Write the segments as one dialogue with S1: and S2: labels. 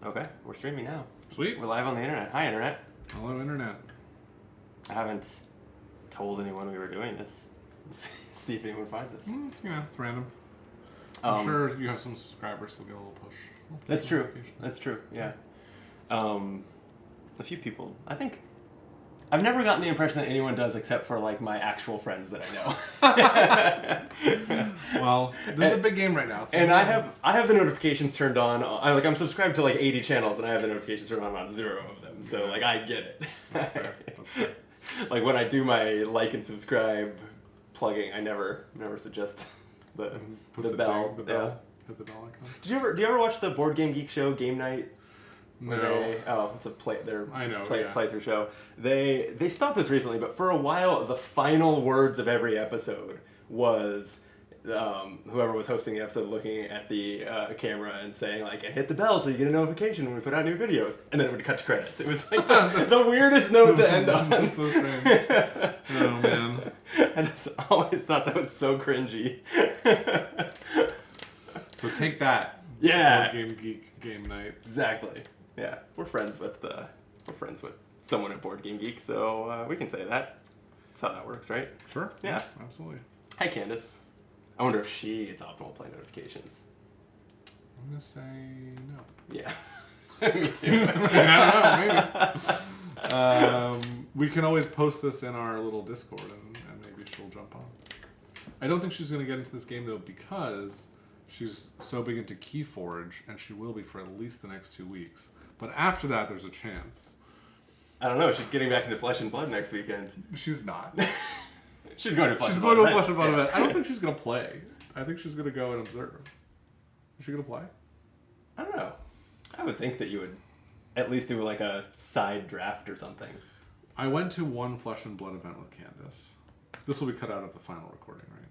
S1: Okay, we're streaming now.
S2: Sweet.
S1: We're live on the internet. Hi, internet.
S2: Hello, internet.
S1: I haven't told anyone we were doing this. See if anyone finds us.
S2: It's random. I'm sure you have some subscribers who'll get a little push.
S1: That's true. That's true. Yeah. A few people. I think. I've never gotten the impression that anyone does, except for like my actual friends that I know.
S2: Well, this is a big game right now. So
S1: and I have the notifications turned on. I'm subscribed to like 80 channels, and I have the notifications turned on 0 of them. So like I get it.
S2: That's fair. That's fair.
S1: Like when I do my like and subscribe plugging, I never suggest the bell.
S2: The bell. Hit the bell icon.
S1: Do you ever watch the Board Game Geek show Game Night?
S2: No.
S1: It's a playthrough show. They stopped this recently, but for a while, the final words of every episode was whoever was hosting the episode looking at the camera and saying like, and hit the bell so you get a notification when we put out new videos, and then it would cut to credits. It was like the weirdest note to end on.
S2: That's so strange. Oh man.
S1: I just always thought that was so cringy.
S2: So take that.
S1: Yeah.
S2: Board Game Geek Game Night.
S1: Exactly. Yeah, we're friends with someone at Board Game Geek, so we can say that. That's how that works, right?
S2: Sure.
S1: Yeah.
S2: Absolutely.
S1: Hi, Candace. I wonder if she gets optimal play notifications.
S2: I'm gonna say no.
S1: Yeah. Me too.
S2: I don't know, maybe. We can always post this in our little Discord, and maybe she'll jump on. I don't think she's gonna get into this game though, because she's so big into Keyforge, and she will be for at least the next 2 weeks. But after that, there's a chance.
S1: I don't know. She's getting back into Flesh and Blood next weekend.
S2: She's not.
S1: She's going to Flesh and Blood.
S2: She's going to a Flesh and Blood event. I don't think she's going to play. I think she's going to go and observe. Is she going to play?
S1: I don't know. I would think that you would at least do like a side draft or something.
S2: I went to one Flesh and Blood event with Candace. This will be cut out of the final recording, right?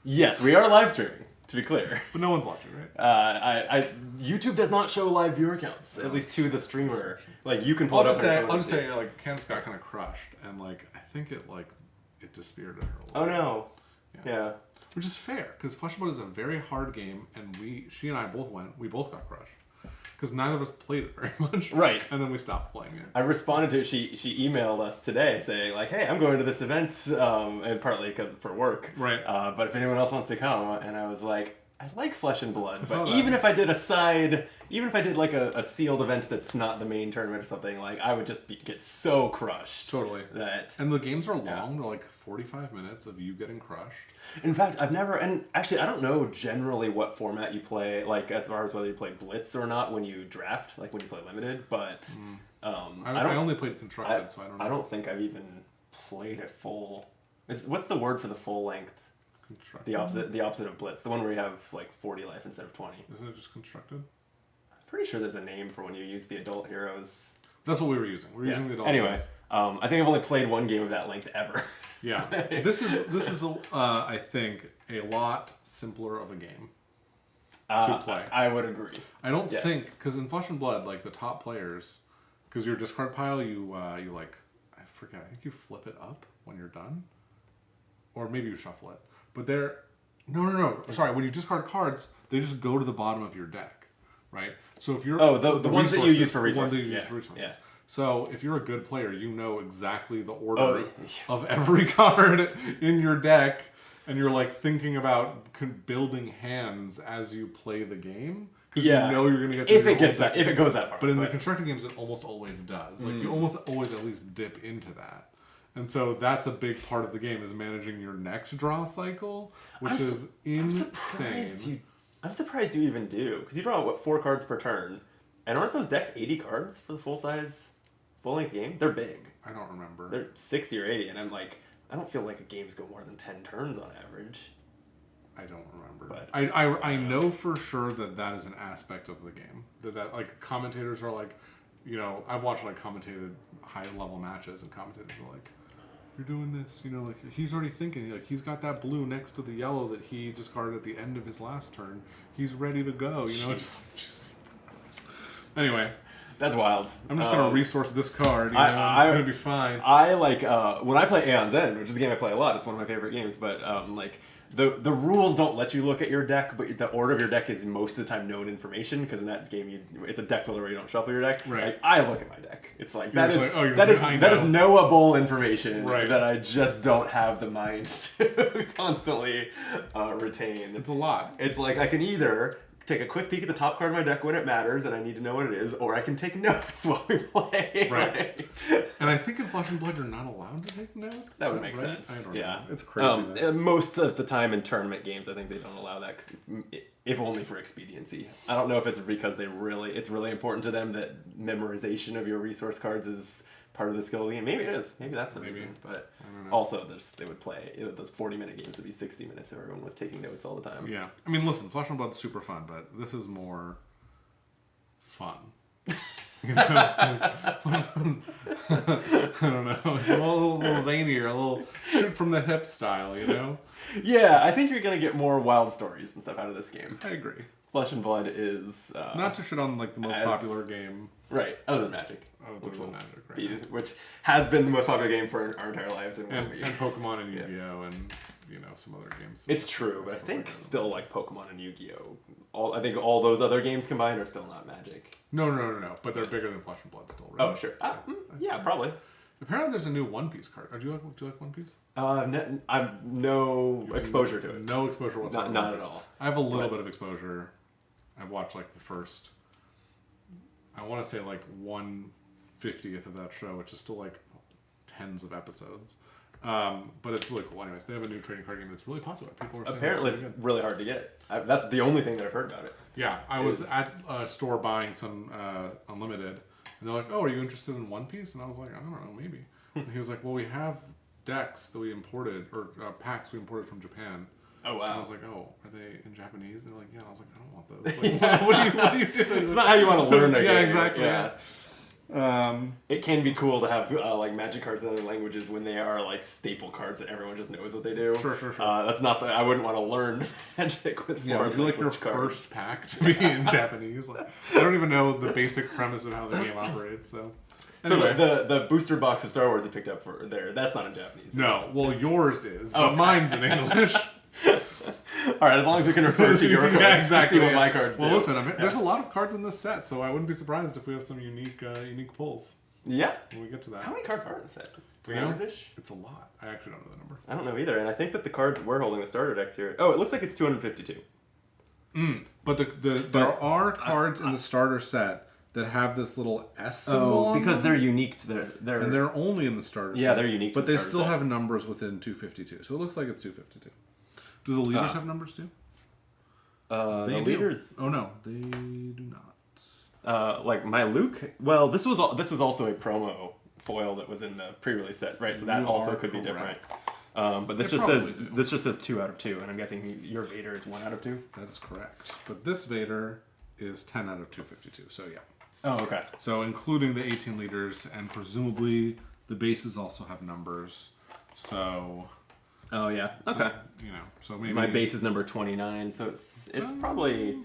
S1: Yes, we are live streaming, to be clear.
S2: But no one's watching, right?
S1: YouTube does not show live viewer counts, at least to the streamer. Like, you can pull it up.
S2: I'll just say, like, Candace got kind of crushed, and, like, I think it dispirited her a little bit.
S1: Oh, no. Yeah.
S2: Which is fair, because Flesh and Blood is a very hard game, and she and I both got crushed. Because neither of us played it very much.
S1: Right.
S2: And then we stopped playing it.
S1: I responded to it. She emailed us today saying, like, hey, I'm going to this event, and partly because for work.
S2: Right.
S1: But if anyone else wants to come, and I was like, I like Flesh and Blood, but even if I did like a sealed event that's not the main tournament or something, like, I would just get so crushed.
S2: Totally. And the games are long. Yeah. They're like 45 minutes of you getting crushed.
S1: In fact, and actually, I don't know generally what format you play, like as far as whether you play Blitz or not when you draft, like when you play Limited, but
S2: I only played Constructed, so I don't know.
S1: I don't think I've even played a full. What's the word for the full length?
S2: Constructed?
S1: The opposite of Blitz, the one where you have like 40 life instead of 20.
S2: Isn't it just Constructed?
S1: I'm pretty sure there's a name for when you use the adult heroes.
S2: That's what we were using. We're using the adult
S1: heroes. Anyway, I think I've only played one game of that length ever.
S2: Yeah, this is I think a lot simpler of a game to play.
S1: I would agree.
S2: I don't think, because in Flesh and Blood, like the top players, because your discard pile, you like, I forget. I think you flip it up when you're done, or maybe you shuffle it. But no. Sorry, when you discard cards, they just go to the bottom of your deck, right? So if you're
S1: the ones that you use for resources.
S2: Yeah. So if you're a good player, you know exactly the order of every card in your deck, and you're like thinking about building hands as you play the game, because you know you're gonna get to
S1: if it goes that far.
S2: But in the constructed games, it almost always does. Like you almost always at least dip into that. And so that's a big part of the game, is managing your next draw cycle, which is insane.
S1: I'm surprised you even do, because you draw 4 cards per turn, and aren't those decks 80 cards for the full-length game? They're big.
S2: I don't remember.
S1: They're 60 or 80, and I'm like, I don't feel like games go more than 10 turns on average.
S2: I don't remember.
S1: But
S2: I know for sure that is an aspect of the game. That like commentators are like, you know, I've watched like commentated high-level matches, and commentators are like, you're doing this, you know, like he's already thinking, like he's got that blue next to the yellow that he discarded at the end of his last turn. He's ready to go, you know. Just... Anyway,
S1: that's wild.
S2: I'm just gonna resource this card. It's gonna be fine.
S1: I like when I play Aeon's End, which is a game I play a lot. It's one of my favorite games. But like the rules don't let you look at your deck, but the order of your deck is most of the time known information, because in that game it's a deck builder where you don't shuffle your deck.
S2: Right.
S1: Like, I look at my deck. It's like that
S2: that is
S1: knowable information
S2: right.
S1: that I just don't have the mind to constantly retain.
S2: It's a lot.
S1: It's like I can either take a quick peek at the top card of my deck when it matters and I need to know what it is, or I can take notes while we play.
S2: Right. And I think in Flesh and Blood you're not allowed to take notes.
S1: That would make sense.
S2: I don't know. It's
S1: crazy.
S2: crazy.
S1: Most of the time in tournament games, I think they don't allow that, if only for expediency. I don't know if it's because it's really important to them that memorization of your resource cards is part of the skill of the game. Maybe it is. Maybe that's the reason. But also, they would play those 40-minute games would be 60 minutes if everyone was taking notes all the time.
S2: Yeah. I mean, listen, Flesh and Blood's super fun, but this is more fun. You know? I don't know. It's a little zanier, a little shoot from the hip style, you know?
S1: Yeah, I think you're going to get more wild stories and stuff out of this game.
S2: I agree.
S1: Flesh and Blood is...
S2: not to shit on like the most popular game.
S1: Right, other than Magic.
S2: Magic,
S1: which has been the most popular game for our entire lives and
S2: Pokemon and Yu-Gi-Oh! And some other games.
S1: It's true, but I think still like Pokemon and Yu-Gi-Oh! I think all those other games combined are still not Magic.
S2: No. But they're bigger than Flesh and Blood still, right?
S1: Oh, sure. Yeah, probably.
S2: Apparently there's a new One Piece card. Do you like One Piece?
S1: I've no exposure to it.
S2: No exposure whatsoever.
S1: Not at all.
S2: I have a little bit of exposure. I've watched like the first, I want to say like 1/50th of that show, which is still like tens of episodes. But it's really cool. Anyways, they have a new trading card game that's really popular. People are saying
S1: apparently it's really hard to get. That's the only thing that I've heard about it.
S2: Yeah, I was at a store buying some Unlimited, and they're like, "Oh, are you interested in One Piece?" And I was like, "I don't know, maybe." And he was like, "Well, we have decks that we imported, or packs we imported from Japan."
S1: Oh wow!
S2: And I was like, "Oh, are they in Japanese?" And they're like, "Yeah." And I was like, "I don't want those." Like, what are you doing?
S1: It's not how you want to learn a game.
S2: Yeah, exactly.
S1: Yeah. It can be cool to have like Magic cards in other languages when they are like staple cards that everyone just knows what they do.
S2: Sure.
S1: That's not I wouldn't want to learn Magic with.
S2: Yeah, would you like your first pack to be in Japanese? Like, I don't even know the basic premise of how the game operates. So. Anyway.
S1: So the booster box of Star Wars you picked up for there, that's not in Japanese.
S2: No, well yours is, but mine's in English.
S1: All right, as long as we can refer to your cards to see what my cards do.
S2: Well, listen, there's a lot of cards in this set, so I wouldn't be surprised if we have some unique pulls.
S1: Yeah.
S2: When we get to that.
S1: How many cards are in the set?
S2: 300-ish? It's a lot. I actually don't know the number.
S1: I don't know either, and I think that the cards we're holding the starter decks here. Oh, it looks like it's 252.
S2: But there are cards in the starter set that have this little S symbol on
S1: because
S2: them.
S1: They're unique to their...
S2: And they're only in the starter set.
S1: Yeah, they're unique to
S2: but
S1: the
S2: they
S1: starter
S2: still
S1: set.
S2: have numbers within 252. So it looks like it's 252. Do the leaders have numbers too?
S1: The leaders...
S2: Oh no, they do not.
S1: Like my Luke... Well, this was also a promo foil that was in the pre-release set, right? So that also could be different. But this just says 2 out of 2, and I'm guessing your Vader is 1 out of 2?
S2: That is correct. But this Vader is 10 out of 252, so yeah.
S1: Oh, okay.
S2: So including the 18 liters, and presumably the bases also have numbers. So...
S1: Oh yeah. Okay.
S2: So maybe
S1: my base is number 29, so it's probably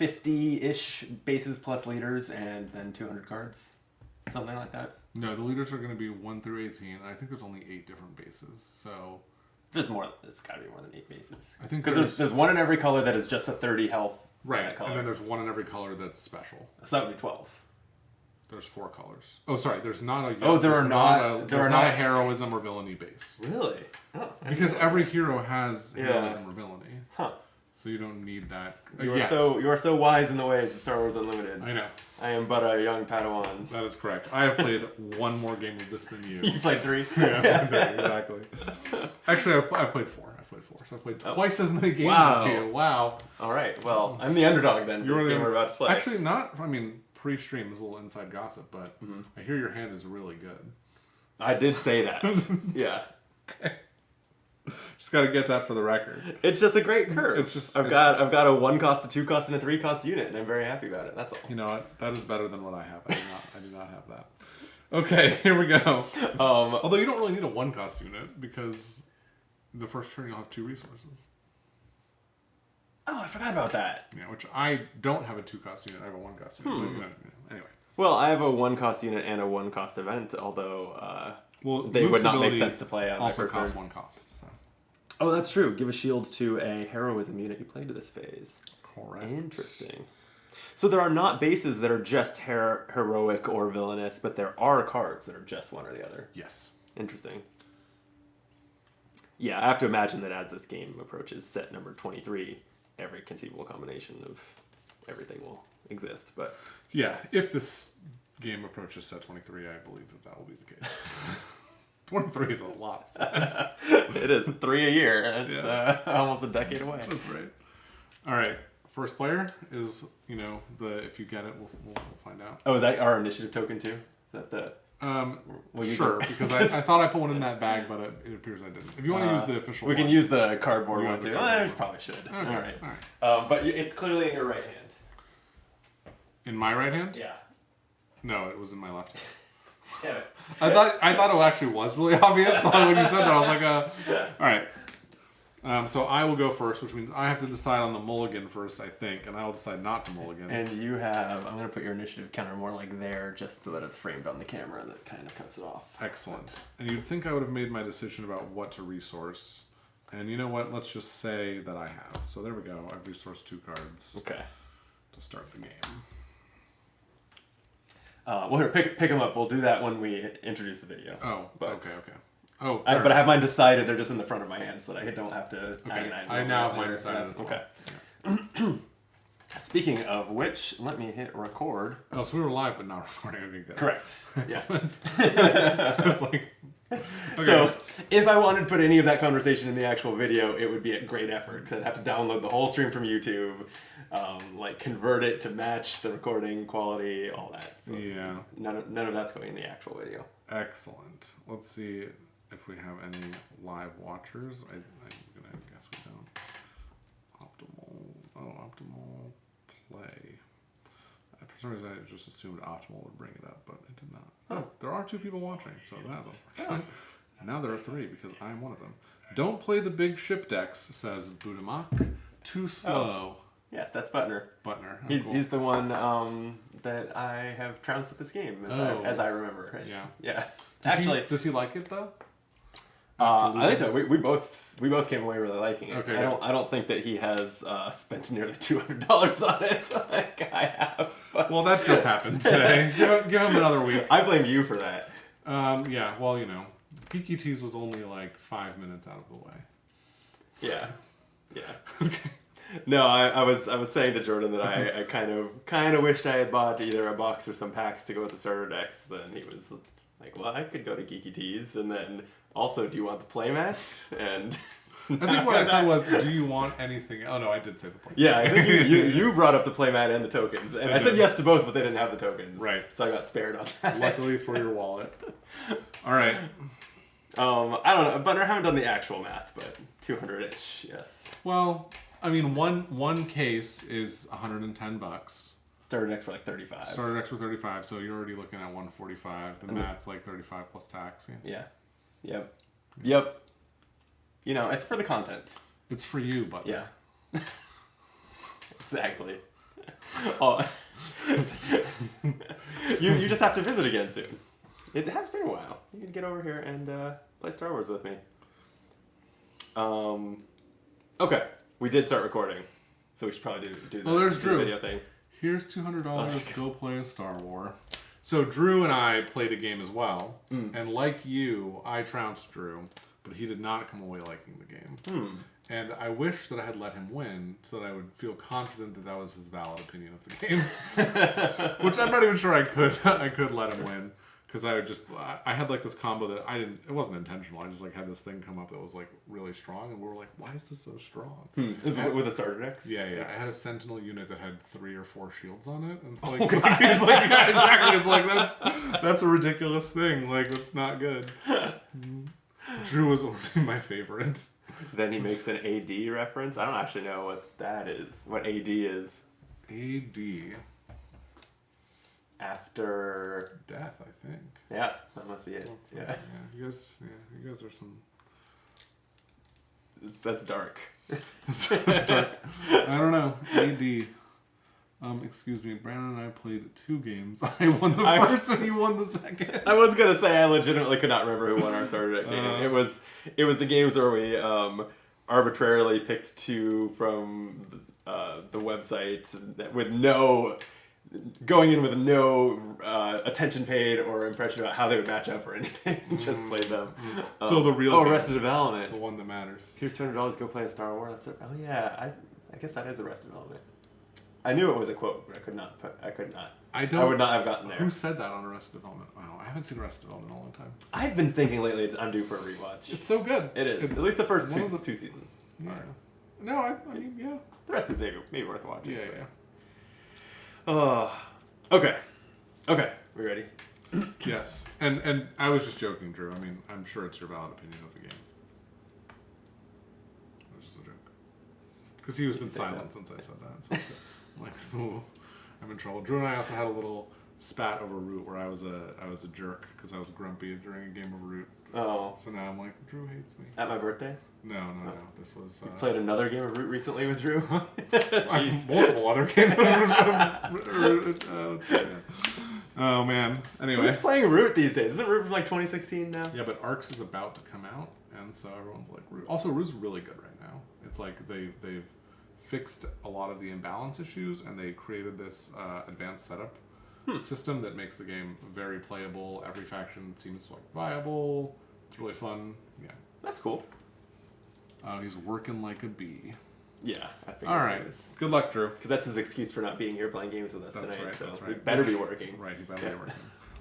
S1: 50-ish bases plus leaders, and then 200 cards, something like that.
S2: No, the leaders are going to be 1 through 18. I think there's only 8 different bases. So
S1: there's more. There's got to be more than 8 bases.
S2: I think
S1: because there's one in every color that is just a 30 health.
S2: Right, and then there's one in every color that's special.
S1: So that would be 12.
S2: There's 4 colors. Oh, sorry. There's not a.
S1: Oh, there are not
S2: a heroism or villainy base.
S1: Really? Oh,
S2: because every hero has heroism or villainy.
S1: Huh.
S2: So you don't need that.
S1: You are so wise in the ways of Star Wars Unlimited.
S2: I know.
S1: I am but a young Padawan.
S2: That is correct. I have played one more game of this than you.
S1: You played 3?
S2: Yeah, exactly. Actually, I've played 4. So I've played twice as many games as you. Wow.
S1: All right. Well, I'm the underdog then for this game we're about to play.
S2: Actually, not. I mean, pre-stream is a little inside gossip, but I hear your hand is really good.
S1: I did say that. Yeah.
S2: Okay. Just got to get that for the record.
S1: It's just a great curve. I've got a 1 cost, a 2 cost, and a 3 cost unit, and I'm very happy about it. That's all.
S2: You know what? That is better than what I have. I do not have that. Okay, here we go. Although you don't really need a 1 cost unit because the first turn you'll have 2 resources.
S1: Oh, I forgot about that.
S2: Yeah, which I don't have a 2 cost unit. I have a 1 cost unit. But, anyway.
S1: Well, I have a 1 cost unit and a 1 cost event, although they would not make sense to play on
S2: also
S1: my first
S2: cost
S1: turn.
S2: 1 cost. So.
S1: Oh, that's true. Give a shield to a heroism unit you played to this phase.
S2: Correct.
S1: Interesting. So there are not bases that are just heroic or villainous, but there are cards that are just one or the other.
S2: Yes.
S1: Interesting. Yeah, I have to imagine that as this game approaches set number 23, every conceivable combination of everything will exist. But
S2: yeah, if this game approaches set 23, I believe that will be the case. 23 is a lot of sets.
S1: It is 3 a year. It's almost a decade away.
S2: That's right. All right. First player is, if you get it, we'll find out.
S1: Oh, is that our initiative token too? Is that the...
S2: Sure, because I thought I put one in that bag, but it appears I didn't. If you want to use the official
S1: we
S2: one.
S1: can use the cardboard one too. I
S2: One.
S1: probably should.
S2: Okay.
S1: All right. But it's clearly in your right hand.
S2: In my right hand?
S1: Yeah.
S2: No, it was in my left hand.
S1: Damn it.
S2: I thought it actually was really obvious. So when you said that, I was like, all right. So I will go first, which means I have to decide on the mulligan first, I think, and I will decide not to mulligan.
S1: And you have... I'm going to put your initiative counter more like there, just so that it's framed on the camera. That kind of cuts it off.
S2: Excellent. And you'd think I would have made my decision about what to resource. And you know what? Let's just say that I have. So there we go. I've resourced 2 cards.
S1: Okay.
S2: To start the game.
S1: Well, here, pick them up. We'll do that when we introduce the video.
S2: Oh,
S1: but,
S2: okay. Oh,
S1: but I have mine decided. They're just in the front of my hand, so that I don't have to agonize.
S2: I now have mine decided as well.
S1: Okay. Yeah. Speaking of which, let me hit record.
S2: Oh, so we were live, but not recording. Okay, good.
S1: Correct.
S2: Excellent. It's like... Okay.
S1: So, if I wanted to put any of that conversation in the actual video, it would be a great effort, because I'd have to download the whole stream from YouTube, convert it to match the recording quality, all that. So
S2: Yeah.
S1: None of that's going in the actual video.
S2: Excellent. Let's see if we have any live watchers. I'm gonna guess we don't. Optimal play. For some reason, I just assumed Optimal would bring it up, but it did not. Oh, there are 2 people watching, so that's unfortunate. Now there are 3 because I'm one of them. Don't play the big ship decks, says Budamak. Too slow.
S1: Yeah, that's Butner.
S2: Butner. Oh,
S1: He's,
S2: cool.
S1: he's the one that I have trounced at this game, as I remember. Right?
S2: Yeah.
S1: Yeah.
S2: Does he like it though?
S1: I think so. We both came away really liking it.
S2: Okay.
S1: I don't think that he has spent nearly $200 on it like I have. But...
S2: Well, that just happened today. give him another week.
S1: I blame you for that.
S2: Yeah. Well, Geeky Teas was only like 5 minutes out of the way.
S1: Yeah. Yeah.
S2: Okay.
S1: No, I was saying to Jordan that I kind of wished I had bought either a box or some packs to go with the starter decks. Then he was like, "Well, I could go to Geeky Teas, and then also, do you want the playmats?" And
S2: I think what I said was, "Do you want anything?" Oh no, I did say the playmat.
S1: Yeah, I think you brought up the playmat and the tokens, and I said yes to both, but they didn't have the tokens.
S2: Right.
S1: So I got spared on that.
S2: Luckily for your wallet. All right.
S1: I don't know, but I haven't done the actual math, but 200-ish, yes.
S2: Well, I mean, one case is $110.
S1: Starter decks for like 35.
S2: Starter decks for 35, so you're already looking at 145. The mat's like 35 plus tax.
S1: Yeah. Yep. It's for the content.
S2: It's for you, but
S1: yeah. Exactly. Oh. You just have to visit again soon. It has been a while. You can get over here and play Star Wars with me. Okay, we did start recording, so we should probably do
S2: there's
S1: the
S2: Drew.
S1: video thing.
S2: Here's $200. Go play a Star Wars. So Drew and I played a game as well, and like you, I trounced Drew, but he did not come away liking the game. And I wish that I had let him win, so that I would feel confident that that was his valid opinion of the game. Which I'm not even sure I could. I could let him win. Because I had like this combo that it wasn't intentional. I just like had this thing come up that was like really strong, and we were like, why is this so strong?
S1: Is it with a starter decks?
S2: Yeah. I had a Sentinel unit that had 3 or 4 shields on it, and it's like, it's like yeah, exactly. It's like that's a ridiculous thing. Like that's not good. Drew was only my favorite.
S1: Then he makes an AD reference. I don't actually know what that is. What AD is?
S2: AD.
S1: After
S2: death, I think.
S1: Yeah, that must be it. Yeah.
S2: You guys are some.
S1: That's dark.
S2: That's dark. I don't know. AD. Excuse me, Brandon and I played 2 games. I won the first and you won the second.
S1: I was gonna say I legitimately could not remember who won our starter deck game. It was the games where arbitrarily picked 2 from the website with no going in with no attention paid or impression about how they would match up or anything. Just played them.
S2: So the real
S1: Arrested Development.
S2: The one that matters.
S1: Here's $200. Go play a Star Wars. That's it. Oh yeah, I guess that is Arrested Development. I knew it was a quote, but I could not. I would not have gotten there.
S2: Who said that on Arrested Development? Wow, I haven't seen Arrested Development in a long time.
S1: I've been thinking lately I'm due for a rewatch.
S2: It's so good.
S1: It is. At least the first two seasons.
S2: Yeah. No, I mean, yeah.
S1: The rest is maybe worth watching.
S2: Yeah.
S1: Okay. We ready?
S2: Yes. And I was just joking, Drew. I mean, I'm sure it's your valid opinion of the game. It was just a joke. Because he has been silent since I said that. So I'm like, ooh, I'm in trouble. Drew and I also had a little spat over Root where I was a jerk because I was grumpy during a game of Root.
S1: Oh.
S2: So now I'm like, Drew hates me.
S1: At my birthday?
S2: No. This was...
S1: You played another game of Root recently with Drew?
S2: Multiple other games. Oh, man. Anyway.
S1: Who's playing Root these days? Isn't Root from like 2016 now?
S2: Yeah, but Arcs is about to come out, and so everyone's like, Root. Also, Root's really good right now. It's like they've fixed a lot of the imbalance issues, and they created this advanced setup system that makes the game very playable. Every faction seems like viable. It's really fun. Yeah.
S1: That's cool.
S2: He's working like a bee.
S1: Yeah, I think.
S2: All right. Good luck, Drew.
S1: Because that's his excuse for not being here playing games with us tonight.
S2: Right,
S1: so
S2: that's right.
S1: he better be working.
S2: Right, he better be working.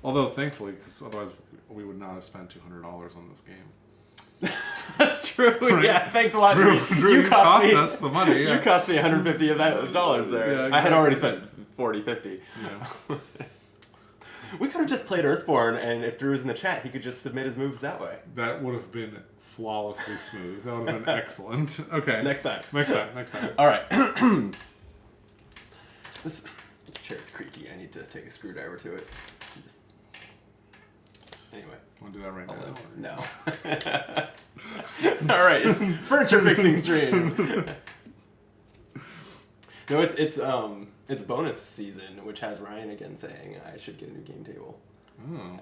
S2: Although, thankfully, because otherwise we would not have spent $200 on this game.
S1: That's true.
S2: Right.
S1: Yeah, thanks a lot.
S2: Drew, you cost
S1: me,
S2: us the money. Yeah.
S1: You cost me $150 of that dollars there. Yeah, exactly. I had already spent $40, $50.
S2: Yeah.
S1: We could have just played Earthborn, and if Drew's in the chat, he could just submit his moves that way.
S2: That would have been flawlessly smooth. That would have been excellent. Okay.
S1: Next time.
S2: All
S1: right. This chair's creaky. I need to take a screwdriver to it. Anyway.
S2: Want to do that right now?
S1: No. All right. It's furniture fixing stream. No, it's bonus season, which has Ryan again saying I should get a new game table.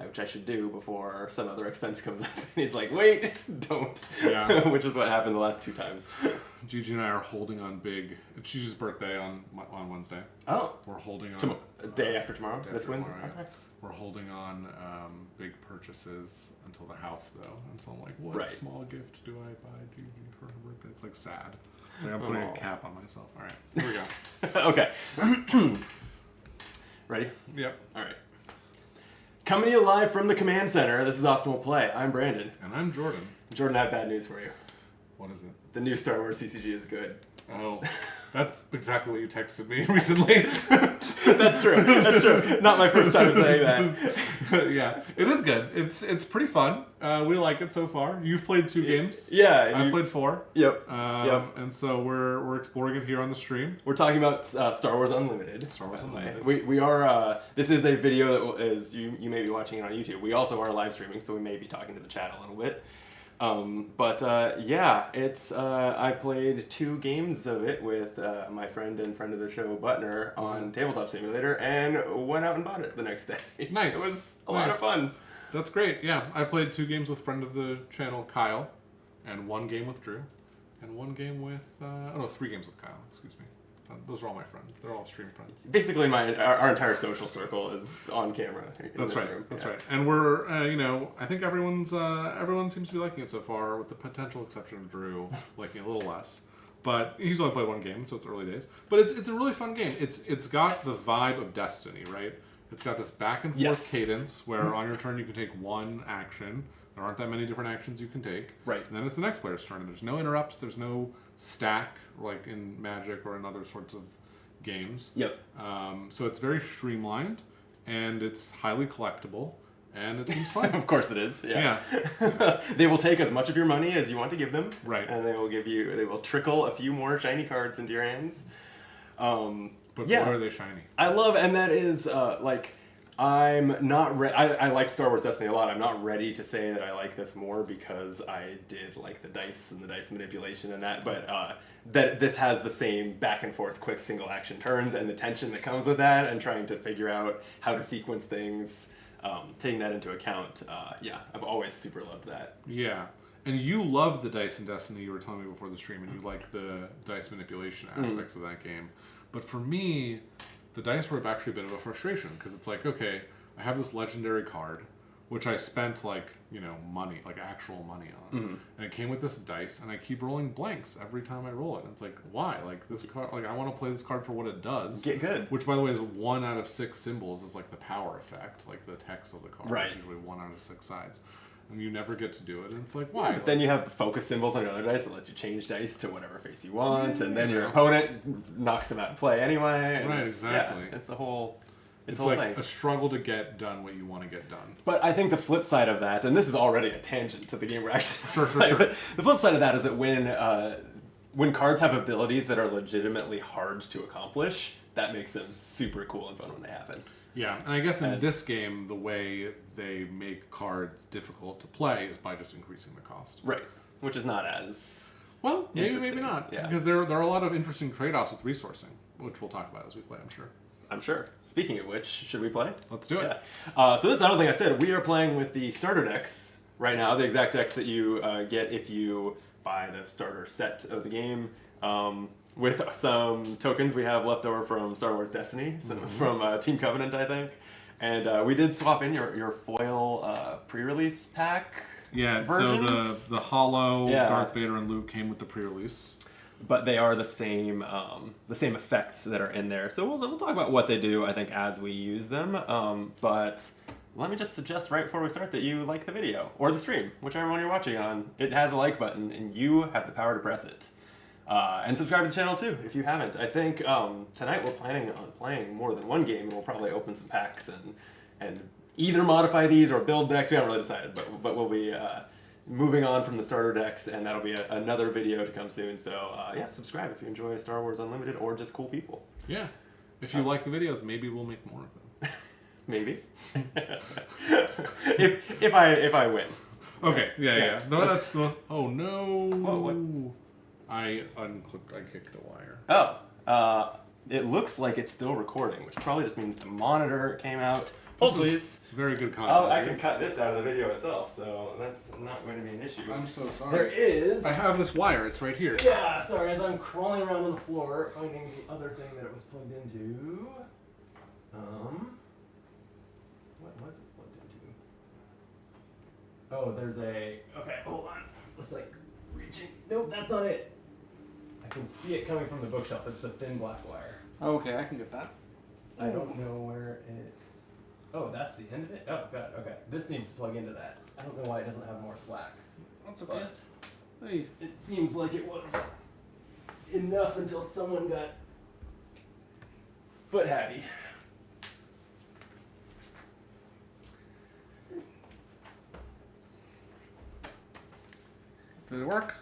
S1: Which I should do before some other expense comes up. And he's like, wait, don't.
S2: Yeah.
S1: Which is what happened the last 2 times.
S2: Gigi and I are holding on big. It's Gigi's birthday on Wednesday.
S1: Oh.
S2: We're holding on.
S1: Day after tomorrow? This Wednesday?
S2: Yeah. We're holding on big purchases until the house, though. And so I'm like, what small gift do I buy Gigi for her birthday? It's like sad. It's like I'm putting a cap on myself. All right. Here we go.
S1: Okay. Ready?
S2: Yep.
S1: All right. Coming to you live from the command center, this is Optimal Play. I'm Brandon.
S2: And I'm Jordan.
S1: Jordan, I have bad news for you.
S2: What is it?
S1: The new Star Wars CCG is good.
S2: Oh, that's exactly what you texted me recently.
S1: That's true. Not my first time saying that.
S2: Yeah, it is good. It's pretty fun. We like it so far. You've played 2 games.
S1: Yeah.
S2: I've played 4.
S1: Yep.
S2: And so we're exploring it here on the stream.
S1: We're talking about Star Wars Unlimited. We are. This is a video that is you may be watching it on YouTube. We also are live streaming, so we may be talking to the chat a little bit. It's I played 2 games of it with my friend and friend of the show Butner on Tabletop Simulator, and went out and bought it the next day.
S2: Nice.
S1: It was a lot of fun.
S2: That's great. Yeah, I played 2 games with friend of the channel Kyle, and 1 game with Drew, and 1 game with 3 games with Kyle. Excuse me. Those are all my friends. They're all stream friends.
S1: Basically, our entire social circle is on camera.
S2: That's right. That's right. And we're, I think everyone seems to be liking it so far, with the potential exception of Drew liking it a little less. But he's only played 1 game, so it's early days. But it's a really fun game. It's got the vibe of Destiny, right? It's got this back and forth cadence where on your turn you can take 1 action. There aren't that many different actions you can take.
S1: Right.
S2: And then it's the next player's turn, and there's no interrupts. There's no stack like in Magic or in other sorts of games.
S1: Yep.
S2: So it's very streamlined, and it's highly collectible, and it seems fun.
S1: Of course it is. Yeah. They will take as much of your money as you want to give them.
S2: Right.
S1: And they will trickle a few more shiny cards into your hands.
S2: But what are they shiny?
S1: I love, and that is I'm not I like Star Wars Destiny a lot. I'm not ready to say that I like this more because I did like the dice and the dice manipulation and that, but that this has the same back and forth quick single action turns and the tension that comes with that and trying to figure out how to sequence things, taking that into account. I've always super loved that.
S2: Yeah. And you love the dice in Destiny, you were telling me before the stream, and you like the dice manipulation aspects of that game. But for me, the dice were actually a bit of a frustration, because it's like, okay, I have this legendary card, which I spent money, like actual money on. And it came with this dice, and I keep rolling blanks every time I roll it. And it's like, why? Like this card, like I want to play this card for what it does.
S1: Get good.
S2: Which, by the way, is 1 out of 6 symbols is like the power effect, like the text of the card.
S1: Right.
S2: It's usually 1 out of 6 sides. And you never get to do it. And it's like, why?
S1: But then you have the focus symbols on your other dice that let you change dice to whatever face you want, and then your opponent knocks them out of play anyway.
S2: Right, exactly.
S1: Yeah, it's a whole...
S2: It's like a struggle to get done what you want to get done.
S1: But I think the flip side of that, and this is already a tangent to the game we're actually
S2: Sure.
S1: but the flip side of that is that when cards have abilities that are legitimately hard to accomplish, that makes them super cool and fun when they happen.
S2: Yeah, and I guess in this game, the way they make cards difficult to play is by just increasing the cost.
S1: Right, which is not as...
S2: Well, maybe not.
S1: Yeah.
S2: Because there are a lot of interesting trade-offs with resourcing, which we'll talk about as we play, I'm sure.
S1: I'm sure. Speaking of which, should we play?
S2: Let's do it.
S1: Yeah. So this, I don't think I said, we are playing with the starter decks right now, the exact decks that you get if you buy the starter set of the game, with some tokens we have left over from Star Wars Destiny, from Team Covenant, I think. And we did swap in your foil pre-release pack versions.
S2: So the Hollow, Darth Vader, and Luke came with the pre-release.
S1: But they are the same effects that are in there. So we'll talk about what they do, I think, as we use them. But let me just suggest right before we start that you like the video or the stream, whichever one you're watching on. It has a like button, and you have the power to press it. And subscribe to the channel too if you haven't. I think tonight we're planning on playing more than one game, and we'll probably open some packs and either modify these or build decks. We haven't really decided, but we'll be moving on from the starter decks, and that'll be another video to come soon. So subscribe if you enjoy Star Wars Unlimited or just cool people.
S2: Yeah. If you like the videos, maybe we'll make more of them.
S1: Maybe. if I win.
S2: Okay. Yeah. No, that's the. Oh no.
S1: What?
S2: I kicked a wire.
S1: Oh. It looks like it's still recording, which probably just means the monitor came out. Hold please.
S2: Very good content.
S1: Oh, I can cut this out of the video itself, so that's not going to be an issue.
S2: I'm so sorry.
S1: There is.
S2: I have this wire. It's right here.
S1: Yeah, sorry. As I'm crawling around on the floor, finding the other thing that it was plugged into. What was this plugged into? Oh, there's a. Okay, hold on. Looks like reaching. Nope, that's not it. I can see it coming from the bookshelf. It's the thin black wire.
S2: Oh, okay, I can get that.
S1: I don't know where it... Oh, that's the end of it? Oh, God, okay. This needs to plug into that. I don't know why it doesn't have more slack.
S2: That's okay.
S1: But
S2: hey.
S1: It seems like it was enough until someone got foot happy.
S2: Did it work?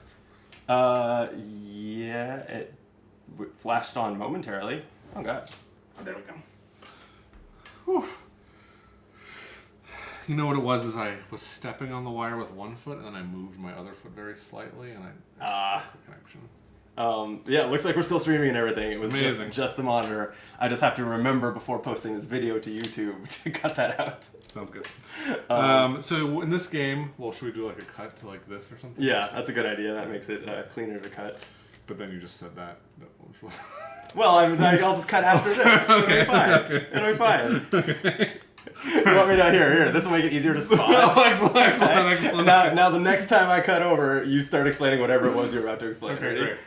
S1: Yeah, it flashed on momentarily. Oh, God.
S2: Oh, there we go. Whew. You know what it was? Is I was stepping on the wire with one foot, and then I moved my other foot very slightly, and I the connection.
S1: Yeah, it looks like we're still streaming and everything. It was just the monitor. I just have to remember before posting this video to YouTube to cut that out.
S2: Sounds good. So in this game, well, should we do like a cut to like this or something?
S1: Yeah, that's a good idea. That makes it cleaner to cut.
S2: But then you just said that.
S1: Well, I'll just cut after this.
S2: Okay.
S1: It'll be fine. Okay. You want me to here? This will make it easier to spot.
S2: Excellent.
S1: Now the next time I cut over, you start explaining whatever it was you're about to explain.
S2: Okay, great.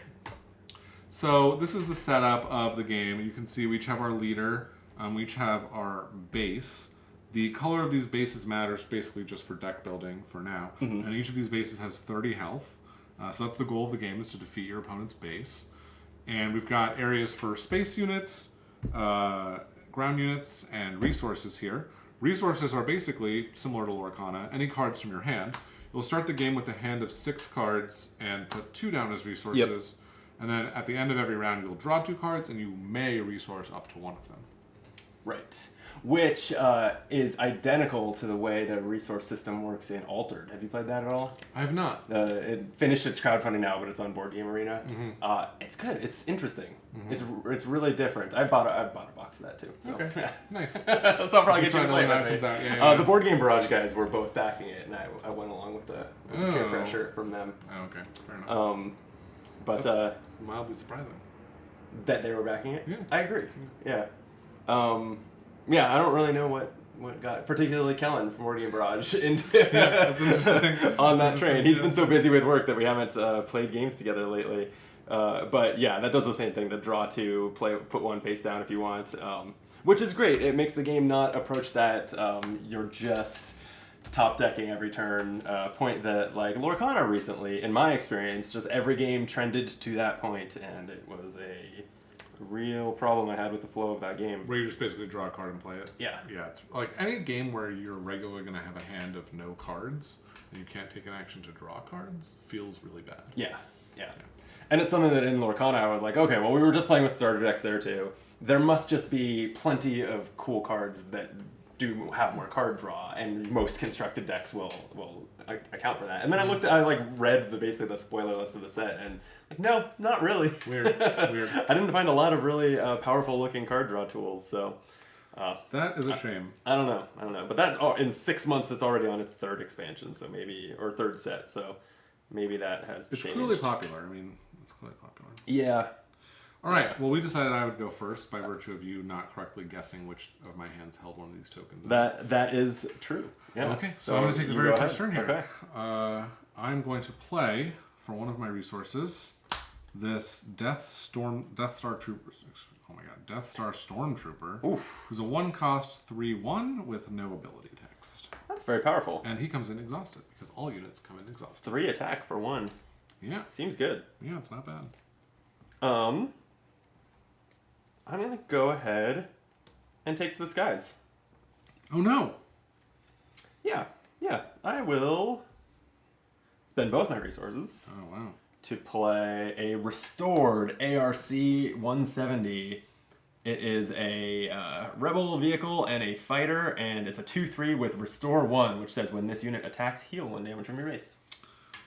S2: So this is the setup of the game. You can see we each have our leader. We each have our base. The color of these bases matters basically just for deck building for now. Mm-hmm. And each of these bases has 30 health. So that's the goal of the game, is to defeat your opponent's base. And we've got areas for space units, ground units, and resources here. Resources are basically, similar to Lorcana, any cards from your hand. You'll start the game with a hand of 6 cards and put 2 down as resources. Yep. And then at the end of every round, you'll draw 2 cards, and you may resource up to 1 of them.
S1: Right. Which is identical to the way the resource system works in Altered. Have you played that at all?
S2: I have not.
S1: It finished its crowdfunding now, but it's on Board Game Arena.
S2: Mm-hmm.
S1: It's good. It's interesting.
S2: Mm-hmm.
S1: It's really different. I bought a box of that too. So.
S2: Okay, nice.
S1: So I'll probably get you to play
S2: that
S1: it.
S2: comes out. Yeah.
S1: The Board Game Barrage guys were both backing it, and I went along with the peer pressure from them.
S2: Oh, okay, fair enough.
S1: But
S2: That's mildly surprising.
S1: that they were backing it.
S2: Yeah.
S1: I agree. Yeah. Yeah, I don't really know what got particularly Kellen from Board Game Barrage into
S2: That's interesting.
S1: on that train. He's been so busy with work that we haven't played games together lately. But yeah, that does the same thing. The draw two, put one face down if you want, which is great. It makes the game not approach that you're just top decking every turn point that like Lorcana recently, in my experience, just every game trended to that point, and it was a real problem I had with the flow of that game.
S2: Where you just basically draw a card and play it.
S1: Yeah.
S2: Yeah, it's like any game where you're regularly going to have a hand of no cards and you can't take an action to draw cards feels really bad.
S1: Yeah. And it's something that in Lorcana I was like, okay, well, we were just playing with starter decks there too. There must just be plenty of cool cards that do have more card draw, and most constructed decks will account for that. And then I read basically the spoiler list of the set, and like, no, not really.
S2: Weird.
S1: I didn't find a lot of really powerful looking card draw tools, so.
S2: That is a shame.
S1: I don't know. But that in 6 months, that's already on its third expansion, so maybe, or third set, so maybe that has changed.
S2: It's clearly popular. I mean, it's clearly popular.
S1: Yeah.
S2: All right. Well, we decided I would go first by virtue of you not correctly guessing which of my hands held one of these tokens.
S1: That is true. Yeah.
S2: Okay. So I'm going to take the very first turn here.
S1: Okay.
S2: I'm going to play for one of my resources this Death Star Troopers. Oh my God, Death Star Stormtrooper.
S1: Oof.
S2: Who's a 1-cost 3/1 with no ability text.
S1: That's very powerful.
S2: And he comes in exhausted because all units come in exhausted.
S1: 3 attack for 1.
S2: Yeah.
S1: Seems good.
S2: Yeah, it's not bad.
S1: I'm going to go ahead and take to the skies.
S2: Oh no!
S1: Yeah. I will spend both my resources
S2: Oh wow.
S1: to play a restored ARC 170. It is a rebel vehicle and a fighter, and it's a 2/3 with Restore 1, which says when this unit attacks, heal 1 damage from your base.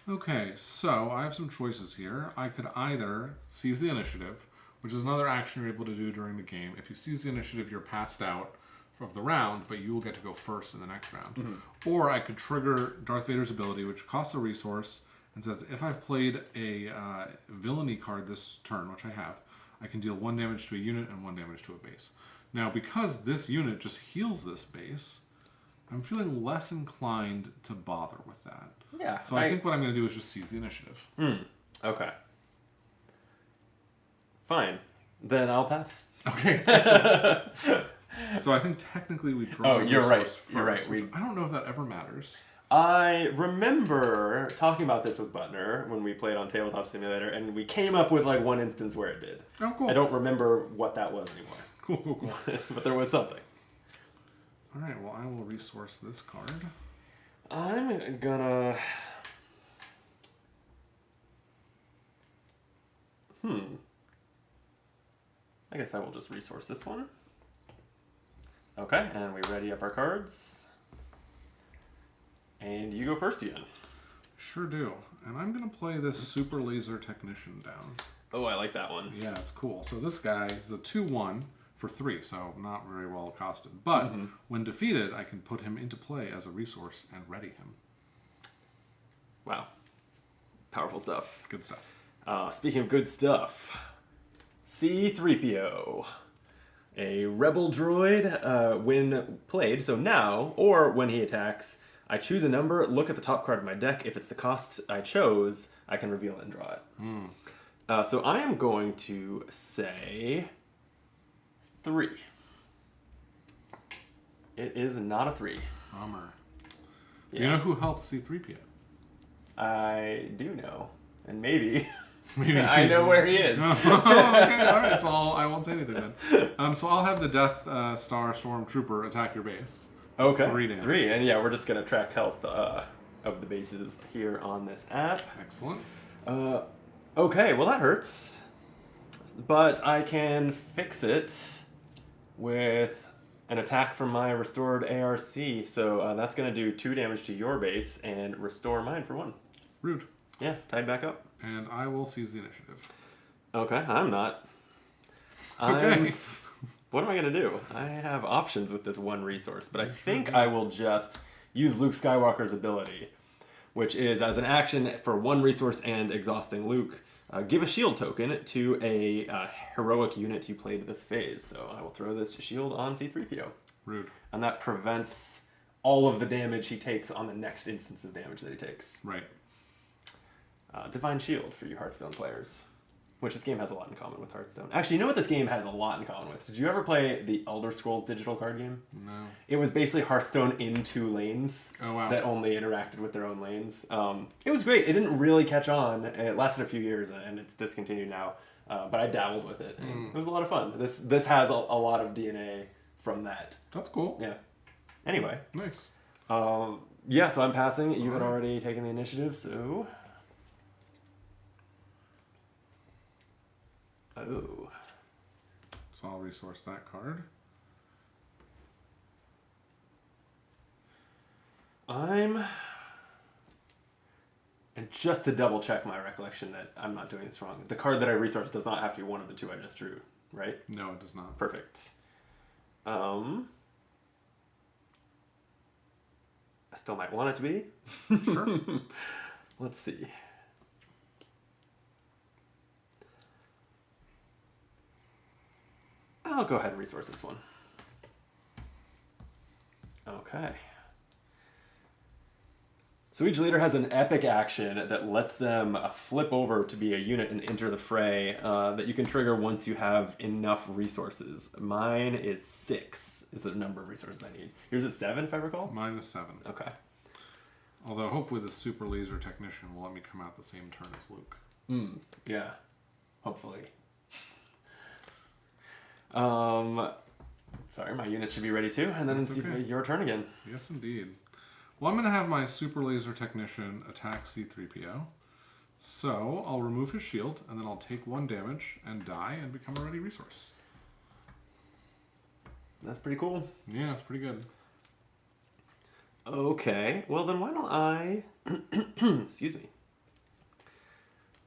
S2: Okay, so I have some choices here. I could either seize the initiative, which is another action you're able to do during the game. If you seize the initiative, you're passed out of the round, but you will get to go first in the next round. Mm-hmm. Or I could trigger Darth Vader's ability, which costs a resource, and says if I've played a villainy card this turn, which I have, I can deal 1 damage to a unit and 1 damage to a base. Now, because this unit just heals this base, I'm feeling less inclined to bother with that.
S1: Yeah.
S2: So I think what I'm going to do is just seize the initiative.
S1: Okay. Fine. Then I'll pass.
S2: Okay. So I think technically we draw.
S1: Oh, you're right.
S2: First,
S1: You're right.
S2: I don't know if that ever matters.
S1: I remember talking about this with Butner when we played on Tabletop Simulator, and we came up with like one instance where it did.
S2: Oh, cool.
S1: I don't remember what that was anymore.
S2: Cool.
S1: But there was something.
S2: All right. Well, I will resource this card.
S1: I'm gonna. I guess I will just resource this one. Okay, and we ready up our cards. And you go first again.
S2: Sure do. And I'm going to play this Super Laser Technician down.
S1: Oh, I like that one.
S2: Yeah, it's cool. So this guy is a 2/1 for 3, so not very well costed. But when defeated, I can put him into play as a resource and ready him.
S1: Wow. Powerful stuff.
S2: Good stuff.
S1: Speaking of good stuff, C-3PO. A rebel droid when played, so now, or when he attacks, I choose a number, look at the top card of my deck. If it's the cost I chose, I can reveal it and draw it. So I am going to say 3. It is not a 3.
S2: Bummer.
S1: Yeah.
S2: Do you know who helps C-3PO?
S1: I do know. And maybe
S2: Maybe
S1: I know where he is.
S2: Okay, all right. So I won't say anything then. So I'll have the Death Star Stormtrooper attack your base.
S1: Okay.
S2: 3 damage.
S1: 3, and yeah, we're just gonna track health of the bases here on this app.
S2: Excellent.
S1: Okay, well that hurts, but I can fix it with an attack from my restored ARC. So that's going to do 2 damage to your base and restore mine for 1.
S2: Rude.
S1: Yeah, tied back up.
S2: And I will seize the initiative.
S1: Okay, I'm not.
S2: Okay.
S1: What am I going to do? I have options with this 1 resource, but I think I will just use Luke Skywalker's ability, which is as an action for 1 resource and exhausting Luke, give a shield token to a heroic unit you played this phase. So I will throw this shield on C-3PO.
S2: Rude.
S1: And that prevents all of the damage he takes on the next instance of damage that he takes.
S2: Right.
S1: Divine Shield for you Hearthstone players. Which this game has a lot in common with Hearthstone. Actually, you know what this game has a lot in common with? Did you ever play the Elder Scrolls digital card game?
S2: No.
S1: It was basically Hearthstone in 2 lanes that only interacted with their own lanes. It was great. It didn't really catch on. It lasted a few years, and it's discontinued now. But I dabbled with it. And it was a lot of fun. This has a lot of DNA from that.
S2: That's cool.
S1: Yeah. Anyway.
S2: Nice.
S1: Yeah, so I'm passing. You had already taken the initiative, so... Oh.
S2: So I'll resource that card.
S1: And just to double check my recollection that I'm not doing this wrong, the card that I resourced does not have to be one of the 2 I just drew, right?
S2: No, it does not.
S1: Perfect. I still might want it to be.
S2: Sure.
S1: Let's see. I'll go ahead and resource this one. Okay. So each leader has an epic action that lets them flip over to be a unit and enter the fray that you can trigger once you have enough resources. Mine is 6 is the number of resources I need. Yours is 7 if I recall?
S2: Mine is 7.
S1: Okay.
S2: Although hopefully the super laser technician will let me come out the same turn as Luke.
S1: Yeah. Hopefully. Sorry, my units should be ready too, and then it's your turn again.
S2: Yes, indeed. Well, I'm going to have my super laser technician attack C-3PO. So I'll remove his shield, and then I'll take 1 damage and die and become a ready resource.
S1: That's pretty cool.
S2: Yeah, it's pretty good.
S1: Okay, well then why don't I... Excuse me.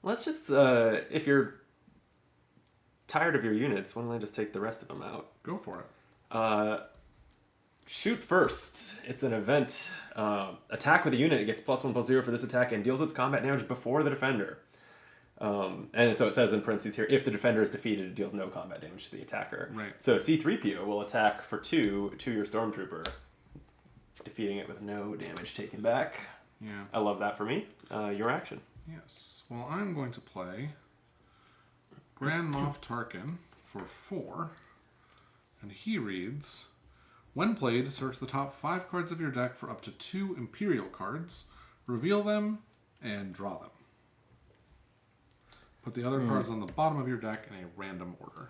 S1: Let's just, if you're tired of your units, why don't I just take the rest of them out?
S2: Go for it.
S1: Shoot first. It's an event. Attack with a unit. It gets +1/+0 for this attack and deals its combat damage before the defender. And so it says in parentheses here, if the defender is defeated, it deals no combat damage to the attacker.
S2: Right.
S1: So C-3PO will attack for 2 to your Stormtrooper, defeating it with no damage taken back.
S2: Yeah.
S1: I love that for me. Your action.
S2: Yes. Well, I'm going to play Grand Moff Tarkin for 4. And he reads... When played, search the top 5 cards of your deck for up to 2 Imperial cards, reveal them, and draw them. Put the other cards on the bottom of your deck in a random order.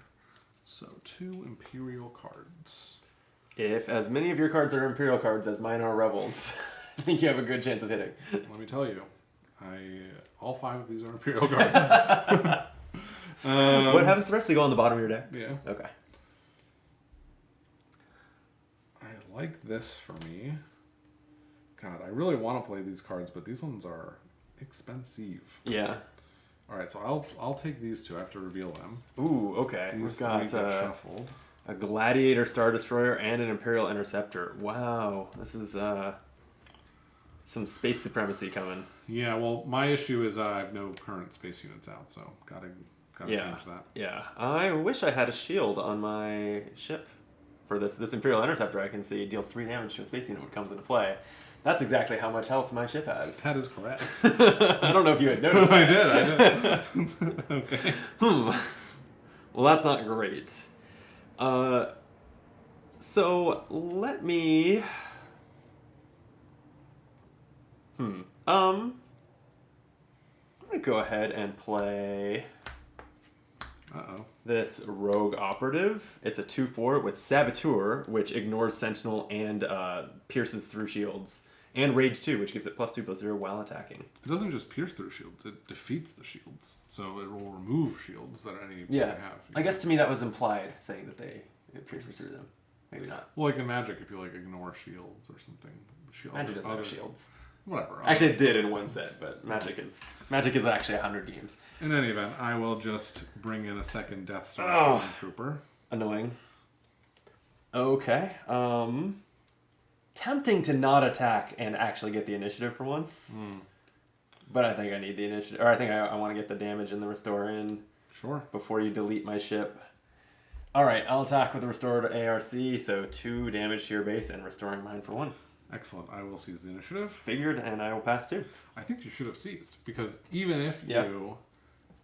S2: So 2 Imperial cards.
S1: If as many of your cards are Imperial cards as mine are Rebels, I think you have a good chance of hitting.
S2: Let me tell you, all 5 of these are Imperial cards.
S1: What happens to the rest? They go on the bottom of your deck?
S2: Yeah.
S1: Okay.
S2: I like this for me. God, I really want to play these cards, but these ones are expensive.
S1: Yeah.
S2: All right, so I'll take these 2. I have to reveal them.
S1: Ooh, okay.
S2: These
S1: We've got
S2: shuffled.
S1: a Gladiator Star Destroyer and an Imperial Interceptor. Wow, this is some space supremacy coming.
S2: Yeah, well, my issue is I have no current space units out, so gotta change that.
S1: Yeah, I wish I had a shield on my ship. For this Imperial Interceptor, I can see deals 3 damage to a space unit when it comes into play. That's exactly how much health my ship has.
S2: That is correct.
S1: I don't know if you had noticed that.
S2: I did. Okay.
S1: Well, that's not great. So let me... I'm going to go ahead and play...
S2: Uh-oh.
S1: This Rogue Operative. It's a 2/4 with Saboteur, which ignores Sentinel and pierces through shields. And Rage 2, which gives it +2/+0 while attacking.
S2: It doesn't just pierce through shields, it defeats the shields. So it will remove shields that any
S1: Yeah.
S2: have.
S1: I guess to me that was implied, saying that it pierces through them. Maybe not.
S2: Well, like in Magic, if you like ignore shields or something.
S1: Magic doesn't have shields.
S2: Whatever.
S1: Actually, it did in one set, but Magic is actually 100 games.
S2: In any event, I will just bring in a second Death Star Trooper.
S1: Annoying. Okay. Tempting to not attack and actually get the initiative for once. But I think I need the initiative. Or I think I want to get the damage and the restore in.
S2: Sure.
S1: Before you delete my ship. Alright, I'll attack with the restored ARC, so 2 damage to your base and restoring mine for 1.
S2: Excellent. I will seize the initiative.
S1: Figured, and I will pass 2.
S2: I think you should have seized, because even if you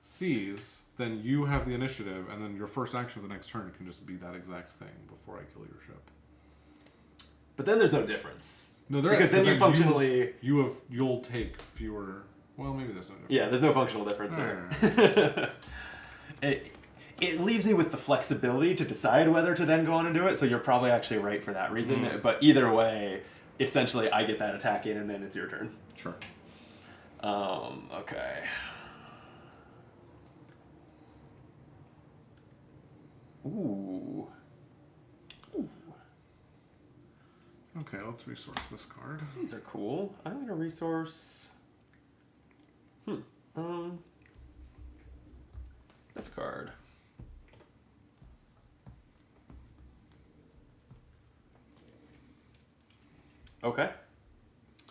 S2: seize, then you have the initiative, and then your first action of the next turn can just be that exact thing before I kill your ship.
S1: But then there's no difference.
S2: No, there
S1: because
S2: is.
S1: Then you functionally...
S2: You'll take fewer... Well, maybe there's no difference.
S1: Yeah, there's no functional difference there. It leaves me with the flexibility to decide whether to then go on and do it, so you're probably actually right for that reason. But either way, essentially I get that attack in and then it's your turn.
S2: Sure.
S1: Okay. Ooh.
S2: Okay, let's resource this card.
S1: These are cool. I'm gonna resource... this card. Okay.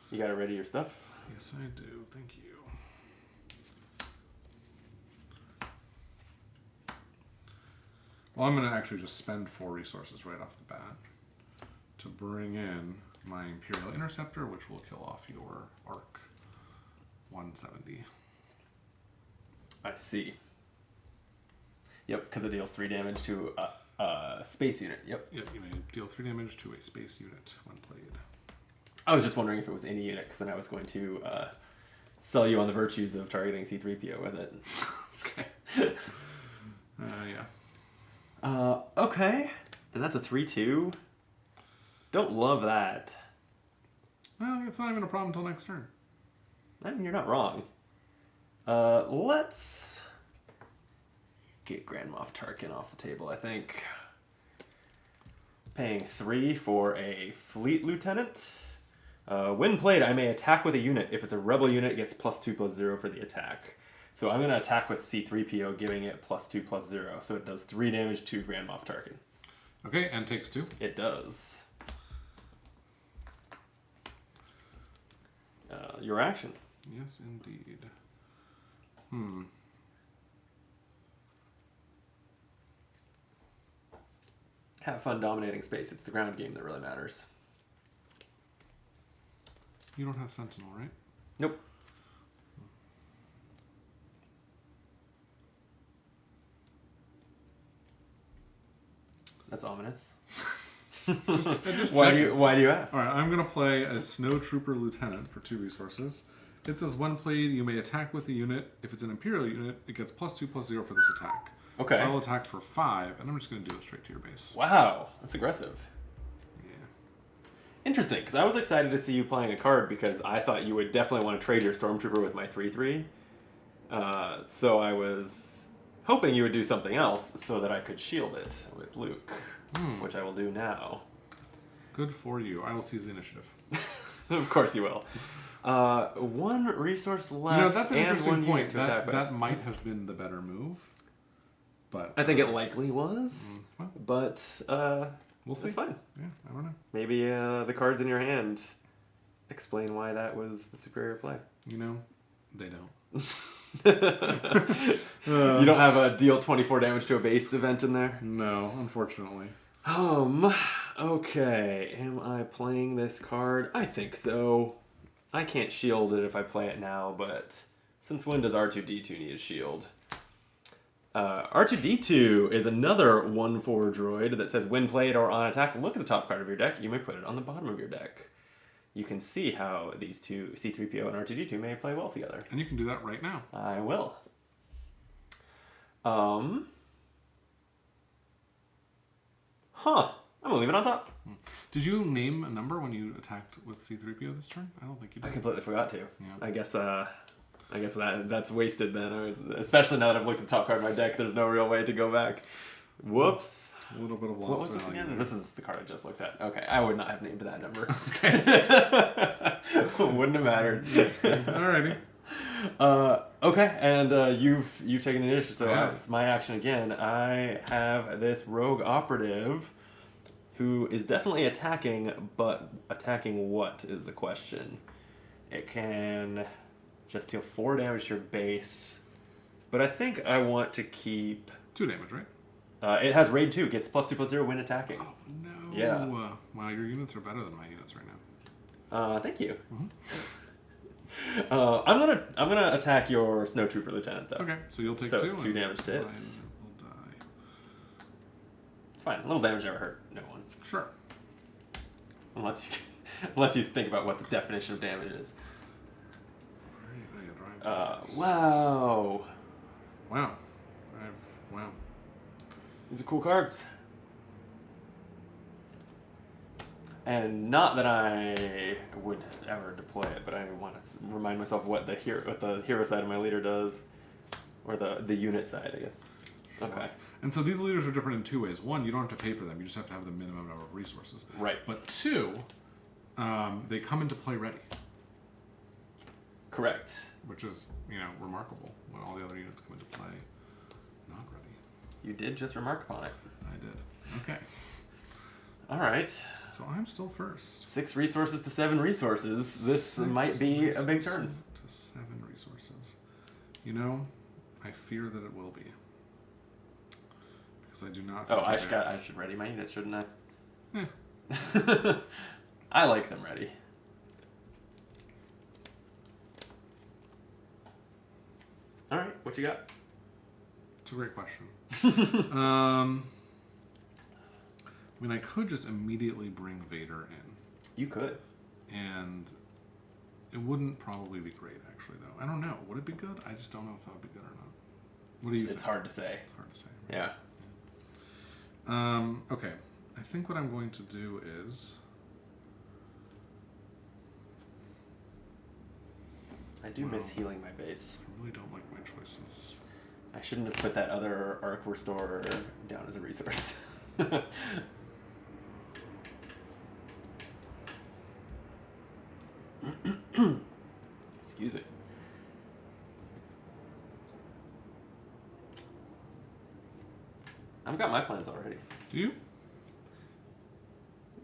S1: You got to ready your stuff?
S2: Yes, I do. Thank you. Well, I'm going to actually just spend 4 resources right off the bat to bring in my Imperial Interceptor, which will kill off your Arc 170.
S1: I see. Yep, because it deals 3 damage to a space unit. Yep.
S2: Yep, you may deal 3 damage to a space unit when played.
S1: I was just wondering if it was any unit, because then I was going to sell you on the virtues of targeting C-3PO with it.
S2: Okay. Yeah.
S1: Okay. And that's a 3-2. Don't love that.
S2: Well, it's not even a problem until next turn.
S1: I mean, you're not wrong. Let's get Grand Moff Tarkin off the table, I think. Paying 3 for a Fleet Lieutenant. When played, I may attack with a unit. If it's a rebel unit, it gets +2/+0 for the attack. So I'm going to attack with C-3PO, giving it +2/+0. So it does 3 damage to Grand Moff Tarkin.
S2: Okay, and takes 2.
S1: It does. Your action.
S2: Yes, indeed.
S1: Have fun dominating space. It's the ground game that really matters.
S2: You don't have Sentinel, right?
S1: Nope. That's ominous. Why do you ask?
S2: Alright, I'm going to play a Snow Trooper Lieutenant for 2 resources. It says, when played, you may attack with a unit. If it's an Imperial unit, it gets +2/+0 for this attack.
S1: Okay.
S2: So I'll attack for 5, and I'm just going to do it straight to your base.
S1: Wow, that's aggressive.
S2: Yeah.
S1: Interesting, because I was excited to see you playing a card because I thought you would definitely want to trade your Stormtrooper with my 3/3. So I was hoping you would do something else so that I could shield it with Luke, which I will do now.
S2: Good for you. I will seize the initiative.
S1: Of course you will. 1 resource left.
S2: No, that's an
S1: and
S2: interesting
S1: 1
S2: point.
S1: unit to attack with.
S2: That might have been the better move. But
S1: I think it likely was, but
S2: we'll see.
S1: it's fine.
S2: Yeah, I don't know.
S1: Maybe the cards in your hand explain why that was the superior play.
S2: You know, they don't.
S1: You don't have a deal 24 damage to a base event in there?
S2: No, unfortunately.
S1: Okay. Am I playing this card? I think so. I can't shield it if I play it now, but since when does R2-D2 need a shield? R2-D2 is another 1/4 droid that says when played or on attack, look at the top card of your deck. You may put it on the bottom of your deck. You can see how these two, C-3PO and R2-D2, may play well together.
S2: And you can do that right now.
S1: I will. I'm gonna leave it on top.
S2: Did you name a number when you attacked with C-3PO this turn? I don't think you did.
S1: I completely forgot to.
S2: Yeah.
S1: I guess that's wasted then. Especially now that I've looked at the top card of my deck, there's no real way to go back. Whoops.
S2: A little bit of loss.
S1: What was this again?
S2: There.
S1: This is the card I just looked at. Okay, I would not have named that number.
S2: Okay.
S1: Wouldn't have mattered.
S2: Interesting. Alrighty.
S1: Okay, and you've taken the initiative, so
S2: Yeah.
S1: it's my action again. I have this rogue operative who is definitely attacking, but attacking what is the question? It can just deal 4 damage to your base, but I think I want to keep...
S2: 2 damage, right?
S1: It has raid 2, gets +2/+0 when attacking.
S2: Oh, no.
S1: Yeah.
S2: Wow, your units are better than my units right now.
S1: Thank you.
S2: Mm-hmm.
S1: I'm gonna attack your snow trooper lieutenant though.
S2: Okay, so you'll take
S1: So
S2: 2.
S1: 2 damage to it.
S2: I will die.
S1: Fine, a little damage never hurt no one.
S2: Sure.
S1: Unless you think about what the definition of damage is. Wow.
S2: Wow. Wow.
S1: These are cool cards. And not that I would ever deploy it, but I want to remind myself what the hero side of my leader does, or the unit side, I guess.
S2: Sure.
S1: Okay.
S2: And so these leaders are different in 2 ways. 1, you don't have to pay for them; you just have to have the minimum number of resources.
S1: Right.
S2: But 2, they come into play ready.
S1: Correct.
S2: Which is, remarkable when all the other units come into play not ready.
S1: You did just remark upon it.
S2: I did. Okay.
S1: All right.
S2: So I'm still first.
S1: 6 resources to 7 resources. This might be a big turn.
S2: To 7 resources. I fear that it will be. Because I do not...
S1: Oh, I should ready my units, shouldn't I?
S2: Yeah.
S1: I like them ready. All right, what you got?
S2: It's a great question. I could just immediately bring Vader in.
S1: You could.
S2: And it wouldn't probably be great, actually, though. I don't know. Would it be good? I just don't know if that would be good or not. What do you think?
S1: It's hard to say.
S2: It's hard to say.
S1: Right?
S2: Yeah. Okay. I think what I'm going to do is...
S1: I do miss healing my base.
S2: I really don't like my choices.
S1: I shouldn't have put that other arc restore down as a resource. Excuse me. I've got my plans already.
S2: Do you?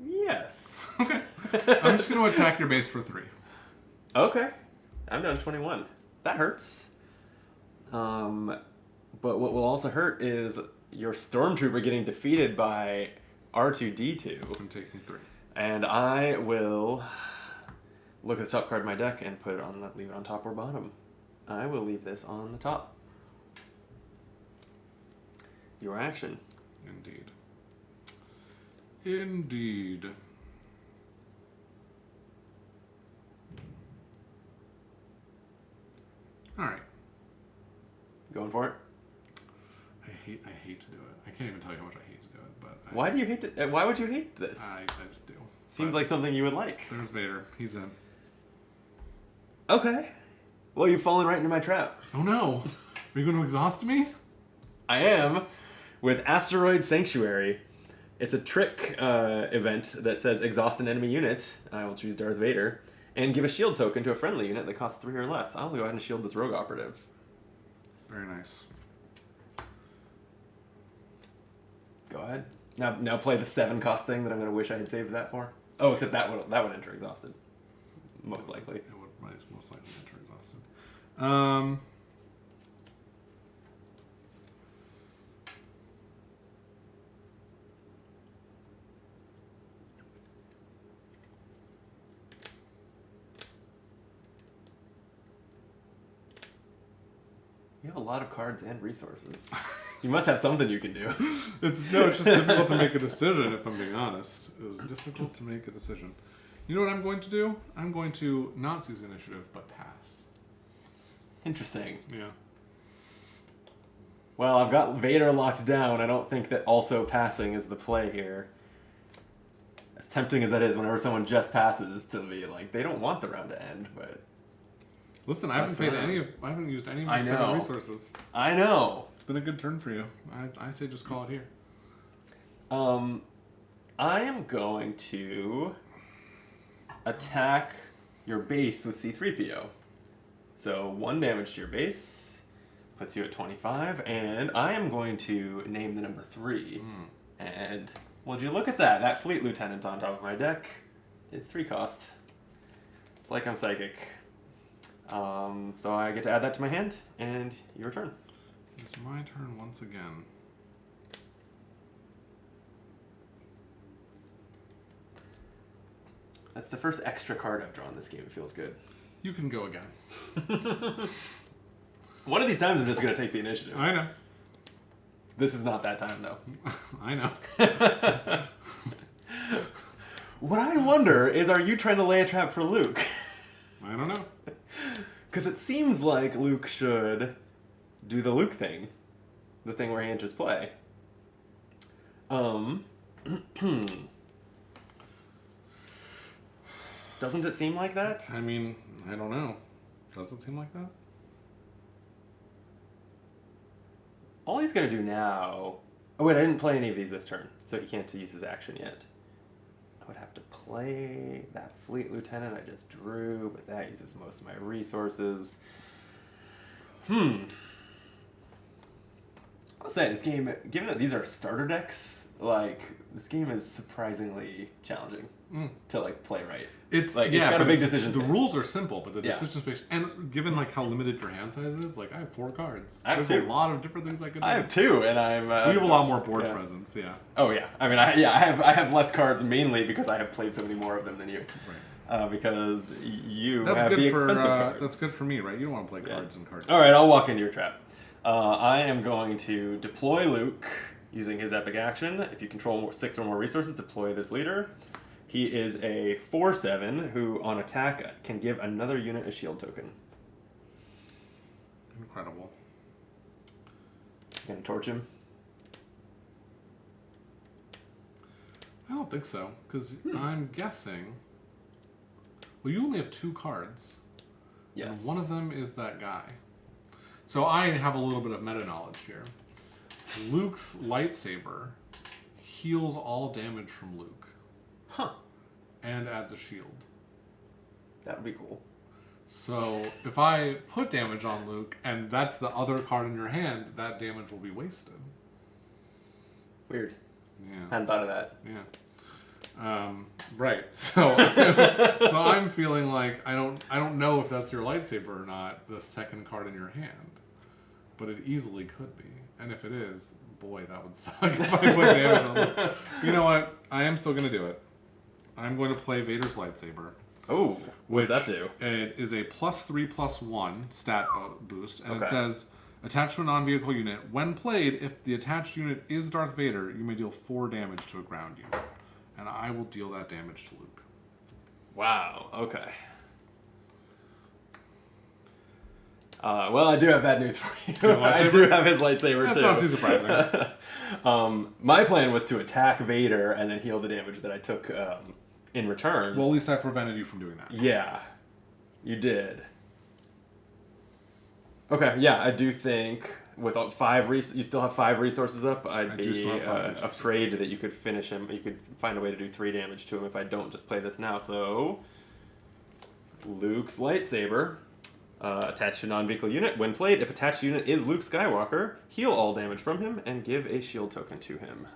S1: Yes.
S2: Okay. I'm just going to attack your base for 3.
S1: Okay. I'm down 21. That hurts. But what will also hurt is your stormtrooper getting defeated by R2-D2.
S2: I'm taking 3.
S1: And I will look at the top card of my deck and leave it on top or bottom. I will leave this on the top. Your action.
S2: Indeed. Indeed. All right.
S1: Going for it?
S2: I hate to do it. I can't even tell you how much I hate to do it, but
S1: Why do you hate it? Why would you hate this?
S2: I just do.
S1: Seems like something you would like.
S2: There's Vader. He's in.
S1: Okay. Well, you've fallen right into my trap.
S2: Oh no! Are you going to exhaust me?
S1: I am with Asteroid Sanctuary. It's a trick event that says exhaust an enemy unit. I will choose Darth Vader. And give a shield token to a friendly unit that costs 3 or less. I'll go ahead and shield this rogue operative.
S2: Very nice.
S1: Go ahead. Now play the 7 cost thing that I'm going to wish I had saved that for. Oh, except that would enter exhausted. Most likely.
S2: It would most likely enter exhausted.
S1: You have a lot of cards and resources. You must have something you can do.
S2: It's just difficult to make a decision, if I'm being honest. It was difficult to make a decision. You know what I'm going to do? I'm going to not seize initiative, but pass.
S1: Interesting.
S2: Yeah.
S1: Well, I've got Vader locked down. I don't think that also passing is the play here. As tempting as that is, whenever someone just passes, to be like, they don't want the round to end, but...
S2: Listen, I haven't used any of my 7 resources.
S1: I know.
S2: It's been a good turn for you. I say just call it here.
S1: I am going to attack your base with C-3PO. So 1 damage to your base, puts you at 25, and I am going to name the number 3. And would you look at that? That Fleet Lieutenant on top of my deck is 3 cost. It's like I'm psychic. So I get to add that to my hand, and your turn.
S2: It's my turn once again.
S1: That's the first extra card I've drawn this game. It feels good.
S2: You can go again.
S1: One of these times I'm just going to take the initiative.
S2: I know.
S1: This is not that time, though.
S2: I know.
S1: What I wonder is, are you trying to lay a trap for Luke?
S2: I don't know.
S1: Because it seems like Luke should do the Luke thing. The thing where he enters play. Doesn't it seem like that?
S2: I mean, I don't know. Does it seem like that?
S1: All he's going to do now... Oh, wait, I didn't play any of these this turn, so he can't use his action yet. I would have to play that Fleet Lieutenant I just drew, but that uses most of my resources. I'll say, this game, given that these are starter decks, like, this game is surprisingly challenging to, like, play right.
S2: It's
S1: like, it's got a big decision
S2: The
S1: space.
S2: rules are simple, but the decision space, and given like how limited your hand size is, like I have 4 cards. There's a lot of different things I can do.
S1: I have 2, and I'm.
S2: We have a lot more board presence, yeah.
S1: Oh yeah, I mean, I have less cards mainly because I have played so many more of them than you. Right. Because you have the expensive cards.
S2: That's good for me, right? You don't want to play cards and cards.
S1: All right, I'll walk into your trap. I am going to deploy Luke using his epic action. If you control 6 or more resources, deploy this leader. He is a 4/7 who, on attack, can give another unit a shield token.
S2: Incredible.
S1: Gonna torch him?
S2: I don't think so, because I'm guessing... Well, you only have 2 cards.
S1: Yes.
S2: And one of them is that guy. So I have a little bit of meta-knowledge here. Luke's lightsaber heals all damage from Luke.
S1: Huh.
S2: And adds a shield.
S1: That would be cool.
S2: So if I put damage on Luke, and that's the other card in your hand, that damage will be wasted.
S1: Weird.
S2: Yeah.
S1: Hadn't thought of that.
S2: Yeah. Right. So so I'm feeling like I don't know if that's your lightsaber or not, the second card in your hand. But it easily could be. And if it is, boy, that would suck if I put damage on Luke. But you know what? I am still going to do it. I'm going to play Vader's lightsaber.
S1: Oh, what does that do?
S2: It is a +3/+1 stat boost, and it says, attached to a non-vehicle unit. When played, if the attached unit is Darth Vader, you may deal 4 damage to a ground unit. And I will deal that damage to Luke.
S1: Wow, okay. Well, I do have bad news for you. I do have his lightsaber, too.
S2: That's not too surprising.
S1: My plan was to attack Vader and then heal the damage that I took in return.
S2: Well, at least I prevented you from doing that.
S1: Yeah, you did. Okay, yeah, I do think with 5 you still have 5 resources up. I'd be afraid that you could finish him. You could find a way to do 3 damage to him if I don't just play this now. So, Luke's lightsaber. Attached to a non-vehicle unit. When played, if attached unit is Luke Skywalker, heal all damage from him and give a shield token to him.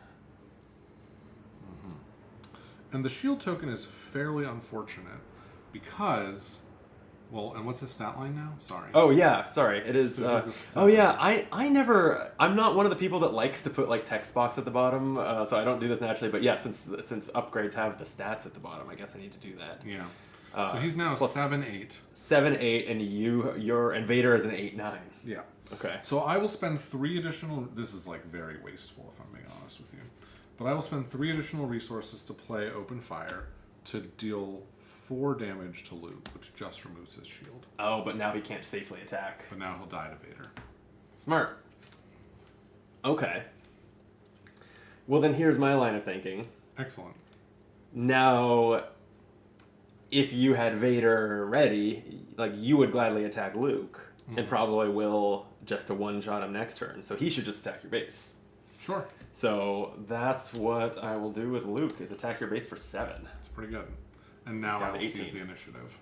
S2: And the shield token is fairly unfortunate because... Well, and what's his stat line now? Sorry.
S1: Oh, yeah. Sorry. It is... oh, yeah. I'm not one of the people that likes to put, like, text box at the bottom, so I don't do this naturally. But, yeah, since upgrades have the stats at the bottom, I guess I need to do that.
S2: Yeah. So he's now 7/8.
S1: 7/8, and and Vader is an 8/9.
S2: Yeah.
S1: Okay.
S2: So I will spend 3 additional... This is, like, very wasteful, if I'm being honest with you. But I will spend 3 additional resources to play Open Fire to deal 4 damage to Luke, which just removes his shield.
S1: Oh, but now he can't safely attack.
S2: But now he'll die to Vader.
S1: Smart. Okay. Well, then here's my line of thinking.
S2: Excellent.
S1: Now, if you had Vader ready, like, you would gladly attack Luke, and probably will just to one-shot him next turn, so he should just attack your base.
S2: Sure.
S1: So that's what I will do with Luke, is attack your base for 7.
S2: It's pretty good. And now
S1: Down
S2: I
S1: to
S2: will seize
S1: 18.
S2: the initiative.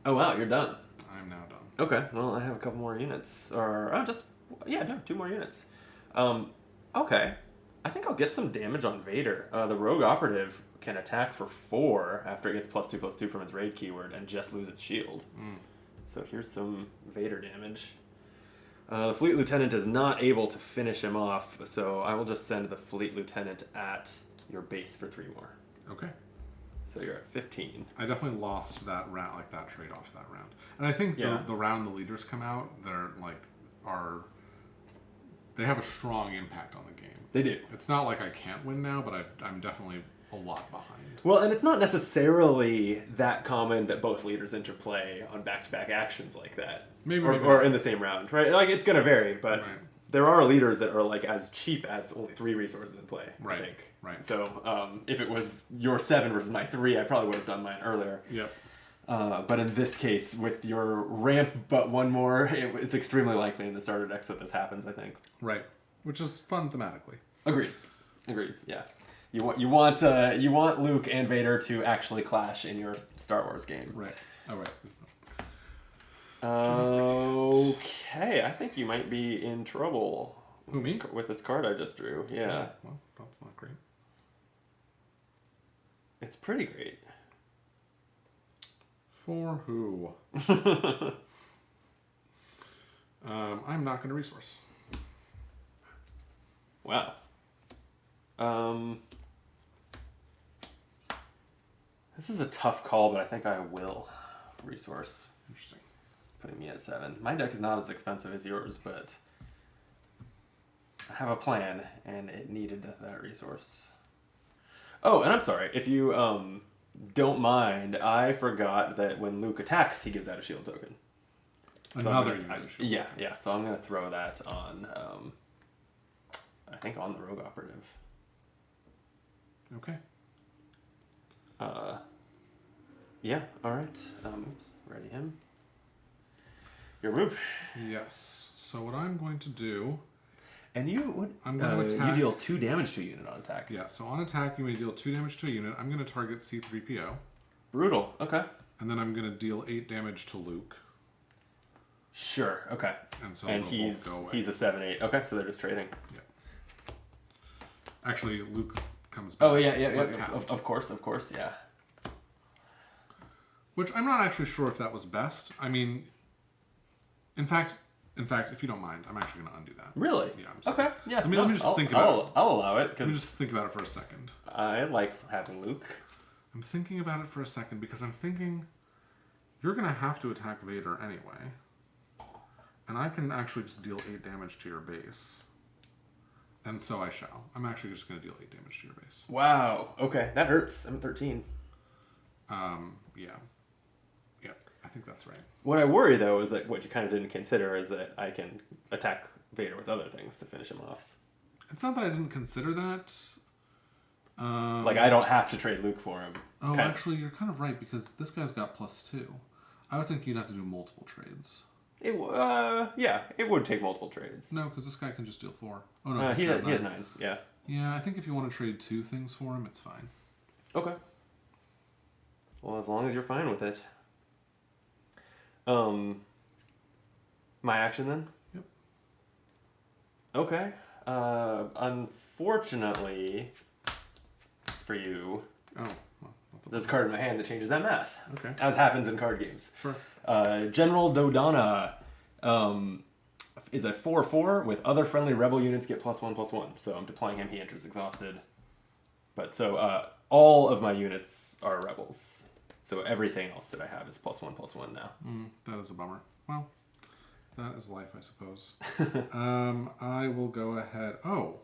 S1: Oh wow, you're done.
S2: I'm now done.
S1: Okay, well I have a couple more units. Or, 2 more units. Okay. I think I'll get some damage on Vader. The Rogue Operative can attack for 4 after it gets +2/+2 from its raid keyword and just lose its shield. So here's some Vader damage. The Fleet Lieutenant is not able to finish him off, so I will just send the Fleet Lieutenant at your base for 3 more.
S2: Okay.
S1: So you're at 15.
S2: I definitely lost that round, like that trade-off that round. And I think the round the leaders come out, they have a strong impact on the game.
S1: They do.
S2: It's not like I can't win now, but I'm definitely a lot behind.
S1: Well, and it's not necessarily that common that both leaders interplay on back-to-back actions like that.
S2: Maybe
S1: or in the same round, right? Like, it's going to vary, but
S2: Right.
S1: there are leaders that are like as cheap as only 3 resources in play,
S2: Right.
S1: I think.
S2: Right.
S1: So if it was your 7 versus my 3, I probably would have done mine earlier.
S2: Yep.
S1: But in this case, with your ramp but 1 more, it's extremely likely in the starter decks that this happens, I think.
S2: Right. Which is fun thematically.
S1: Agreed. Yeah. You want Luke and Vader to actually clash in your Star Wars game.
S2: Right. All right.
S1: Okay, I think you might be in trouble.
S2: Who, me?
S1: With this card I just drew. Yeah.
S2: Well, that's not great.
S1: It's pretty great.
S2: For who? I'm not going to resource.
S1: Wow. This is a tough call, but I think I will resource.
S2: Interesting.
S1: Putting me at 7. My deck is not as expensive as yours, but I have a plan, and it needed that resource. Oh, and I'm sorry. If you don't mind, I forgot that when Luke attacks, he gives out a shield token.
S2: Another
S1: Yeah. So I'm going to throw that on, I think on the Rogue Operative.
S2: Okay.
S1: Yeah, alright. Ready him. Your move.
S2: Yes. So what I'm going to do...
S1: And
S2: I'm going to attack.
S1: You deal 2 damage to a unit on attack.
S2: Yeah, so on attack you may deal 2 damage to a unit. I'm going to target C-3PO.
S1: Brutal, okay.
S2: And then I'm going to deal 8 damage to Luke.
S1: Sure, okay.
S2: And so
S1: he's
S2: go away.
S1: He's a 7/8. Okay, so they're just trading.
S2: Yeah. Actually, Luke comes back.
S1: Oh, yeah. Of course, yeah.
S2: Which I'm not actually sure if that was best. I mean, in fact, if you don't mind, I'm actually going to undo that.
S1: Really?
S2: Yeah. I'm sorry.
S1: Okay. Yeah.
S2: Let me just think about it.
S1: I'll allow it.
S2: Let me just think about it for a second.
S1: I like having Luke.
S2: I'm thinking about it for a second because I'm thinking you're going to have to attack Vader anyway. And I can actually just deal 8 damage to your base. And so I shall. I'm actually just going to deal 8 damage to your base.
S1: Wow. Okay. That hurts. I'm 13.
S2: Yeah. Yeah, I think that's right.
S1: What I worry, though, is that what you kind of didn't consider is that I can attack Vader with other things to finish him off.
S2: It's not that I didn't consider that.
S1: Like, I don't have to trade Luke for him.
S2: Oh, actually, you're kind of right, because this guy's got +2. I was thinking you'd have to do multiple trades.
S1: It would take multiple trades.
S2: No, because this guy can just deal 4. Oh, no.
S1: He has 9, yeah.
S2: Yeah, I think if you want to trade 2 things for him, it's fine.
S1: Okay. Well, as long as you're fine with it. My action then?
S2: Yep.
S1: Okay. Unfortunately for you,
S2: Oh, well,
S1: there's a card in my hand that changes that math.
S2: Okay.
S1: As happens in card games.
S2: Sure.
S1: General Dodonna is a 4/4 with other friendly rebel units get +1/+1. So I'm deploying him, he enters exhausted. But so all of my units are rebels. So everything else that I have is +1/+1 now.
S2: That is a bummer. Well, that is life, I suppose. I will go ahead. Oh.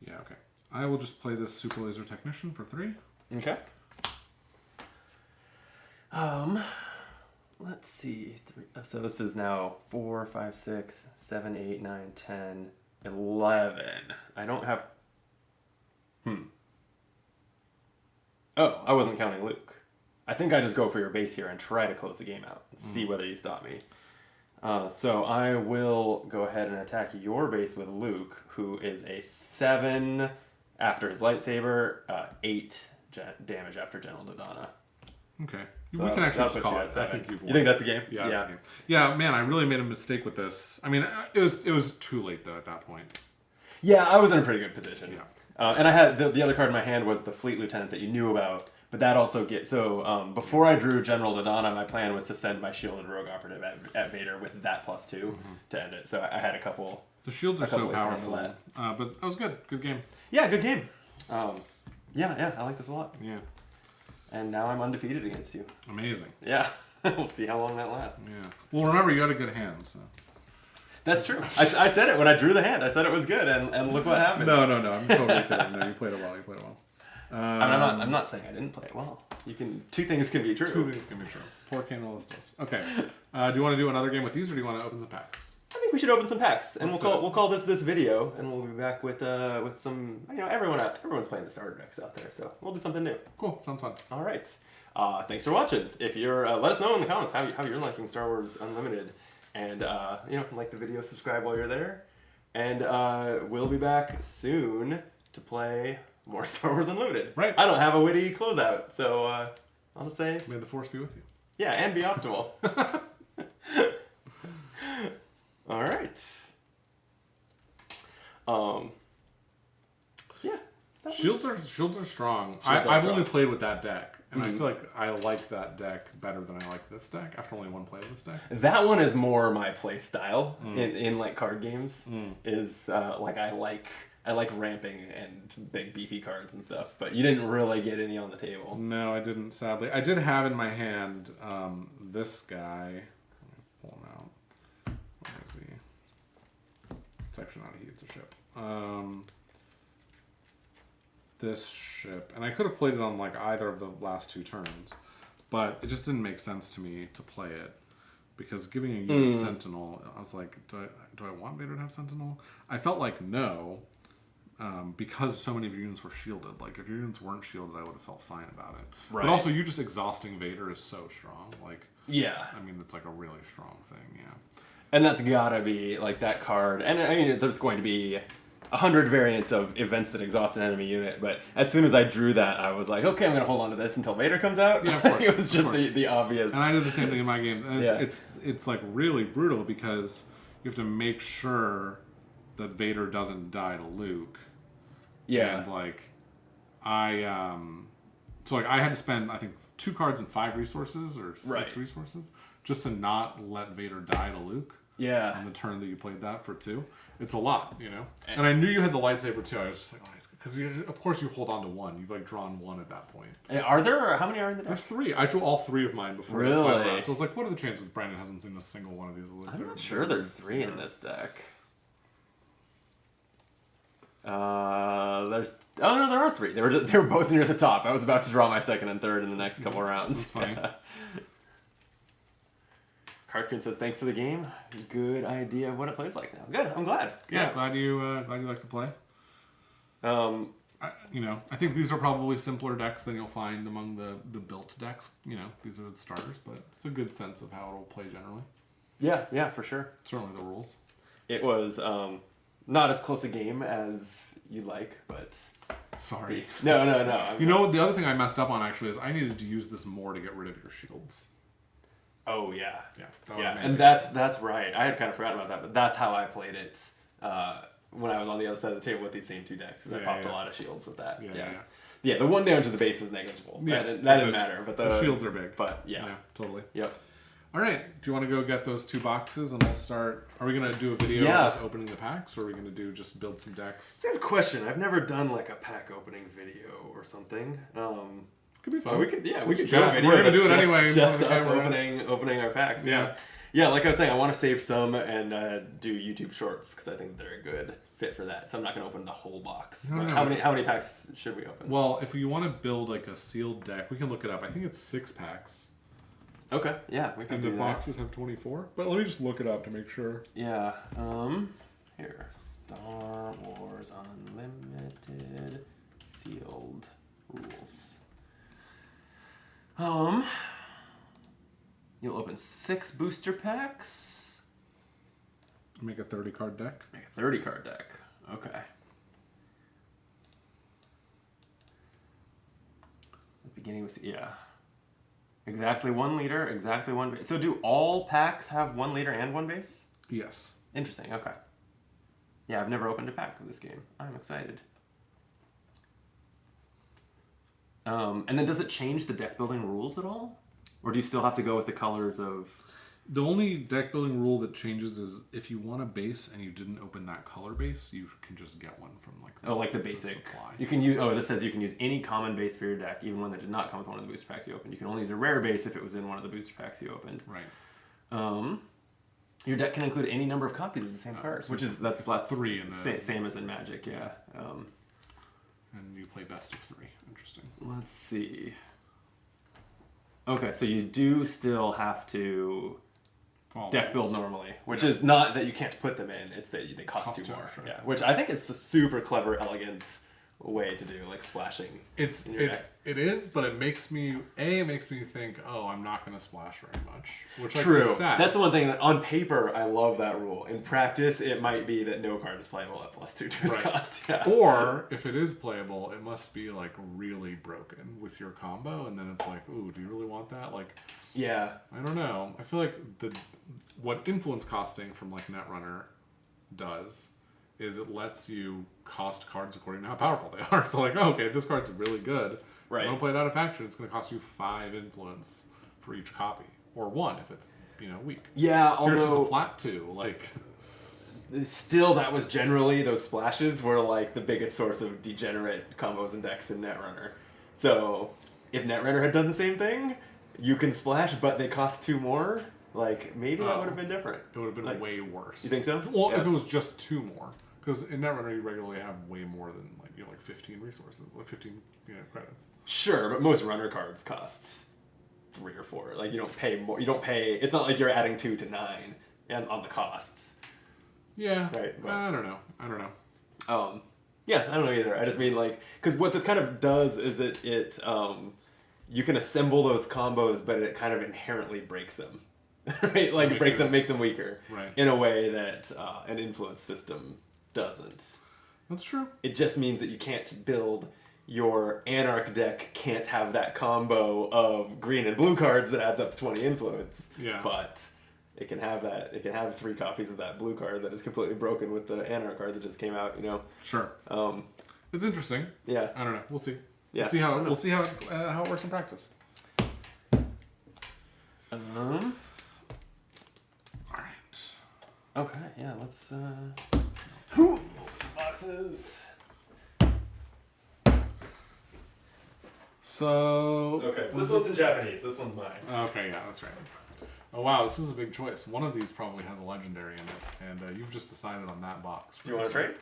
S2: Yeah, okay. I will just play this Super Laser Technician for 3.
S1: Okay. Let's see. So this is now 4, 5, 6, 7, 8, 9, 10, 11. I don't have... Oh, I wasn't counting Luke. I think I just go for your base here and try to close the game out. See whether you stop me. So I will go ahead and attack your base with Luke, who is a 7 after his lightsaber, 8 damage after General Dodonna.
S2: Okay.
S1: So
S2: we can actually just
S1: put
S2: call
S1: you
S2: it.
S1: at 7.
S2: I think you've won.
S1: You think that's a game?
S2: Yeah. That's a game. Yeah, man, I really made a mistake with this. I mean, it was too late, though, at that point.
S1: Yeah, I was in a pretty good position.
S2: Yeah.
S1: And I had the other card in my hand was the Fleet Lieutenant that you knew about, but that also before I drew General Dodonna, my plan was to send my Shielded Rogue Operative at Vader with that +2 to end it. So I had a couple.
S2: The shields are so
S1: ways to
S2: powerful.
S1: handle that.
S2: But that was good. Good game.
S1: Yeah, good game. Yeah, I like this a lot.
S2: Yeah.
S1: And now I'm undefeated against you.
S2: Amazing.
S1: Yeah, we'll see how long that lasts.
S2: Yeah. Well, remember, you had a good hand, so.
S1: That's true. I said it when I drew the hand. I said it was good, and look what happened.
S2: No. I'm totally kidding. No, you played it well.
S1: I'm not saying I didn't play it well. Two things can be true.
S2: Two things can be true. Poor Canalistos. Okay. Do you want to do another game with these, or do you want to open the packs?
S1: I think we should open some packs, and we'll call this video, and we'll be back with some. Everyone's playing the starter decks out there, so we'll do something new.
S2: Cool. Sounds fun.
S1: All right. Thanks for watching. If you're, let us know in the comments how you're liking Star Wars Unlimited, and like the video, subscribe while you're there, and we'll be back soon to play more Star Wars Unlimited.
S2: Right.
S1: I don't have a witty closeout, so I'll just say.
S2: May the Force be with you.
S1: Yeah, and be optimal. All right. Yeah.
S2: Shields are strong.
S1: Shields are
S2: I've
S1: strong.
S2: only played with that deck, and I feel like I like that deck better than I like this deck after only one play of this deck.
S1: That one is more my play style in like card games. Is I like ramping and big beefy cards and stuff, but you didn't really get any on the table.
S2: No, I didn't. Sadly, I did have in my hand this guy. Let me pull him out. Where is he? It's actually not a he; it's a ship. This ship, and I could have played it on like either of the last 2 turns, but it just didn't make sense to me to play it because giving a unit Sentinel, I was like, do I want Vader to have Sentinel? I felt like no, because so many of your units were shielded. Like if your units weren't shielded, I would have felt fine about it. Right. But also, you just exhausting Vader is so strong. Like
S1: yeah,
S2: I mean it's like a really strong thing. Yeah,
S1: and that's gotta be like that card. And I mean, there's going to be 100 variants of events that exhaust an enemy unit, but as soon as I drew that, I was like, okay, I'm going to hold on to this until Vader comes out.
S2: Yeah, of course.
S1: It was just the obvious.
S2: And I did the same thing in my games, and it's like really brutal because you have to make sure that Vader doesn't die to Luke.
S1: Yeah.
S2: And like, I had to spend I think 2 cards and 5 resources or 6 resources just to not let Vader die to Luke.
S1: Yeah.
S2: On the turn that you played that for 2. It's a lot, And I knew you had the lightsaber too. I was just like, oh, because of course you hold on to 1. You've like drawn 1 at that point.
S1: And are there? How many are in the deck?
S2: There's 3. I drew all 3 of mine before the final round. So I was like, what are the chances Brandon hasn't seen a single one of these? Like,
S1: I'm not sure there's 3 in this deck. There are 3. They were both near the top. I was about to draw my 2nd and 3rd in the next couple rounds.
S2: That's funny.
S1: Cardcream says, thanks for the game. Good idea of what it plays like now. Good, I'm glad.
S2: Yeah, glad you like to play. I think these are probably simpler decks than you'll find among the built decks. These are the starters, but it's a good sense of how it'll play generally.
S1: Yeah, for sure.
S2: Certainly the rules.
S1: It was not as close a game as you'd like, but...
S2: Sorry.
S1: No.
S2: The other thing I messed up on actually is I needed to use this more to get rid of your shields.
S1: Oh yeah,
S2: yeah,
S1: and that's right. I had kind of forgotten about that, but that's how I played it when I was on the other side of the table with these same 2 decks. I popped a lot of shields with that. Yeah. The 1 down to the base was negligible. Yeah, that didn't matter, but the
S2: shields are big.
S1: But yeah,
S2: totally.
S1: Yep.
S2: All right. Do you want to go get those 2 boxes and we'll start? Are we gonna do a video of us opening the packs, or are we gonna do just build some decks?
S1: It's a good question. I've never done like a pack opening video or something.
S2: Could be fun.
S1: We could do a video.
S2: We're gonna do it anyway.
S1: Just us opening our packs. Yeah. Like I was saying, I want to save some and do YouTube Shorts because I think they're a good fit for that. So I'm not gonna open the whole box.
S2: No.
S1: How many packs should we open?
S2: Well, if you want to build like a sealed deck, we can look it up. I think it's 6 packs.
S1: Okay. Yeah, we can.
S2: And
S1: do
S2: the boxes have 24. But let me just look it up to make sure.
S1: Yeah. Here, Star Wars Unlimited sealed rules. You'll open 6 booster packs.
S2: Make a 30 card deck.
S1: Make a 30 card deck. Okay. The beginning was, yeah. Exactly 1 liter, exactly 1 base. So do all packs have 1 liter and 1 base?
S2: Yes.
S1: Interesting, okay. Yeah, I've never opened a pack of this game. I'm excited. And then does it change the deck building rules at all? Or do you still have to go with the colors of...
S2: The only deck building rule that changes is if you want a base and you didn't open that color base, you can just get one from like
S1: the basic.
S2: Supply.
S1: You can use. Oh, this says you can use any common base for your deck, even one that did not come with one of the booster packs you opened. You can only use a rare base if it was in one of the booster packs you opened.
S2: Right.
S1: Your deck can include any number of copies of the same card,
S2: so
S1: which is that's
S2: 3 in the
S1: same as in Magic. Yeah.
S2: And you play best of 3. Interesting.
S1: Let's see. Okay, so you do still have to deck build normally, which is not that you can't put them in; it's that they cost 2 more.
S2: Sure.
S1: Yeah, which I think is a super clever, elegant way to do, like splashing. In your deck.
S2: It is, but it makes me think, oh, I'm not going to splash very much, which
S1: True.
S2: is sad.
S1: That's the one thing that on paper I love that rule. In practice, it might be that no card is playable at +2 to its cost. Yeah.
S2: Or if it is playable, it must be like really broken with your combo, and then it's like, ooh, do you really want that? Like,
S1: yeah.
S2: I don't know. I feel like what influence costing from like Netrunner does is it lets you cost cards according to how powerful they are. So like, oh, okay, this card's really good.
S1: Right.
S2: If you want to play it out of faction, it's going to cost you 5 influence for each copy, or 1 if it's weak.
S1: Yeah,
S2: Here it's just
S1: although
S2: a flat 2, like.
S1: still, that was generally, those splashes were like the biggest source of degenerate combos and decks in Netrunner. So if Netrunner had done the same thing, you can splash, but they cost 2 more. Like maybe that would have been different.
S2: It would have been
S1: like,
S2: way worse.
S1: You think so?
S2: Well,
S1: yeah.
S2: if it was just 2 more, because in Netrunner you regularly have way more than like 15 resources, like 15 credits.
S1: Sure, but most runner cards cost 3 or 4. Like you don't pay more. You don't pay. It's not like you're adding 2 to 9 and on the costs.
S2: Yeah.
S1: Right. But,
S2: I don't know.
S1: Yeah, I don't know either. I just mean like because what this kind of does is it you can assemble those combos, but it kind of inherently breaks them. Right? Like it breaks them, makes them weaker.
S2: Right.
S1: In a way that an influence system doesn't.
S2: That's true.
S1: It just means that you can't build your Anarch deck can't have that combo of green and blue cards that adds up to 20 influence.
S2: Yeah.
S1: But it can have that. It can have 3 copies of that blue card that is completely broken with the Anarch card that just came out.
S2: Sure. It's interesting.
S1: Yeah.
S2: I don't know. We'll see.
S1: Yeah.
S2: We'll see how it works in practice.
S1: All right. Okay. Yeah. Let's. Boxes.
S2: So.
S1: Okay. So this one's in Japanese. This one's mine.
S2: Okay. Yeah, that's right. Oh wow, this is a big choice. One of these probably has a legendary in it, and you've just decided on that box.
S1: Do you want to trade?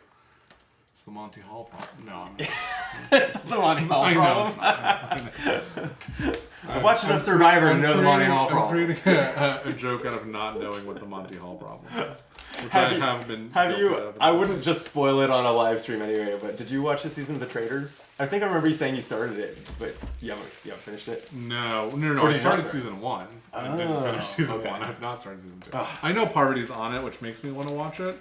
S2: It's the Monty Hall problem. No, I'm not.
S1: It's the Monty Hall problem.
S2: I know it's not.
S1: I've watched enough Survivor to know the Monty Hall problem.
S2: I'm creating a joke out of not knowing what the Monty Hall problem is.
S1: Have you? I wouldn't just spoil it on a live stream anyway. But did you watch the season of The Traitors? I think I remember you saying you started it, but you haven't finished it.
S2: No.
S1: Or
S2: I started season 1. I didn't finish season 1. I have not started season 2. I know Parvati's on it, which makes me want to watch it.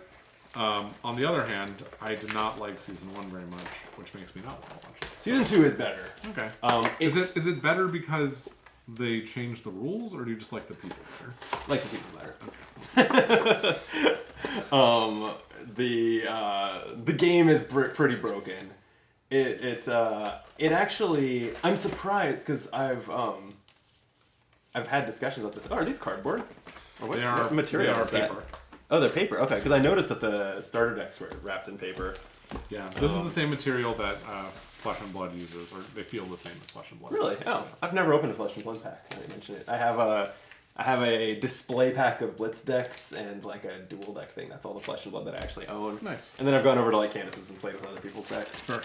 S2: On the other hand, I did not like season 1 very much, which makes me not want to watch it.
S1: Season 2 is better.
S2: Okay. Is it better because they changed the rules, or do you just like the people better?
S1: Like the people better. Okay. The game is pretty broken. It actually, I'm surprised because I've had discussions about this. Oh, are these cardboard? Or what material is that?
S2: Paper.
S1: Oh, they're paper. Okay, because I noticed that the starter decks were wrapped in paper.
S2: Yeah, this is the same material that Flesh and Blood uses, or they feel the same as Flesh and Blood.
S1: Really? Oh, I've never opened a Flesh and Blood pack. I didn't mention it. I have a display pack of Blitz decks and like a dual deck thing. That's all the Flesh and Blood that I actually own.
S2: Nice.
S1: And then I've gone over to like Candace's and played with other people's decks.
S2: Sure.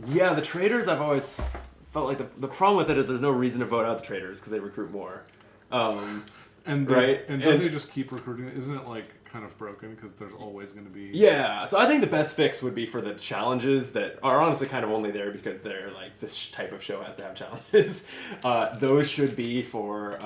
S1: Yeah, the traders, I've always felt like the problem with it is there's no reason to vote out the traders because they recruit more.
S2: And
S1: right?
S2: And don't they just keep recruiting? Isn't it like kind of broken because there's always going to be...
S1: Yeah, so I think the best fix would be for the challenges that are honestly kind of only there because they're like, this type of show has to have challenges. Those should be for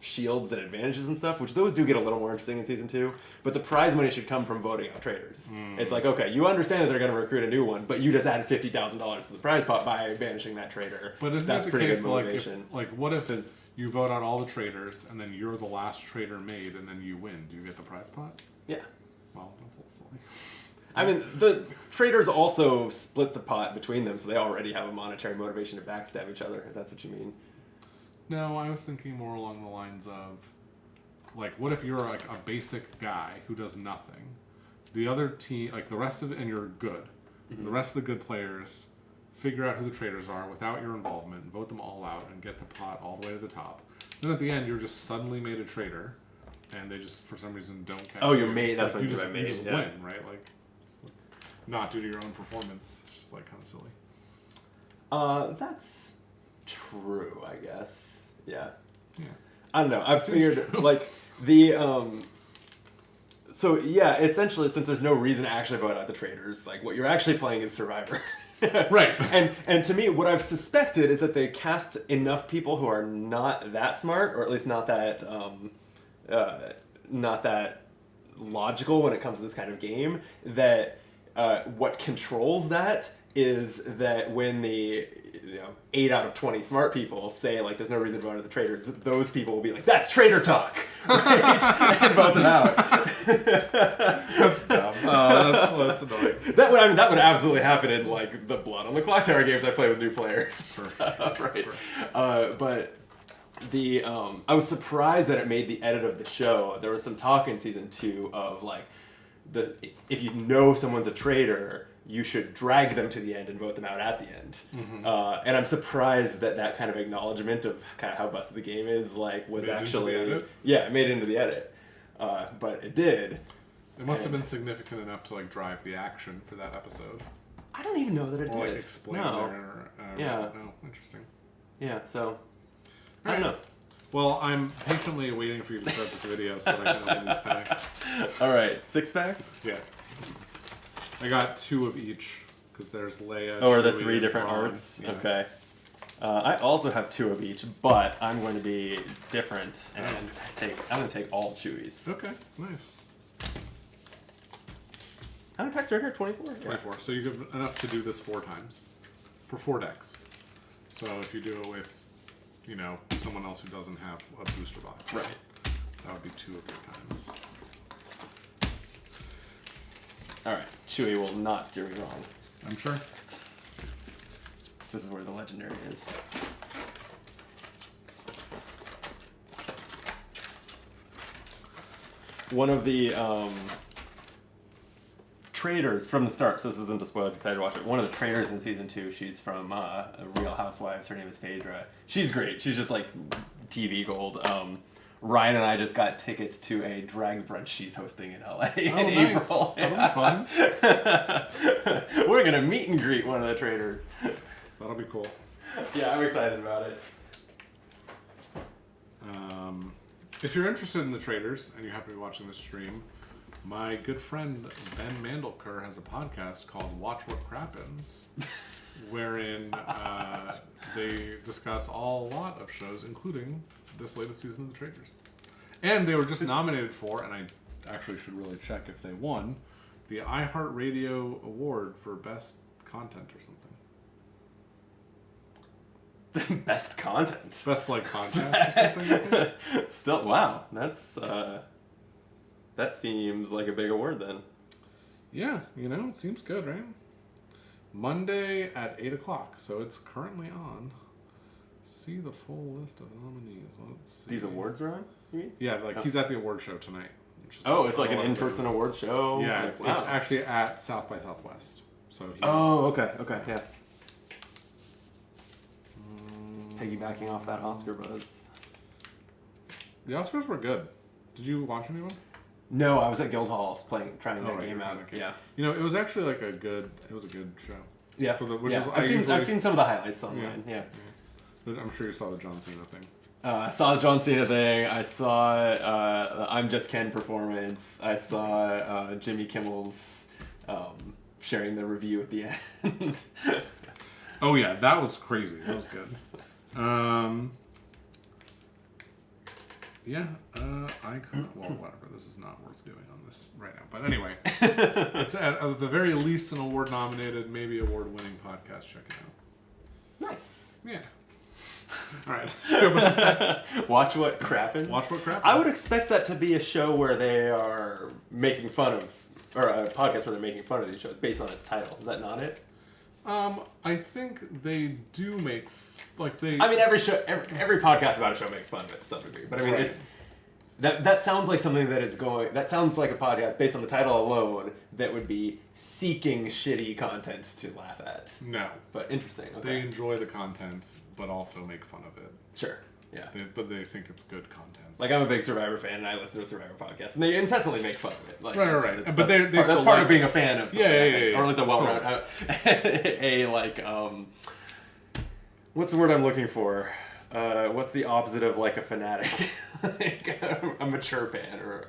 S1: shields and advantages and stuff, which those do get a little more interesting in season 2. But the prize money should come from voting out traitors. It's like, okay, you understand that they're going to recruit a new one, but you just added $50,000 to the prize pot by banishing that traitor.
S2: But isn't
S1: That's
S2: that the
S1: pretty
S2: case,
S1: good motivation.
S2: like what if you vote out all the traitors and then you're the last traitor made and then you win? Do you get the prize pot?
S1: Yeah.
S2: Well, that's a little silly.
S1: I mean, the traitors also split the pot between them, so they already have a monetary motivation to backstab each other, if that's what you mean.
S2: No, I was thinking more along the lines of, like, what if you're like a basic guy who does nothing? The other team, like the rest of it, and you're good. The rest of the good players figure out who the traitors are without your involvement, vote them all out, and get the pot all the way to the top. Then at the end, you're just suddenly made a traitor, and they just, for some reason, don't catch
S1: Oh, you're
S2: you.
S1: made, that's
S2: like,
S1: what
S2: you
S1: you
S2: just,
S1: made,
S2: you just
S1: yeah.
S2: win, right? Like, it's not due to your own performance. It's just, like, kind of silly.
S1: That's true, I guess. Yeah.
S2: Yeah.
S1: I don't know. I figured, like, the, so, yeah, essentially, since there's no reason to actually vote out the traitors, like, what you're actually playing is Survivor.
S2: Right.
S1: And to me, what I've suspected is that they cast enough people who are not that smart, or at least not that logical when it comes to this kind of game, that what controls that is that when the 8 out of 20 smart people say, like, there's no reason to vote out the traitors, those people will be like, that's traitor talk, right? And vote them out.
S2: That's dumb. That's annoying.
S1: That would absolutely happen in, like, the Blood on the Clock Tower games I play with new players. Stuff, right? But the I was surprised that it made the edit of the show. There was some talk in season 2 of, like, if you know someone's a traitor, you should drag them to the end and vote them out at the end. And I'm surprised that kind of acknowledgement of kind of how busted the game is, like, was actually... Yeah, it made it into the edit. But it did.
S2: It must have been significant enough to, like, drive the action for that episode.
S1: I don't even know that it
S2: Or,
S1: did.
S2: like, explain
S1: no.
S2: Yeah. No, interesting.
S1: Yeah, so... I don't know.
S2: Well, I'm patiently waiting for you to start this video so that I can open these packs.
S1: Alright, 6 packs?
S2: Yeah. I got 2 of each, because there's Leia,
S1: Oh, are the
S2: Chewie,
S1: 3 different
S2: Ron.
S1: arts?
S2: Yeah.
S1: Okay. I also have 2 of each, but I'm going to be different, and I'm going to take all Chewies.
S2: Okay, nice.
S1: How many packs are in here? 24?
S2: 24. So you have enough to do this 4 times. For 4 decks. So if you do it with, someone else who doesn't have a booster box.
S1: Right.
S2: That would be 2 of your times.
S1: Alright, Chewie will not steer me wrong.
S2: I'm sure.
S1: This is where the legendary is. One of the traders from the start, so this isn't a spoiler if you decided to watch it, one of the traders in season 2, she's from Real Housewives, her name is Phaedra. She's great, she's just like TV gold. Ryan and I just got tickets to a drag brunch she's hosting in LA in April.
S2: That'll be fun.
S1: We're gonna meet and greet one of the traders.
S2: That'll be cool.
S1: Yeah, I'm excited about it.
S2: If you're interested in the traders and you happen to be watching this stream, my good friend Ben Mandelker has a podcast called Watch What Crappens, wherein they discuss a lot of shows, including this latest season of The Traders. And they were just nominated for, and I actually should really check if they won, the iHeartRadio Award for Best Content or something.
S1: Best content.
S2: Best, like, podcast or something, I think.
S1: Still, wow. That's, that seems like a big award then.
S2: Yeah, it seems good, right? Monday at 8 o'clock, so it's currently on. See the full list of nominees. Let's see.
S1: These awards are on, you mean?
S2: Yeah, like, he's at the award show tonight.
S1: It's like an in-person award show?
S2: Yeah,
S1: like,
S2: it's actually at South by Southwest. So
S1: okay, yeah. Just piggybacking off that Oscar buzz.
S2: The Oscars were good. Did you watch anyone?
S1: No, I was at Guildhall trying that game out.
S2: Yeah. It was actually like a good show.
S1: Yeah.
S2: So
S1: I've seen some of the highlights online. Yeah.
S2: I'm sure you saw the John Cena thing.
S1: I saw the John Cena thing. I saw the I'm Just Ken performance. I saw Jimmy Kimmel's sharing the review at the end.
S2: Oh yeah, that was crazy. That was good. Yeah, I could. Well, whatever. This is not worth doing on this right now. But anyway, it's at the very least an award-nominated, maybe award-winning podcast. Check it out.
S1: Nice.
S2: Yeah. All right.
S1: Watch What Crappens.
S2: Watch What Crappens.
S1: I would expect that to be a show where they are making fun of, or a podcast where they're making fun of these shows based on its title. Is that not it?
S2: I think they do make
S1: I mean, every show, every podcast about a show makes fun of it to some degree. But I mean, it's that sounds like something that is going. That sounds like a podcast based on the title alone that would be seeking shitty content to laugh at.
S2: No,
S1: but interesting. Okay.
S2: They enjoy the content, but also make fun of it.
S1: Sure. Yeah.
S2: But they think it's good content.
S1: Like, I'm a big Survivor fan, and I listen to a Survivor podcast, and they incessantly make fun of it. Like,
S2: right. But
S1: that's part of being a fan of something.
S2: Yeah.
S1: Or at least a well-rounded, what's the word I'm looking for? What's the opposite of, like, a fanatic? Like, a mature fan, or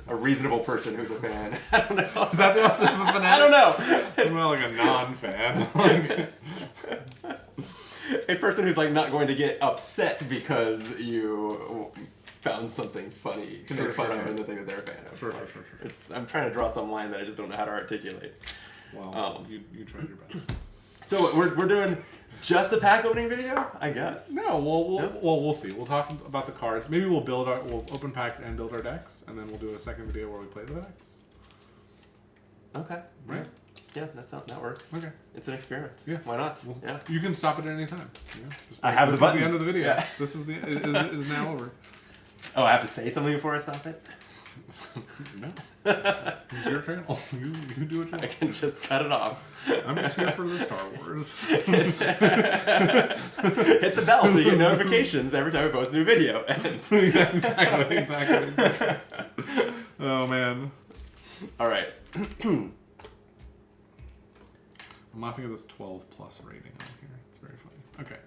S1: a reasonable person who's a fan. I don't know.
S2: Is that the opposite of a fanatic?
S1: I don't know.
S2: I'm more like a non-fan.
S1: A person who's, like, not going to get upset because you found something funny to make fun of and the thing that they're a fan of.
S2: Sure.
S1: I'm trying to draw some line that I just don't know how to articulate.
S2: Well, you tried your best.
S1: So we're doing just a pack opening video, I guess.
S2: No, we'll see. We'll talk about the cards. Maybe we'll open packs and build our decks, and then we'll do a second video where we play the decks.
S1: Okay.
S2: Right.
S1: Yeah, that works.
S2: Okay.
S1: It's an experiment.
S2: Yeah.
S1: Why not? Yeah.
S2: You can stop it at any time. Yeah.
S1: I have the button.
S2: This is the end of the video.
S1: Yeah.
S2: This is it is now over.
S1: Oh, I have to say something before I stop it?
S2: No. This is your channel. You do what you want.
S1: I can just cut it off.
S2: I'm just here for the Star Wars.
S1: Hit the bell so you get notifications every time I post a new video.
S2: Exactly. Oh, man.
S1: All right.
S2: I'm laughing at this 12 plus rating on here. It's very funny. Okay.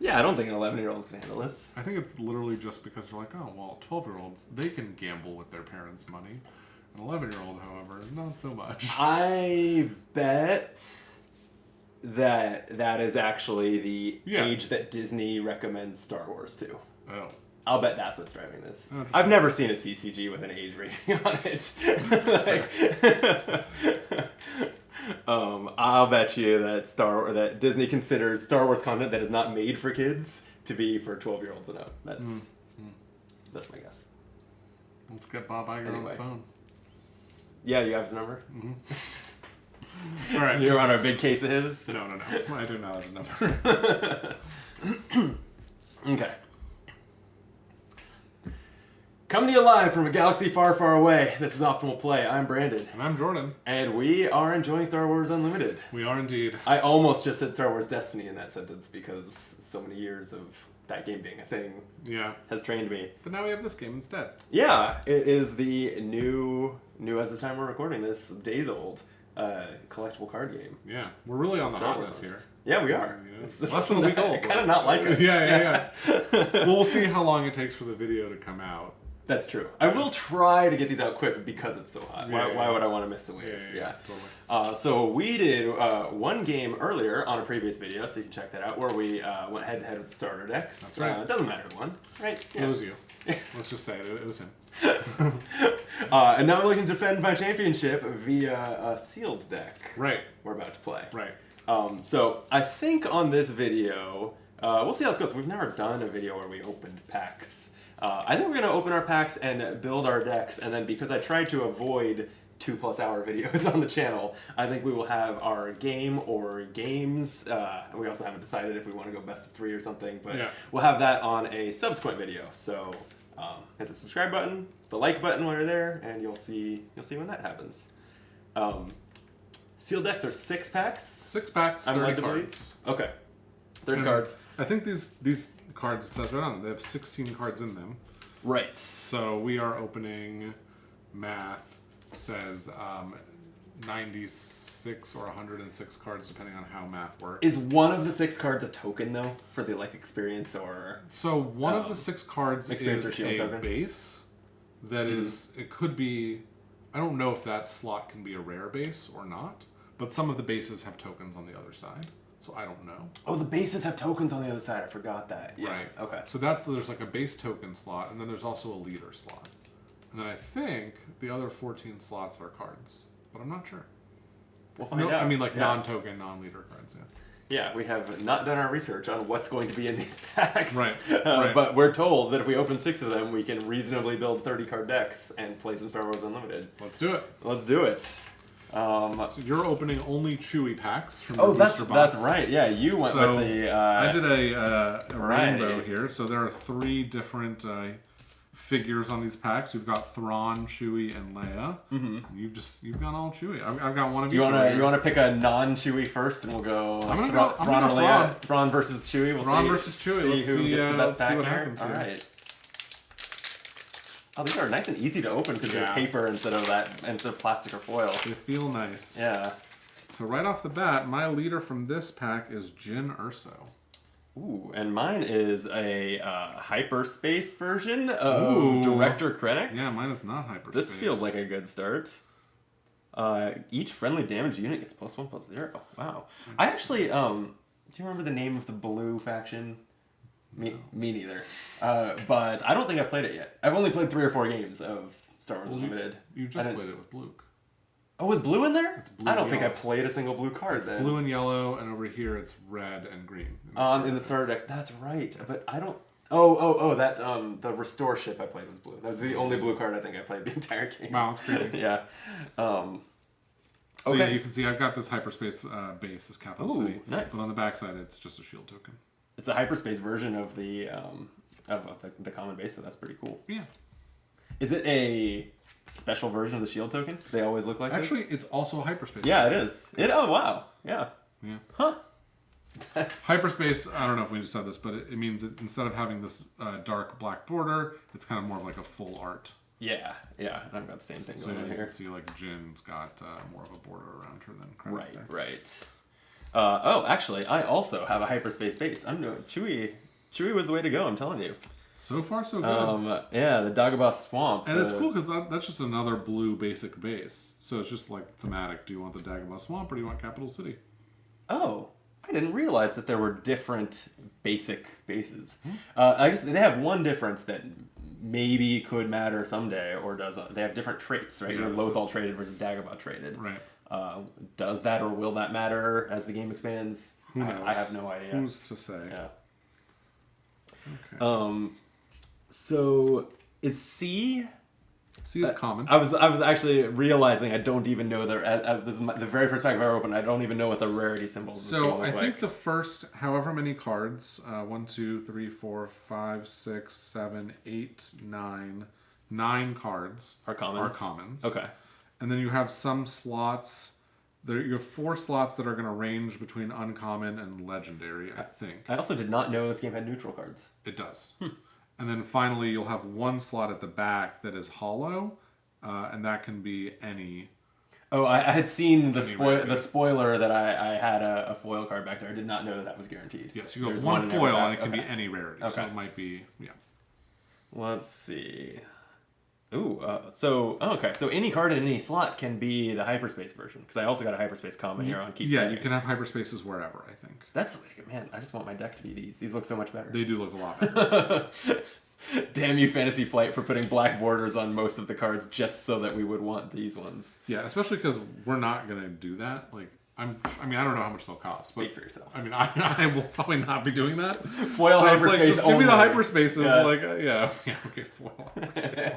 S1: Yeah, I don't think an 11-year-old can handle this.
S2: I think it's literally just because they're like, oh, well, 12-year-olds, they can gamble with their parents' money. An 11-year-old, however, not so much.
S1: I bet that is actually the age that Disney recommends Star Wars to.
S2: Oh.
S1: I'll bet that's what's driving this. I've never seen a CCG with an age rating on it. I'll bet you that Disney considers Star Wars content that is not made for kids to be for 12-year-olds and up. That's my guess.
S2: Let's get Bob Iger on the phone.
S1: Yeah, you have his number?
S2: Mm-hmm. All right.
S1: You're on a big case of his?
S2: No. I do not have his number.
S1: Okay. Coming to you live from a galaxy far, far away, this is Optimal Play. I'm Brandon.
S2: And I'm Jordan.
S1: And we are enjoying Star Wars Unlimited.
S2: We are indeed.
S1: I almost just said Star Wars Destiny in that sentence because so many years of that game being a thing has trained me.
S2: But now we have this game instead.
S1: Yeah, it is the new as the time we're recording this, days old, collectible card game.
S2: Yeah, we're really on the hot list here.
S1: Yeah, we are.
S2: You know, it's less than a week old.
S1: Kind of not like us.
S2: Yeah. Well, we'll see how long it takes for the video to come out.
S1: That's true. I will try to get these out quick because it's so hot. Why would I want to miss the wave?
S2: Yeah, totally.
S1: So we did one game earlier on a previous video, so you can check that out, where we went head-to-head with starter decks.
S2: That's right.
S1: Doesn't matter who won, right? Yeah.
S2: It was you. Let's just say it. It was him.
S1: And now I'm looking to defend my championship via a sealed deck.
S2: Right.
S1: We're about to play.
S2: Right.
S1: So I think on this video, we'll see how this goes. We've never done a video where we opened packs. I think we're going to open our packs and build our decks, and then because I tried to avoid 2+ hour videos on the channel, I think we will have our game or games. We also haven't decided if we want to go best of 3 or something, but we'll have that on a subsequent video. So hit the subscribe button, the like button while you're there, and you'll see when that happens. Sealed decks are 6 packs.
S2: 6 packs, 30 cards.
S1: Okay, 30 cards.
S2: I think these cards, it says right on them, they have 16 cards in them.
S1: Right.
S2: So we are opening, math says 96 or 106 cards, depending on how math works.
S1: Is one of the 6 cards a token though for the like experience or?
S2: So one of the 6 cards
S1: experience
S2: is
S1: or shield
S2: a
S1: token?
S2: base. That is, it could be. I don't know if that slot can be a rare base or not, but some of the bases have tokens on the other side. So I don't know.
S1: Oh, the bases have tokens on the other side. I forgot that. Yeah.
S2: Right.
S1: Okay.
S2: So there's like a base token slot, and then there's also a leader slot. And then I think the other 14 slots are cards, but I'm not sure.
S1: We'll find out.
S2: I mean, like non-token, non-leader cards. Yeah.
S1: Yeah, we have not done our research on what's going to be in these packs.
S2: Right.
S1: But we're told that if we open 6 of them, we can reasonably build 30 card decks and play some Star Wars Unlimited.
S2: Let's do it.
S1: Let's do it.
S2: So you're opening only Chewie packs from the
S1: Oh,
S2: booster box.
S1: that's right. Yeah, you went with the.
S2: I did a
S1: variety.
S2: rainbow here. So there are 3 different figures on these packs. We've got Thrawn, Chewie, and Leia. Mm-hmm. And you've gone all Chewie. I've got one of each.
S1: You want to pick a non-Chewie first, and we'll go.
S2: I'm gonna go Thrawn.
S1: Thrawn versus Chewie. We'll
S2: Thrawn
S1: see,
S2: versus Chewie.
S1: See
S2: Let's
S1: who
S2: see,
S1: gets the best pack
S2: see what
S1: here.
S2: happens
S1: All
S2: here.
S1: right. Oh, these are nice and easy to open because they're paper instead of plastic or foil.
S2: They feel nice.
S1: Yeah.
S2: So right off the bat, my leader from this pack is Jyn Erso.
S1: Ooh, and mine is a hyperspace version of Director Krennic.
S2: Yeah, mine is not hyperspace.
S1: This feels like a good start. Each friendly damage unit gets +1/+0. Oh, wow. I actually, do you remember the name of the blue faction? Me neither. But I don't think I've played it yet. I've only played 3 or 4 games of Star Wars Unlimited.
S2: You just played it with Luke.
S1: Oh, was blue in there?
S2: It's blue
S1: I don't
S2: and
S1: think I
S2: yellow.
S1: played a single blue card then.
S2: Blue and yellow, and over here it's red and green.
S1: In the starter decks. That's right. But I don't... Oh, that, the Restore ship I played was blue. That was the only blue card I think I played the entire game.
S2: Wow, that's crazy.
S1: Yeah.
S2: So yeah, you can see I've got this hyperspace base, this capital city.
S1: Nice.
S2: But on the backside, it's just a shield token.
S1: It's a hyperspace version of the common base, so that's pretty cool.
S2: Yeah.
S1: Is it a special version of the shield token? They always look like
S2: Actually,
S1: this?
S2: it's also a hyperspace.
S1: Yeah, it is. Oh, wow. Yeah.
S2: Yeah.
S1: Huh. That's...
S2: Hyperspace, I don't know if we just said this, but it means that instead of having this dark black border, it's kind of more of like a full art.
S1: Yeah. And I've got the same thing going on
S2: you
S1: here.
S2: can see like Jyn's got more of a border around her than Krennic.
S1: Right. Actually, I also have a hyperspace base. I'm doing Chewie. Chewie was the way to go. I'm telling you.
S2: So far, so good.
S1: Yeah, the Dagobah Swamp.
S2: And it's cool because that's just another blue basic base. So it's just like thematic. Do you want the Dagobah Swamp or do you want Capital City?
S1: Oh, I didn't realize that there were different basic bases. I guess they have one difference that maybe could matter someday, or does. They have different traits, right?
S2: Yeah,
S1: You're Lothal traded versus Dagobah traded.
S2: Right.
S1: Does that or will that matter as the game expands?
S2: Who knows?
S1: I have no idea.
S2: Who's to say?
S1: Yeah.
S2: Okay.
S1: So is C?
S2: C is common.
S1: I was actually realizing I don't even know as this is the very first pack I've ever opened. I don't even know what the rarity symbols.
S2: So I think the first, however many cards, 1, 2, 3, 4, 5, 6, 7, 8, 9 cards
S1: are commons. Okay.
S2: And then you have some slots. You have 4 slots that are going to range between uncommon and legendary, I think.
S1: I also did not know this game had neutral cards.
S2: It does. And then finally, you'll have 1 slot at the back that is hollow, and that can be any.
S1: Oh, I had seen the spoiler that I had a foil card back there. I did not know that was guaranteed.
S2: Yes, you got one foil, and it can be any rarity.
S1: Okay.
S2: So it might be,
S1: Let's see. Ooh, so any card in any slot can be the hyperspace version, because I also got a hyperspace comment here on Keep Playing.
S2: You can have hyperspaces wherever, I think.
S1: That's the way to go. Man, I just want my deck to be these. These look so much better.
S2: They do look a lot better.
S1: Damn you, Fantasy Flight, for putting black borders on most of the cards just so that we would want these ones.
S2: Yeah, especially because we're not going to do that. Like, I don't know how much they'll cost.
S1: Speak for yourself.
S2: I mean, I will probably not be doing that.
S1: Foil
S2: so
S1: hyperspace
S2: just
S1: only.
S2: give me the hyperspaces.
S1: Yeah.
S2: Okay, foil hyperspace.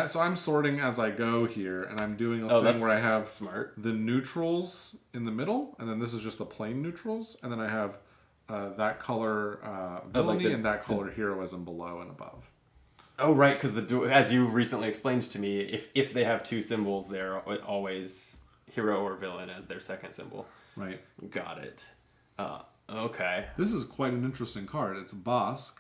S2: So I'm sorting as I go here, and I'm doing a thing where I have the neutrals in the middle, and then this is just the plain neutrals, and then I have that color villainy and that color heroism below and above.
S1: Oh, right, because as you recently explained to me, if they have 2 symbols, they're always hero or villain as their second symbol.
S2: Right.
S1: Got it. Okay.
S2: This is quite an interesting card. It's Bosk,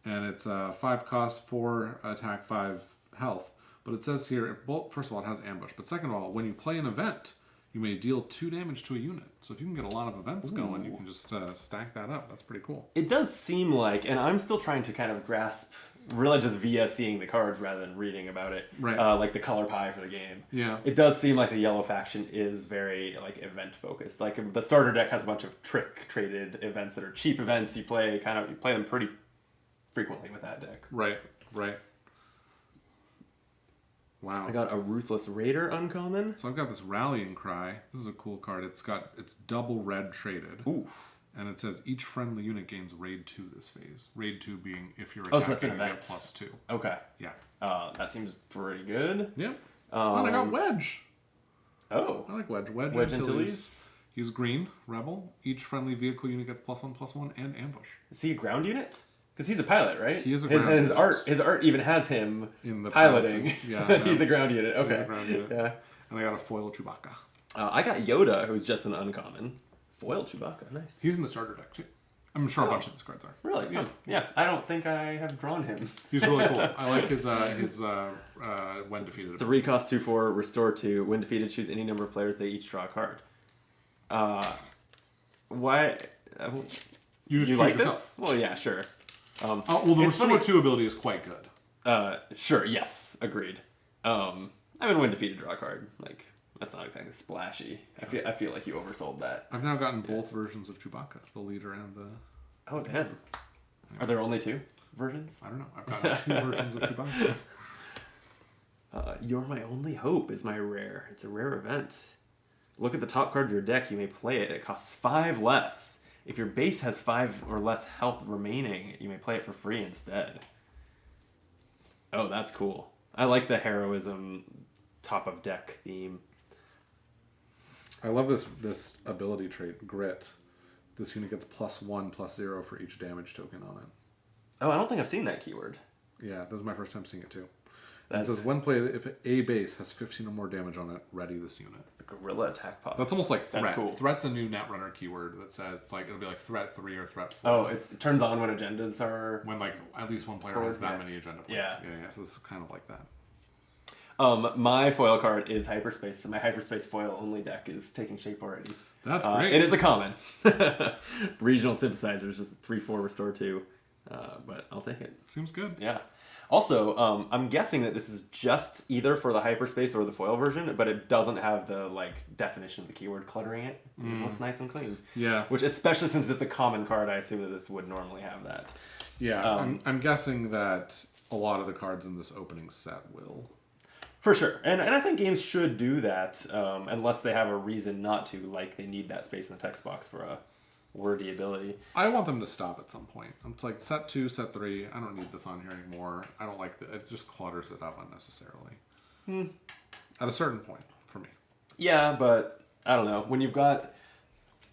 S2: and it's 5 cost, 4 attack, 5 health. But it says here, first of all, it has ambush. But second of all, when you play an event, you may deal 2 damage to a unit. So if you can get a lot of events going, you can just stack that up. That's pretty cool.
S1: It does seem like, and I'm still trying to kind of grasp, really just via seeing the cards rather than reading about it,
S2: right?
S1: Like the color pie for the game.
S2: Yeah.
S1: It does seem like the yellow faction is very like event focused. Like the starter deck has a bunch of trick traded events that are cheap events. You play them pretty frequently with that deck.
S2: Right. Wow.
S1: I got a Ruthless Raider uncommon.
S2: So I've got this Rallying Cry. This is a cool card. It's double red traded.
S1: Ooh.
S2: And it says each friendly unit gains Raid 2 this phase. Raid 2 being if you're attacking,
S1: so that's an
S2: you
S1: event.
S2: get +2.
S1: Okay.
S2: Yeah.
S1: That seems pretty good.
S2: Yeah. And I got Wedge.
S1: Oh.
S2: I like Wedge.
S1: Wedge Antilles.
S2: He's green, Rebel. Each friendly vehicle unit gets +1/+1 and ambush.
S1: Is he a ground unit? Because he's a pilot, right?
S2: He is a ground unit.
S1: His art even has him
S2: in the
S1: piloting.
S2: Yeah,
S1: He's a ground unit. Okay.
S2: He's a ground unit.
S1: Yeah.
S2: And I got a foil Chewbacca.
S1: I got Yoda, who's just an uncommon. Foil Chewbacca, nice.
S2: He's in the starter deck too. I'm sure a bunch of these cards are.
S1: Really? Yeah. I don't think I have drawn him.
S2: He's really cool. I like his when defeated.
S1: 3 cost 2/4, restore 2. When defeated, choose any number of players. They each draw a card. Why?
S2: You
S1: like
S2: yourself.
S1: this? Well, yeah, sure.
S2: Well, the restore 2 ability is quite good.
S1: Sure. Yes. Agreed. When defeated, draw a card. Like that's not exactly splashy. Sure. I feel like you oversold that.
S2: I've now gotten both versions of Chewbacca, the leader and the.
S1: Oh damn! Are there only 2 versions?
S2: I don't know. I've gotten 2 versions of Chewbacca.
S1: You're My Only Hope is my rare. It's a rare event. Look at the top card of your deck. You may play it. It costs 5 less. If your base has 5 or less health remaining, you may play it for free instead. Oh, that's cool. I like the heroism top of deck theme.
S2: I love this ability trait, Grit. This unit gets +1/+0 for each damage token on it.
S1: Oh, I don't think I've seen that keyword.
S2: Yeah, this is my first time seeing it too. It says when played, if a base has 15 or more damage on it, ready this unit.
S1: The Gorilla Attack Pod.
S2: That's almost like threat.
S1: That's cool.
S2: Threat's a new Netrunner keyword that says it'll be like threat 3 or threat 4.
S1: Oh, it turns on when agendas are.
S2: When like at least one player has that many agenda points. Yeah. So this is kind of like that.
S1: My foil card is Hyperspace, so my Hyperspace foil only deck is taking shape already.
S2: That's great.
S1: It is a common. Regional Sympathizer is just 3/4 restore 2, but I'll take it.
S2: Seems good.
S1: Yeah. Also, I'm guessing that this is just either for the Hyperspace or the foil version, but it doesn't have the definition of the keyword cluttering it. It just looks nice and clean.
S2: Yeah.
S1: Which, especially since it's a common card, I assume that this would normally have that.
S2: Yeah. I'm guessing that a lot of the cards in this opening set will.
S1: For sure. And I think games should do that, unless they have a reason not to, like they need that space in the text box for a wordy ability.
S2: I want them to stop at some point. It's like set 2, set 3. I don't need this on here anymore. I don't like it. Just clutters it up unnecessarily. At a certain point, for me.
S1: Yeah, but I don't know. When you've got...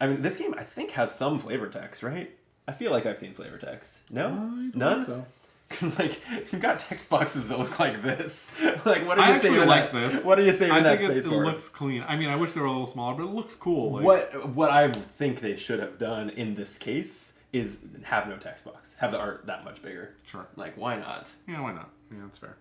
S1: this game, I think, has some flavor text, right? I feel like I've seen flavor text. No? None?
S2: Think so.
S1: Because, you've got text boxes that look like this. What are you
S2: saving like this?
S1: What are you saving that space for?
S2: It looks clean. I wish they were a little smaller, but it looks cool.
S1: What I think they should have done in this case is have no text box. Have the art that much bigger.
S2: Sure.
S1: Why not?
S2: Yeah, why not? Yeah, that's fair.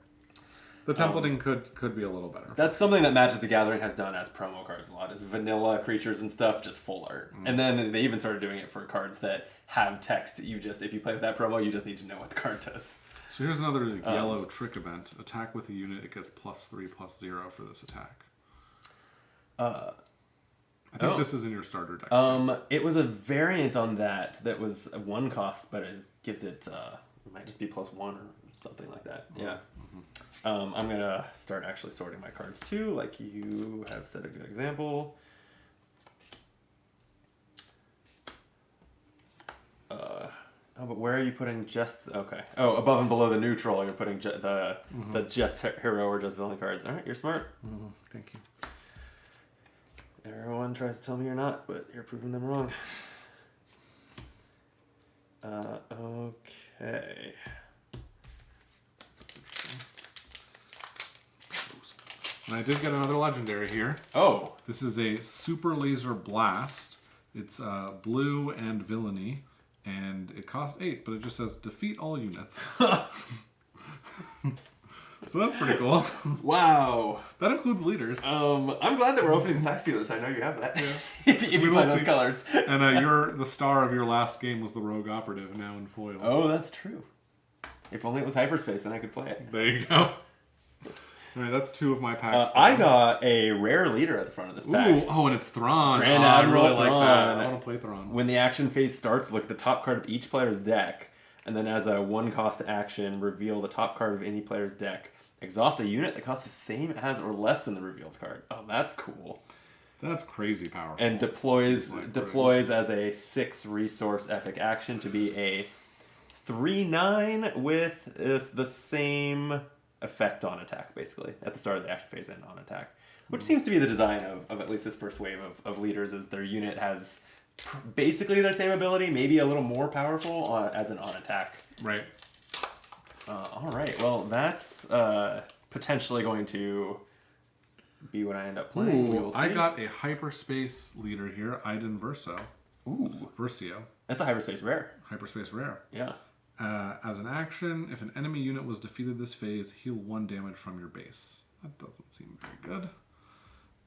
S2: The templating could be a little better.
S1: That's something that Magic the Gathering has done as promo cards a lot, is vanilla creatures and stuff, just full art. And then they even started doing it for cards that have text. If you play with that promo, you just need to know what the card does.
S2: So here's another yellow trick event. Attack with a unit, it gets +3/+0 for this attack. I think this is in your starter deck.
S1: It was a variant on that was a 1 cost, but it gives it might just be +1 or something like that. Yeah. I'm gonna start actually sorting my cards too, like you have set a good example. But where are you putting just... Okay. Oh, above and below the neutral, you're putting the just hero or just villain cards. All right, you're smart.
S2: Thank you.
S1: Everyone tries to tell me you're not, but you're proving them wrong. Okay.
S2: And I did get another legendary here.
S1: Oh.
S2: This is a Super Laser Blast. It's blue and villainy. And it costs 8, but it just says defeat all units. So So that's pretty cool.
S1: Wow.
S2: That includes leaders.
S1: I'm glad that we're opening these packs together, so I know you have that.
S2: Yeah.
S1: if you play those colors.
S2: And the star of your last game was the Rogue Operative, now in foil.
S1: Oh, that's true. If only it was hyperspace, then I could play it.
S2: There you go. All right, that's 2 of my packs.
S1: I got a rare leader at the front of this pack.
S2: Ooh, oh, and it's Thrawn.
S1: Grand
S2: I
S1: Admiral
S2: really like that.
S1: Thrawn.
S2: I want to play Thrawn.
S1: When the action phase starts, look at the top card of each player's deck, and then as a 1-cost action, reveal the top card of any player's deck. Exhaust a unit that costs the same as or less than the revealed card. Oh, that's cool.
S2: That's crazy powerful.
S1: And deploys as a 6 resource epic action to be a 3/9 with the same effect on attack, basically, at the start of the action phase and on attack. Which seems to be the design of at least this first wave of leaders, is their unit has basically their same ability, maybe a little more powerful as an on attack.
S2: Right.
S1: All right, well, that's potentially going to be what I end up playing.
S2: Ooh, I got a hyperspace leader here, Iden Verso.
S1: Ooh.
S2: Versio.
S1: That's a hyperspace rare.
S2: Hyperspace rare.
S1: Yeah.
S2: As an action, if an enemy unit was defeated this phase, heal 1 damage from your base. That doesn't seem very good.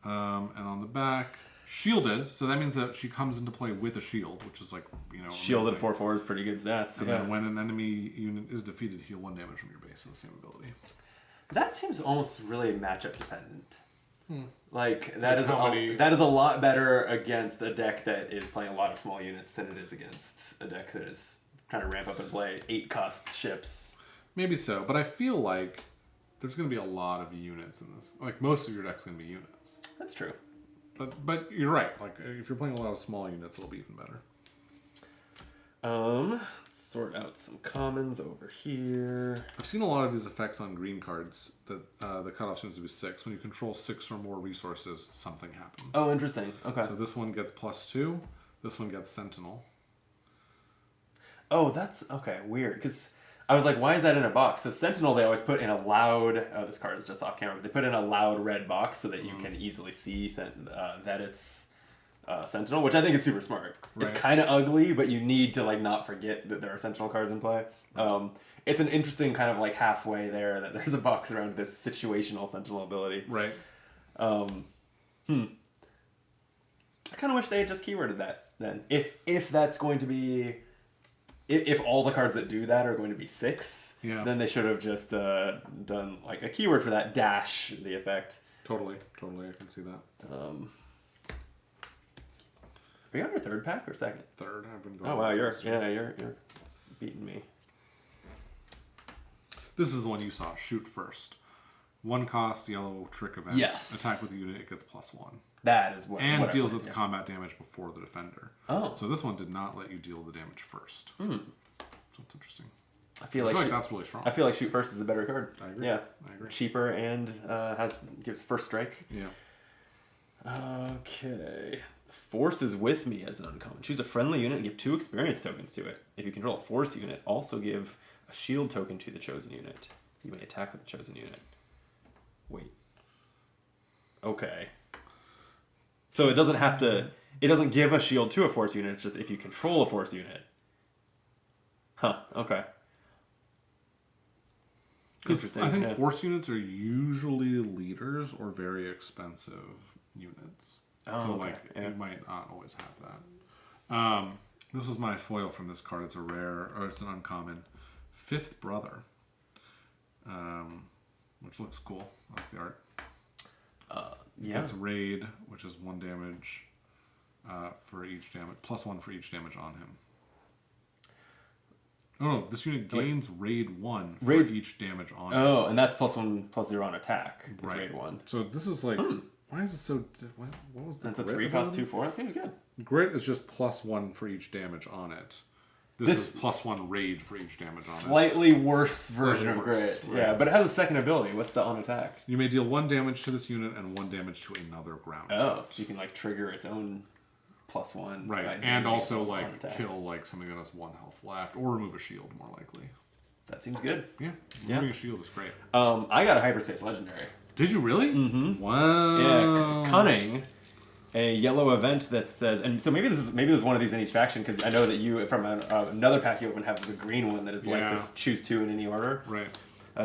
S2: And on the back, shielded, so that means that she comes into play with a shield, which is like,
S1: Shielded
S2: amazing.
S1: 4/4 is pretty good stats.
S2: And then when an enemy unit is defeated, heal 1 damage from your base with the same ability.
S1: That seems almost really matchup dependent. Like that
S2: Like
S1: is a lot better against a deck that is playing a lot of small units than it is against a deck that is trying to ramp up and play 8-cost ships.
S2: Maybe so, but I feel like there's going to be a lot of units in this. Like most of your deck's going to be units.
S1: That's true.
S2: But you're right. Like if you're playing a lot of small units, it'll be even better.
S1: Sort out some commons over here.
S2: I've seen a lot of these effects on green cards that the cutoff seems to be 6. When you control 6 or more resources, something happens.
S1: Oh, interesting. Okay.
S2: So this one gets +2. This one gets Sentinel.
S1: Oh, that's okay. Weird, because I was like, why is that in a box? So Sentinel, they always put in a loud. Oh, this card is just off camera. But they put in a loud red box so that you can easily see that it's Sentinel, which I think is super smart.
S2: Right.
S1: It's kind of ugly, but you need to like not forget that there are Sentinel cards in play. It's an interesting kind of like halfway there that there's a box around this situational Sentinel ability.
S2: Right.
S1: I kind of wish they had just keyworded that then. If that's going to be, if all the cards that do that are going to be 6, then they should have just done like a keyword for that, dash the effect.
S2: Totally, I can see that.
S1: Are you on your 3rd pack or 2nd?
S2: 3rd. I've been going.
S1: Oh wow, you're beating me.
S2: This is the one you saw. Shoot first. 1 cost, yellow trick event.
S1: Yes.
S2: Attack with the unit, it gets +1.
S1: That is what.
S2: And deals its combat damage before the defender.
S1: Oh.
S2: So this one did not let you deal the damage first. So it's interesting.
S1: I feel like
S2: that's really strong.
S1: I feel like shoot first is the better card.
S2: I agree.
S1: Yeah.
S2: I agree.
S1: Cheaper and gives first strike.
S2: Yeah.
S1: Okay. Force is with me as an uncommon. Choose a friendly unit and give 2 experience tokens to it. If you control a force unit, also give a shield token to the chosen unit. You may attack with the chosen unit. Wait. Okay. So it doesn't have to... It doesn't give a shield to a force unit. It's just if you control a force unit. Huh. Okay.
S2: Interesting. I think force units are usually leaders or very expensive units.
S1: Oh,
S2: so
S1: okay.
S2: you might not always have that. This is my foil from this card. It's a rare, or it's an uncommon. 5th Brother. Which looks cool. I like the art. It's raid, which is 1 damage for each damage, +1 for each damage on him. Oh no, this unit gains raid 1 for each damage on him.
S1: Oh, and that's +1/+0 on attack.
S2: Right.
S1: Raid 1.
S2: So this is like, why is it so? What was the?
S1: That's a
S2: grit
S1: 3 cost
S2: ability?
S1: 2/4. That seems good.
S2: Grit is just +1 for each damage on it. This is +1 raid for each damage on it.
S1: Slightly worse version of Grit.
S2: Right.
S1: Yeah, but it has a second ability. What's the on attack?
S2: You may deal 1 damage to this unit and 1 damage to another ground.
S1: Oh, so you can like trigger its own +1.
S2: Right, and also like kill like something that has 1 health left, or remove a shield more likely.
S1: That seems good.
S2: Yeah, removing a shield is great.
S1: I got a hyperspace legendary.
S2: Did you really?
S1: Mm-hmm.
S2: Wow.
S1: Yeah, Cunning. A yellow event that says, and so maybe this is one of these in each faction, because I know that you from another pack you open have the green one that is like this choose 2 in any order.
S2: Right.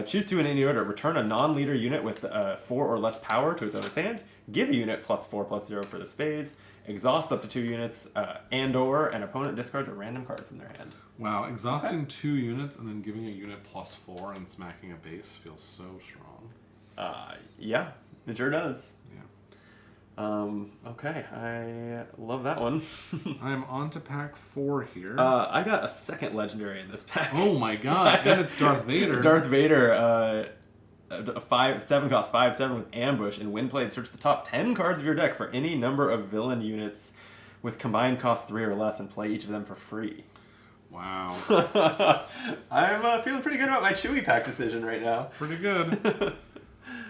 S1: Choose to in any order. Return a non-leader unit with 4 or less power to its owner's hand. Give a unit +4/+0 for this phase. Exhaust up to 2 units, and/or an opponent discards a random card from their hand.
S2: Wow, exhausting 2 units and then giving a unit +4 and smacking a base feels so strong.
S1: Yeah, it sure does.
S2: Yeah.
S1: Okay, I love that one.
S2: I'm on to pack 4 here.
S1: I got a second legendary in this pack.
S2: Oh my god, and it's Darth Vader.
S1: Darth Vader, 7 cost 5/7 with ambush, and when played, search the top 10 cards of your deck for any number of villain units with combined cost 3 or less and play each of them for free.
S2: Wow.
S1: I'm feeling pretty good about my Chewie pack decision right now.
S2: Pretty good.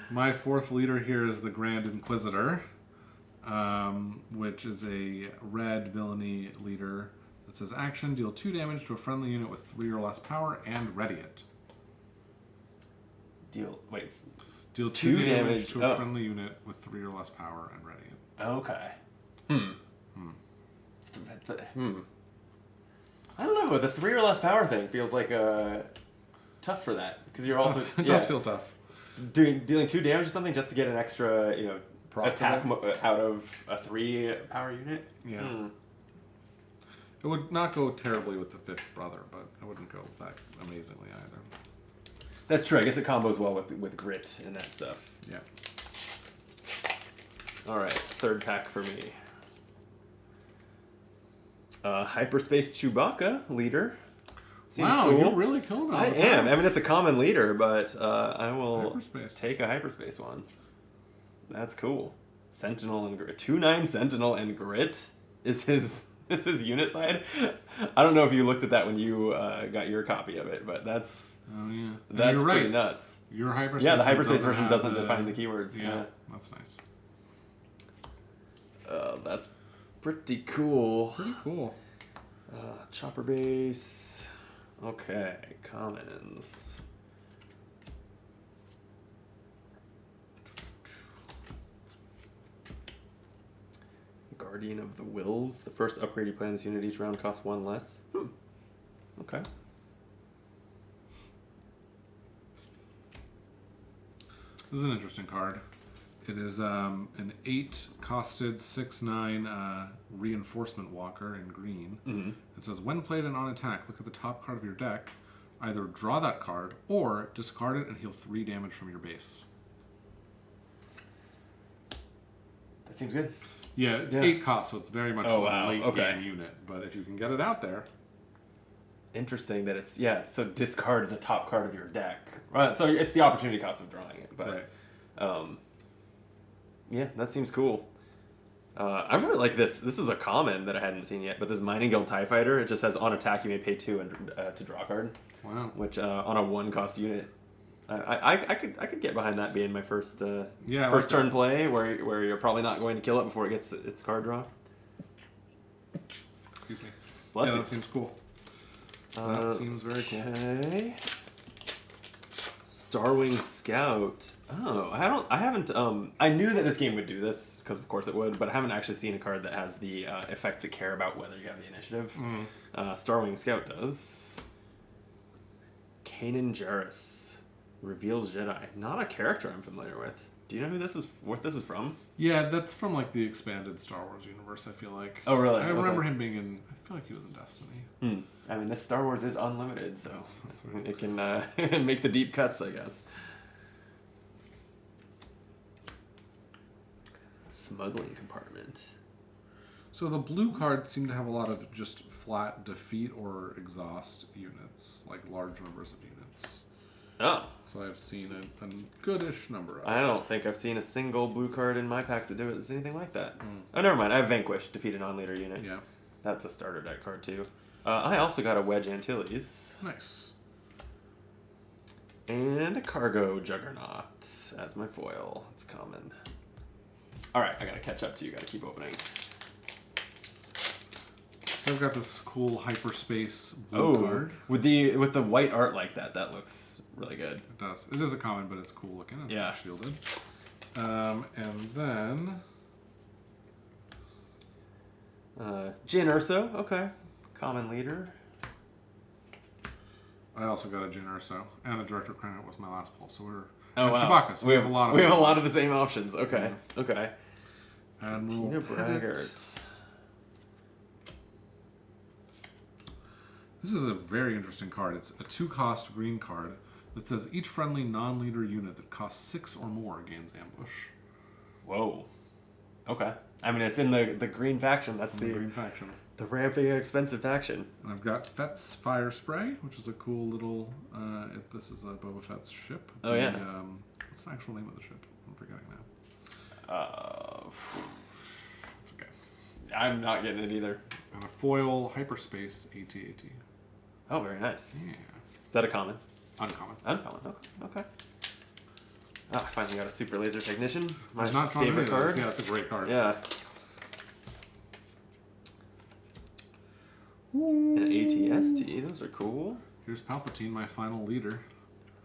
S2: My 4th leader here is the Grand Inquisitor, which is a red villainy leader that says action, deal 2 damage to a friendly unit with 3 or less power and ready it.
S1: Deal
S2: 2 damage to a friendly unit with 3 or less power and ready it.
S1: Okay. I don't know. The 3 or less power thing feels like tough for that because you're also
S2: It does feel tough.
S1: Dealing 2 damage to something just to get an extra
S2: Proc
S1: attack out of a 3 power unit.
S2: Yeah. It would not go terribly with the 5th brother, but it wouldn't go that amazingly either.
S1: That's true. I guess it combos well with grit and that stuff.
S2: Yeah.
S1: All right, 3rd pack for me. Hyperspace Chewbacca leader. Seems
S2: wow,
S1: cool.
S2: you're really killing it.
S1: I am. I mean, it's a common leader, but I will take a hyperspace one. That's cool. Sentinel and Grit. 2/9 Sentinel and Grit is his unit side. I don't know if you looked at that when you got your copy of it, but that's
S2: you're
S1: pretty
S2: right.
S1: nuts.
S2: Your hyperspace.
S1: Yeah, the hyperspace version doesn't define the keywords. Yeah,
S2: that's nice.
S1: That's pretty cool.
S2: Pretty cool.
S1: Chopper base. Okay, commons. Guardian of the Wills. The first upgrade you play on this unit each round costs 1 less. Okay.
S2: This is an interesting card. It is an 8-costed 6/9 reinforcement walker in green.
S1: Mm-hmm.
S2: It says, when played and on attack, look at the top card of your deck. Either draw that card or discard it and heal 3 damage from your base.
S1: That seems good.
S2: Yeah, it's 8 costs, so it's very much a late game unit. But if you can get it out there.
S1: Interesting that it's so discard the top card of your deck. Right, so it's the opportunity cost of drawing it. But yeah, that seems cool. I really like this. This is a common that I hadn't seen yet, but this Mining Guild TIE Fighter, it just says on attack you may pay 2 and to draw a card.
S2: Wow.
S1: Which on a 1-cost unit. I could get behind that being my first turn play where you're probably not going to kill it before it gets its card draw.
S2: Excuse me.
S1: Bless you.
S2: That seems cool. That seems very cool.
S1: Okay. Starwing Scout. Oh, I haven't. I knew that this game would do this because of course it would, but I haven't actually seen a card that has the effects that care about whether you have the initiative. Starwing Scout does. Kanan Jarrus. Reveals Jedi. Not a character I'm familiar with. Do you know what this is from?
S2: Yeah, that's from like the expanded Star Wars universe, I feel like.
S1: Oh, really?
S2: I remember him being in, I feel like he was in Destiny.
S1: I mean, this Star Wars is unlimited, so it can make the deep cuts, I guess. Smuggling compartment.
S2: So the blue cards seem to have a lot of just flat defeat or exhaust units, like large numbers of units.
S1: Oh.
S2: So I've seen a goodish number of.
S1: I don't think I've seen a single blue card in my packs that do it. It's anything like that. Oh, never mind. I have Vanquish, defeat a non-leader unit.
S2: Yeah.
S1: That's a starter deck card too. I also got a Wedge Antilles.
S2: Nice.
S1: And a Cargo Juggernaut as my foil. It's common. Alright, I gotta catch up to you. Gotta keep opening.
S2: So I've got this cool hyperspace blue card.
S1: With the white art like that, that looks really good.
S2: It does. It is a common, but it's cool looking. It's shielded. And then
S1: Jyn Erso, okay. Common leader.
S2: I also got a Jin Urso, and a Director Credit was my last pull. So we're
S1: Chewbacca.
S2: So we have a lot of.
S1: We have a lot of the same options. Okay. Yeah. Okay.
S2: Admiral
S1: Braggart.
S2: This is a very interesting card. It's a 2-cost green card that says each friendly non-leader unit that costs 6 or more gains ambush.
S1: Whoa. Okay. I mean, it's in the green faction. That's the
S2: green faction.
S1: The ramping expensive faction.
S2: And I've got Fett's Fire Spray, which is a cool little. This is Boba Fett's ship.
S1: Oh yeah.
S2: What's the actual name of the ship? I'm forgetting now. It's okay.
S1: I'm not getting it either.
S2: And a foil hyperspace AT-AT.
S1: Oh, very nice.
S2: Yeah.
S1: Is that a common?
S2: Uncommon.
S1: Uncommon. Okay. I finally got a Super Laser Technician. My
S2: not
S1: favorite card.
S2: Yeah, it's a great card.
S1: Yeah. An ATST. Those are cool.
S2: Here's Palpatine, my final leader.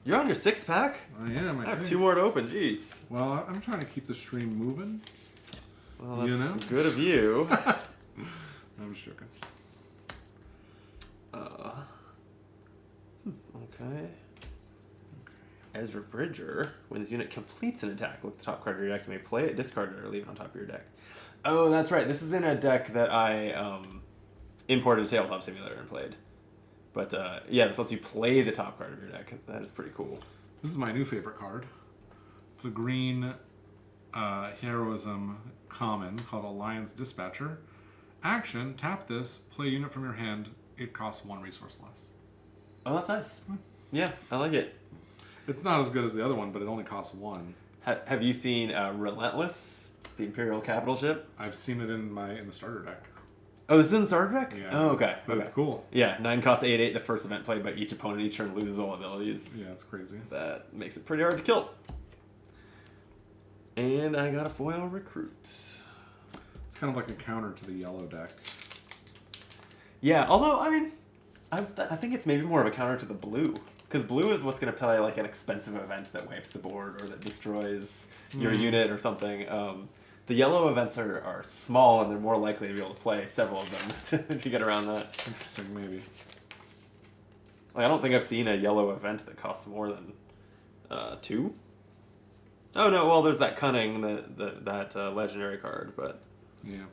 S1: You're on your 6th pack?
S2: I am.
S1: I have 2 more to open. Jeez.
S2: Well, I'm trying to keep the stream moving.
S1: Well, that's good of you.
S2: I'm just joking.
S1: Okay. Ezra Bridger. When this unit completes an attack, look at the top card of your deck. You may play it, discard it, or leave it on top of your deck. Oh, that's right. This is in a deck that I imported a Tabletop Simulator and played. But yeah, this lets you play the top card of your deck. That is pretty cool.
S2: This is my new favorite card. It's a green heroism common called Alliance Dispatcher. Action, tap this, play a unit from your hand. It costs 1 resource less.
S1: Oh, that's nice. Yeah, I like it.
S2: It's not as good as the other one, but it only costs 1.
S1: Have you seen Relentless, the Imperial capital ship?
S2: I've seen it in the starter deck.
S1: Oh, this is in the starter deck?
S2: Yeah.
S1: Oh, okay.
S2: But it's cool.
S1: Yeah, 9 cost 8/8. The first event played by each opponent each turn loses all abilities.
S2: Yeah, it's crazy.
S1: That makes it pretty hard to kill. And I got a foil recruit.
S2: It's kind of like a counter to the yellow deck.
S1: Yeah, although, I mean, I think it's maybe more of a counter to the blue. Because blue is what's going to play like an expensive event that wipes the board or that destroys your unit or something. The yellow events are small and they're more likely to be able to play several of them to get around that.
S2: Interesting, maybe.
S1: Like, I don't think I've seen a yellow event that costs more than 2. Oh no, well there's that Cunning, that legendary card, but...
S2: Yeah.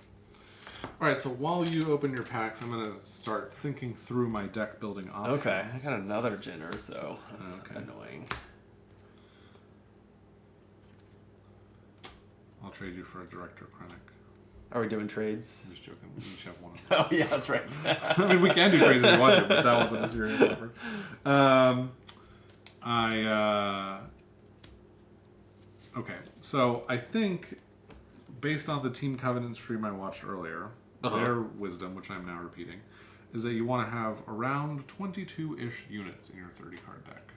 S2: Alright, so while you open your packs, I'm going to start thinking through my deck building options.
S1: Okay, I got another Jin Urso. That's annoying.
S2: I'll trade you for a Director Krennic.
S1: Are we doing trades?
S2: I'm just joking. We each have one.
S1: Oh yeah, that's right.
S2: I mean, we can do trades if we want to, but that wasn't a serious offer. Okay, so I think, based on the Team Covenant stream I watched earlier, their wisdom, which I'm now repeating, is that you want to have around 22-ish units in your 30-card deck.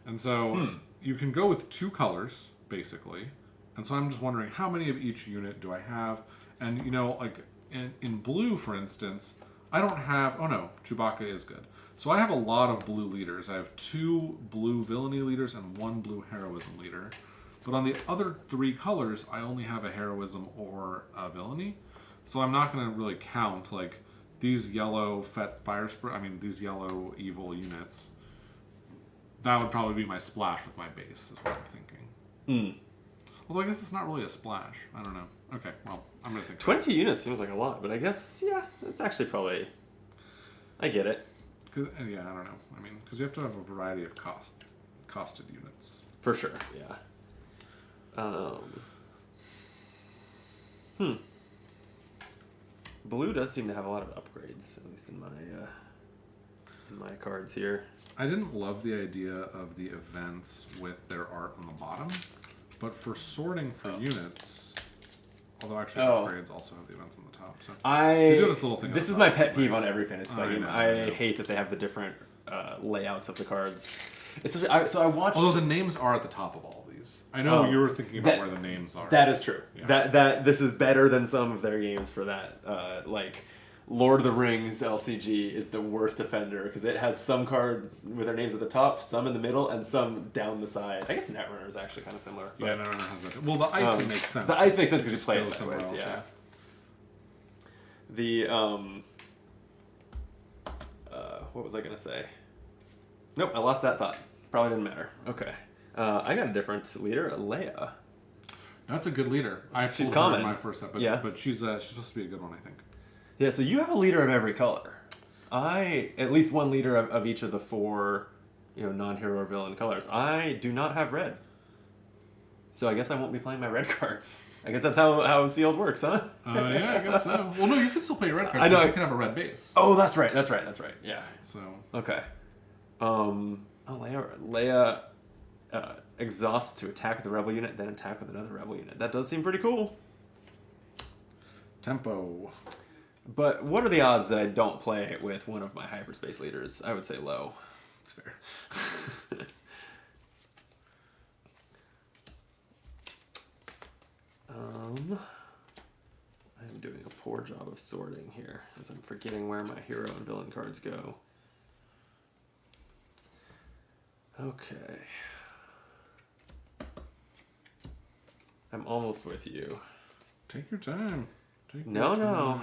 S2: And so you can go with 2 colors, basically. And so I'm just wondering, how many of each unit do I have? And, you know, like, in blue, for instance, I don't have... Oh, no, Chewbacca is good. So I have a lot of blue leaders. I have 2 blue villainy leaders and 1 blue heroism leader. But on the other 3 colors, I only have a heroism or a villainy. So I'm not going to really count, like, these yellow fire spray... I mean, these yellow evil units. That would probably be my splash with my base, is what I'm thinking. Although I guess it's not really a splash. I don't know. Okay, well, I'm going to think
S1: 22 units seems like a lot, but I guess, yeah, it's actually probably... I get it.
S2: Yeah, I don't know. I mean, because you have to have a variety of costed units.
S1: For sure, yeah. Blue does seem to have a lot of upgrades, at least in my cards here.
S2: I didn't love the idea of the events with their art on the bottom, but for sorting for units, although actually upgrades also have the events on the top. So they do this little thing.
S1: This is my pet peeve on every fantasy game. I hate that they have the different layouts of the cards. Especially, so I watched.
S2: Although the names are at the top of all these. I know you were thinking about where the names are.
S1: That is true.
S2: Yeah.
S1: That this is better than some of their games for that. Like Lord of the Rings LCG is the worst offender because it has some cards with their names at the top, some in the middle, and some down the side. I guess Netrunner is actually kind of similar.
S2: Yeah, Netrunner has that. Well, the icing makes sense.
S1: The ice makes sense because you play it
S2: somewhere
S1: sideways.
S2: else.
S1: Yeah. The what was I gonna say? Nope, I lost that thought. Probably didn't matter. Okay. I got a different leader, Leia.
S2: That's a good leader. I
S1: She's
S2: pulled her
S1: common.
S2: in my first set, but she's supposed to be a good one, I think.
S1: Yeah, so you have a leader of every color. At least one leader of each of the 4, non-hero or villain colors. I do not have red. So I guess I won't be playing my red cards. I guess that's how Sealed works, huh?
S2: Yeah, I guess so. Well, no, you can still play your red cards.
S1: I know.
S2: You can have a red base.
S1: Oh, that's right. Yeah.
S2: So.
S1: Okay. Leia exhausts to attack with a rebel unit, then attack with another rebel unit. That does seem pretty cool.
S2: Tempo.
S1: But what are the odds that I don't play with one of my hyperspace leaders? I would say low.
S2: That's fair.
S1: I'm doing a poor job of sorting here, as I'm forgetting where my hero and villain cards go. Okay. I'm almost with you.
S2: Take your time.
S1: No.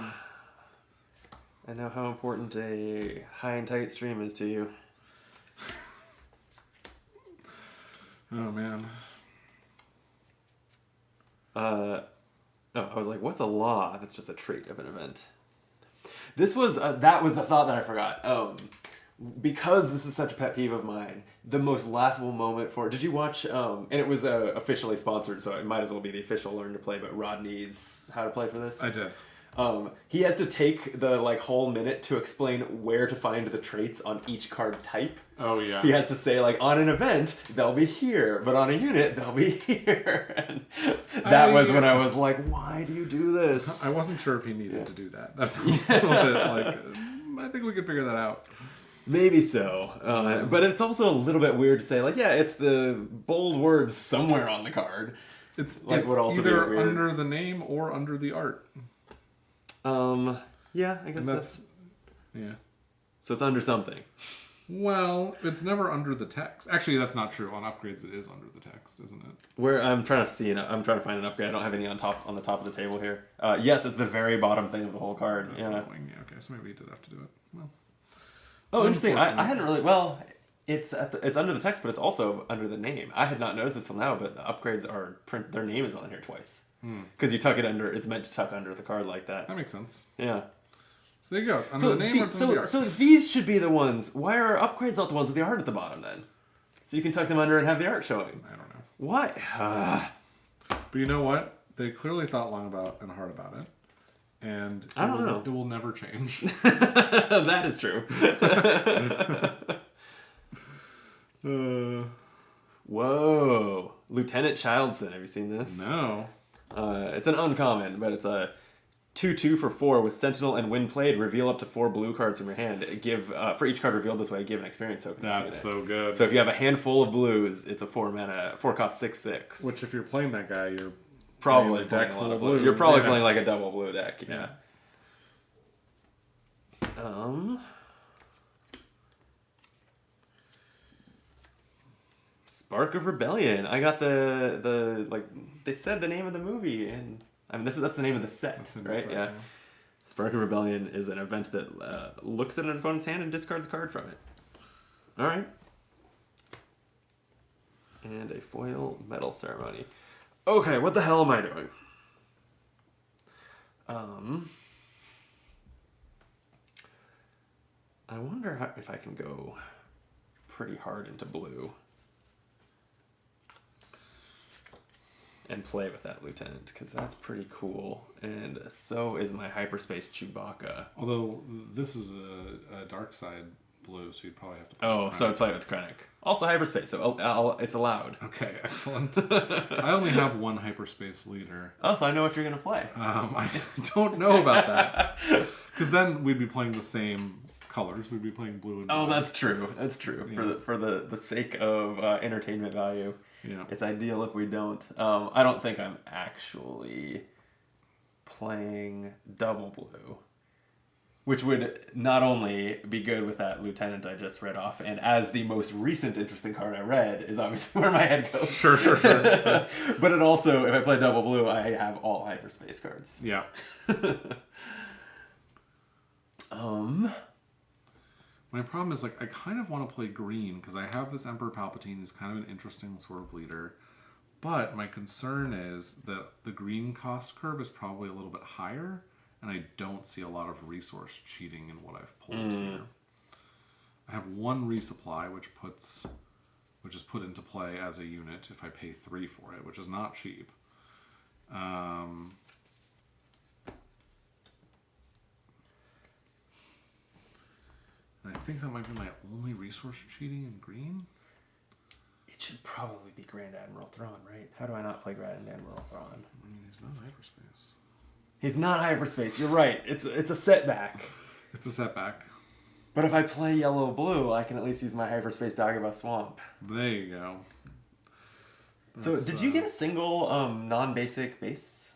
S1: I know how important a high and tight stream is to you.
S2: Oh, man.
S1: I was like, what's a law? That's just a trait of an event. That was the thought that I forgot. Because this is such a pet peeve of mine, the most laughable moment for... Did you watch... and it was officially sponsored, so it might as well be the official Learn to Play, but Rodney's How to Play for this?
S2: I did.
S1: He has to take the whole minute to explain where to find the traits on each card type.
S2: Oh, yeah.
S1: He has to say, on an event, they'll be here, but on a unit, they'll be here. And that was when I was like, why do you do this?
S2: I wasn't sure if he needed to do that. That was a little bit I think we could figure that out.
S1: Maybe so. But it's also a little bit weird to say, it's the bold words somewhere on the card.
S2: It's
S1: would also
S2: either
S1: be weird.
S2: under the name or under the art.
S1: Yeah, I guess that's...
S2: Yeah.
S1: So it's under something.
S2: Well, it's never under the text. Actually, that's not true. On upgrades, it is under the text, isn't it?
S1: Where I'm trying to find an upgrade. I don't have any on the top of the table here. Yes, it's the very bottom thing of the whole card.
S2: That's
S1: yeah.
S2: annoying. Yeah, okay, so maybe you did have to do it. Well.
S1: Oh, interesting. I hadn't really... Well, it's under the text, but it's also under the name. I had not noticed this till now, but the upgrades are... Their name is on here twice. Because you tuck it under... It's meant to tuck under the card like that.
S2: That makes sense.
S1: Yeah.
S2: So there you go. Under the name or under the art.
S1: So these should be the ones... Why are upgrades not the ones with the art at the bottom, then? So you can tuck them under and have the art showing.
S2: I don't know.
S1: Why?
S2: But you know what? They clearly thought long about and hard about it. And
S1: I don't know.
S2: It will never change.
S1: That is true. Whoa. Lieutenant Childson. Have you seen this?
S2: No.
S1: It's an uncommon, but it's a 2/2 for 4 with Sentinel and when played, reveal up to 4 blue cards from your hand. For each card revealed this way, give an experience token.
S2: That's so good.
S1: So if you have a handful of blues, it's a 4 mana, 4 cost 6/6.
S2: Which if you're playing that guy, you're
S1: probably playing a lot of blue. You're probably playing a double blue deck, yeah. Spark of Rebellion. I got they said the name of the movie, and that's the name of the set, right? Yeah. Spark of Rebellion is an event that looks at an opponent's hand and discards a card from it. All right. And a foil medal ceremony. Okay, what the hell am I doing? I wonder if I can go pretty hard into blue and play with that lieutenant, because that's pretty cool, and so is my hyperspace Chewbacca.
S2: Although this is a dark side blue, so you'd probably have to play
S1: with Krennic. So I'd play with Krennic. Also hyperspace, so it's allowed.
S2: Okay, excellent. I only have one hyperspace leader.
S1: Oh, so I know what you're going to play.
S2: I don't know about that. Because then we'd be playing the same colors. We'd be playing blue and blue.
S1: Oh, that's true. That's true.
S2: Yeah.
S1: For the sake of entertainment value.
S2: Yeah.
S1: It's ideal if we don't. I don't think I'm actually playing double blue, which would not only be good with that lieutenant I just read off, and as the most recent interesting card I read is obviously where my head goes.
S2: Sure.
S1: But it also, if I play double blue, I have all hyperspace cards.
S2: Yeah. My problem is, like, I kind of want to play green because I have this Emperor Palpatine who's kind of an interesting sort of leader. But my concern is that the green cost curve is probably a little bit higher, and I don't see a lot of resource cheating in what I've pulled here. I have one resupply, which is put into play as a unit if I pay 3 for it, which is not cheap. And I think that might be my only resource cheating in green.
S1: It should probably be Grand Admiral Thrawn, right? How do I not play Grand Admiral Thrawn?
S2: I mean, he's not hyperspace.
S1: He's not hyperspace. You're right. It's a setback.
S2: It's a setback.
S1: But if I play yellow-blue, I can at least use my hyperspace Dagobah Swamp.
S2: There you go.
S1: So, did you get a single non-basic base?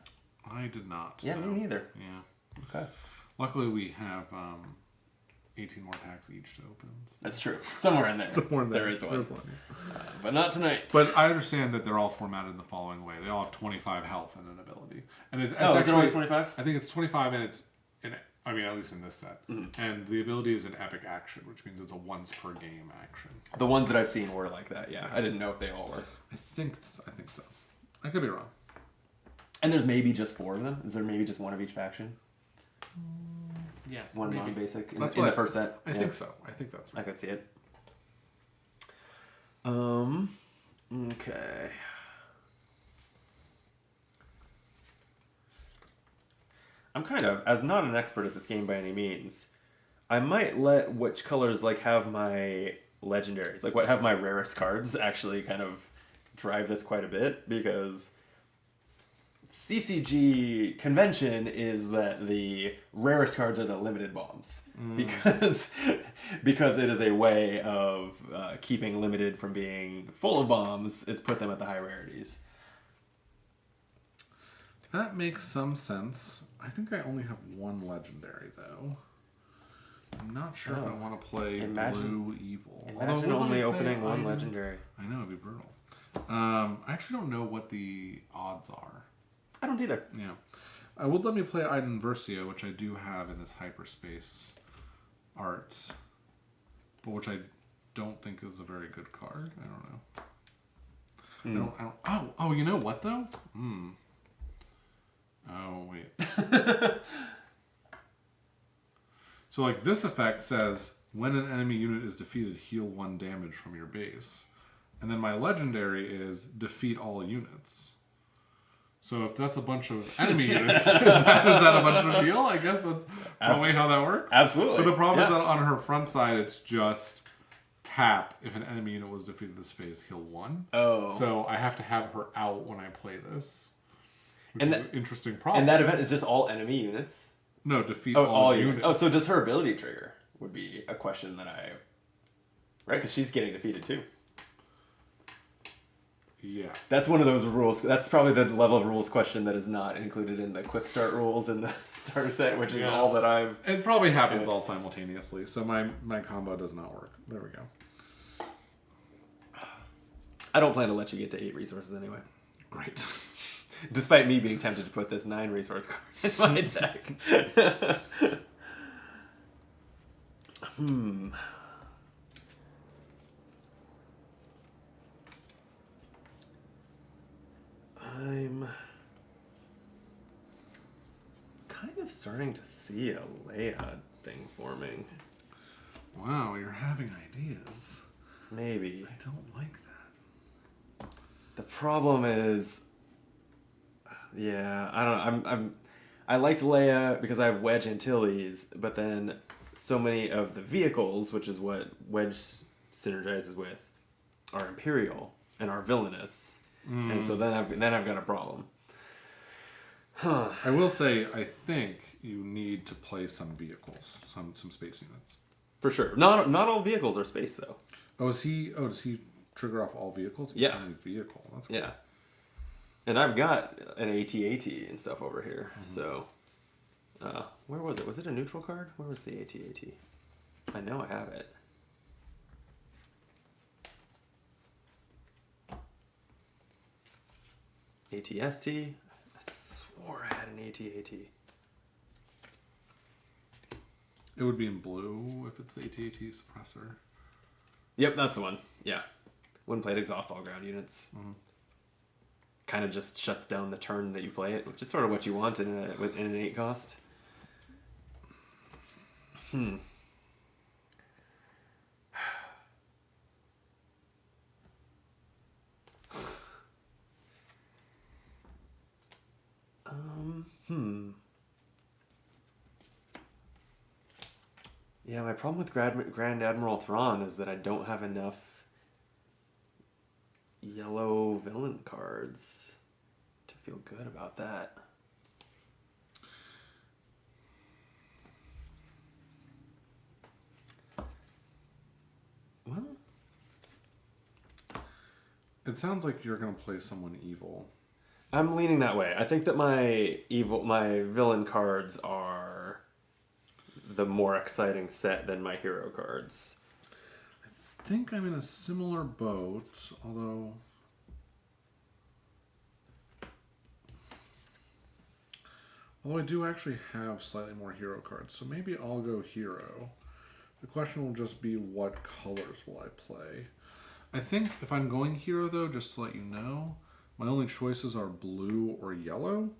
S2: I did not.
S1: Yeah,
S2: no.
S1: me neither.
S2: Yeah.
S1: Okay.
S2: Luckily, we have 18 more packs each to open. So.
S1: That's true. Somewhere in there. There is one. But not tonight.
S2: But I understand that they're all formatted in the following way. They all have 25 health and an ability. And it's
S1: is
S2: actually,
S1: it always 25?
S2: I think it's 25 and it's... at least in this set. Mm-hmm. And the ability is an epic action, which means it's a once per game action.
S1: The ones that I've seen were like that, yeah. I didn't know if they all were.
S2: I think so. I could be wrong.
S1: And there's maybe just 4 of them? Is there maybe just one of each faction?
S2: Yeah.
S1: One
S2: maybe.
S1: non-basic in the first set?
S2: I think so. I think that's right.
S1: I could see it. Okay. I'm kind of, as not an expert at this game by any means, I might let which colors like have my legendaries, like what have my rarest cards actually kind of drive this quite a bit, because CCG convention is that the rarest cards are the limited bombs, because it is a way of keeping limited from being full of bombs is put them at the high rarities.
S2: That makes some sense. I think I only have one legendary, though. I'm not sure if I want to play Blue Evil.
S1: Imagine only opening one legendary.
S2: I know, it'd be brutal. I actually don't know what the odds are.
S1: I don't either.
S2: Yeah. I would let me play Iden Versio, which I do have in this hyperspace art, but which I don't think is a very good card. I don't know. I don't. Oh, you know what though? Oh, wait. So, like, this effect says, when an enemy unit is defeated, heal 1 damage from your base. And then my legendary is, defeat all units. So if that's a bunch of enemy units, is that a bunch of heal? I guess that's probably how that works.
S1: Absolutely.
S2: But the problem is that on her front side, it's just tap. If an enemy unit was defeated this phase, heal 1.
S1: Oh.
S2: So I have to have her out when I play this. Which is an interesting problem.
S1: And that event is just all enemy units?
S2: No, defeat
S1: all units. Oh, so does her ability trigger? Would be a question that I... Right, because she's getting defeated too.
S2: Yeah.
S1: That's one of those rules. That's probably the level of rules question that is not included in the quick start rules in the starter set, which is all that I've...
S2: It probably happens all simultaneously, so my combo does not work. There we go.
S1: I don't plan to let you get to 8 resources anyway.
S2: Great.
S1: Despite me being tempted to put this 9 resource card in my deck. I'm kind of starting to see a Leia thing forming.
S2: Wow, you're having ideas.
S1: Maybe.
S2: I don't like that.
S1: The problem is, yeah, I don't know. I liked Leia because I have Wedge Antilles, but then so many of the vehicles, which is what Wedge synergizes with, are Imperial and are villainous, and so then I've got a problem. Huh.
S2: I will say, I think you need to play some vehicles, some space units.
S1: For sure. Not all vehicles are space though.
S2: Does he trigger off all vehicles?
S1: Yeah.
S2: Only vehicle. That's cool.
S1: Yeah. And I've got an AT-AT and stuff over here. So, where was it? Was it a neutral card? Where was the AT-AT? I know I have it. AT-ST? I swore I had an AT-AT.
S2: It would be in blue if it's the AT-AT suppressor.
S1: Yep, that's the one. Yeah. When played, exhaust all ground units. Mm-hmm. Kind of just shuts down the turn that you play it, which is sort of what you want in an 8 cost. Yeah, my problem with Grand Admiral Thrawn is that I don't have enough yellow villain cards to feel good about that. Well,
S2: it sounds like you're going to play someone evil.
S1: I'm leaning that way. I think that my villain cards are the more exciting set than my hero cards.
S2: I think I'm in a similar boat, although I do actually have slightly more hero cards, so maybe I'll go hero. The question will just be, what colors will I play? I think if I'm going hero, though, just to let you know, my only choices are blue or yellow.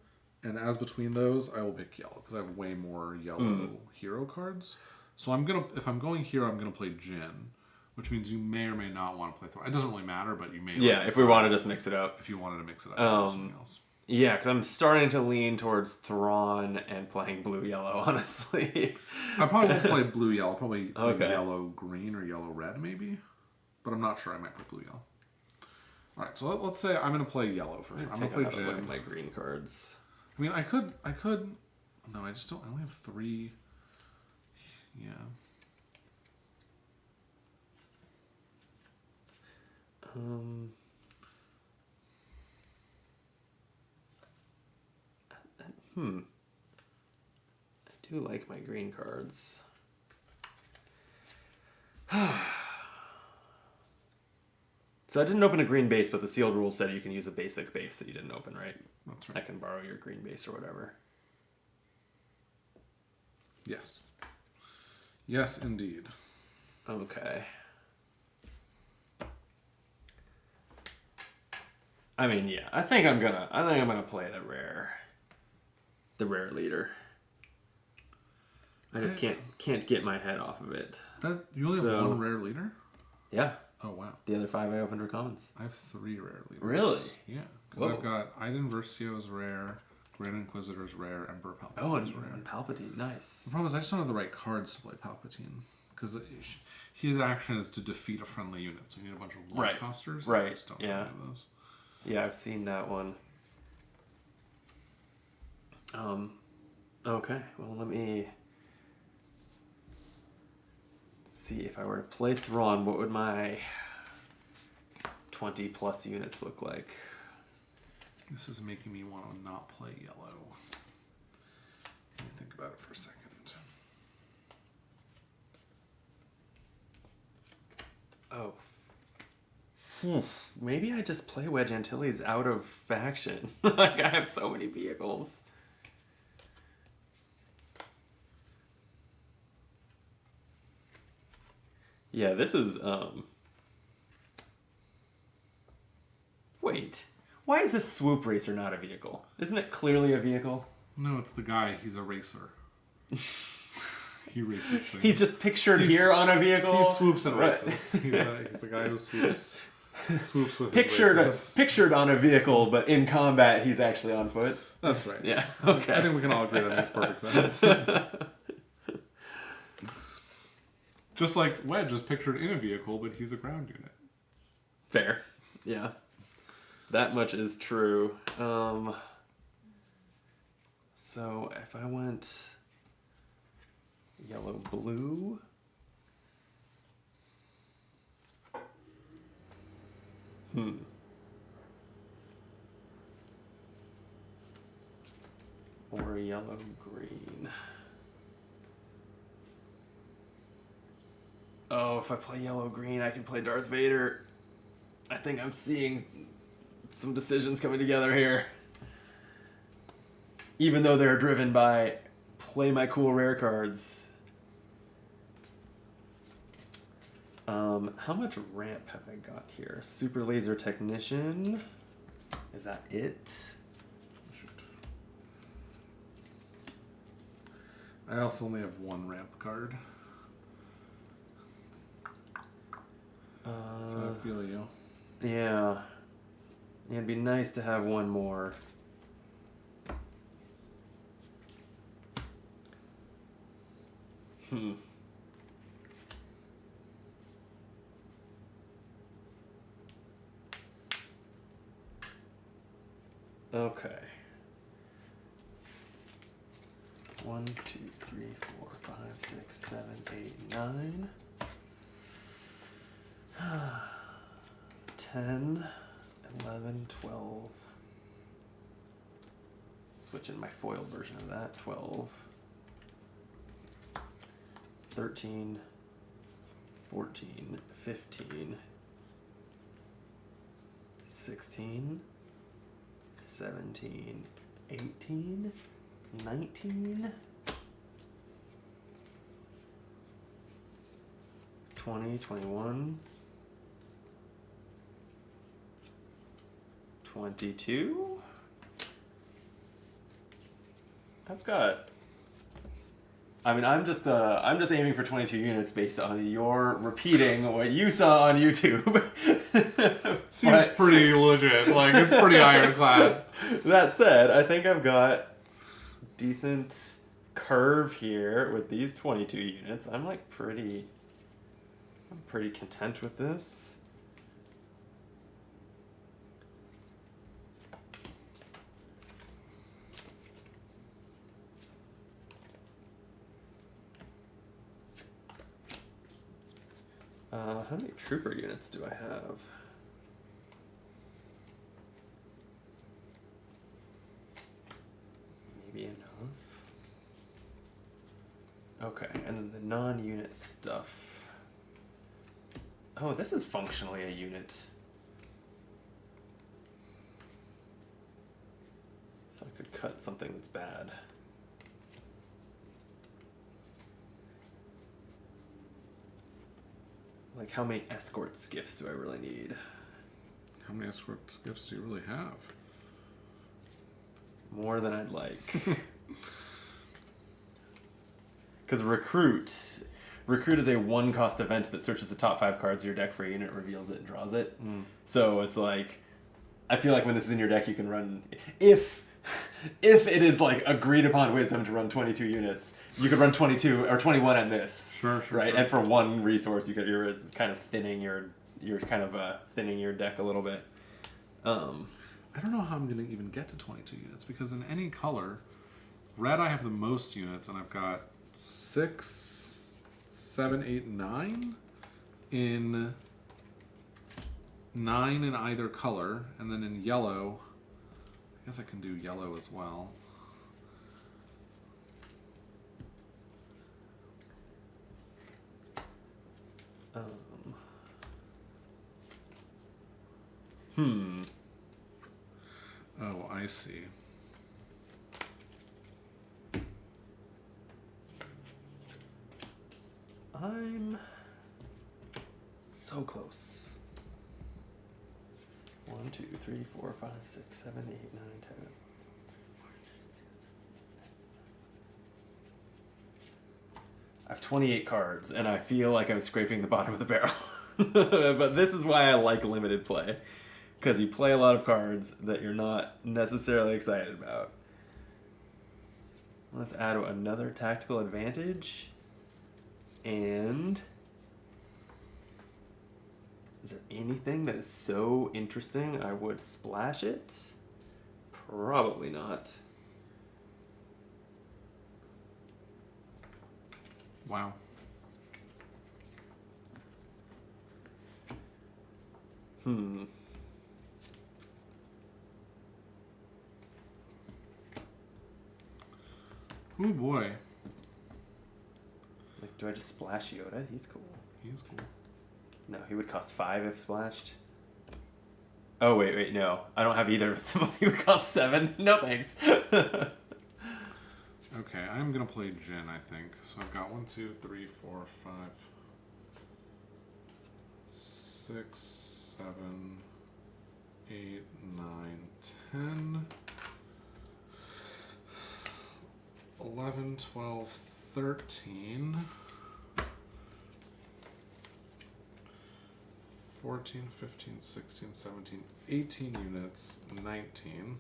S2: And as between those, I will pick yellow, because I have way more yellow hero cards. So if I'm going hero, I'm gonna play Jin, which means you may or may not want to play Thor. It doesn't really matter, but you may.
S1: Yeah, if we want to just mix it up.
S2: If you wanted to mix it up with something else.
S1: Yeah, because I'm starting to lean towards Thrawn and playing blue-yellow, honestly.
S2: I probably won't play blue-yellow. Probably yellow-green or yellow-red, maybe. But I'm not sure. I might play blue-yellow. All right, so let's say I'm going to play yellow for sure. I'm going to play Jin.
S1: Look at my green cards.
S2: I mean, I could. No, I just don't. I only have 3. Yeah.
S1: I do like my green cards. So I didn't open a green base, but the sealed rules said you can use a basic base that you didn't open, right?
S2: That's right.
S1: I can borrow your green base or whatever.
S2: Yes. Yes, indeed.
S1: Okay. I mean, yeah. I think I'm gonna play the rare leader. I just can't get my head off of it.
S2: You only have 1 rare leader?
S1: Yeah.
S2: Oh, wow.
S1: The other 5 I opened are commons.
S2: I have 3 rare leaders.
S1: Really?
S2: Yeah. Because I've got Iden Versio's rare, Grand Inquisitor's rare, Emperor Palpatine's rare.
S1: And Palpatine, nice.
S2: The problem is I just don't have the right cards to play Palpatine. Because his action is to defeat a friendly unit, so you need a bunch of light costers.
S1: Right.
S2: I just don't have any of those.
S1: Yeah, I've seen that one. Okay, well, let me see. If I were to play Thrawn, what would my 20 plus units look like?
S2: This is making me want to not play yellow. Let me think about it for a second.
S1: Oh. Maybe I just play Wedge Antilles out of faction. Like, I have so many vehicles. Yeah, this is, Wait. Why is this Swoop Racer not a vehicle? Isn't it clearly a vehicle?
S2: No, it's the guy. He's a racer. He races things.
S1: He's just pictured here on a vehicle?
S2: He swoops and races. He's a guy who swoops with his races.
S1: Pictured on a vehicle, but in combat he's actually on foot?
S2: That's right.
S1: Yeah, okay.
S2: I think we can all agree that makes perfect sense. Just like Wedge is pictured in a vehicle, but he's a ground unit.
S1: Fair. Yeah. That much is true. So if I went yellow-blue... Or yellow-green. Oh, if I play yellow-green, I can play Darth Vader. I think I'm seeing some decisions coming together here. Even though they're driven by play my cool rare cards. How much ramp have I got here? Super Laser Technician. Is that it?
S2: Shoot. I also only have one ramp card. So I feel you.
S1: Yeah. It'd be nice to have one more. Okay. 1, 2, 3, 4, 5, 6, 7, 8, 9. 10, 11, 12. Switching my foil version of that. 12. 13, 14, 15, 16, 17, 18, 19, 20, 21, 22. I'm just aiming for 22 units based on your repeating what you saw on YouTube.
S2: Seems pretty legit. Like, it's pretty ironclad.
S1: That said, I think I've got decent curve here with these 22 units. I'm pretty content with this. How many trooper units do I have? Maybe enough. Okay, and then the non-unit stuff. Oh, this is functionally a unit. So I could cut something that's bad. Like, how many escort skiffs do I really need?
S2: How many escort skiffs do you really have?
S1: More than I'd like. Because Recruit is a one-cost event that searches the top 5 cards of your deck for a unit, reveals it, and draws it. So it's like, I feel like when this is in your deck, you can run... If it is like agreed upon wisdom to run 22 units, you could run 22 or 21 on this.
S2: Sure,
S1: right?
S2: Sure.
S1: And for one resource, you're kind of thinning your thinning your deck a little bit.
S2: I don't know how I'm going to even get to 22 units, because in any color, red I have the most units, and I've got 6, 7, 8, 9 in 9 in either color, and then in yellow, I guess I can do yellow as well. Oh, I see.
S1: I'm so close. 1, 2, 3, 4, 5, 6, 7, 8, 9, 10. I have 28 cards, and I feel like I'm scraping the bottom of the barrel. But this is why I like limited play. Because you play a lot of cards that you're not necessarily excited about. Let's add another tactical advantage. And... is there anything that is so interesting I would splash it? Probably not.
S2: Wow. Oh boy.
S1: Like, do I just splash Yoda? He's cool.
S2: He's cool.
S1: No, he would cost 5 if splashed. Oh, wait, no. I don't have either of his symbols. He would cost 7. No, thanks.
S2: Okay, I'm going to play Jin, I think. So I've got 1, 2, 3, 4, 5. 6, 7, 8, 9, 10, 11, 12, 13, 14, 15, 16, 17, 18 units, 19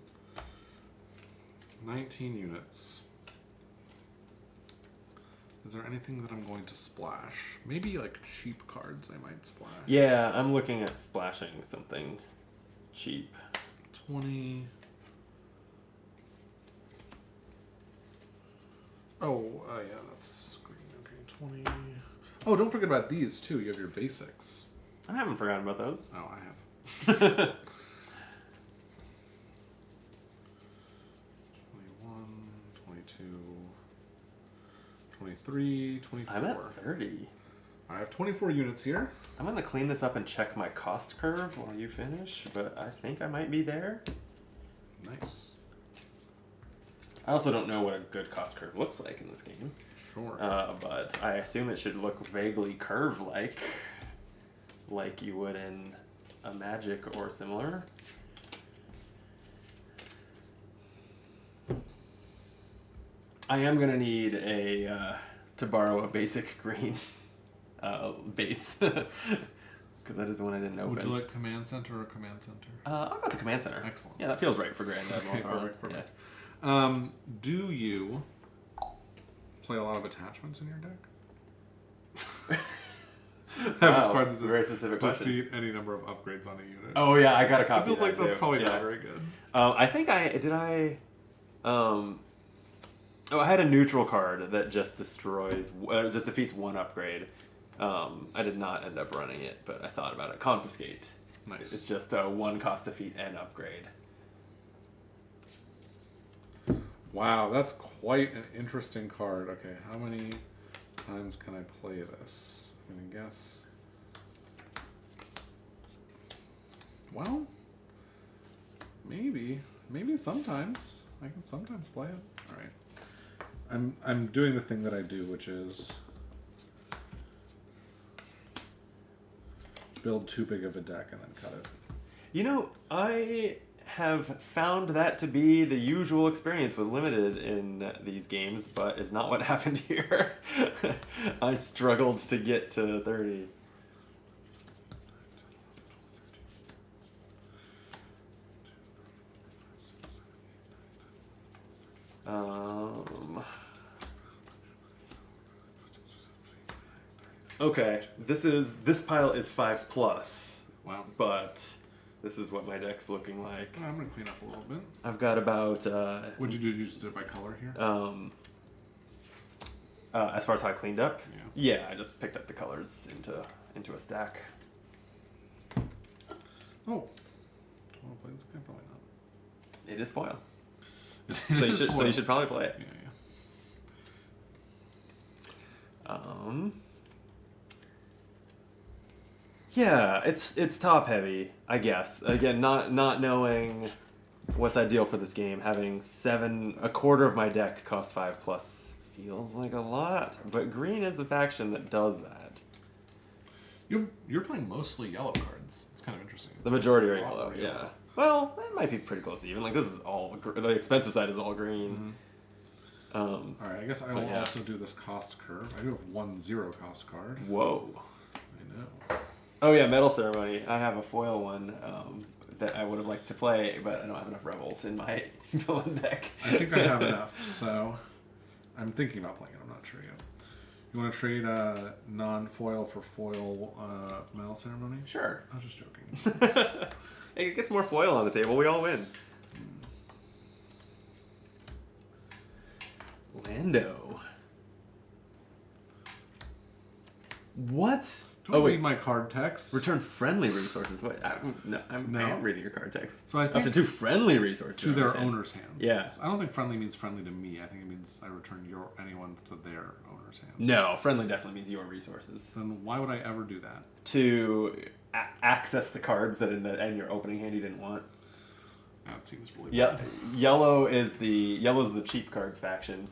S2: units. Is there anything that I'm going to splash? Maybe like cheap cards I might splash.
S1: Yeah, I'm looking at splashing something cheap.
S2: 20. Oh, yeah, that's green. Okay, 20. Oh, don't forget about these too. You have your basics.
S1: I haven't forgotten about those.
S2: Oh, I have. 21, 22, 23, 24.
S1: I'm at 30.
S2: I have 24 units here.
S1: I'm going to clean this up and check my cost curve while you finish, but I think I might be there.
S2: Nice.
S1: I also don't know what a good cost curve looks like in this game.
S2: Sure.
S1: But I assume it should look vaguely curve-like, like you would in a Magic or similar. I am going to need to borrow a basic green base, because that is the one I didn't open.
S2: Would you like Command Center or Command Center?
S1: I'll go with the Command Center.
S2: Excellent.
S1: Yeah, that feels right for Grand
S2: Okay,
S1: Admiral.
S2: perfect.
S1: Yeah.
S2: Do you play a lot of attachments in your deck? I have this card that says
S1: very specific question.
S2: defeat any number of upgrades on a unit.
S1: Oh yeah, I got a
S2: It
S1: copy.
S2: feels like
S1: of that
S2: that's
S1: too.
S2: probably
S1: Yeah.
S2: not very good.
S1: I think I had a neutral card that just destroys, just defeats one upgrade. I did not end up running it, but I thought about it. Confiscate.
S2: Nice.
S1: It's just a one cost defeat and upgrade.
S2: Wow, that's quite an interesting card. Okay, how many times can I play this? I'm gonna guess. Well, maybe sometimes I can sometimes play it. All right, I'm doing the thing that I do, which is build too big of a deck and then cut it.
S1: You know, I have found that to be the usual experience with limited in these games, but it's not what happened here. I struggled to get to 30. Okay, this pile is 5+.
S2: Wow.
S1: But this is what my deck's looking like.
S2: I'm gonna clean up a little bit.
S1: I've got about
S2: What'd you do? You just did it by color here?
S1: as far as how I cleaned up.
S2: Yeah.
S1: I just picked up the colors into a stack.
S2: Oh. Want to play this guy? Probably not.
S1: It is foil. So you should probably play it.
S2: Yeah.
S1: Yeah, it's top heavy, I guess. Again, not knowing what's ideal for this game, having a quarter of my deck cost 5+ feels like a lot. But green is the faction that does that.
S2: You're playing mostly yellow cards. It's kind of interesting.
S1: The majority are yellow, yeah. Well, it might be pretty close to even. Like this is all the expensive side is all green.
S2: Mm-hmm. All right, I guess I will also do this cost curve. I do have 1 0 cost card.
S1: Whoa.
S2: I know.
S1: Oh yeah, Metal Ceremony. I have a foil one that I would have liked to play, but I don't have enough rebels in my villain deck.
S2: I think I have enough, so I'm thinking about playing it. I'm not sure yet. You want to trade non-foil for foil Metal Ceremony?
S1: Sure.
S2: I was just joking.
S1: Hey, it gets more foil on the table. We all win. Lando. What?
S2: Don't read my card text.
S1: Return friendly resources. What? I am reading your card text.
S2: So I think
S1: up to 2 friendly resources
S2: to their owner's hands.
S1: Yeah.
S2: I don't think friendly means friendly to me. I think it means I return anyone's to their owner's hand.
S1: No, friendly definitely means your resources.
S2: Then why would I ever do that?
S1: To access the cards that in your opening hand you didn't want.
S2: That seems really bad.
S1: Yellow is the cheap cards faction.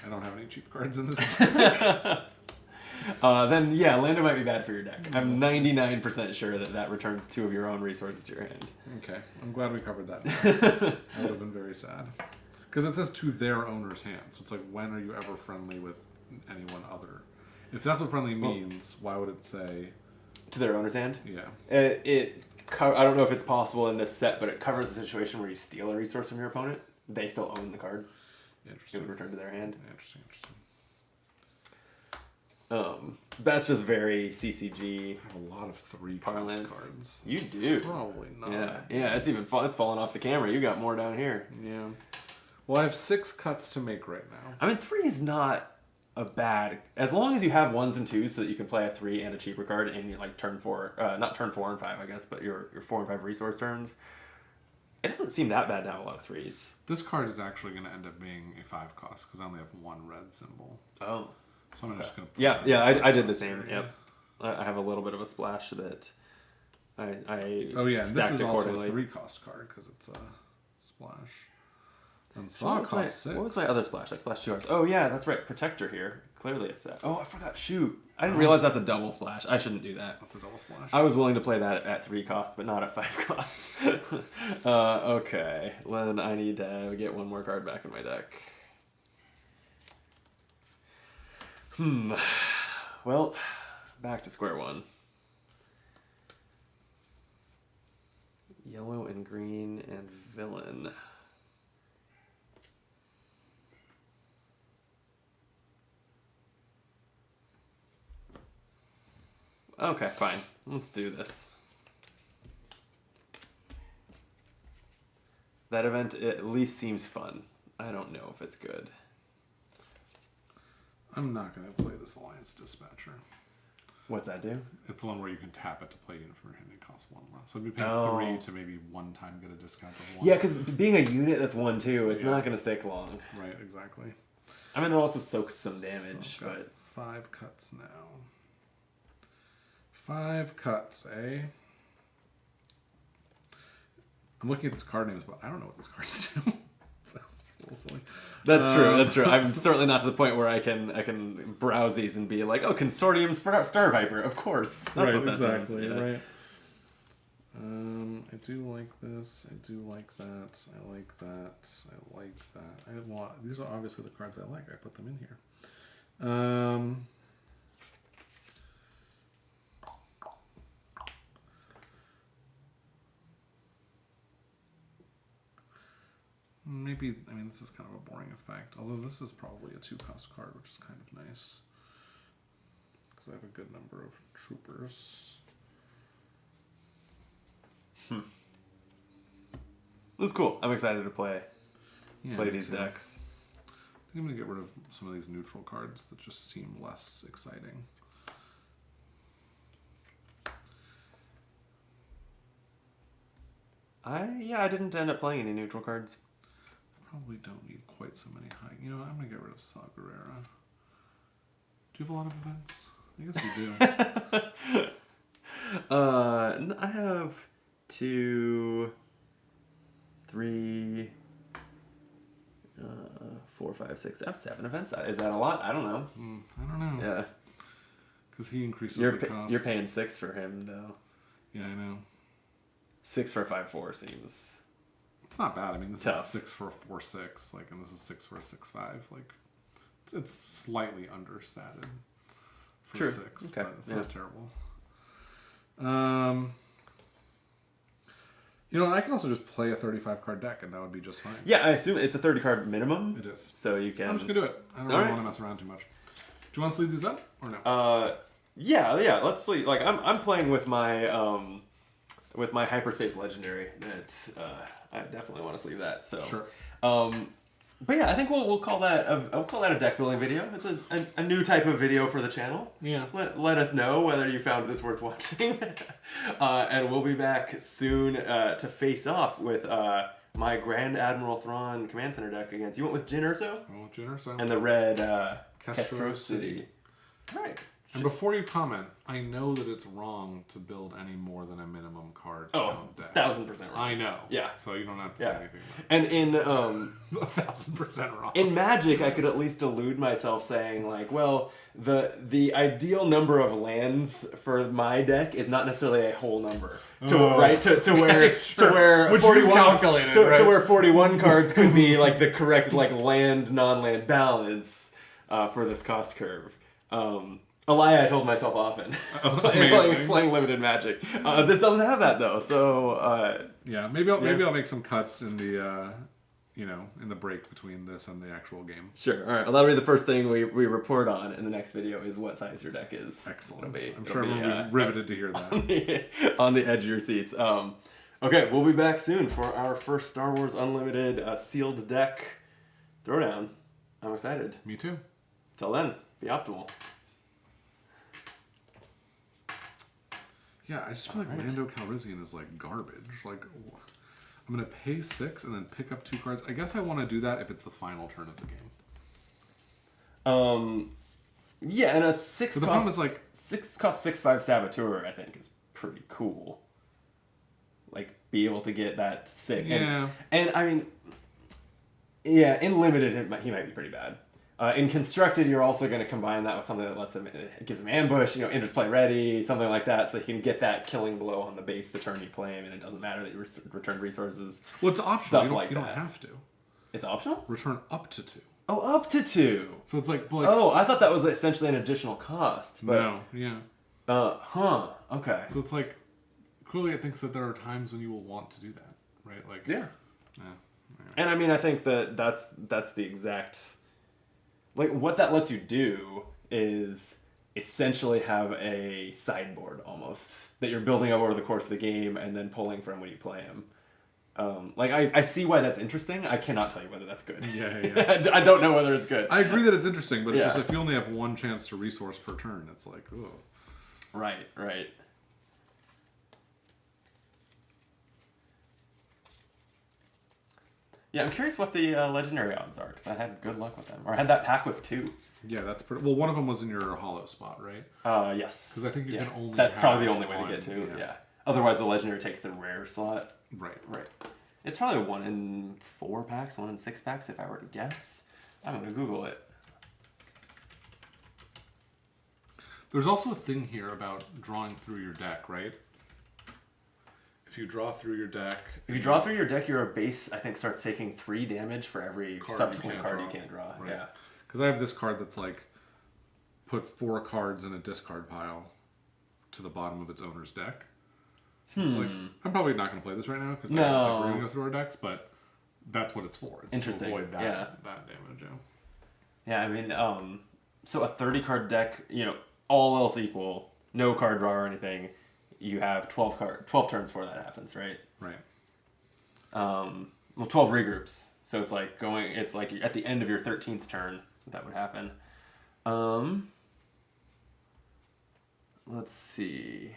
S2: I don't have any cheap cards in this deck.
S1: Then yeah, Lando might be bad for your deck. I'm 99% sure that returns 2 of your own resources to your hand.
S2: Okay, I'm glad we covered that. That would have been very sad. Because it says to their owner's hand. So it's like, when are you ever friendly with anyone other? If that's what friendly means, why would it say...
S1: To their owner's hand?
S2: Yeah.
S1: I don't know if it's possible in this set, but it covers a situation where you steal a resource from your opponent. They still own the card.
S2: Interesting.
S1: It would return to their hand.
S2: Interesting.
S1: That's just very CCG.
S2: I have a lot of 3
S1: parlance
S2: cards.
S1: You do.
S2: Probably not.
S1: Yeah. It's even it's falling off the camera. You got more down here.
S2: Yeah. Well, I have 6 cuts to make right now.
S1: I mean, 3 is not a bad, as long as you have 1s and 2s so that you can play a 3 and a cheaper card in your like turn 4, not turn 4 and 5, I guess, but your 4 and 5 resource turns. It doesn't seem that bad to have a lot of 3s.
S2: This card is actually going to end up being a 5 cost because I only have 1 red symbol.
S1: Oh.
S2: So I'm just going to
S1: put I did the same. Yep. I have a little bit of a splash that I
S2: oh yeah, and this is also a 3 cost card because it's a splash. And Saw cost 6.
S1: What was my other splash? I splashed 2 cards. Oh yeah, that's right. Protector here. Clearly a stat. Oh, I forgot. Shoot. I didn't realize that's a double splash. I shouldn't do that.
S2: That's a double splash.
S1: I was willing to play that at 3 cost, but not at 5 costs. Okay. Then I need to get 1 more card back in my deck. Well, back to square one. Yellow and green and villain. Okay, fine. Let's do this. That event at least seems fun. I don't know if it's good.
S2: I'm not going to play this Alliance Dispatcher.
S1: What's that do?
S2: It's the one where you can tap it to play unit from your hand and it costs 1 less. So I'd be paying 3 to maybe 1 time get a discount of 1.
S1: Yeah, because being a unit that's 1/2, it's not going to stick long.
S2: Right, exactly.
S1: I mean, it also soaks some damage,
S2: so
S1: but
S2: 5 cuts now. 5 cuts, eh? I'm looking at this card names, but I don't know what these cards do. So it's a little silly.
S1: That's true. That's true. I'm certainly not to the point where I can browse these and be like, oh, Consortium Star Viper, of course. That's
S2: right,
S1: what that
S2: exactly.
S1: does. Yeah.
S2: Right. I do like this. I do like that. I like that. I like that. These are obviously the cards I like. I put them in here. Maybe, I mean, this is kind of a boring effect. Although this is probably a 2-cost card, which is kind of nice. Because I have a good number of troopers.
S1: This is cool. I'm excited to play these
S2: too.
S1: decks.
S2: I think I'm going to get rid of some of these neutral cards that just seem less exciting.
S1: I didn't end up playing any neutral cards.
S2: Probably don't need quite so many high. You know what? I'm going to get rid of Saw Gerrera. Do you have a lot of events? I guess you do.
S1: I have 2, 3, 4, 5, 6. I have 7 events. Is that a lot? I don't know.
S2: I don't know.
S1: Yeah.
S2: Because he increases the cost.
S1: You're paying 6 for him, though.
S2: Yeah, I know.
S1: 6 for a 5/4 seems...
S2: It's not bad. I mean, this
S1: tough.
S2: is 6 for a 4/6, like, and this is 6 for a 6/5. Like, it's slightly understated for
S1: True.
S2: 6,
S1: Okay.
S2: but it's
S1: Yeah.
S2: not terrible. You know, I can also just play a 35-card deck, and that would be just fine.
S1: Yeah, I assume it's a 30-card minimum.
S2: It is.
S1: So you can...
S2: I'm just gonna do it. I don't really want to mess around too much. Do you want to sleeve these up or no?
S1: Yeah. Let's sleeve. Like I'm playing with my Hyperspace Legendary. That I definitely want to sleeve that. So
S2: Sure.
S1: But yeah, I think we'll call that a deck building video. It's a new type of video for the channel.
S2: Yeah.
S1: Let us know whether you found this worth watching, and we'll be back soon to face off with my Grand Admiral Thrawn Command Center deck against. You went with Jyn Erso?
S2: I want Jyn Erso.
S1: And the red
S2: Castro
S1: City. All right.
S2: And before you comment, I know that it's wrong to build any more than a minimum card
S1: Oh,
S2: count deck.
S1: 1,000% wrong.
S2: I know.
S1: Yeah.
S2: So you don't have to say anything about it.
S1: And in
S2: 1,000% wrong.
S1: in Magic, I could at least delude myself saying like, well, the ideal number of lands for my deck is not necessarily a whole number. To where
S2: Which
S1: 41
S2: you calculated,
S1: to
S2: right?
S1: where 41 cards could be like the correct like land non-land balance for this cost curve. A lie I told myself often playing limited Magic. This doesn't have that though, so
S2: yeah, maybe I'll make some cuts in the in the break between this and the actual game.
S1: Sure. All right. Well, that'll be the first thing we report on in the next video is what size your deck is.
S2: Excellent. I'm sure everyone will be riveted to hear that.
S1: On the edge of your seats. Okay, we'll be back soon for our first Star Wars Unlimited sealed deck throwdown. I'm excited.
S2: Me too.
S1: Till then, be optimal.
S2: Yeah, I just feel like Lando Calrissian is like garbage. Like, I'm going to pay 6 and then pick up 2 cards. I guess I want to do that if it's the final turn of the game.
S1: Yeah, and a 6
S2: But the problem is, like,
S1: 6/5 Saboteur, I think, is pretty cool. Like, be able to get that 6.
S2: Yeah.
S1: And I mean, yeah, in limited, he might be pretty bad. In constructed, you're also going to combine that with something that lets him, it gives him ambush, interplay ready, something like that, so he can get that killing blow on the base the turn you play him, and it doesn't matter that you returned resources.
S2: Well, it's optional. You don't have to.
S1: It's optional?
S2: Return up to 2.
S1: Oh, up to 2.
S2: So it's like
S1: oh, I thought that was essentially an additional cost. But,
S2: no, yeah.
S1: Okay.
S2: So it's like, clearly it thinks that there are times when you will want to do that, right? Like,
S1: yeah.
S2: Yeah.
S1: And I mean, I think that's the exact... Like, what that lets you do is essentially have a sideboard, almost, that you're building up over the course of the game and then pulling from when you play him. I see why that's interesting. I cannot tell you whether that's good.
S2: Yeah.
S1: I don't know whether it's good.
S2: I agree that it's interesting, but it's just if you only have one chance to resource per turn, it's like, ugh.
S1: Right. Yeah, I'm curious what the legendary odds are, because I had good luck with them. Or I had that pack with 2.
S2: Yeah, that's pretty... Well, one of them was in your hollow spot, right?
S1: Yes.
S2: Because I think you can only
S1: That's
S2: have
S1: probably the only way to
S2: one,
S1: get to, yeah. Otherwise, the legendary takes the rare slot.
S2: Right.
S1: It's probably 1 in 4 packs, 1 in 6 packs, if I were to guess. I'm going to Google it.
S2: There's also a thing here about drawing through your deck, right? If you draw through your deck...
S1: If you draw through your deck, your base, I think, starts taking 3 damage for every subsequent card you can't draw.
S2: Right.
S1: Yeah.
S2: Because I have this card that's like, put 4 cards in a discard pile to the bottom of its owner's deck. So it's like, I'm probably not going to play this right now because I don't think we're going to go through our decks, but that's what it's for. It's
S1: interesting.
S2: To avoid that damage.
S1: Yeah, I mean, so a 30-card deck, all else equal, no card draw or anything, you have 12 turns before that happens, right?
S2: Right.
S1: 12 regroups. So it's like at the end of your 13th turn that would happen. Let's see.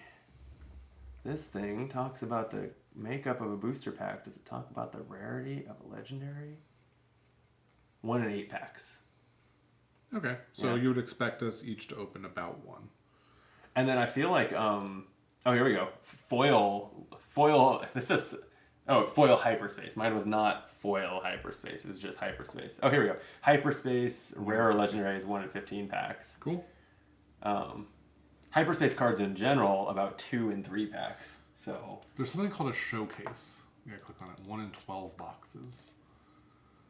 S1: This thing talks about the makeup of a booster pack. Does it talk about the rarity of a legendary? 1 in 8 packs.
S2: Okay. So you would expect us each to open about 1.
S1: And then I feel like, here we go. Foil, this is, foil hyperspace. Mine was not foil hyperspace. It was just hyperspace. Oh, here we go. Hyperspace, rare or legendary is 1 in 15 packs.
S2: Cool.
S1: Hyperspace cards in general, about 2 in 3 packs. So
S2: there's something called a showcase. You gotta click on it. 1 in 12 boxes.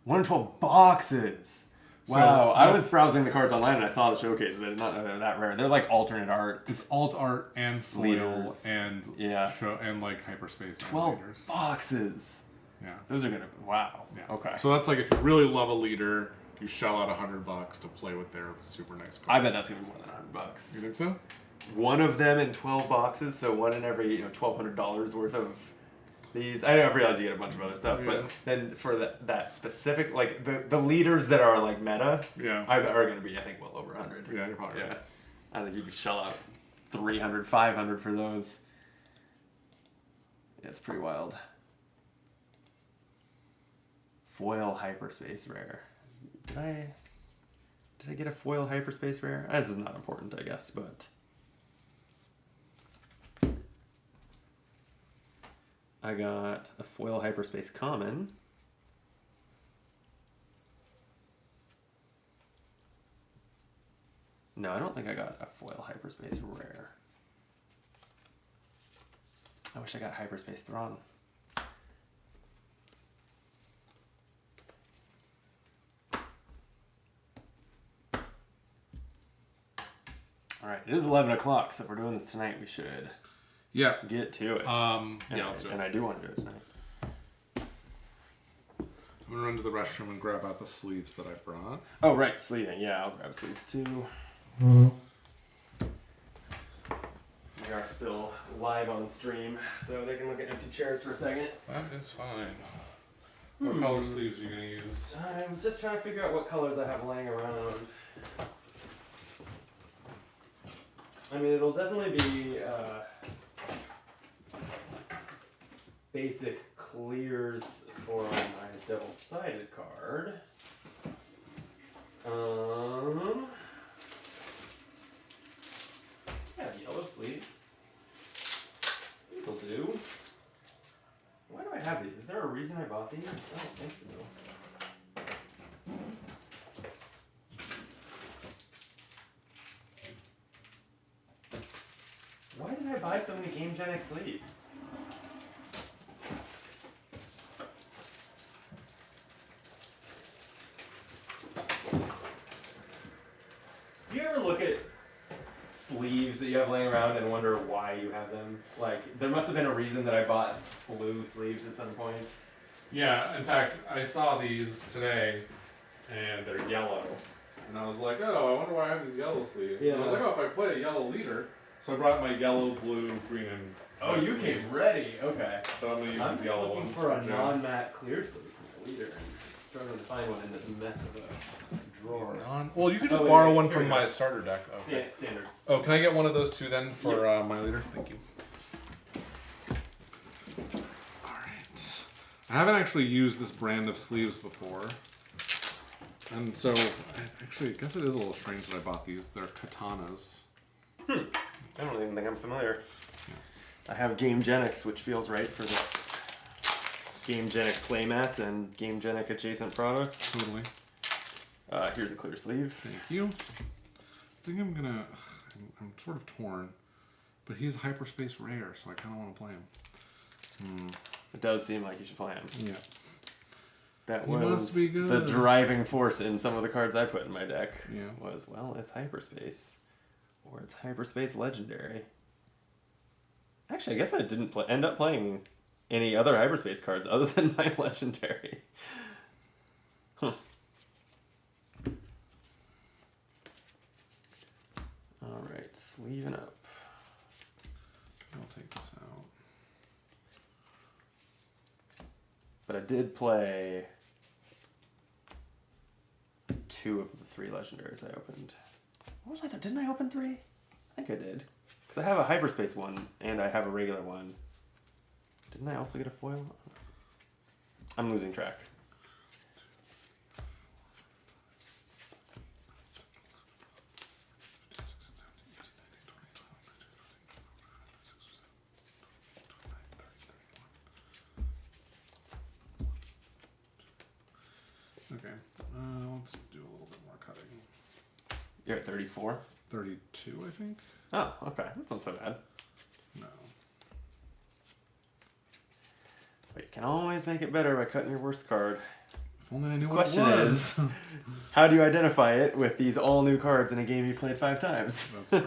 S1: 1 in 12 boxes! Wow, I was browsing the cards online and I saw the showcases. I did not know they were that rare. They're like alternate art.
S2: It's alt art and foil
S1: leaders.
S2: And show and like hyperspace.
S1: 12 boxes.
S2: Yeah,
S1: those are gonna. Wow.
S2: Yeah.
S1: Okay.
S2: So that's like if you really love a leader, you shell out $100 to play with their super nice card.
S1: I bet that's gonna be more than $100.
S2: You think so?
S1: One of them in 12 boxes, so 1 in every $1,200 worth of these. I realize you get a bunch of other stuff, but then for that specific, like the leaders that are like meta, are going to be, I think, well over 100.
S2: Yeah, you're probably right.
S1: I think you could shell out 300, 500 for those. Yeah, it's pretty wild. Foil hyperspace rare. Did I get a foil hyperspace rare? This is not important, I guess, but I got a foil hyperspace common. No, I don't think I got a foil hyperspace rare. I wish I got hyperspace Thrawn. All right, it is 11 o'clock, so if we're doing this tonight, we should get to it.
S2: Let's do it.
S1: And I do want to do it tonight.
S2: I'm going to run to the restroom and grab out the sleeves that I brought.
S1: Oh, right, sleeving. Yeah, I'll grab sleeves too.
S2: Mm-hmm.
S1: We are still live on stream, so they can look at empty chairs for a second.
S2: That is fine. What color sleeves are you going to use?
S1: I was just trying to figure out what colors I have laying around. I mean, it'll definitely be basic clears for my double-sided card. Yeah, yellow sleeves. These will do. Why do I have these? Is there a reason I bought these? I don't think so. Why did I buy so many Game Genic sleeves? Do you ever look at sleeves that you have laying around and wonder why you have them? Like, there must have been a reason that I bought blue sleeves at some point.
S2: Yeah, in fact, I saw these today, and they're yellow. And I was like, oh, I wonder why I have these yellow sleeves.
S1: Yeah.
S2: And I was like, oh, if I play a yellow leader. So I brought my yellow, blue, green, and
S1: Oh, you came
S2: sleeves.
S1: ready. Okay.
S2: So I'm going to use
S1: I'm
S2: these
S1: just
S2: yellow
S1: looking
S2: ones.
S1: for a
S2: Jim.
S1: non-matte clear sleeve for my leader and struggling to find one in this mess of a drawer.
S2: Well, you could just
S1: Oh, wait,
S2: borrow
S1: wait,
S2: one
S1: here
S2: from
S1: we
S2: my
S1: go.
S2: starter deck. Okay.
S1: Standards.
S2: Oh, can I get one of those two then for my leader? Thank you. Alright. I haven't actually used this brand of sleeves before. And so, I guess it is a little strange that I bought these. They're katanas.
S1: I don't even think I'm familiar. I have Game Genics, which feels right for this Game Genic playmat and Game Genic adjacent product.
S2: Totally.
S1: Here's a clear sleeve.
S2: Thank you. I think I'm gonna... I'm sort of torn. But he's hyperspace rare, so I kind of want to play him.
S1: It does seem like you should play him.
S2: Yeah.
S1: That
S2: He
S1: was
S2: must be good.
S1: the driving force in some of the cards I put in my deck.
S2: Yeah.
S1: Was, well, it's hyperspace. Or it's hyperspace legendary. Actually, I guess I didn't end up playing any other hyperspace cards other than my legendary. Huh. Alright, sleeving up.
S2: I'll take this out.
S1: But I did play 2 of the 3 legendaries I opened. What was my didn't I open 3? I think I did. Because I have a hyperspace one and I have a regular one. Didn't I also get a foil? I'm losing track.
S2: Okay, let's do a little bit more cutting.
S1: You're at 34?
S2: 32, I think?
S1: Oh, okay. That's not so bad.
S2: No.
S1: But you can always make it better by cutting your worst card.
S2: If only I knew what
S1: Question
S2: it
S1: is,
S2: was.
S1: how do you identify it with these all new cards in a game you played 5 times?
S2: That's right.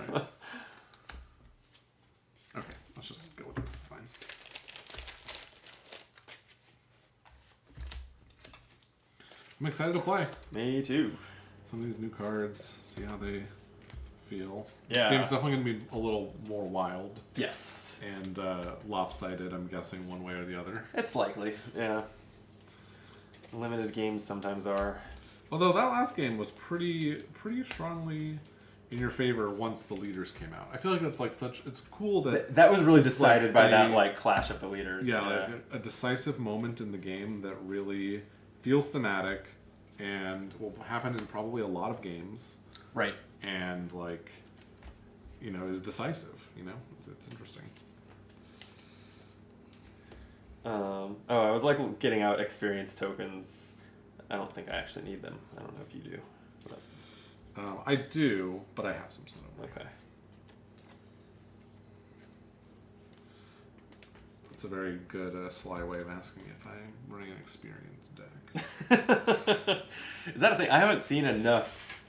S2: Okay, let's just go with this. It's fine. I'm excited to play
S1: Me too.
S2: some of these new cards, see how they feel.
S1: Yeah.
S2: This game's definitely going to be a little more wild
S1: Yes.
S2: and lopsided, I'm guessing, one way or the other.
S1: It's likely, yeah. Limited games sometimes are.
S2: Although that last game was pretty strongly in your favor once the leaders came out. I feel like that's like it's cool that
S1: That was really
S2: it's
S1: decided
S2: like
S1: by that
S2: a-
S1: like clash of the leaders.
S2: like a decisive moment in the game that really feels thematic and will happen in probably a lot of games
S1: Right.
S2: and like is decisive. It's interesting.
S1: I was like getting out experience tokens. I don't think I actually need them. I don't know if you do. But...
S2: I do, but I have some.
S1: Okay.
S2: It's a very good sly way of asking me if I'm running an experience deck.
S1: Is that a thing? I haven't seen enough.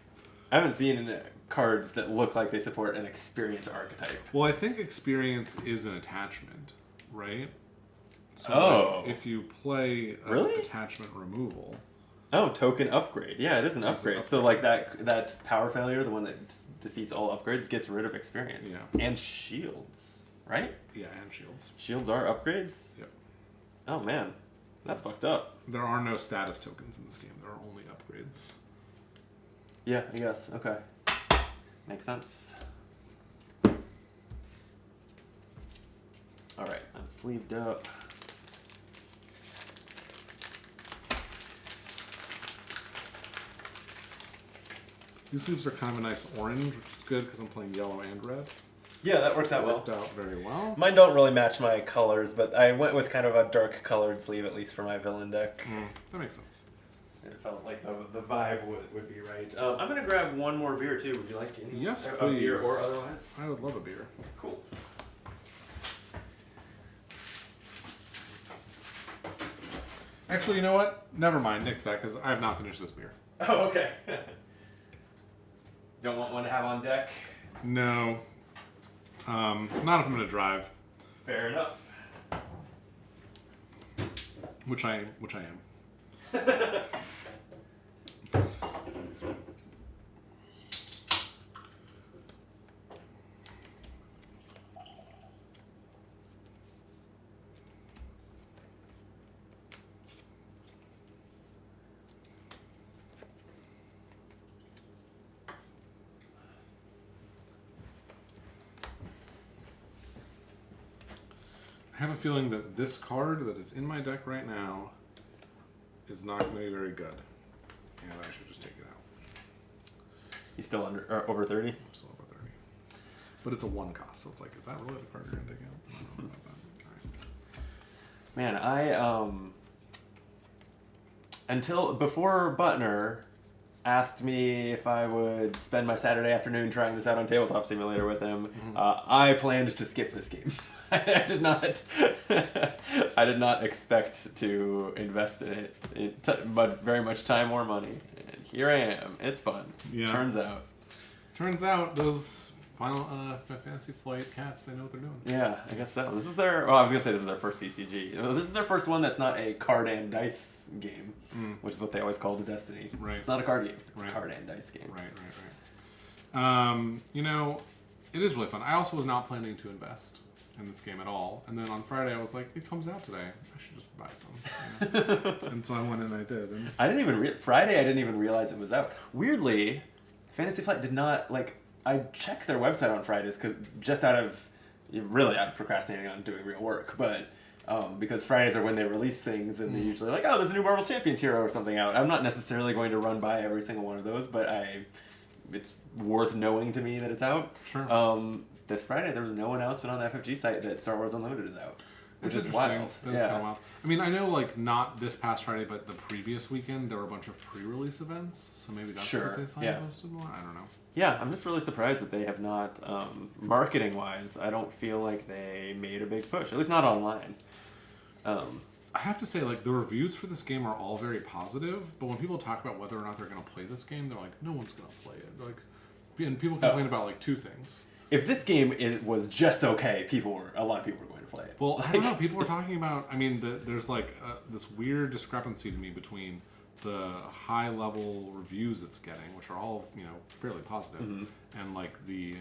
S1: I haven't seen cards that look like they support an experience archetype.
S2: Well, I think experience is an attachment, right? So like, if you play attachment removal.
S1: Oh, token upgrade. Yeah, it is an upgrade. So like that power failure, the one that defeats all upgrades, gets rid of experience.
S2: Yeah.
S1: And shields, right?
S2: Yeah, and shields.
S1: Shields are upgrades?
S2: Yep.
S1: Oh man, that's fucked up.
S2: There are no status tokens in this game. There are only upgrades.
S1: Yeah, I guess. Okay. Makes sense. Alright, I'm sleeved up.
S2: These sleeves are kind of a nice orange, which is good because I'm playing yellow and red.
S1: Yeah, that works out well.
S2: Worked out very well.
S1: Mine don't really match my colors, but I went with kind of a dark colored sleeve, at least for my villain deck.
S2: That makes sense.
S1: It felt like the vibe would be right. I'm going to grab one more beer, too. Would you like any?
S2: Yes,
S1: a
S2: please.
S1: beer or otherwise?
S2: I would love a beer.
S1: Cool.
S2: Actually, you know what? Never mind. Nix that, because I have not finished this beer.
S1: Oh, okay. Don't want one to have on deck?
S2: No. Not if I'm going to drive.
S1: Fair enough.
S2: Which I am. I have a feeling that this card that is in my deck right now is not going to be very good. And I should just take it out.
S1: You still over 30?
S2: I'm still over 30. But it's a 1 cost, so it's like, is that really the card you're going to take out? I don't know about that.
S1: Man, until before Butner asked me if I would spend my Saturday afternoon trying this out on Tabletop Simulator with him, I planned to skip this game. I did not. I did not expect to invest in it, but very much time or money. And here I am. It's fun.
S2: Yeah.
S1: Turns out
S2: those final Fantasy Flight cats, they know what they're doing.
S1: Yeah, I guess so. This is their. Well, I was gonna say this is their first CCG. This is their first one that's not a card and dice game, which is what they always called Destiny.
S2: Right.
S1: It's not a card game. It's a card and dice game.
S2: Right. You know, it is really fun. I also was not planning to invest in this game at all, and then on Friday I was like, it comes out today, I should just buy some. You know? And so I went and I did. And
S1: I didn't even Friday. I didn't even realize it was out. Weirdly, Fantasy Flight did not like. I checked their website on Fridays because just out of procrastinating on doing real work, but because Fridays are when they release things, and they're usually like, oh, there's a new Marvel Champions hero or something out. I'm not necessarily going to run by every single one of those, but it's worth knowing to me that it's out.
S2: Sure.
S1: This Friday, there was no announcement on the FFG site that Star Wars Unlimited is out, which is wild.
S2: That is kind of wild. I mean, I know, like, not this past Friday, but the previous weekend, there were a bunch of pre-release events, so maybe that's what they signposted more? I don't know.
S1: Yeah, I'm just really surprised that they have not, marketing-wise, I don't feel like they made a big push, at least not online.
S2: I have to say, like, the reviews for this game are all very positive, but when people talk about whether or not they're going to play this game, they're like, no one's going to play it. Like, and people complain about, like, 2 things.
S1: If this game was just okay, a lot of people were going to play it.
S2: Well, I don't know. People were talking about. I mean, there's like this weird discrepancy to me between the high-level reviews it's getting, which are all fairly positive, and like the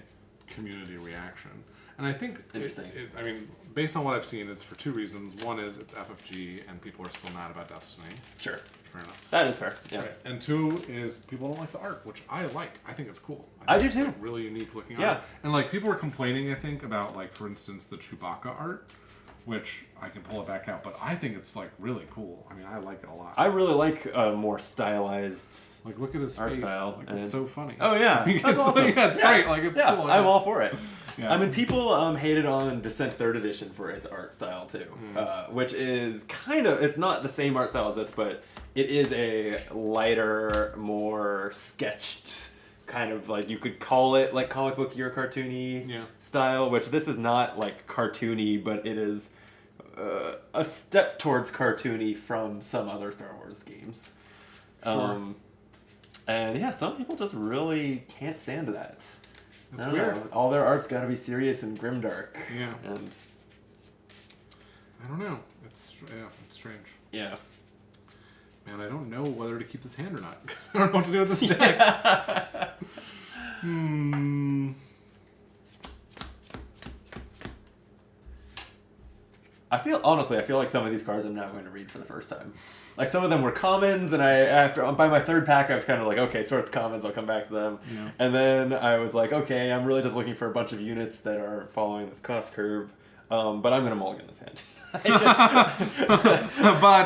S2: community reaction. And I think,
S1: interesting.
S2: I mean, based on what I've seen, it's for 2 reasons. One is it's FFG, and people are still mad about Destiny.
S1: Sure.
S2: Fair enough.
S1: That is fair. Yeah.
S2: Right. And 2 is people don't like the art, which I like. I think it's cool.
S1: I do
S2: it's
S1: too.
S2: Like really unique looking
S1: Yeah.
S2: art. And like people are complaining, I think, about like, for instance, the Chewbacca art, which I can pull it back out, but I think it's like really cool. I mean, I like it a lot.
S1: I really like more stylized.
S2: Like, look at his
S1: art
S2: face.
S1: style.
S2: Like, it's so funny.
S1: Oh yeah, that's awesome.
S2: Like, yeah, it's great. Like, it's cool.
S1: I'm all for it.
S2: Yeah.
S1: I mean, people hated on Descent 3rd Edition for its art style too, which is kind of, it's not the same art style as this, but it is a lighter, more sketched kind of, like, you could call it like comic booky or cartoony style, which this is not like cartoony, but it is a step towards cartoony from some other Star Wars games.
S2: Sure.
S1: And yeah, some people just really can't stand that.
S2: That's weird.
S1: Know. All their art's got to be serious and grimdark.
S2: Yeah.
S1: And
S2: I don't know. It's strange.
S1: Yeah.
S2: Man, I don't know whether to keep this hand or not. I don't know what to do with this deck.
S1: I feel like some of these cards I'm now going to read for the first time. Like, some of them were commons, and after by my third pack, I was kind of like, okay, sort the commons, I'll come back to them.
S2: Yeah.
S1: And then I was like, okay, I'm really just looking for a bunch of units that are following this cost curve, but I'm going to mulligan this hand.
S2: But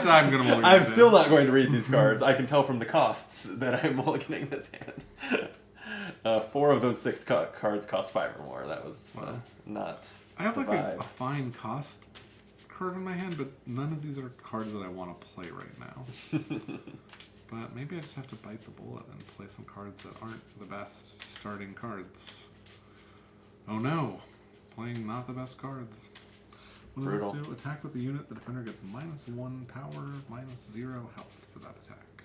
S2: I'm going to mulligan
S1: I'm still not going to read these cards. I can tell from the costs that I'm mulliganing this hand. 4 of those 6 cards cost 5 or more. That was not
S2: I have
S1: the
S2: like
S1: vibe.
S2: a fine cost curve in my hand, but none of these are cards that I want to play right now. But maybe I just have to bite the bullet and play some cards that aren't the best starting cards. Oh no, playing not the best cards. What does
S1: Brutal.
S2: this do? Attack with the unit. The defender gets -1 power, -0 health for that attack.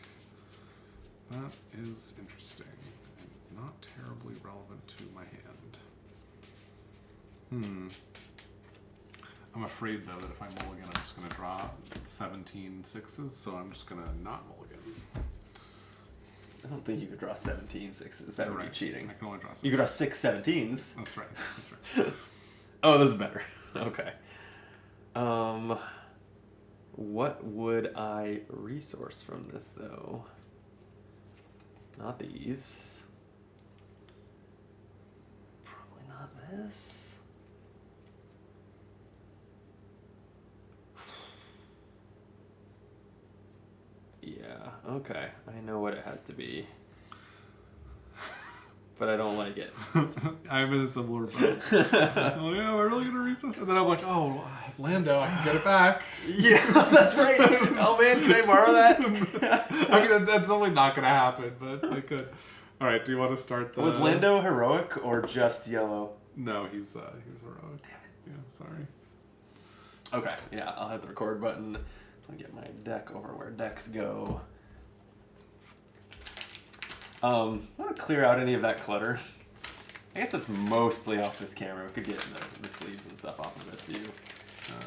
S2: That is interesting. And not terribly relevant to my hand. I'm afraid, though, that if I mulligan, I'm just going to draw 17 6s, so I'm just going to not mulligan.
S1: I don't think you could draw 17 6s. That would be cheating.
S2: I can only draw 6.
S1: You could draw 6 17s.
S2: That's right. That's right.
S1: Oh, this is better. Okay. What would I resource from this, though? Not these. Probably not this. Yeah, okay. I know what it has to be. But I don't like it.
S2: I'm in a similar boat. Oh, yeah, am I really going to resource? And then I'm like, oh, I have Lando. I can get it back.
S1: Yeah, that's right. Oh, man, can I borrow that?
S2: I mean, that's only not going to happen, but I could. All right, do you want to start the...
S1: Was Lando heroic or just yellow?
S2: No, he's heroic. Damn it. Yeah, sorry.
S1: Okay, yeah, I'll hit the record button. I'll get my deck over where decks go. I want to clear out any of that clutter. I guess it's mostly off this camera. We could get the sleeves and stuff off of this view.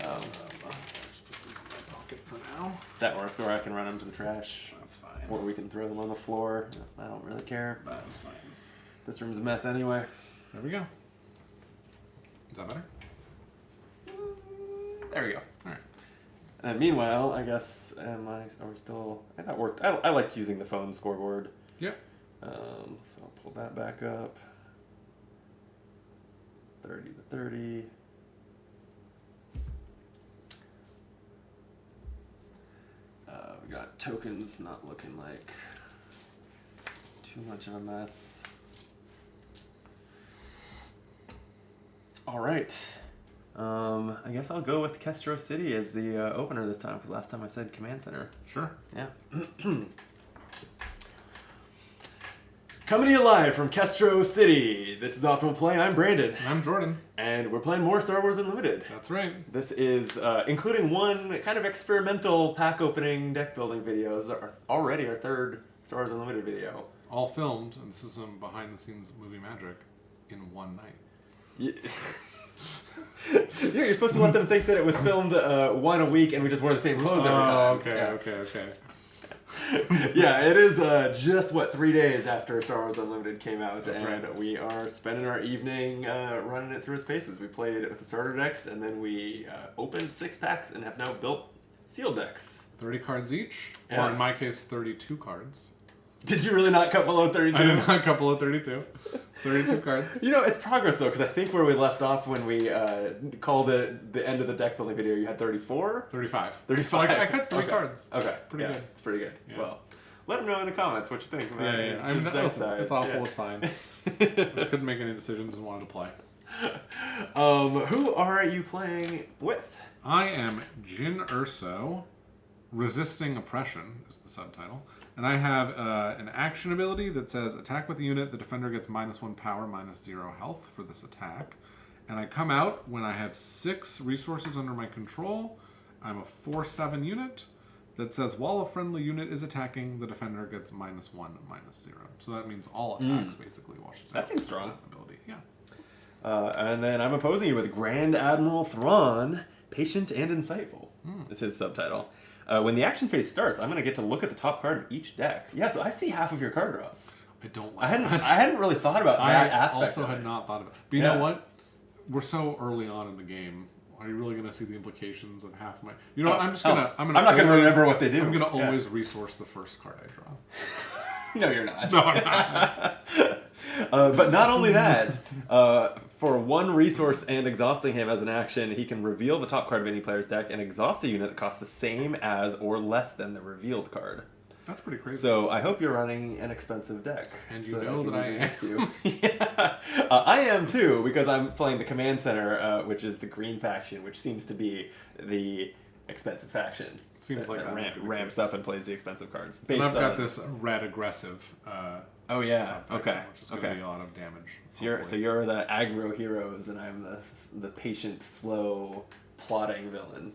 S2: I'll just put these in my pocket for now.
S1: That works, or I can run them to the trash.
S2: That's fine.
S1: Or we can throw them on the floor. I don't really care.
S2: That's fine.
S1: This room's a mess anyway.
S2: There we go. Is that better?
S1: There we go.
S2: All right.
S1: And meanwhile, I guess, are we still... That worked. I liked using the phone scoreboard.
S2: Yep.
S1: So I'll pull that back up. 30 to 30. We got tokens not looking like too much of a mess. All right. I guess I'll go with Kestro City as the opener this time, because last time I said Command Center.
S2: Sure.
S1: Yeah. Coming to you live from Kestro City. This is Optimal Play. I'm Brandon.
S2: I'm Jordan.
S1: And we're playing more Star Wars Unlimited.
S2: That's right.
S1: This is, including one kind of experimental pack opening deck building videos, that are already our 3rd Star Wars Unlimited video.
S2: All filmed, and this is some behind the scenes movie magic in one night.
S1: Yeah. You're supposed to let them think that it was filmed one a week and we just wore the same clothes every time.
S2: Okay,
S1: Yeah.
S2: okay.
S1: Yeah, it is just 3 days after Star Wars Unlimited came out.
S2: That's
S1: and
S2: right.
S1: We are spending our evening running it through its paces. We played it with the starter decks, and then we opened 6 packs and have now built sealed decks.
S2: 30 cards each,
S1: Yeah.
S2: or in my case, 32 cards.
S1: Did you really not cut below 32?
S2: I did not cut below 32. 32 cards.
S1: You know, it's progress, though, because I think where we left off when we called it the end of the deck building video, you had 34?
S2: 35.
S1: 35.
S2: So I cut 3
S1: Okay.
S2: cards.
S1: Okay.
S2: Pretty
S1: yeah,
S2: good.
S1: It's pretty good.
S2: Yeah.
S1: Well, let them know in the comments what you think.
S2: Yeah.
S1: It's deck size.
S2: It's awful.
S1: Yeah.
S2: It's fine. I just couldn't make any decisions and wanted to play.
S1: Who are you playing with?
S2: I am Jin Urso. Resisting Oppression is the subtitle. And I have an action ability that says attack with a unit. The defender gets -1 power, -0 health for this attack. And I come out when I have 6 resources under my control. I'm a 4/7 unit that says while a friendly unit is attacking, the defender gets -1, -0. So that means all attacks basically washes out.
S1: That seems strong.
S2: That ability, yeah.
S1: And then I'm opposing you with Grand Admiral Thrawn, Patient and Insightful is his subtitle. When the action phase starts, I'm going to get to look at the top card of each deck. Yeah, so I see half of your card draws.
S2: I don't like
S1: I hadn't really thought about that aspect
S2: I also
S1: of
S2: had
S1: it.
S2: not thought of it. But you know what? We're so early on in the game. Are you really going to see the implications of half my... You know what? I'm not going to
S1: remember what they do.
S2: I'm going to always resource the first card I draw.
S1: No, you're not.
S2: No, I'm not.
S1: But not only that, for 1 resource and exhausting him as an action, he can reveal the top card of any player's deck and exhaust a unit that costs the same as or less than the revealed card.
S2: That's pretty crazy.
S1: So I hope you're running an expensive deck.
S2: And you know that I am.
S1: You. Yeah. I am too, because I'm playing the Command Center, which is the green faction, which seems to be the expensive faction.
S2: Seems like that
S1: ramps up and plays the expensive cards.
S2: And I've got this red aggressive.
S1: Oh yeah.
S2: Subfaction,
S1: Okay.
S2: Which is going to be a lot of damage.
S1: So you're the aggro heroes, and I'm the patient, slow, plotting villain.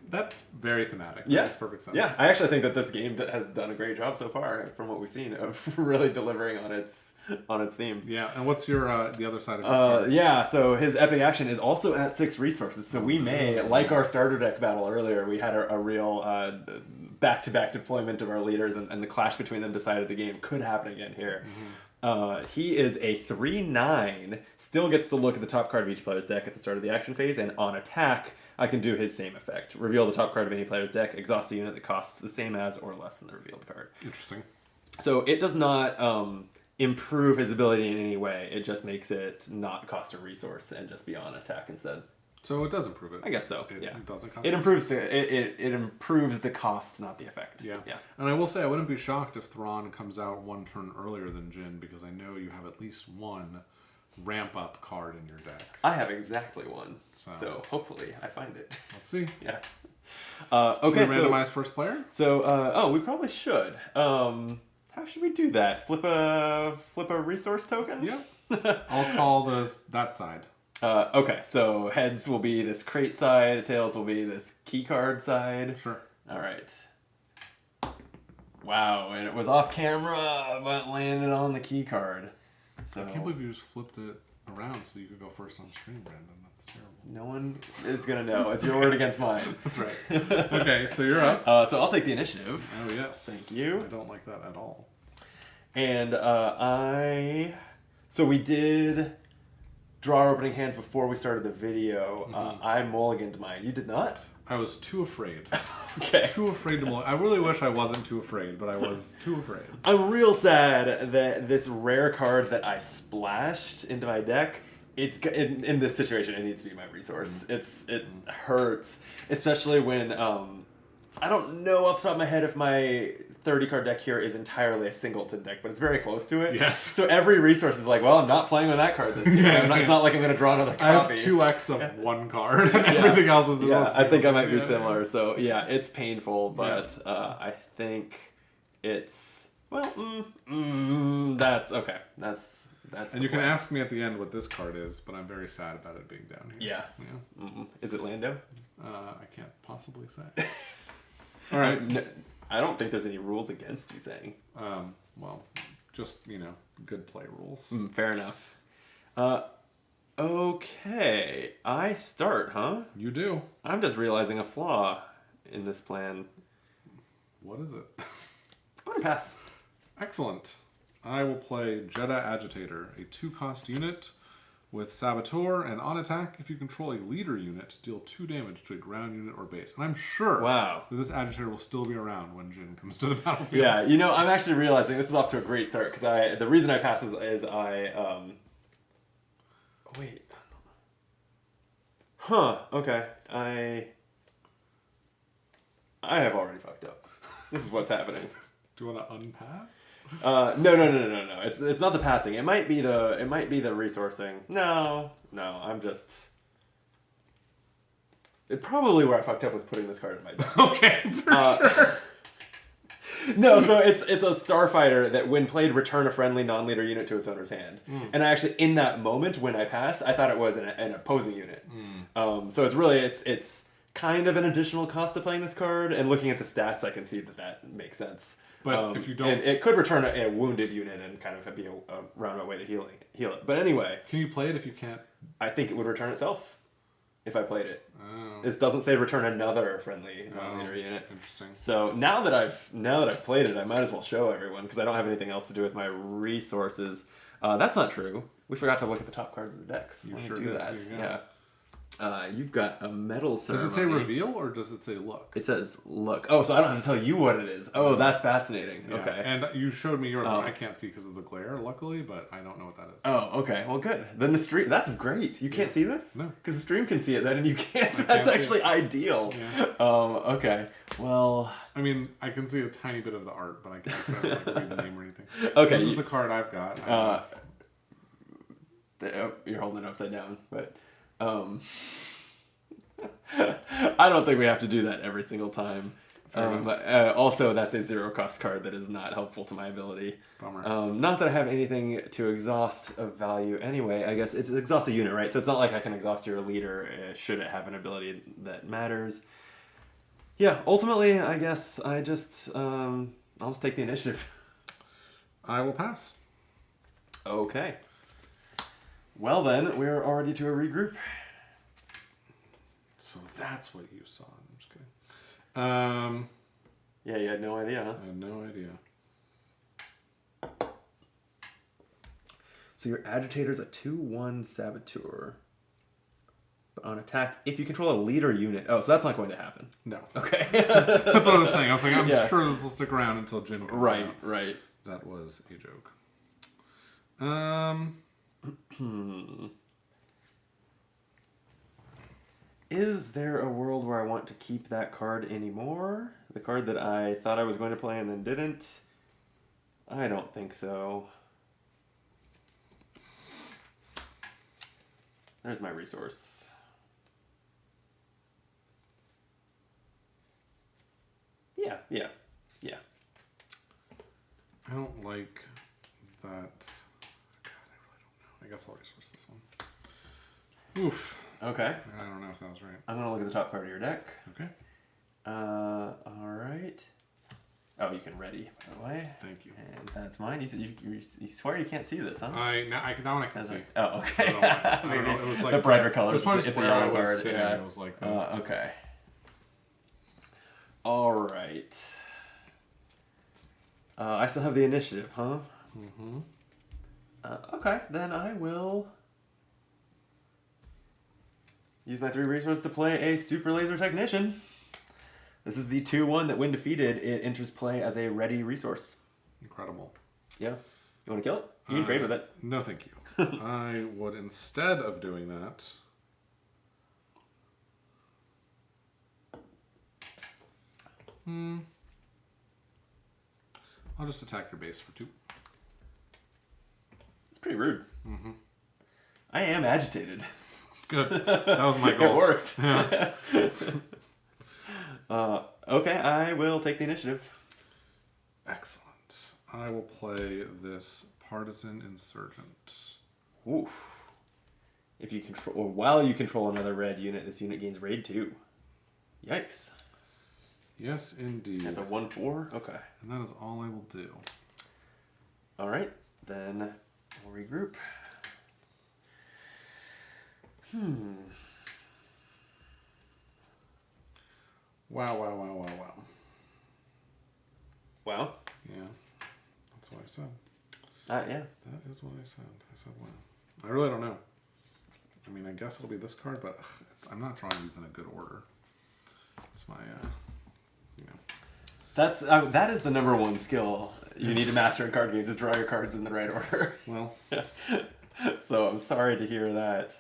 S2: That's very thematic.
S1: Yeah,
S2: That makes perfect sense.
S1: Yeah, I actually think that this game has done a great job so far, from what we've seen, of really delivering on its theme.
S2: Yeah, and what's your the other side of your card?
S1: Yeah, so his epic action is also at 6 resources, so we may, like our starter deck battle earlier, we had a real back-to-back deployment of our leaders, and the clash between them decided the game could happen again here. He is a 3/9, still gets to look at the top card of each player's deck at the start of the action phase, and on attack, I can do his same effect. Reveal the top card of any player's deck, exhaust a unit that costs the same as or less than the revealed card.
S2: Interesting.
S1: So it does not improve his ability in any way. It just makes it not cost a resource and just be on attack instead.
S2: So it does improve it.
S1: I guess so.
S2: It doesn't cost.
S1: It improves it improves the cost, not the effect.
S2: Yeah.
S1: Yeah.
S2: And I will say I wouldn't be shocked if Thrawn comes out 1 turn earlier than Jin, because I know you have at least 1 ramp up card in your deck.
S1: I have exactly 1. So hopefully I find it.
S2: Let's see.
S1: Yeah.
S2: Okay. Should we randomize first player?
S1: So we probably should. How should we do that? Flip a resource token?
S2: Yeah. I'll call that side.
S1: Okay, so heads will be this crate side, tails will be this key card side.
S2: Sure.
S1: All right. Wow, and it was off camera, but landed on the key card. So
S2: I can't believe you just flipped it around so you could go first on screen, Brandon. That's terrible.
S1: no one is gonna know. It's your word against mine.
S2: That's right. Okay, so you're up.
S1: So I'll take the initiative.
S2: Oh yes.
S1: Thank you.
S2: I don't like that at all.
S1: And so we did draw our opening hands before we started the video. I mulliganed mine. You did not?
S2: I was too afraid.
S1: Okay.
S2: Too afraid to mulligan. I really wish I wasn't too afraid, but I was too afraid.
S1: I'm real sad that this rare card that I splashed into my deck, it's in this situation, it needs to be my resource. It hurts, especially when I don't know off the top of my head if my 30 card deck here is entirely a singleton deck, but it's very close to it.
S2: Yes.
S1: So every resource is like, well, I'm not playing with that card this game. It's not like I'm going to draw another copy.
S2: I have 2x of 1 card, and everything else is...
S1: Yeah, I think I might be similar. So, yeah, it's painful, but I think it's... Well, that's... Okay, that's
S2: and you can ask me at the end what this card is, but I'm very sad about it being down here.
S1: Yeah. Is it Lando?
S2: I can't possibly say. All right.
S1: No, I don't think there's any rules against you saying.
S2: Well, just, good play rules.
S1: Fair enough. Okay. I start, huh?
S2: You do.
S1: I'm just realizing a flaw in this plan.
S2: What is it?
S1: I'm going to pass.
S2: Excellent. I will play Jeddah Agitator, a 2-cost unit with Saboteur, and on attack, if you control a leader unit, deal 2 damage to a ground unit or base. And I'm sure that this Agitator will still be around when Jin comes to the battlefield.
S1: Yeah, I'm actually realizing this is off to a great start, because the reason I pass is I... Wait. Huh, okay. I have already fucked up. This is what's happening.
S2: Do you want to unpass?
S1: No. It's not the passing. It might be the resourcing. No. I'm just. It probably where I fucked up was putting this card in my deck.
S2: Okay, for sure.
S1: No, so it's a starfighter that when played, return a friendly non-leader unit to its owner's hand. And I actually, in that moment when I passed, I thought it was an opposing unit. So it's really it's kind of an additional cost to playing this card, and looking at the stats, I can see that makes sense.
S2: But if you don't,
S1: it could return a wounded unit and kind of be a roundabout way to heal it. But anyway,
S2: can you play it if you can't?
S1: I think it would return itself if I played it.
S2: Oh.
S1: It doesn't say return another friendly non-leader unit.
S2: Interesting.
S1: So now that I've played it, I might as well show everyone because I don't have anything else to do with my resources. That's not true. We forgot to look at the top cards of the decks.
S2: You
S1: Let me
S2: sure
S1: do
S2: did.
S1: that. Yeah. You've got a metal ceremony.
S2: Does it say reveal or does it say look?
S1: It says look. Oh, so I don't have to tell you what it is. Oh, that's fascinating.
S2: Yeah.
S1: Okay.
S2: And you showed me yours. I can't see because of the glare, luckily, but I don't know what that is.
S1: Oh, okay. Well, good. Then the stream. That's great. You can't see this?
S2: No.
S1: Because the stream can see it then, and you can't. That's actually ideal.
S2: Yeah.
S1: Okay. Well.
S2: I mean, I can see a tiny bit of the art, but I can't read the name or anything.
S1: Okay.
S2: This is the card I've got.
S1: You're holding it upside down, but. I don't think we have to do that every single time. Also, that's a 0 cost card that is not helpful to my ability.
S2: Bummer.
S1: Not that I have anything to exhaust of value anyway. I guess it's exhaust a unit, right? So it's not like I can exhaust your leader should it have an ability that matters. Yeah, ultimately, I guess I'll just take the initiative.
S2: I will pass.
S1: Okay. Well then, we're already to a regroup.
S2: So that's what you saw. I'm just kidding.
S1: Yeah, you had no idea, huh?
S2: I had no idea.
S1: So your agitator's a 2/1 saboteur. But on attack, if you control a leader unit... Oh, so that's not going to happen.
S2: No.
S1: Okay.
S2: That's what I was saying. I was like, I'm sure this will stick around until Jin comes out.
S1: Right.
S2: That was a joke.
S1: Is there a world where I want to keep that card anymore? The card that I thought I was going to play and then didn't? I don't think so. There's my resource. Yeah.
S2: I don't like that. God, I really don't know. I guess I'll resource this one. Oof.
S1: Okay.
S2: I don't know if that was right.
S1: I'm going to look at the top card of your deck.
S2: Okay.
S1: Alright. Oh, you can ready, by the way.
S2: Thank you.
S1: And that's mine. You said you swear you can't see this, huh?
S2: That one I can see.
S1: Oh, okay.
S2: I don't know. It was like
S1: the brighter colors.
S2: It's
S1: a yellow card.
S2: It was like that.
S1: Okay. Alright. I still have the initiative, huh?
S2: Mm-hmm.
S1: Okay, then I will use my 3 resources to play a Super Laser Technician. This is the 2/1 that when defeated, it enters play as a ready resource.
S2: Incredible.
S1: Yeah. You want to kill it? You can trade with it.
S2: No, thank you. I would, instead of doing that... I'll just attack your base for 2.
S1: It's pretty rude. Mm-hmm. I am agitated.
S2: Good. That was my goal.
S1: It worked.
S2: Yeah.
S1: Okay, I will take the initiative.
S2: Excellent. I will play this Partisan Insurgent.
S1: Oof. If you control, or while you control another red unit, this unit gains raid 2. Yikes.
S2: Yes, indeed.
S1: That's a 1/4? Okay.
S2: And that is all I will do.
S1: Alright, then we'll regroup.
S2: Wow.
S1: Wow.
S2: Yeah. That's what I said.
S1: Yeah.
S2: That is what I said. I said wow. I really don't know. I mean, I guess it'll be this card, but I'm not drawing these in a good order. It's my,
S1: That's that is the number 1 skill you need to master in card games, is draw your cards in the right order.
S2: Well.
S1: So I'm sorry to hear that.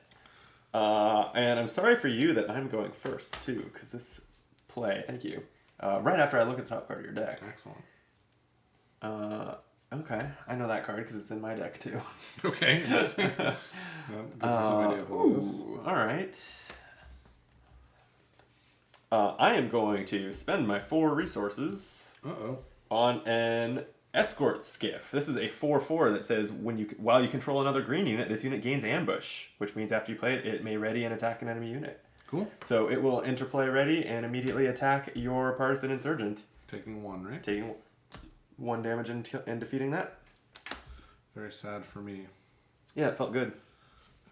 S1: And I'm sorry for you that I'm going first, too, because this play, thank you, right after I look at the top card of your deck.
S2: Excellent.
S1: Okay, I know that card because it's in my deck too.
S2: Okay, interesting. That gives me some idea of what it is.
S1: All right. I am going to spend my 4 resources on an escort skiff. This is a 4/4 that says while you control another green unit, this unit gains ambush, which means after you play it, it may ready and attack an enemy unit.
S2: Cool.
S1: So it will interplay ready and immediately attack your partisan insurgent.
S2: Taking 1, right?
S1: Taking 1 damage and defeating that.
S2: Very sad for me.
S1: Yeah, it felt good.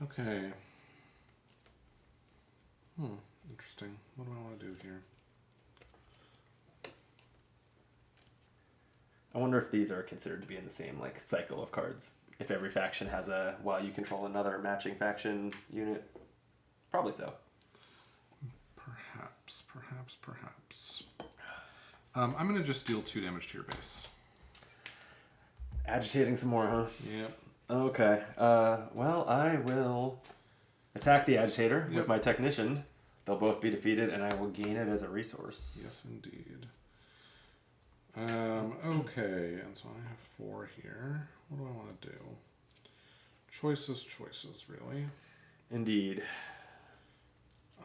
S2: Okay. Interesting. What do I want to do here?
S1: I wonder if these are considered to be in the same cycle of cards. If every faction has a while you control another matching faction unit. Probably so.
S2: Perhaps. I'm going to just deal 2 damage to your base.
S1: Agitating some more, huh?
S2: Yep.
S1: Okay. Well, I will attack the agitator with my technician. They'll both be defeated, and I will gain it as a resource.
S2: Yes, indeed. Okay, and so I have 4 here. What do I want to do? Choices, really.
S1: Indeed.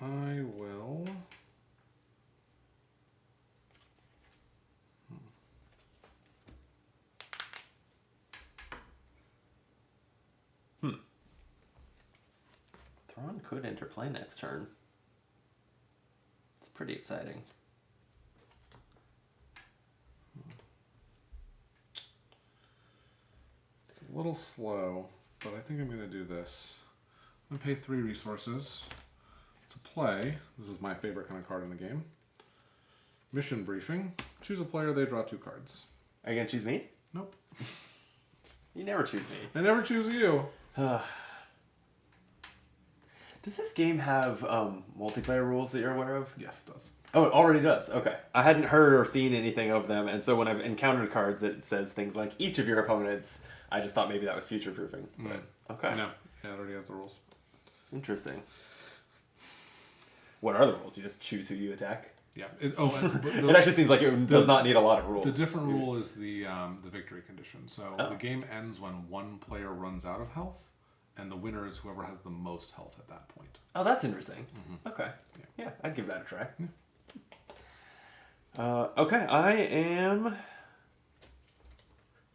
S2: I will...
S1: Thrawn could interplay next turn. It's pretty exciting.
S2: It's a little slow, but I think I'm going to do this. I'm going to pay 3 resources to play. This is my favorite kind of card in the game. Mission briefing. Choose a player, they draw 2 cards.
S1: Are you going to choose me?
S2: Nope.
S1: You never choose me.
S2: I never choose you.
S1: Does this game have multiplayer rules that you're aware of?
S2: Yes, it does.
S1: Oh, it already does. Okay. I hadn't heard or seen anything of them, and so when I've encountered cards that says things like each of your opponents, I just thought maybe that was future-proofing. But, okay.
S2: No, yeah, it already has the rules.
S1: Interesting. What are the rules? You just choose who you attack?
S2: Yeah.
S1: It actually seems like it does not need a lot of rules.
S2: The different rule is the victory condition. So the game ends when 1 player runs out of health, and the winner is whoever has the most health at that point.
S1: Oh, that's interesting. Okay. Yeah, I'd give that a try. Okay, I am...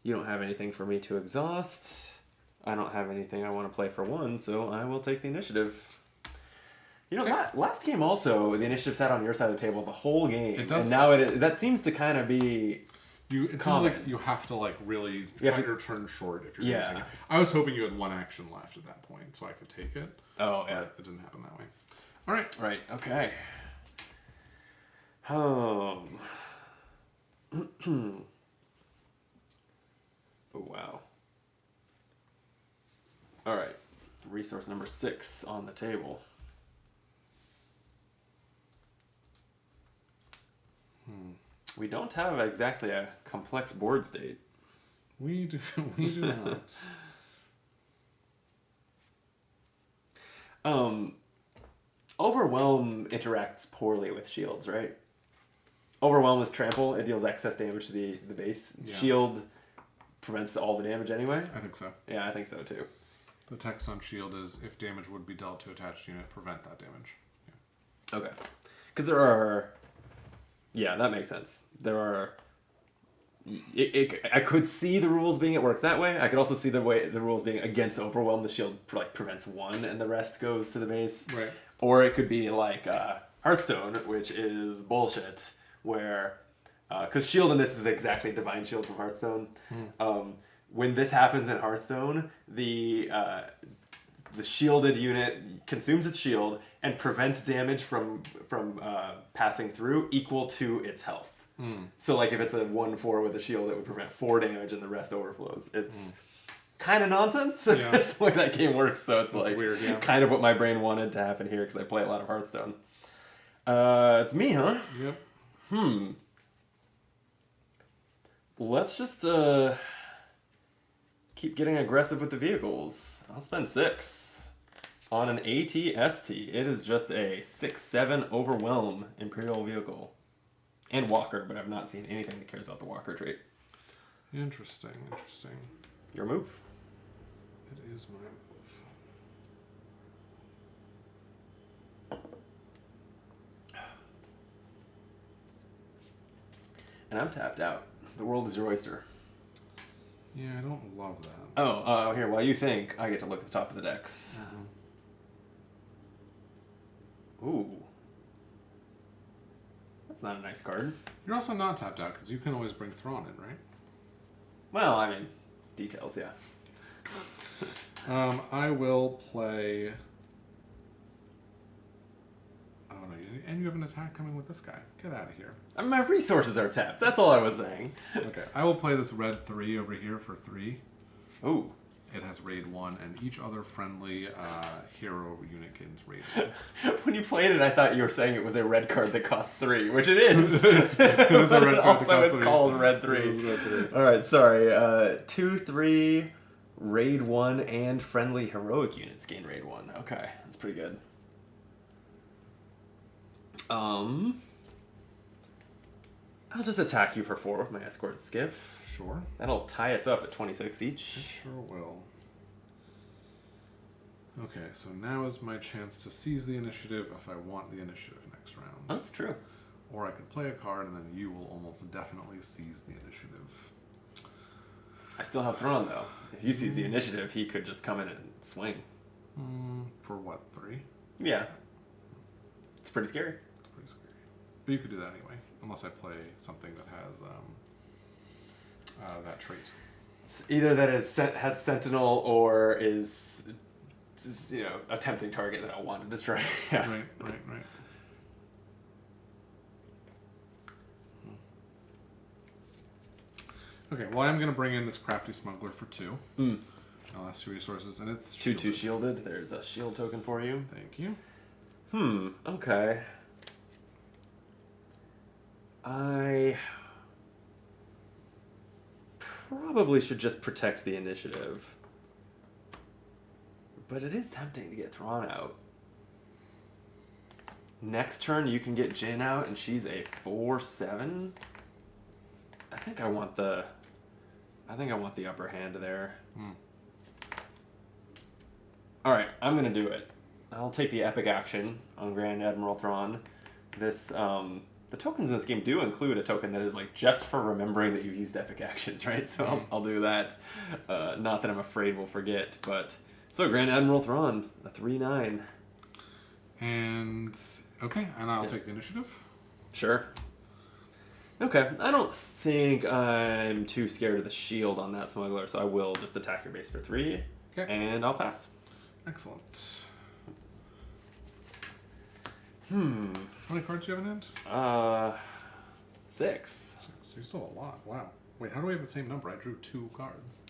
S1: You don't have anything for me to exhaust. I don't have anything I want to play for 1, so I will take the initiative. You know, last game also, the initiative sat on your side of the table the whole game.
S2: It does.
S1: And now that seems to kind of be...
S2: It seems like you have to really cut your turn short if you're going to take it. I was hoping you had 1 action left at that point, so I could take it.
S1: Oh, yeah.
S2: But it didn't happen that way. All right.
S1: Right, okay. Oh, wow. All right. Resource number 6 on the table. We don't have exactly a complex board state.
S2: We do not.
S1: Overwhelm interacts poorly with shields, right? Overwhelm is trample. It deals excess damage to the base. Yeah. Shield prevents all the damage anyway.
S2: I think so.
S1: Yeah, I think so too.
S2: The text on shield is, if damage would be dealt to attached unit, prevent that damage.
S1: Yeah. Okay. Because there are... Yeah, that makes sense. There are... I could see the rules being it works that way. I could also see the rules being against Overwhelm. The shield prevents 1 and the rest goes to the base.
S2: Right.
S1: Or it could be like Hearthstone, which is bullshit, where... Because shield in this is exactly Divine Shield from Hearthstone. When this happens in Hearthstone, the shielded unit consumes its shield and prevents damage from passing through equal to its health. So like if it's a 1/4 with a shield, it would prevent 4 damage and the rest overflows. It's kind of nonsense. Yeah. That's the way that game works. So it's like
S2: weird, yeah.
S1: Kind of what my brain wanted to happen here because I play a lot of Hearthstone. It's me, huh?
S2: Yep.
S1: Let's just keep getting aggressive with the vehicles. I'll spend 6 on an AT-ST. It is just a 6/7 Overwhelm Imperial vehicle. And Walker, but I've not seen anything that cares about the Walker trait.
S2: Interesting.
S1: Your move.
S2: It is my move.
S1: And I'm tapped out. The world is your oyster.
S2: Yeah, I don't love that.
S1: Oh, here, while you think, I get to look at the top of the decks. Ooh. That's not a nice card.
S2: You're also not tapped out, because you can always bring Thrawn in, right?
S1: Well, I mean, details, yeah.
S2: I will play... Oh, no, and you have an attack coming with this guy. Get out of here.
S1: I mean, my resources are tapped. That's all I was saying.
S2: Okay, I will play this red 3 over here for 3.
S1: Ooh.
S2: It has raid 1, and each other friendly hero unit gains raid 1.
S1: When you played it, I thought you were saying it was a red card that costs 3, which it is.
S2: It is a red card
S1: but it
S2: that
S1: also
S2: costs
S1: is
S2: 3.
S1: called red 3.
S2: It is red 3.
S1: All right, sorry. 2, 3, raid 1, and friendly heroic units gain raid 1. Okay, that's pretty good. I'll just attack you for 4 with my escort skiff.
S2: Sure.
S1: That'll tie us up at 26 each.
S2: It sure will. Okay, so now is my chance to seize the initiative if I want the initiative next round.
S1: That's true.
S2: Or I could play a card and then you will almost definitely seize the initiative.
S1: I still have Thrawn, though. If you seize the initiative, he could just come in and swing.
S2: For what, 3?
S1: Yeah. It's pretty scary.
S2: It's pretty scary. But you could do that anyway, unless I play something that has that trait.
S1: Either that has Sentinel or is just, a tempting target that I want to destroy. Yeah.
S2: Right. Okay, well, I'm going to bring in this Crafty Smuggler for 2. I'll ask 2 resources, and it's
S1: 2/2 shielded. There's a shield token for you.
S2: Thank you.
S1: Okay. I probably should just protect the initiative. But it is tempting to get Thrawn out. Next turn, you can get Jin out, and she's a 4/7. I think I want the upper hand there. All right, I'm gonna do it. I'll take the epic action on Grand Admiral Thrawn. This the tokens in this game do include a token that is like just for remembering that you've used epic actions, right? So I'll do that. Not that I'm afraid we'll forget, but so Grand Admiral Thrawn, a 3/9.
S2: And okay, and I'll take the initiative.
S1: Sure. Okay, I don't think I'm too scared of the shield on that smuggler, so I will just attack your base for 3, and I'll pass.
S2: Excellent.
S1: How
S2: many cards do you have in hand?
S1: 6.
S2: So you still have a lot. Wow. Wait, how do we have the same number? I drew 2 cards.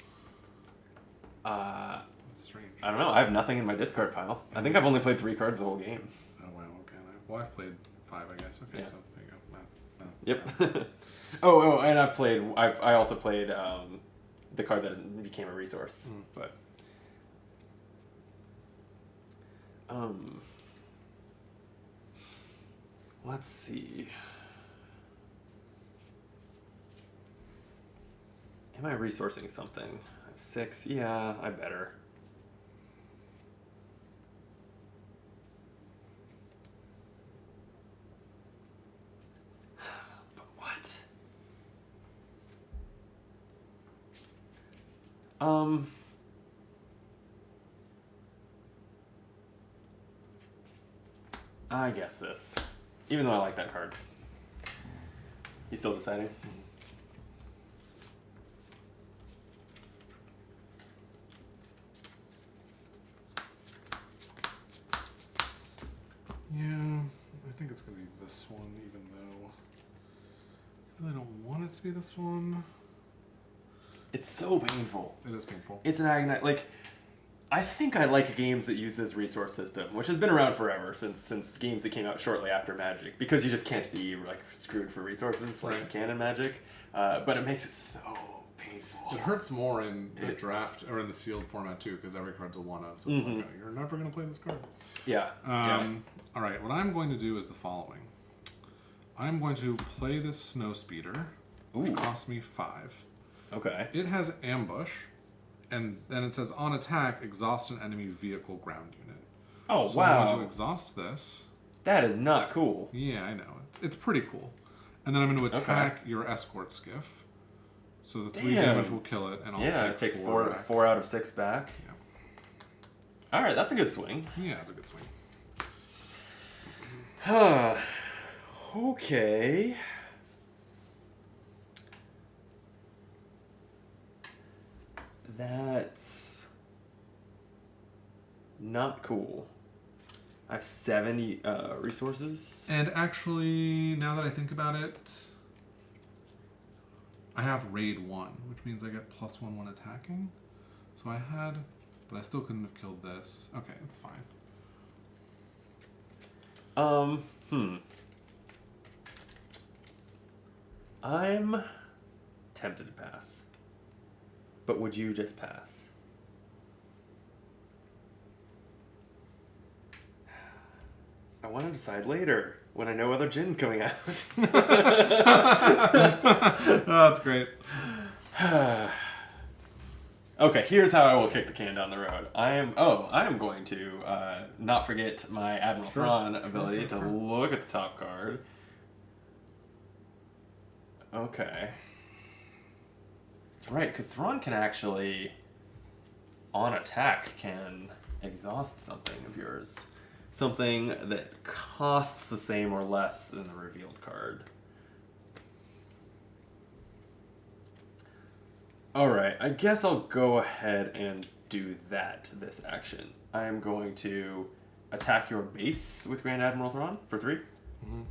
S2: That's strange.
S1: I don't know. I have nothing in my discard pile. I think I've only played 3 cards the whole game.
S2: Oh, wow. Okay. Well, I've played 5, I guess. Okay, so there you go.
S1: Yep. and I also played the card that became a resource. But let's see. Am I resourcing something? I have 6. Yeah, I better. But what? I guess this. Even though I like that card. You still deciding?
S2: Yeah, I think it's going to be this one, even though I really don't want it to be this one.
S1: It's so painful.
S2: It is painful.
S1: It's an agonizing... Like, I think I like games that use this resource system, which has been around forever, since games that came out shortly after Magic, because you just can't be like screwed for resources like you can in Magic. But it makes it so painful.
S2: It hurts more in the draft or in the sealed format too, because every card's a 1/of. So it's like you're never going to play this card.
S1: Yeah.
S2: All right. What I'm going to do is the following. I'm going to play this Snow Speeder, which costs me 5.
S1: Okay.
S2: It has ambush, and then it says on attack, exhaust an enemy vehicle ground unit.
S1: Oh,
S2: So
S1: wow.
S2: I'm going to exhaust this.
S1: That is not cool.
S2: Yeah, I know. It's pretty cool. And then I'm going to attack your escort skiff. So the 3 damage will kill it, and I'll take
S1: it takes
S2: 4 back.
S1: 4 out of 6 back.
S2: Yeah.
S1: All right, that's a good swing.
S2: Yeah, it's a good swing.
S1: Okay. That's not cool. I have 70 resources.
S2: And actually, now that I think about it, I have raid 1, which means I get +1 attacking. So I had, but I still couldn't have killed this. Okay, it's fine.
S1: I'm tempted to pass. But would you just pass? I want to decide later when I know other gin's coming out.
S2: Oh, that's great.
S1: Okay, here's how I will kick the can down the road. I am going to not forget my Admiral Thrawn ability to look at the top card. Okay. That's right, because Thrawn can actually, on attack, can exhaust something of yours. Something that costs the same or less than the revealed card. Alright, I guess I'll go ahead and do that this action. I am going to attack your base with Grand Admiral Thrawn for 3.
S2: Mm-hmm.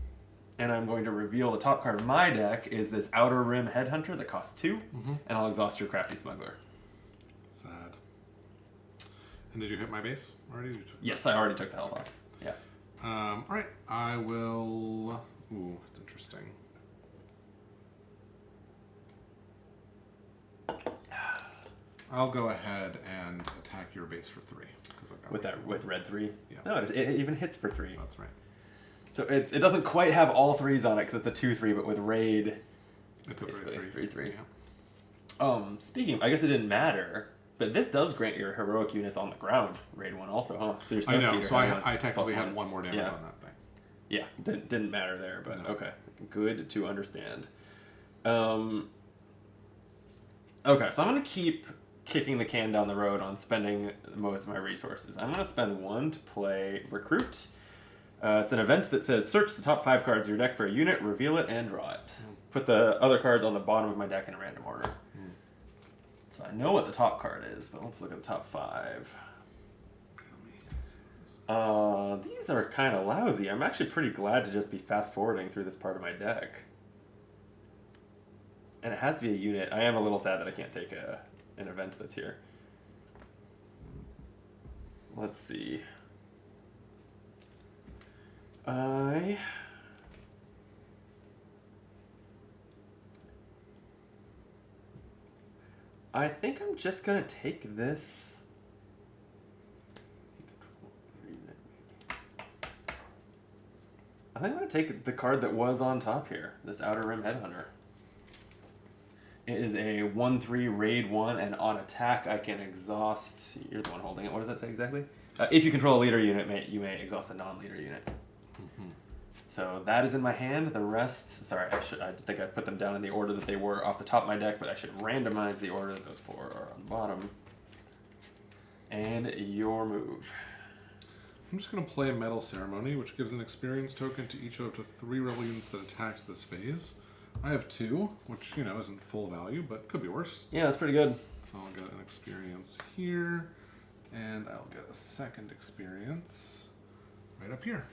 S1: And I'm going to reveal the top card of my deck is this Outer Rim Headhunter that costs 2.
S2: Mm-hmm.
S1: And I'll exhaust your Crafty Smuggler.
S2: Sad. And did you hit my base already?
S1: Yes, I already took the health off. Yeah.
S2: Alright, I will... Ooh, it's interesting. I'll go ahead and attack your base for 3.
S1: With red 3?
S2: Yeah.
S1: No, it even hits for 3.
S2: That's right.
S1: So it doesn't quite have all 3s on it because it's a 2/3, but with raid,
S2: It's a
S1: 3/3.
S2: 3/3. Yeah.
S1: Speaking of, I guess it didn't matter, but this does grant your heroic units on the ground raid 1 also, huh? So your
S2: I know,
S1: Snowspeeder
S2: so
S1: had
S2: I technically had
S1: 1.
S2: 1 more damage
S1: Yeah.
S2: on that thing.
S1: Yeah, didn't matter there, but
S2: No.
S1: okay. Good to understand. Okay, so I'm going to keep kicking the can down the road on spending most of my resources. I'm going to spend 1 to play Recruit. It's an event that says search the top 5 cards of your deck for a unit, reveal it, and draw it. Put the other cards on the bottom of my deck in a random order. So I know what the top card is, but let's look at the top 5. These are kind of lousy. I'm actually pretty glad to just be fast forwarding through this part of my deck. And it has to be a unit. I am a little sad that I can't take an event that's here. Let's see. I think I'm just gonna take this. I think I'm gonna take the card that was on top here, this Outer Rim Headhunter. It is a 1/3 raid 1, and on attack I can exhaust. You're the one holding it. What does that say exactly? If you control a leader unit, you may exhaust a non-leader unit.
S2: Mm-hmm.
S1: So that is in my hand. The rest, sorry, I think I put them down in the order that they were off the top of my deck, but I should randomize the order that those 4 are on the bottom. And your move.
S2: I'm just going to play Metal Ceremony, which gives an experience token to each of up to 3 rebel units that attacks this phase. I have 2, which, isn't full value, but could be worse.
S1: Yeah, that's pretty good.
S2: So I'll get an experience here, and I'll get a second experience right up here.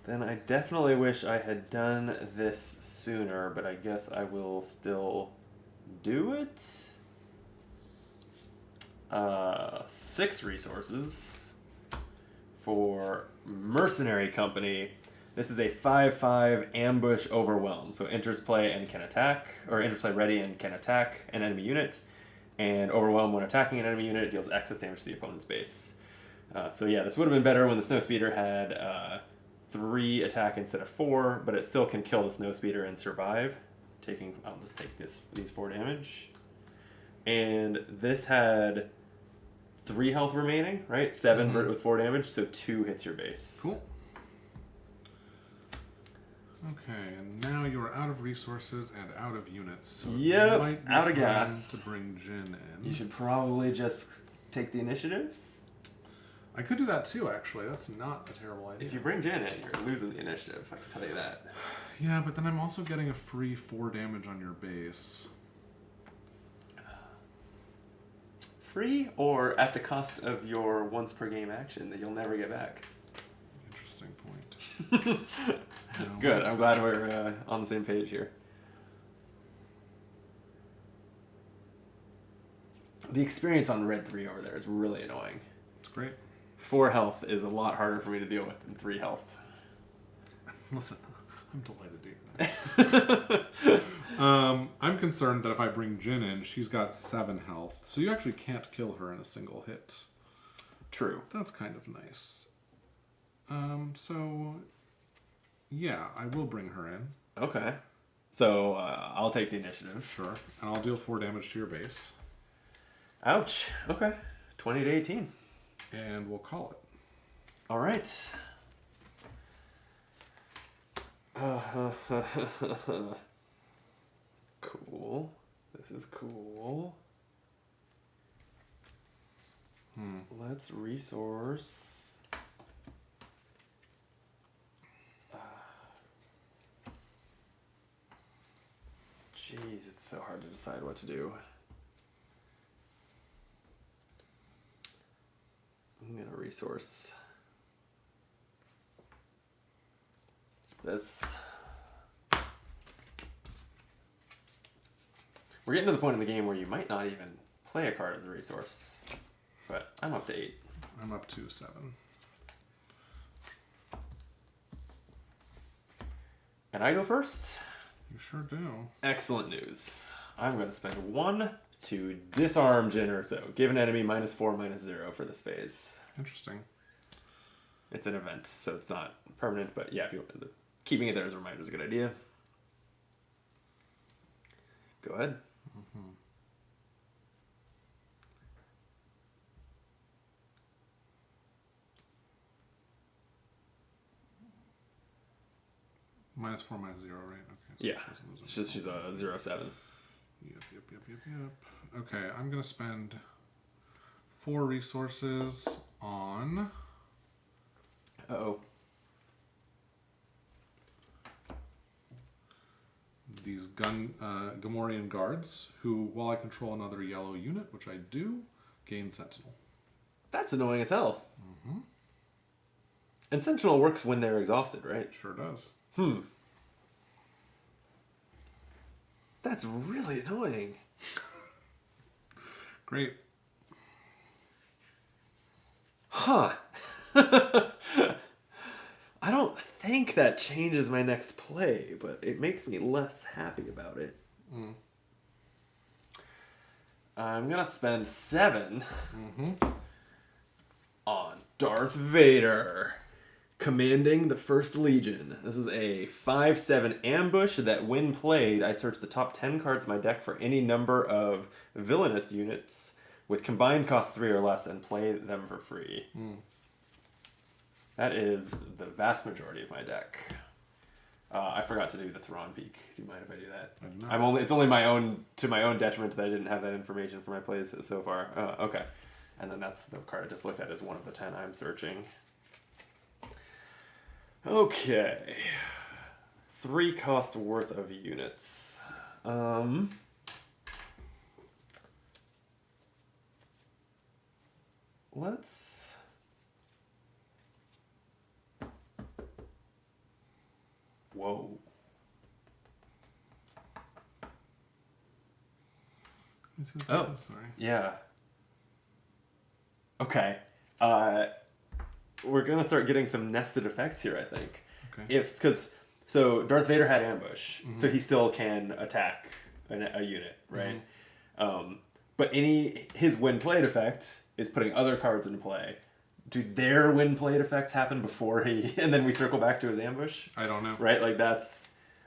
S1: Then I definitely wish I had done this sooner, but I guess I will still do it. 6 resources for Mercenary Company. This is a 5/5 ambush overwhelm. So enters play and can attack, or enters play ready and can attack an enemy unit. And overwhelm when attacking an enemy unit, it deals excess damage to the opponent's base. So yeah, this would have been better when the Snowspeeder had 3 attack instead of 4, but it still can kill the Snowspeeder and survive I'll just take these 4 damage. And this had 3 health remaining, right? 7 with 4 damage, so 2 hits your base.
S2: Cool. Okay, and now you are out of resources and out of units. So
S1: yep,
S2: might be
S1: out of
S2: time
S1: gas.
S2: to bring Jin in.
S1: You should probably just take the initiative.
S2: I could do that too, actually. That's not a terrible idea.
S1: If you bring Jin in, you're losing the initiative, I can tell you that.
S2: Yeah, but then I'm also getting a free 4 damage on your base.
S1: Free or at the cost of your once per game action that you'll never get back?
S2: Interesting point. No.
S1: Good, I'm glad we're on the same page here. The experience on red 3 over there is really annoying.
S2: It's great.
S1: 4 health is a lot harder for me to deal with than 3 health.
S2: Listen, I'm delighted to hear that. I'm concerned that if I bring Jin in, she's got 7 health, so you actually can't kill her in a single hit.
S1: True.
S2: That's kind of nice. So, yeah, I will bring her in.
S1: Okay. So, I'll take the initiative.
S2: Sure. And I'll deal 4 damage to your base.
S1: Ouch. Okay. 20 to 18.
S2: And we'll call it.
S1: All right. Cool. This is cool. Let's resource. Jeez, it's so hard to decide what to do. I'm gonna resource this. We're getting to the point in the game where you might not even play a card as a resource. But I'm up to 8.
S2: I'm up to 7.
S1: And I go first?
S2: You sure do.
S1: Excellent news. I'm going to spend 1 to disarm Jin Urso. Give an enemy -4/-0 for this phase.
S2: Interesting.
S1: It's an event, so it's not permanent, but yeah, if you keeping it there as a reminder is a good idea. Go ahead.
S2: -4/-0, right? Okay. So
S1: Yeah, it's just she's a 0/7.
S2: Yep. Okay, I'm gonna spend 4 resources on.
S1: Uh-oh.
S2: These Gamorrean guards, who, while I control another yellow unit, which I do, gain Sentinel.
S1: That's annoying as hell. And Sentinel works when they're exhausted, right?
S2: Sure does.
S1: That's really annoying.
S2: Great.
S1: Huh. I don't think that changes my next play, but it makes me less happy about it. I'm gonna spend 7 on Darth Vader, commanding the First Legion. This is a 5/7 ambush that, when played, I search the top 10 cards of my deck for any number of villainous units with combined cost 3 or less and play them for free. That is the vast majority of my deck. I forgot to do the Thrawn Peak. Do you mind if I do that? It's only to my own detriment that I didn't have that information for my plays so far. Okay. And then that's the card I just looked at as one of the 10 I'm searching. Okay. 3 cost worth of units. Let's... Whoa.
S2: Sorry.
S1: Yeah. Okay. We're gonna start getting some nested effects here, I think.
S2: Okay.
S1: So Darth Vader had ambush, so he still can attack a unit, right? But his when played effect is putting other cards into play. Do their when played effects happen before and then we circle back to his ambush?
S2: I don't know.
S1: Right?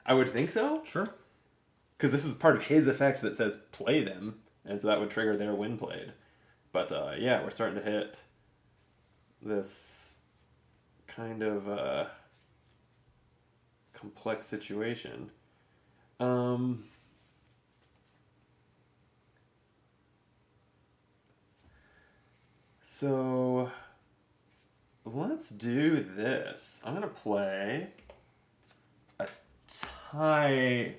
S1: I would think so.
S2: Sure.
S1: because this is part of his effect that says play them, and so that would trigger their when played. But yeah, we're starting to hit this kind of complex situation. So let's do this. I'm gonna play a tie.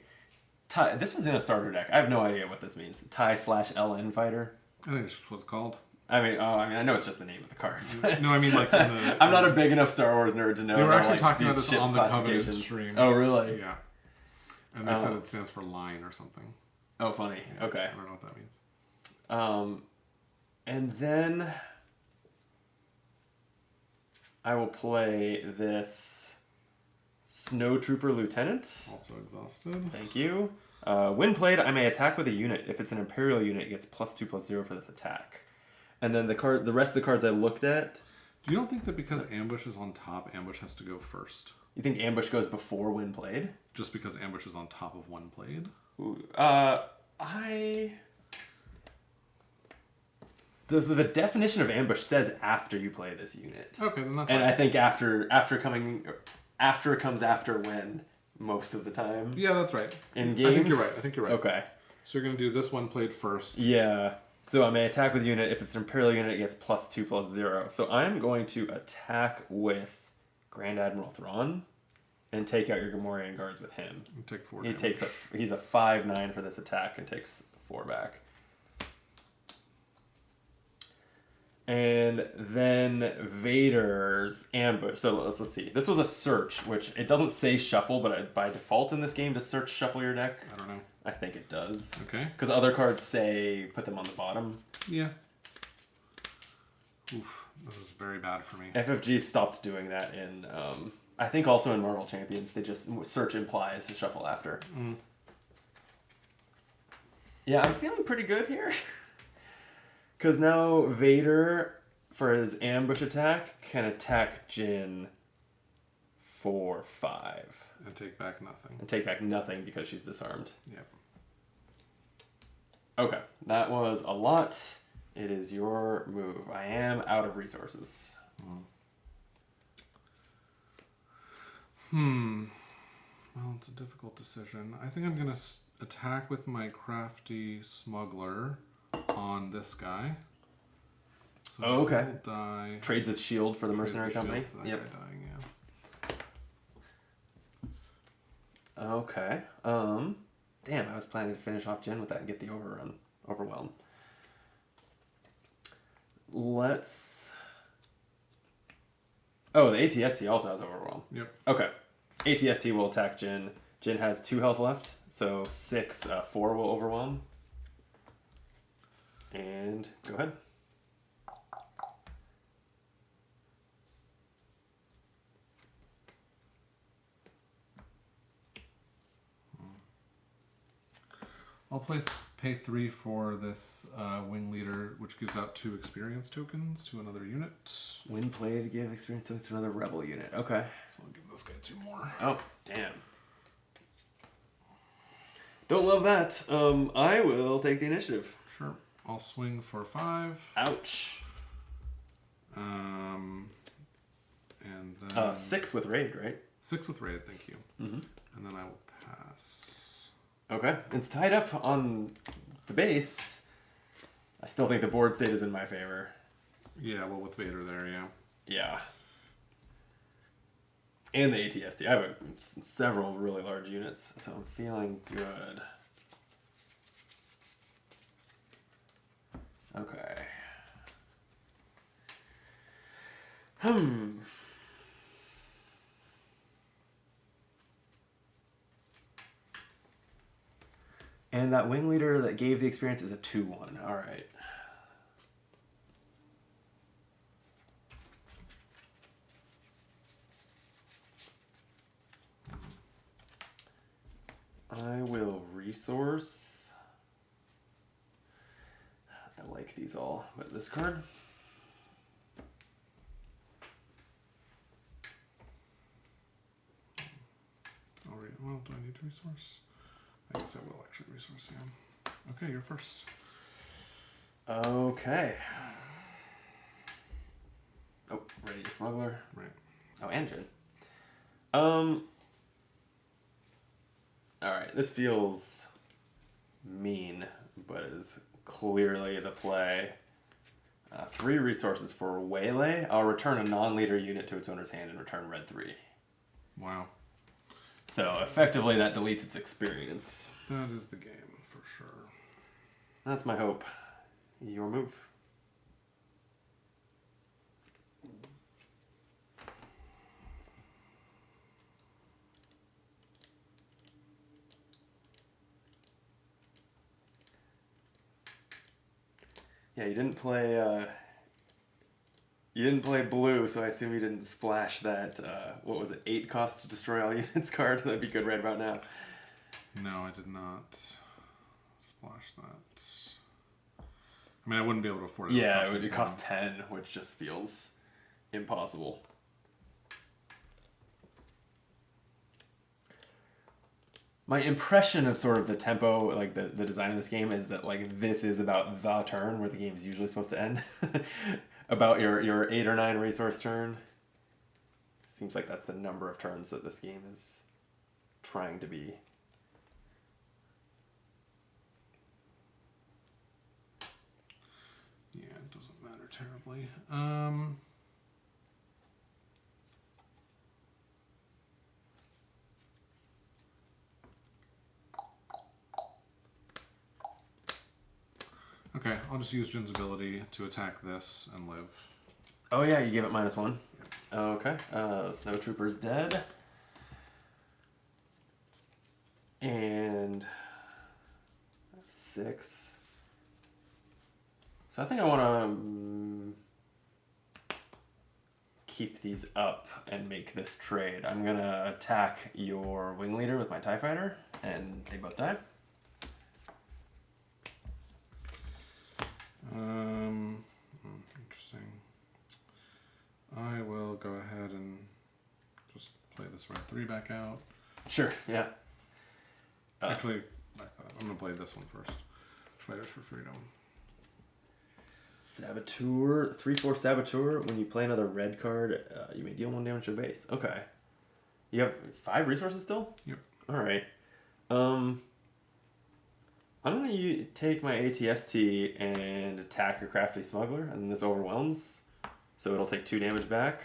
S1: This was in a starter deck. I have no idea what this means. Tie/LN fighter.
S2: I think it's just what it's called.
S1: I mean, I know it's just the name of the card.
S2: No, I mean like
S1: I'm not a big enough Star Wars nerd to know.
S2: They were actually
S1: like,
S2: talking about this on the Covenant stream.
S1: Oh, really?
S2: Yeah. And they said it stands for line or something.
S1: Oh, funny.
S2: Yeah,
S1: Okay.
S2: I don't know what that means.
S1: And then I will play this Snowtrooper Lieutenant.
S2: Also exhausted.
S1: Thank you. When played, I may attack with a unit. If it's an Imperial unit, it gets +2/+0 for this attack. And then the rest of the cards I looked at.
S2: You don't think that because Ambush is on top, Ambush has to go first?
S1: You think Ambush goes before when played?
S2: Just because Ambush is on top of when played?
S1: Ooh, the definition of ambush says after you play this unit.
S2: Okay, then that's
S1: and
S2: fine.
S1: I think after comes after when most of the time.
S2: Yeah, that's right.
S1: In games,
S2: I think you're right.
S1: Okay.
S2: So you're gonna do this one played first.
S1: Yeah. So I may attack with unit. If it's an Imperial unit, it gets +2/+0. So I'm going to attack with Grand Admiral Thrawn, and take out your Gamorrean guards with him.
S2: And take 4
S1: He
S2: damage.
S1: he's a 5/9 for this attack and takes 4 back. And then Vader's ambush. So let's see. This was a search, which it doesn't say shuffle, but by default in this game, does search shuffle your deck?
S2: I don't know.
S1: I think it does.
S2: Okay.
S1: Because other cards say put them on the bottom.
S2: Yeah. Oof, this is very bad for me.
S1: FFG stopped doing that in, I think also in Marvel Champions, they just, search implies to shuffle after.
S2: Mm.
S1: Yeah, I'm feeling pretty good here. Because now Vader, for his ambush attack, can attack Jyn for 5.
S2: And take back nothing.
S1: And take back nothing because she's disarmed.
S2: Yep.
S1: Okay, that was a lot. It is your move. I am out of resources.
S2: Well, it's a difficult decision. I think I'm going to attack with my crafty smuggler on this guy. So
S1: Oh, okay.
S2: He'll die.
S1: Trades its shield for the
S2: Trades
S1: mercenary
S2: the shield
S1: company.
S2: for that
S1: Yep.
S2: guy dying, yeah.
S1: Okay. Damn, I was planning to finish off Jyn with that and get the overwhelm. Let's. Oh, the ATST also has overwhelm.
S2: Yep.
S1: Okay. ATST will attack Jyn. Jyn has 2 health left, so 6, 4 will overwhelm. And go ahead.
S2: I'll pay 3 for this wing leader, which gives out 2 experience tokens to another unit.
S1: When played, give experience tokens to another rebel unit. Okay.
S2: So I'll give this guy 2 more.
S1: Oh, damn. Don't love that. I will take the initiative.
S2: Sure. I'll swing for 5.
S1: Ouch.
S2: And then
S1: 6 with raid, right?
S2: 6 with raid, thank you.
S1: Mm-hmm.
S2: And then I will pass.
S1: Okay. It's tied up on the base. I still think the board state is in my favor.
S2: Yeah, well, with Vader there, yeah.
S1: Yeah. And the ATST. I have several really large units, so I'm feeling good. Okay. And that wing leader that gave the experience is a 2/1. All right. I will resource. I like these all, but this card.
S2: All right. Well, do I need to resource? I guess I will actually resource him. Okay, you're first.
S1: Okay. Oh, ready to smuggler.
S2: Right.
S1: Oh, and Jin. Alright, this feels mean, but is clearly the play. 3 resources for Waylay. I'll return a non-leader unit to its owner's hand and return red 3.
S2: Wow.
S1: So effectively that deletes its experience.
S2: That is the game, for sure.
S1: That's my hope. Your move. Yeah, you didn't play blue, so I assume you didn't splash that, what was it, 8 cost to destroy all units card? That'd be good right about now.
S2: No, I did not splash that. I mean, I wouldn't be able to afford it.
S1: Yeah, it would cost 10, which just feels impossible. My impression of sort of the tempo, like the design of this game, is that like this is about the turn where the game is usually supposed to end. About your 8 or 9 resource turn. Seems like that's the number of turns that this game is trying to be.
S2: Yeah, it doesn't matter terribly. Okay, I'll just use Jin's ability to attack this and live.
S1: Oh yeah, you gave it -1. Yep. Okay, Snowtrooper's dead. And 6. So I think I want to keep these up and make this trade. I'm going to attack your wing leader with my TIE fighter, and they both die.
S2: Interesting. I will go ahead and just play this red 3 back out.
S1: Sure, yeah.
S2: Actually, I'm going to play this one first. Fighters for Freedom.
S1: Saboteur, 3/4 Saboteur. When you play another red card, you may deal 1 damage to base. Okay. You have 5 resources still?
S2: Yep.
S1: Alright. I'm going to take my ATST and attack your Crafty Smuggler, and this overwhelms. So it'll take 2 damage back.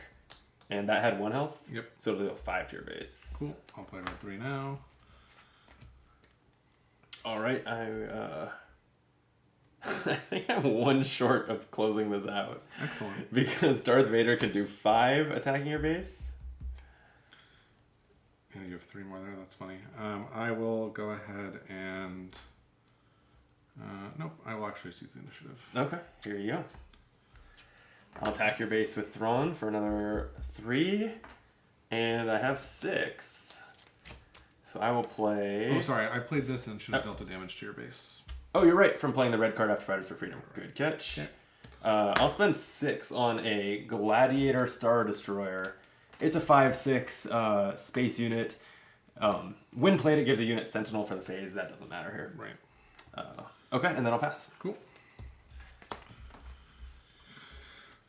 S1: And that had 1 health.
S2: Yep.
S1: So it'll deal 5 to your base.
S2: Cool. I'll play red 3 now.
S1: Alright, I think I'm 1 short of closing this out.
S2: Excellent.
S1: Because Darth Vader can do 5 attacking your base.
S2: And you have 3 more there, that's funny. I will go ahead and... nope, I will actually seize the initiative.
S1: Okay, here you go. I'll attack your base with Thrawn for another 3. And I have 6. So I will play...
S2: Oh, sorry, I played this and should have dealt a damage to your base.
S1: Oh, you're right, from playing the red card after Fighters for Freedom. Good catch.
S2: Okay.
S1: I'll spend 6 on a Gladiator Star Destroyer. It's a 5/6 space unit. When played, it gives a unit Sentinel for the phase. That doesn't matter here.
S2: Right.
S1: Okay, and then I'll pass.
S2: Cool.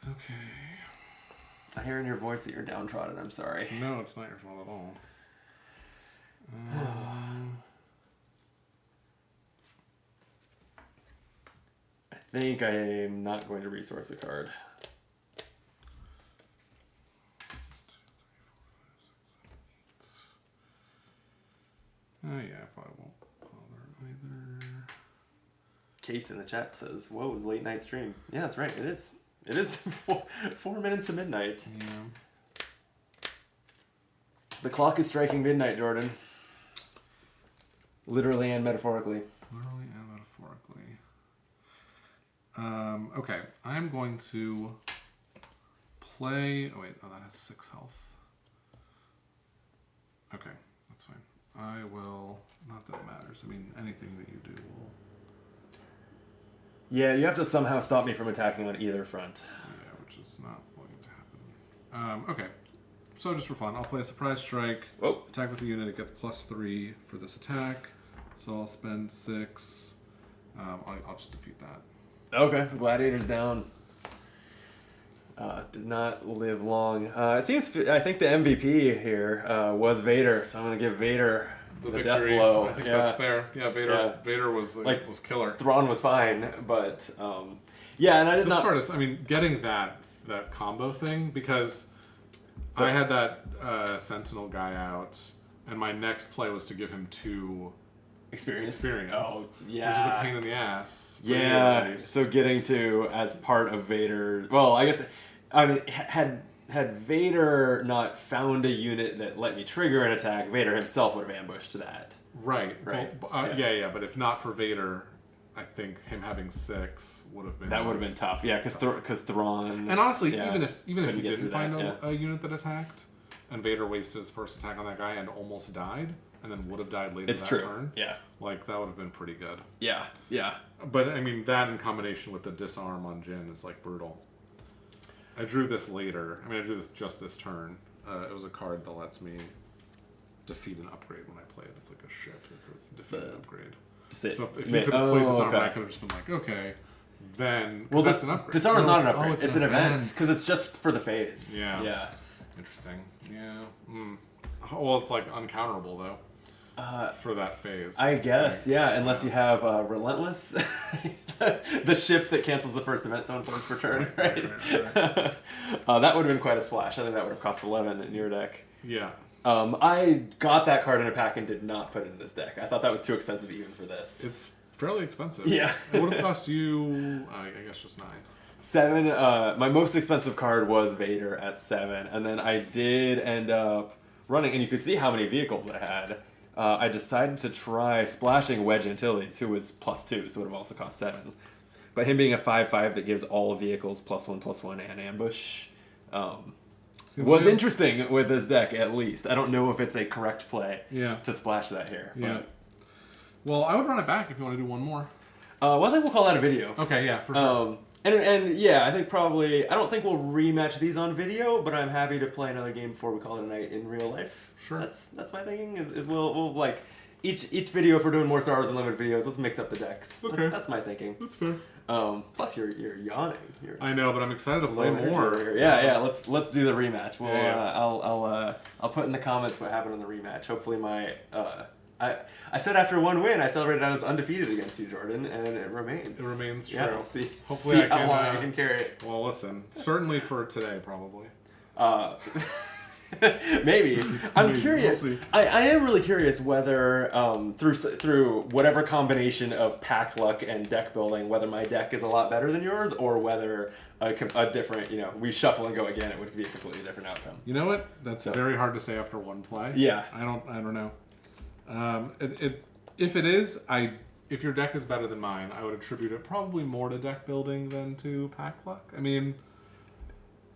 S2: Okay.
S1: I hear in your voice that you're downtrodden. I'm sorry.
S2: No, it's not your fault at all.
S1: I think I'm not going to resource a card.
S2: 2, 3, 4, 5, 6, 7, 8. Yeah, I probably won't bother either.
S1: Case in the chat says, "Whoa, late night stream." Yeah, that's right. It is. It is 4 minutes to midnight.
S2: Yeah.
S1: The clock is striking midnight, Jordan. Literally and metaphorically.
S2: Literally and metaphorically. Okay, I'm going to play... Oh, wait. Oh, that has 6 health. Okay, that's fine. I will... Not that it matters. I mean, anything that you do will...
S1: Yeah, you have to somehow stop me from attacking on either front.
S2: Yeah, which is not going to happen. Okay, so just for fun, I'll play a Surprise Strike.
S1: Whoa.
S2: Attack with the unit, it gets +3 for this attack. So I'll spend 6. I'll just defeat that.
S1: Okay, Gladiator's down. Did not live long. It seems, I think the MVP here was Vader, so I'm going to give Vader the death blow.
S2: I think that's fair. Yeah, Vader was killer.
S1: Thrawn was fine, but yeah, and I did
S2: this
S1: not...
S2: card is, I mean, getting that combo thing, because I had that Sentinel guy out, and my next play was to give him 2 experience.
S1: Oh, yeah.
S2: Which is a pain in the ass.
S1: Yeah, so getting to, as part of Vader... Well, I guess... I mean, had Vader not found a unit that let me trigger an attack, Vader himself would have ambushed that.
S2: Right. Yeah, but if not for Vader, I think him having 6 would have been...
S1: That would have been tough, yeah, because Thrawn...
S2: And honestly, even if he didn't find a unit that attacked, and Vader wasted his first attack on that guy and almost died, and then would have died later that turn,
S1: yeah,
S2: like, that would have been pretty good.
S1: Yeah.
S2: But, I mean, that in combination with the disarm on Jin is, like, brutal. I drew this later. I mean, I drew this just this turn. It was a card that lets me defeat an upgrade when I play it. It's like a ship. It says defeat an upgrade. So if you could have played disarm, I could have just been like, okay, then...
S1: Well,
S2: that's an upgrade.
S1: Disarm is not an upgrade. It's an event. Because it's just for the phase.
S2: Yeah. Interesting. Yeah. Well, it's like uncounterable, though. For that phase.
S1: I guess, yeah, unless you have Relentless, the ship that cancels the first event someone plays per turn, right? That would have been quite a splash. I think that would have cost 11 in your deck.
S2: Yeah.
S1: I got that card in a pack and did not put it in this deck. I thought that was too expensive even for this.
S2: It's fairly expensive.
S1: Yeah.
S2: It would have cost you, I guess, just 9.
S1: 7. My most expensive card was Vader at 7, and then I did end up running, and you could see how many vehicles I had. I decided to try splashing Wedge Antilles, who was +2, so it would have also cost 7. But him being a 5/5 that gives all vehicles +1/+1 and ambush was interesting with this deck, at least. I don't know if it's a correct play to splash that here.
S2: Yeah. Well, I would run it back if you want to do one more.
S1: Well, I think we'll call that a video.
S2: Okay, yeah, for sure.
S1: And yeah, I think probably... I don't think we'll rematch these on video, but I'm happy to play another game before we call it a night in real life.
S2: Sure.
S1: That's my thinking, is we'll like... Each video, if we're doing more Star Wars Unlimited videos, let's mix up the decks.
S2: Okay.
S1: That's my thinking.
S2: That's fair.
S1: Plus, you're yawning.
S2: I know, but I'm excited to play more.
S1: Yeah. Let's do the rematch. We'll I'll put in the comments what happened in the rematch. Hopefully my I said after one win I celebrated I was undefeated against you, Jordan, and it remains.
S2: It remains true.
S1: Yeah, we'll see.
S2: Hopefully I can,
S1: how long I can carry it.
S2: Well, listen, certainly for today, probably.
S1: Maybe. I'm curious.
S2: We'll see.
S1: I am really curious whether through whatever combination of pack luck and deck building, whether my deck is a lot better than yours, or whether a different, we shuffle and go again, it would be a completely different outcome.
S2: You know what? That's very hard to say after one play.
S1: Yeah.
S2: I don't know. If it is, if your deck is better than mine, I would attribute it probably more to deck building than to pack luck. I mean,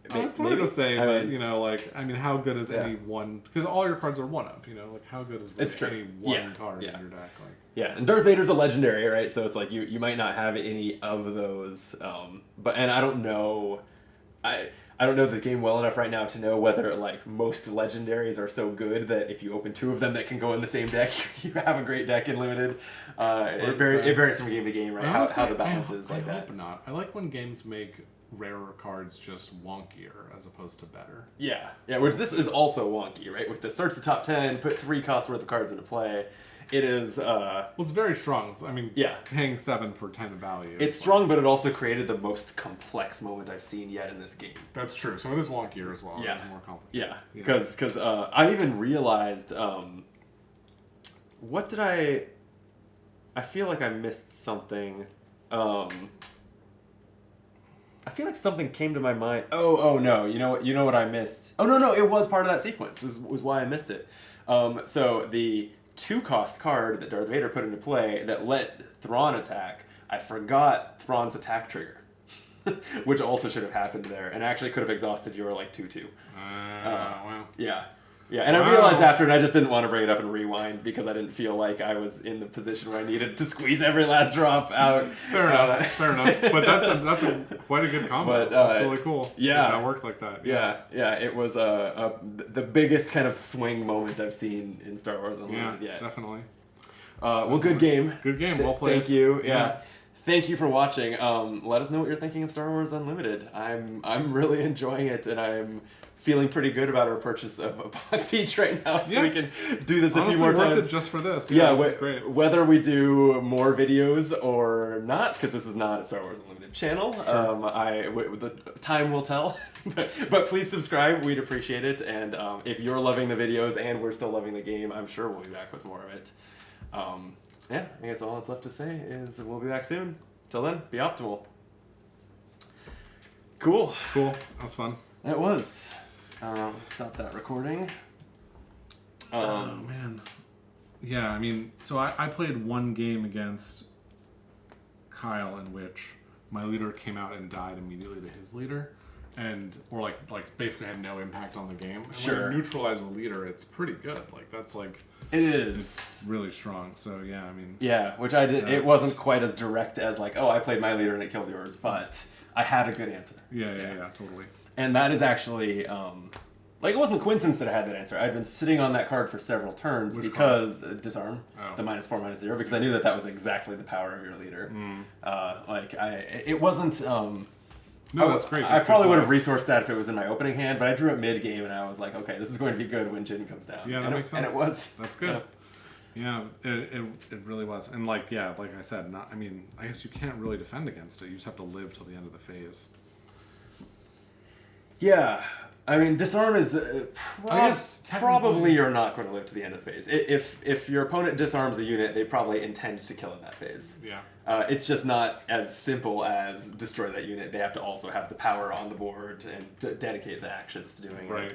S2: it's hard to say, but how good is any one? Because all your cards are one of. How good is any one card in your deck?
S1: Yeah, and Darth Vader's a legendary, right? So it's like you might not have any of those, and I don't know, I don't know this game well enough right now to know whether most legendaries are so good that if you open 2 of them that can go in the same deck, you have a great deck in limited. It varies from game to game, right? Honestly, how the balance is like that.
S2: I hope not. I like when games make rarer cards just wonkier as opposed to better.
S1: Yeah, which this is also wonky, right? With the search the top 10, put 3 cost worth of cards into play. It is...
S2: well, it's very strong. I mean, paying 7 for 10 value.
S1: It's strong, but it also created the most complex moment I've seen yet in this game.
S2: That's true. So it is wonkier as well.
S1: Yeah.
S2: It is more complicated.
S1: Yeah, because I even realized... what did I feel like I missed something. I feel like something came to my mind. Oh no, you know what I missed? Oh no, it was part of that sequence. Was why I missed it. So the 2-cost card that Darth Vader put into play that let Thrawn attack, I forgot Thrawn's attack trigger, which also should have happened there, and actually could have exhausted your 2/2.
S2: Wow.
S1: Yeah, and I realized after, and I just didn't want to bring it up and rewind because I didn't feel like I was in the position where I needed to squeeze every last drop out.
S2: Fair enough. But that's quite a good combo. That's really cool.
S1: Yeah,
S2: that worked like that.
S1: Yeah. It was the biggest kind of swing moment I've seen in Star Wars Unlimited yet.
S2: Definitely.
S1: Well, good game.
S2: Good game. Well played.
S1: Thank you. Yeah. Thank you for watching. Let us know what you're thinking of Star Wars Unlimited. I'm really enjoying it, and I'm feeling pretty good about our purchase of a box each right now, so we can do this
S2: Honestly,
S1: a few more
S2: worth
S1: times.
S2: It just for this.
S1: This
S2: is great.
S1: Whether we do more videos or not, because this is not a Star Wars Unlimited channel,
S2: Sure.
S1: The time will tell. but please subscribe. We'd appreciate it. And if you're loving the videos and we're still loving the game, I'm sure we'll be back with more of it. I guess all that's left to say is we'll be back soon. Till then, be optimal. Cool.
S2: That was fun.
S1: It was. Stop that recording.
S2: Oh, man. Yeah, I mean, so I played one game against Kyle in which my leader came out and died immediately to his leader. Or like basically had no impact on the game. And
S1: Sure.
S2: when you neutralize a leader, it's pretty good. Like, that's like...
S1: It is.
S2: It's really strong. So, yeah, I mean...
S1: Yeah, which I did. It wasn't quite as direct as like, oh, I played my leader and it killed yours, but I had a good answer.
S2: Yeah, totally.
S1: And that is actually, it wasn't coincidence that I had that answer. I'd been sitting on that card for several turns because disarm, the -4/-0, because I knew that was exactly the power of your leader. It wasn't.
S2: No, that's great.
S1: I probably would have resourced that if it was in my opening hand, but I drew it mid game and I was like, okay, this is going to be good when Jin comes down.
S2: Yeah, that makes sense.
S1: And it was.
S2: That's good. Yeah, it really was. And like I said, I guess you can't really defend against it. You just have to live till the end of the phase.
S1: Yeah. I mean, disarm is
S2: I guess
S1: probably you're not going to live to the end of the phase. If your opponent disarms a unit, they probably intend to kill in that phase.
S2: Yeah.
S1: It's just not as simple as destroy that unit. They have to also have the power on the board and dedicate the actions to doing it.
S2: Right.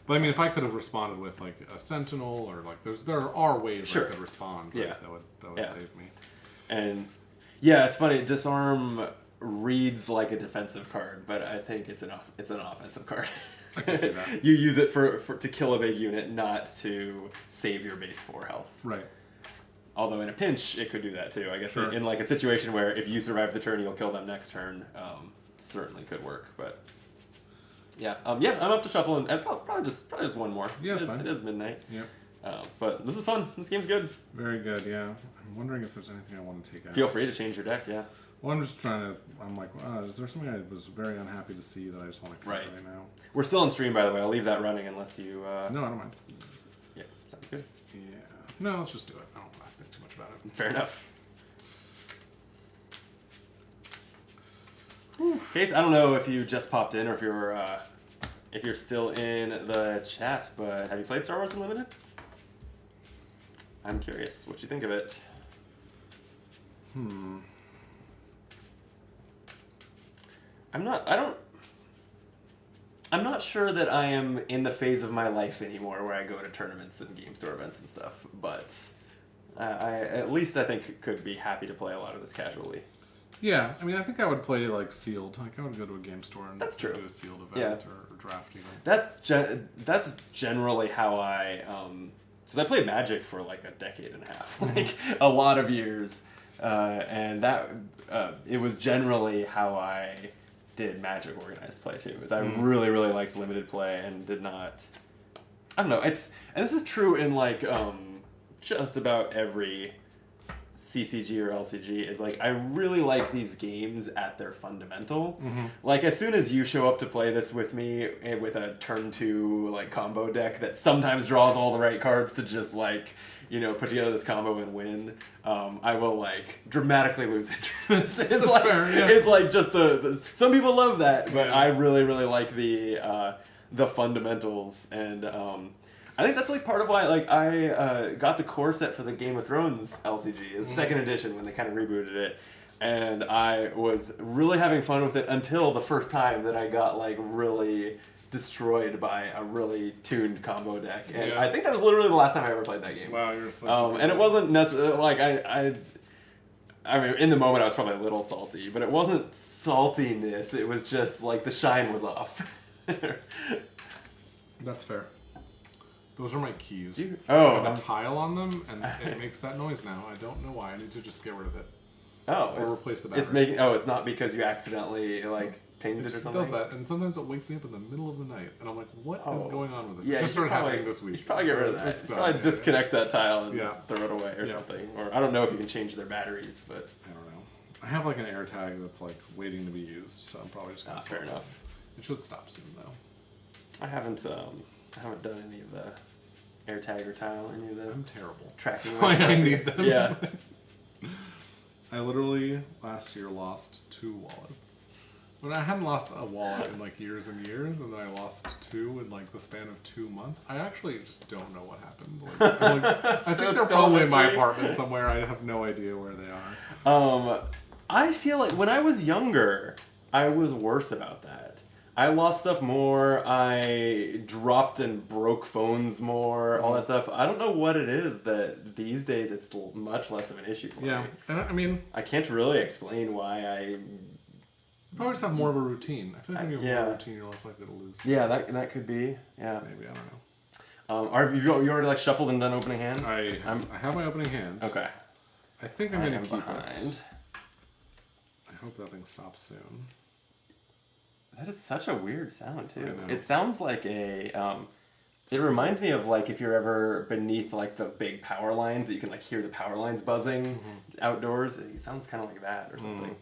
S2: But I mean, if I could have responded with like a sentinel or like there are ways I could respond. Right?
S1: Yeah.
S2: That would save me.
S1: And yeah, it's funny. Disarm reads like a defensive card, but I think it's an offensive card.
S2: I can see that.
S1: You use it for to kill a big unit, not to save your base 4 health.
S2: Right.
S1: Although in a pinch, it could do that too. I guess
S2: Sure.
S1: in like a situation where if you survive the turn, you'll kill them next turn. Certainly could work, but yeah, I'm up to shuffle and probably just one more.
S2: Yeah, it's fine.
S1: It is midnight.
S2: Yep.
S1: But this is fun. This game's good.
S2: Very good. Yeah. I'm wondering if there's anything I want to take out.
S1: Feel free to change your deck. Yeah.
S2: Well, I'm like, is there something I was very unhappy to see that I just want to cut right now?
S1: We're still on stream, by the way. I'll leave that running unless you...
S2: No, I don't mind.
S1: Yeah, sounds good.
S2: Yeah. No, let's just do it. I don't want to think too much about it.
S1: Fair enough. Case, I don't know if you just popped in or if you're still in the chat, but have you played Star Wars Unlimited? I'm curious what you think of it. I'm not sure that I am in the phase of my life anymore where I go to tournaments and game store events and stuff, but I at least I think could be happy to play a lot of this casually.
S2: Yeah, I mean, I think I would play like sealed. Like I would go to a game store and
S1: That's true.
S2: do a sealed event or draft even.
S1: That's generally how I because I played Magic for like a decade and a half, like a lot of years, and that it was generally how I did Magic organized play too. Is I really liked limited play and did not. I don't know. And this is true in like just about every CCG or LCG. Is like I really like these games at their fundamental. Like as soon as you show up to play this with me with a turn 2 like combo deck that sometimes draws all the right cards to just like put together this combo and win, I will like dramatically lose interest. It's like fair, yeah. It's like just the some people love that, but I really like the fundamentals, and I think that's like part of why like I got the core set for the Game of Thrones LCG, second edition when they kind of rebooted it, and I was really having fun with it until the first time that I got like really destroyed by a really tuned combo deck, and I think that was literally the last time I ever played that game.
S2: Wow, you're so
S1: and it wasn't necessarily like I mean, in the moment I was probably a little salty, but it wasn't saltiness. It was just like the shine was off.
S2: That's fair. Those are my keys.
S1: I have
S2: a tile on them, and it makes that noise now. I don't know why. I need to just get rid of it.
S1: Oh,
S2: or replace the battery.
S1: It's not because you accidentally like pinged it or
S2: It
S1: something.
S2: does that, and sometimes it wakes me up in the middle of the night, and I'm like, what is going on with this?
S1: Yeah,
S2: It just started happening this
S1: You
S2: week.
S1: should probably get rid of that.
S2: It's
S1: You
S2: done.
S1: probably disconnect that tile and
S2: Yeah.
S1: throw it away or something. Or I don't know if you can change their batteries, but
S2: I don't know. I have like an air tag that's like waiting to be used, so I'm probably just gonna
S1: fair
S2: stop it.
S1: enough.
S2: It should stop soon though.
S1: I haven't done any of the AirTag or tile, any of the
S2: I'm terrible.
S1: tracking.
S2: That's why I need them.
S1: Yeah.
S2: I literally last year lost 2 wallets. But I hadn't lost a wallet in like years and years, and then I lost 2 in like the span of 2 months. I actually just don't know what happened. I think they're probably in my apartment somewhere. I have no idea where they are.
S1: I feel like when I was younger, I was worse about that. I lost stuff more. I dropped and broke phones more. All that stuff. I don't know what it is that these days it's much less of an issue for me.
S2: And I mean,
S1: I can't really explain why I.
S2: you probably just have more of a routine. I feel like when you have more of a routine, you're less likely to lose things.
S1: Yeah, that could be. Yeah.
S2: Maybe, I don't know.
S1: Are you already like shuffled and done opening hands?
S2: I have my opening hand.
S1: Okay.
S2: I think I'm going to keep
S1: behind.
S2: it. I hope that thing stops soon.
S1: That is such a weird sound too.
S2: I know.
S1: It sounds like a. It reminds me of like if you're ever beneath like the big power lines that you can like hear the power lines buzzing outdoors. It sounds kind of like that or something.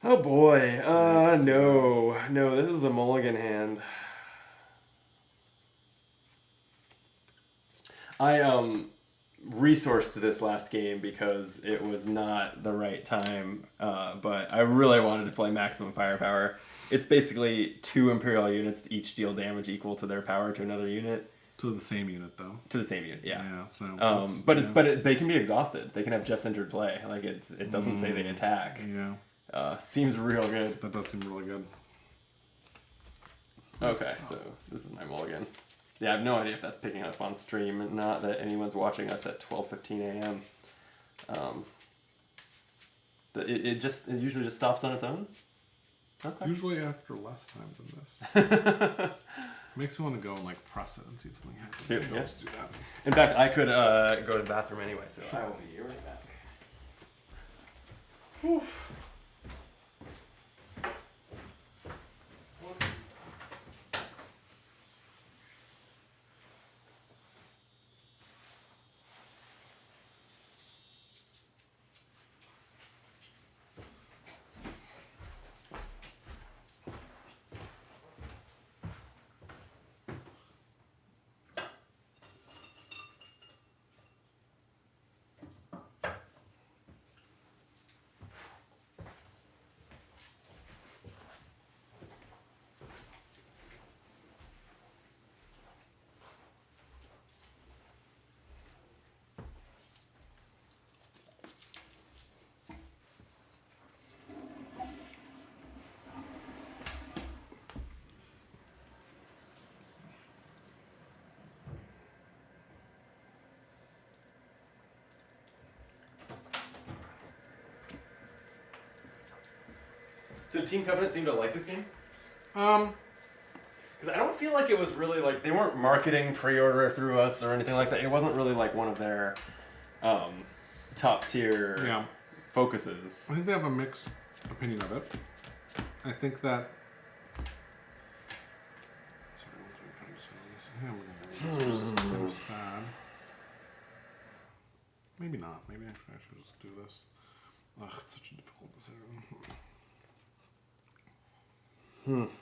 S1: Oh boy. No, this is a mulligan hand. I resourced this last game because it was not the right time, but I really wanted to play maximum firepower. It's basically 2 Imperial units to each deal damage equal to their power to another unit.
S2: To the same unit, though.
S1: To the same unit, yeah.
S2: Yeah. So
S1: They can be exhausted. They can have just entered play. Like it doesn't say they attack.
S2: Yeah.
S1: Seems real good.
S2: That does seem really good.
S1: Okay, so this is my mulligan. Yeah, I have no idea if that's picking up on stream. Not that anyone's watching us at 12:15 a.m. It usually just stops on its own. Okay.
S2: Usually after less time than this. Makes me want to go and like press it and see if something happens.
S1: Yeah.
S2: Let's do that.
S1: In fact, I could go to the bathroom anyway, so I will be right back. Whew. So Team Covenant seemed to like this game? Because I don't feel like it was really like, they weren't marketing pre-order through us or anything like that. It wasn't really like one of their top tier focuses.
S2: I think they have a mixed opinion of it. I think that... Sorry, one second, I'm trying to sit on this. I think I'm going to this, which is kind of sad. Maybe not. Maybe actually I should just do this. Ugh, it's such a difficult decision.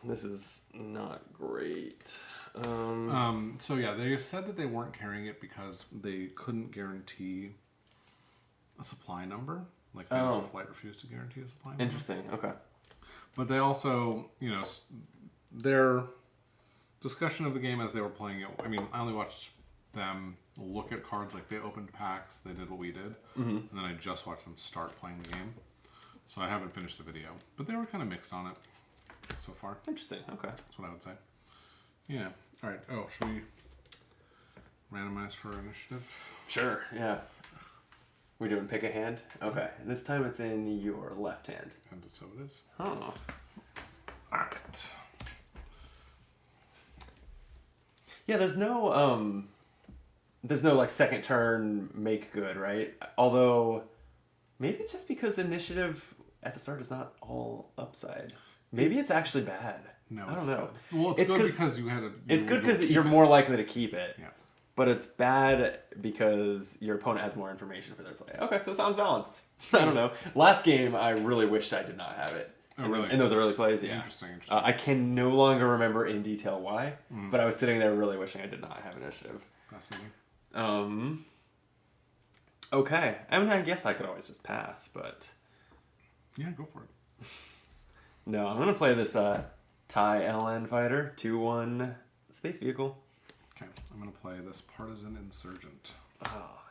S1: This is not great.
S2: So yeah, they said that they weren't carrying it because they couldn't guarantee a supply number. Like Fantasy Flight refused to guarantee a supply number.
S1: Interesting. Okay.
S2: But they also, their discussion of the game as they were playing it. I mean, I only watched them look at cards. Like they opened packs. They did what we did, and then I just watched them start playing the game. So I haven't finished the video, but they were kind of mixed on it so far.
S1: Interesting. Okay.
S2: That's what I would say. Yeah. All right. Oh, should we randomize for initiative?
S1: Sure. Yeah. We doing pick a hand? Okay. This time it's in your left hand.
S2: And so it is.
S1: Oh.
S2: All right.
S1: Yeah. There's no like second turn make good, right? Although maybe it's just because initiative at the start is not all upside. Maybe it's actually bad.
S2: No,
S1: I don't know.
S2: Good. Well, it's good because you had a...
S1: It's good because you're more likely to keep it.
S2: Yeah.
S1: But it's bad because your opponent has more information for their play. Okay, so it sounds balanced. I don't know. Last game, I really wished I did not have it.
S2: Oh, really?
S1: In those early plays, yeah.
S2: Interesting.
S1: I can no longer remember in detail why, but I was sitting there really wishing I did not have initiative.
S2: Fascinating.
S1: Okay. I mean, I guess I could always just pass, but...
S2: Yeah, go for it.
S1: No, I'm going to play this TIE LN fighter, 2/1 space vehicle.
S2: Okay, I'm going to play this Partisan Insurgent.
S1: Oh,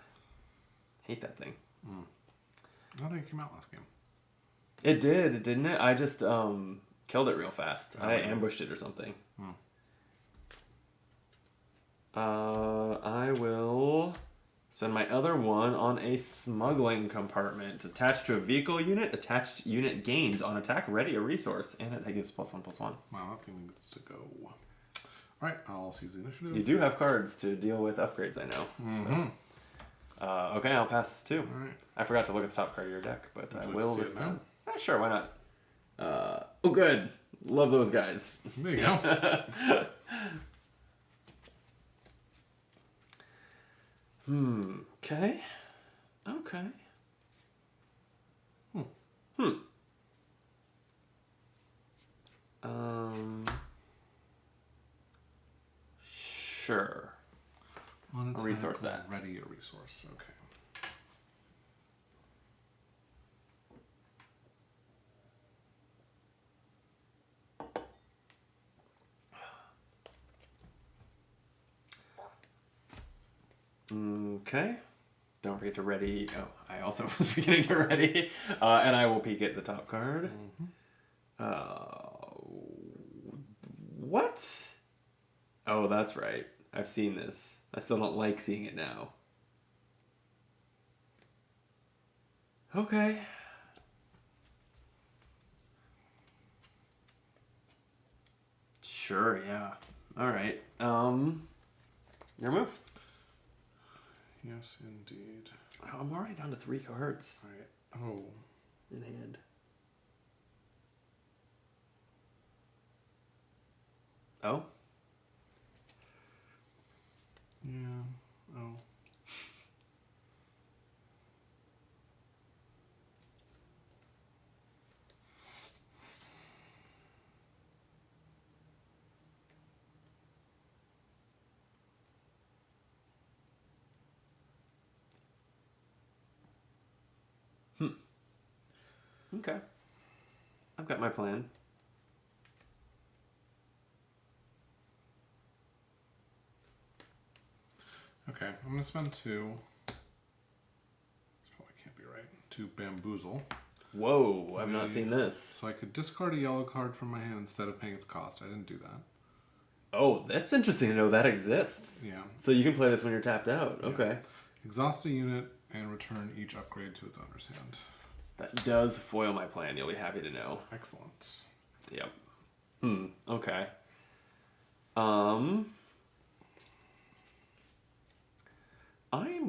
S1: hate that thing.
S2: I think it came out last game.
S1: It did, didn't it? I just killed it real fast. I ambushed it or something. I will spend my other one on a smuggling compartment. Attached to a vehicle unit, attached unit gains on attack, ready a resource, and it gives +1/+1.
S2: Wow, that thing needs to go. Alright, I'll seize the initiative.
S1: You do have cards to deal with upgrades, I know. So. Okay, I'll pass too.
S2: Alright.
S1: I forgot to look at the top card of your deck, but I will this time.
S2: Now?
S1: Sure, why not? Oh, good. Love those guys.
S2: There you go.
S1: Okay. Okay. Sure.
S2: I'll
S1: resource that.
S2: Ready a resource. Okay.
S1: Okay. Don't forget to ready. Oh, I also was forgetting to ready. And I will peek at the top card. What? Oh, that's right. I've seen this. I still don't like seeing it now. Okay. Sure, yeah. All right. Your move.
S2: Yes, indeed.
S1: Oh, I'm already down to 3 cards.
S2: All right. Oh.
S1: In hand. Oh?
S2: Yeah. Oh.
S1: Okay. I've got my plan.
S2: Okay, I'm going to spend 2. This probably can't be right. 2 bamboozle.
S1: Whoa, I've not seen this.
S2: So I could discard a yellow card from my hand instead of paying its cost. I didn't do that.
S1: Oh, that's interesting to know that exists.
S2: Yeah.
S1: So you can play this when you're tapped out.
S2: Yeah.
S1: Okay.
S2: Exhaust a unit and return each upgrade to its owner's hand.
S1: That does foil my plan. You'll be happy to know.
S2: Excellent.
S1: Yep. Okay. I'm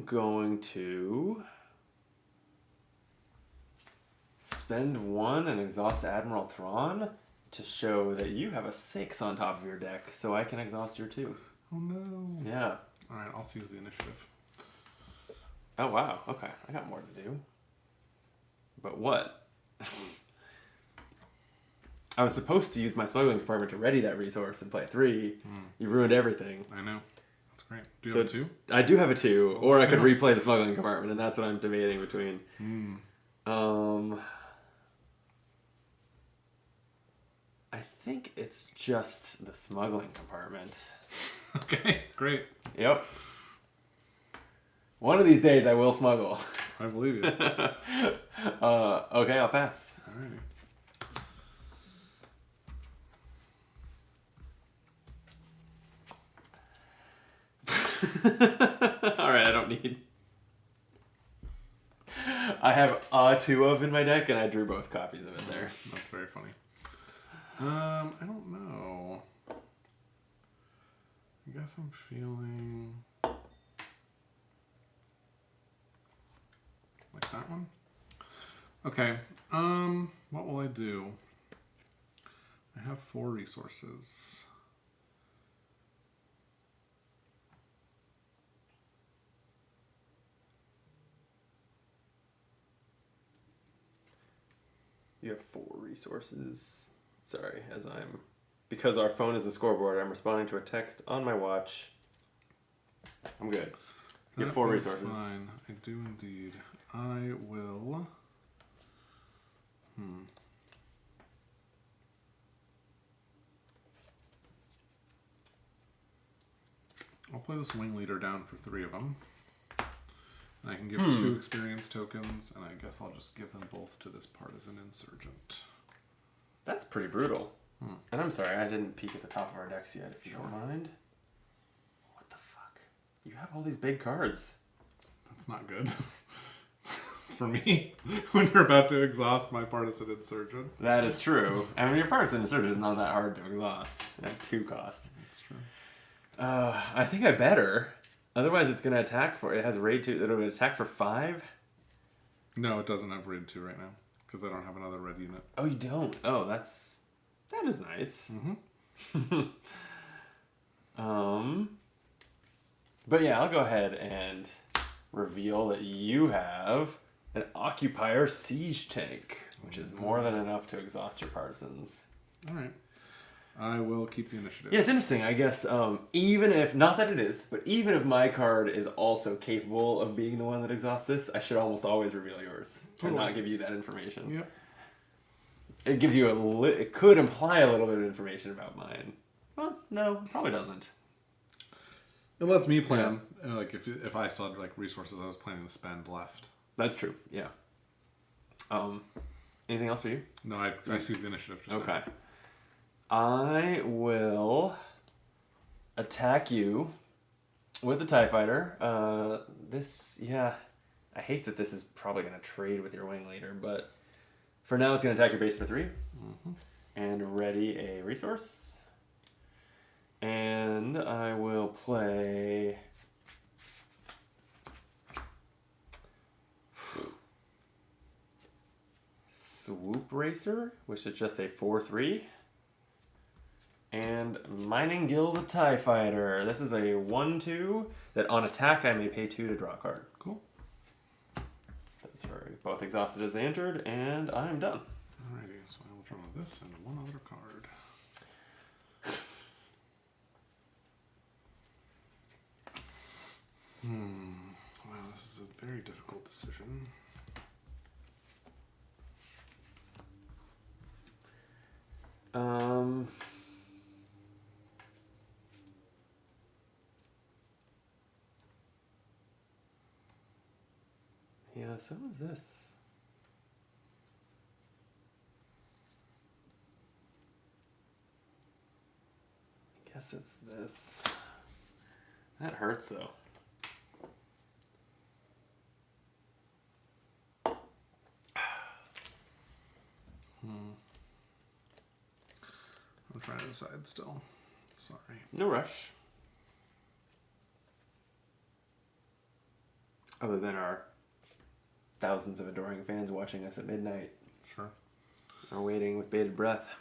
S1: going to spend 1 and exhaust Admiral Thrawn to show that you have a 6 on top of your deck, so I can exhaust your 2.
S2: Oh no.
S1: Yeah.
S2: Alright, I'll seize the initiative.
S1: Oh wow, okay. I got more to do. But what? I was supposed to use my smuggling compartment to ready that resource and play 3. You ruined everything.
S2: I know. That's great. Do you have a 2?
S1: I do have a 2, or I could replay the smuggling compartment, and that's what I'm debating between. I think it's just the smuggling compartment.
S2: Okay, great.
S1: Yep. One of these days I will smuggle.
S2: I believe you.
S1: Okay, I'll pass.
S2: Alrighty.
S1: Alright, I don't need... I have a 2 of in my deck, and I drew both copies of it there.
S2: That's very funny. I don't know. I guess I'm feeling... like that one? Okay. What will I do? I have 4 resources.
S1: You have 4 resources. Sorry, because our phone is a scoreboard, I'm responding to a text on my watch. I'm good. You have 4 resources.
S2: Fine. I do indeed. I will. I'll play this wing leader down for 3 of them. And I can give 2 experience tokens, and I guess I'll just give them both to this partisan insurgent.
S1: That's pretty brutal. And I'm sorry, I didn't peek at the top of our decks yet, if you don't mind. What the fuck? You have all these big cards.
S2: That's not good. For me, when you're about to exhaust my partisan insurgent.
S1: That is true. I mean, your partisan insurgent is not that hard to exhaust at 2 cost.
S2: That's true.
S1: I think I better. Otherwise, it's going to attack for... It has raid 2. It'll attack for 5?
S2: No, it doesn't have raid 2 right now. Because I don't have another red unit.
S1: Oh, you don't? Oh, that is nice. But yeah, I'll go ahead and reveal that you have an Occupier Siege Tank, which is more than enough to exhaust your partisans.
S2: Alright. I will keep the initiative.
S1: Yeah, it's interesting, I guess, even if, not that it is, but even if my card is also capable of being the one that exhausts this, I should almost always reveal yours and not give you that information.
S2: Yep.
S1: It gives you it could imply a little bit of information about mine. Well, no, it probably doesn't.
S2: It lets me plan, like if I saw like resources I was planning to spend left.
S1: That's true, yeah. Anything else for you?
S2: No, I see the initiative just
S1: Okay.
S2: now.
S1: I will attack you with the TIE Fighter. I hate that this is probably going to trade with your wing leader, but for now it's going to attack your base for 3. And ready a resource. And I will play... Swoop Racer, which is just a 4/3. And Mining Guild TIE Fighter. This is a 1/2 that on attack I may pay 2 to draw a card.
S2: Cool.
S1: Those are both exhausted as they entered, and I'm done.
S2: Alrighty, so I will draw this and 1 other card. Wow, this is a very difficult decision.
S1: Yeah, so is this. I guess it's this. That hurts though.
S2: I'm trying to decide still. Sorry.
S1: No rush. Other than our thousands of adoring fans watching us at midnight.
S2: Sure.
S1: Are waiting with bated breath.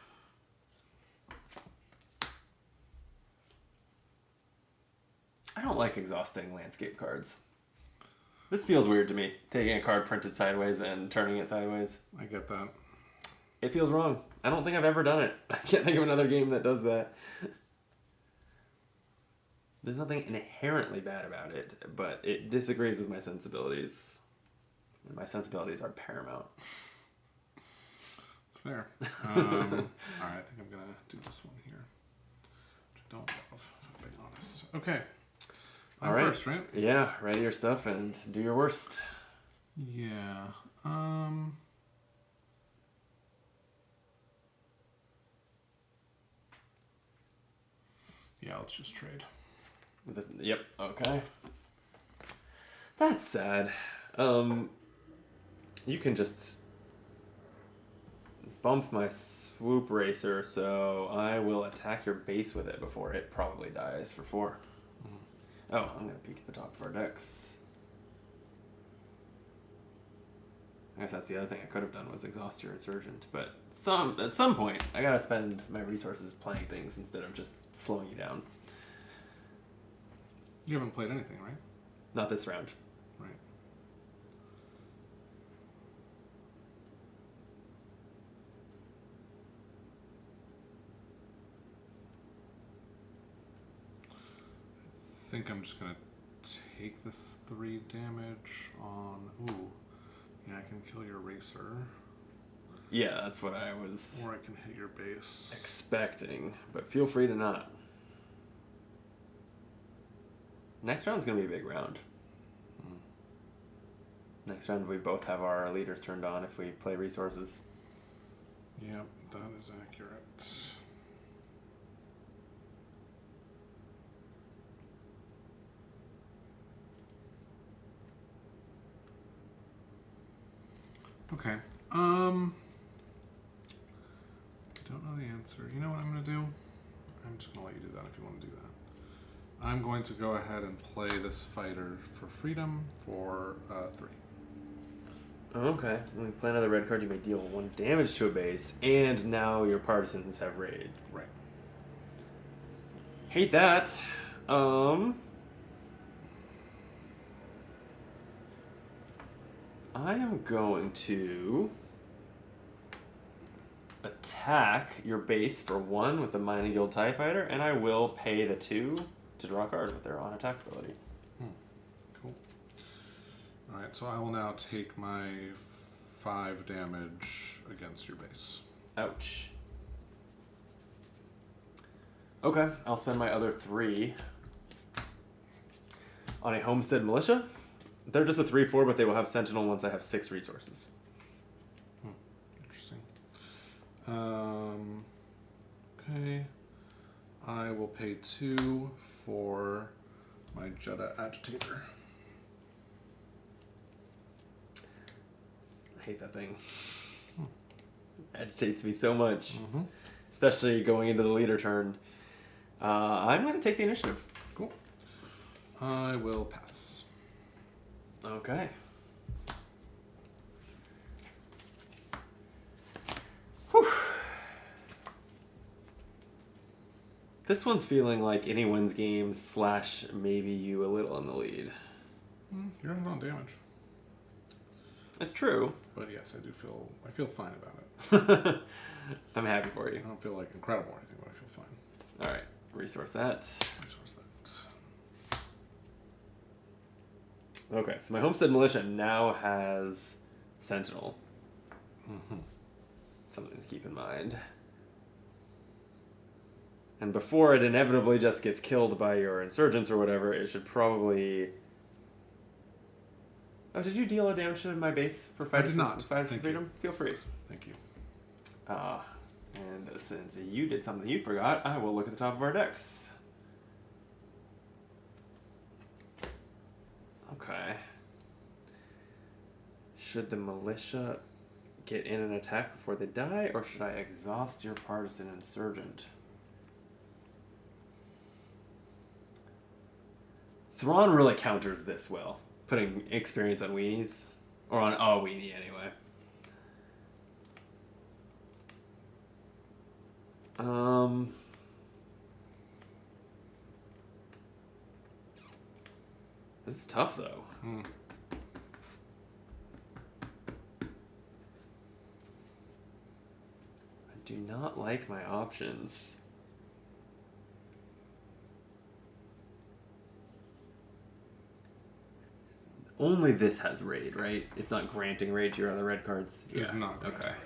S1: I don't like exhausting landscape cards. This feels weird to me, taking a card printed sideways and turning it sideways.
S2: I get that.
S1: It feels wrong. I don't think I've ever done it. I can't think of another game that does that. There's nothing inherently bad about it, but it disagrees with my sensibilities. And my sensibilities are paramount.
S2: It's fair. Alright, I think I'm going to do this one here. Which I don't love, if I'm being honest. Okay. I'm
S1: All right.
S2: first, right?
S1: Yeah, ready your stuff and do your worst.
S2: Yeah. Yeah, let's just trade.
S1: Yep, okay. That's sad. You can just bump my Swoop Racer, so I will attack your base with it before it probably dies for 4. Oh, I'm going to peek at the top of our decks. I guess that's the other thing I could have done was exhaust your insurgent. But at some point, I gotta spend my resources playing things instead of just slowing you down.
S2: You haven't played anything, right?
S1: Not this round.
S2: Right. I think I'm just gonna take this 3 damage on. Ooh, yeah, I can kill your racer,
S1: Yeah, that's what I was
S2: or I can hit your base.
S1: expecting. But feel free to not. Next round's gonna be a big round. Next round we both have our leaders turned on if we play resources.
S2: Yep, that is accurate. Okay. I don't know the answer. You know what I'm going to do? I'm just going to let you do that if you want to do that. I'm going to go ahead and play this fighter for freedom for 3.
S1: Okay. When you play another red card, you may deal 1 damage to a base, and now your partisans have raid.
S2: Right.
S1: Hate that. I am going to attack your base for 1 with the Mining Guild TIE Fighter, and I will pay the 2 to draw cards with their on-attack ability.
S2: Cool. Alright, so I will now take my 5 damage against your base.
S1: Ouch. Okay, I'll spend my other 3 on a Homestead Militia. They're just a 3/4, but they will have Sentinel once I have 6 resources.
S2: Interesting. Okay. I will pay 2 for my Jedha Agitator.
S1: I hate that thing. Agitates me so much.
S2: Mm-hmm.
S1: Especially going into the leader turn. I'm going to take the initiative.
S2: Cool. I will pass.
S1: Okay. Whew. This one's feeling like anyone's game / maybe you a little in the lead.
S2: You're not on damage.
S1: It's true.
S2: But yes, I feel fine about it.
S1: I'm happy for you.
S2: I don't feel like incredible or anything, but I feel fine.
S1: Alright, resource that.
S2: Resource that.
S1: Okay, so my Homestead Militia now has Sentinel.
S2: Mm-hmm.
S1: Something to keep in mind. And before it inevitably just gets killed by your insurgents or whatever, it should probably... Oh, did you deal a damage to my base for Fighters
S2: I did not.
S1: For
S2: Thank
S1: Freedom?
S2: you.
S1: Feel free.
S2: Thank you.
S1: And since you did something you forgot, I will look at the top of our decks. Okay. Should the militia get in and attack before they die, or should I exhaust your partisan insurgent? Thrawn really counters this well, putting experience on weenies. Or on a weenie, anyway. This is tough, though. I do not like my options. Only this has raid, right? It's not granting raid to your other red cards.
S2: It's not granting
S1: okay.
S2: raid.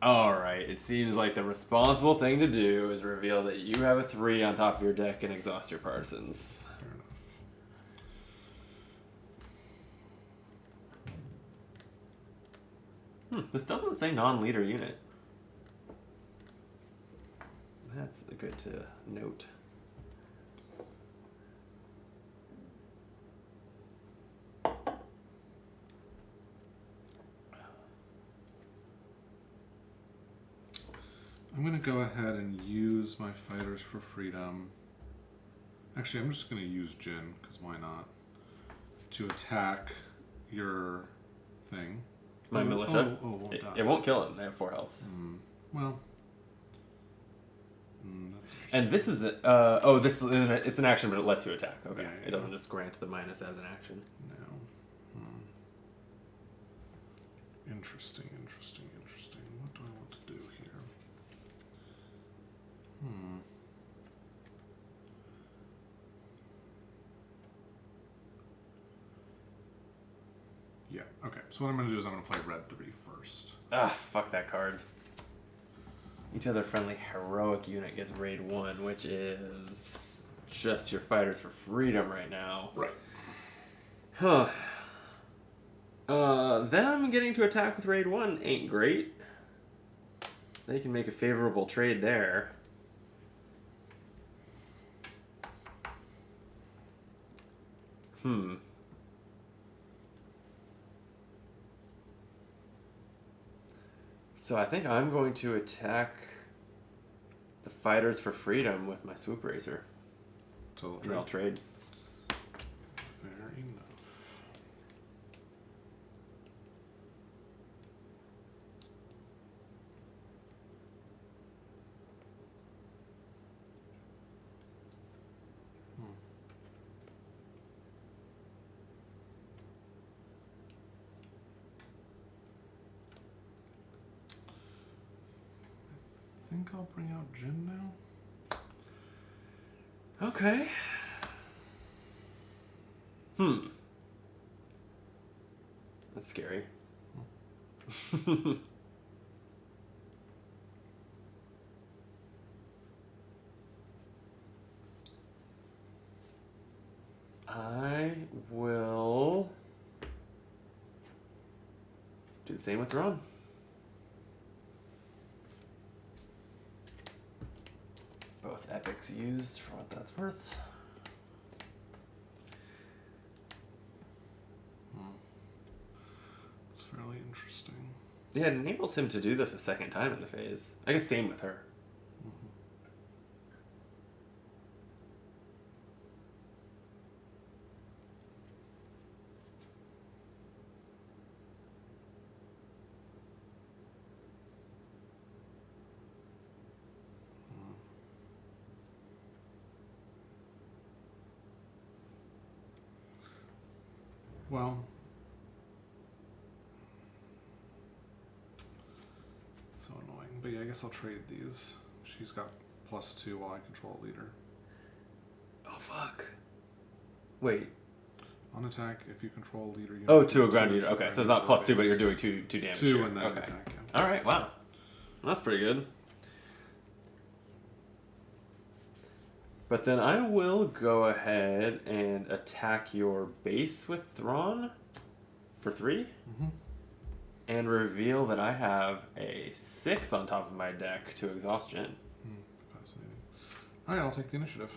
S1: Alright, it seems like the responsible thing to do is reveal that you have a 3 on top of your deck and exhaust your partisans.
S2: Fair enough.
S1: This doesn't say non-leader unit. That's good to note.
S2: I'm going to go ahead and use my Fighters for Freedom. Actually, I'm just going to use Jin, because why not? To attack your thing.
S1: My militia.
S2: Won't die.
S1: It won't kill him. They have 4 health.
S2: Well.
S1: And this is it's an action, but it lets you attack. Okay,
S2: Yeah,
S1: it doesn't just grant the minus as an action.
S2: No. Interesting. What do I want to do here? Yeah. Okay. So what I'm going to do is I'm going to play red 3 first.
S1: Ah, fuck that card. Each other friendly heroic unit gets raid 1, which is just your fighters for freedom right now.
S2: Right.
S1: Huh. Them getting to attack with raid 1 ain't great. They can make a favorable trade there. So I think I'm going to attack the fighters for freedom with my swoop racer.
S2: So
S1: And I'll trade.
S2: Fair enough. I think I'll bring out Jin now.
S1: Okay. That's scary. I will do the same with Ron. Both epics used for what that's worth.
S2: It's fairly interesting.
S1: Yeah, it enables him to do this a second time in the phase. I guess same with her.
S2: Well, it's so annoying. But yeah, I guess I'll trade these. She's got +2 while I control leader.
S1: Oh, fuck. Wait.
S2: On attack, if you control leader unit.
S1: Oh, to a ground unit. Okay, so it's not +2, but you're doing two damage.
S2: 2
S1: here.
S2: and then
S1: okay.
S2: attack, yeah.
S1: Alright, wow. That's pretty good. But then I will go ahead and attack your base with Thrawn for 3. And reveal that I have a 6 on top of my deck to exhaust Jin.
S2: Fascinating. Alright, I'll take the initiative.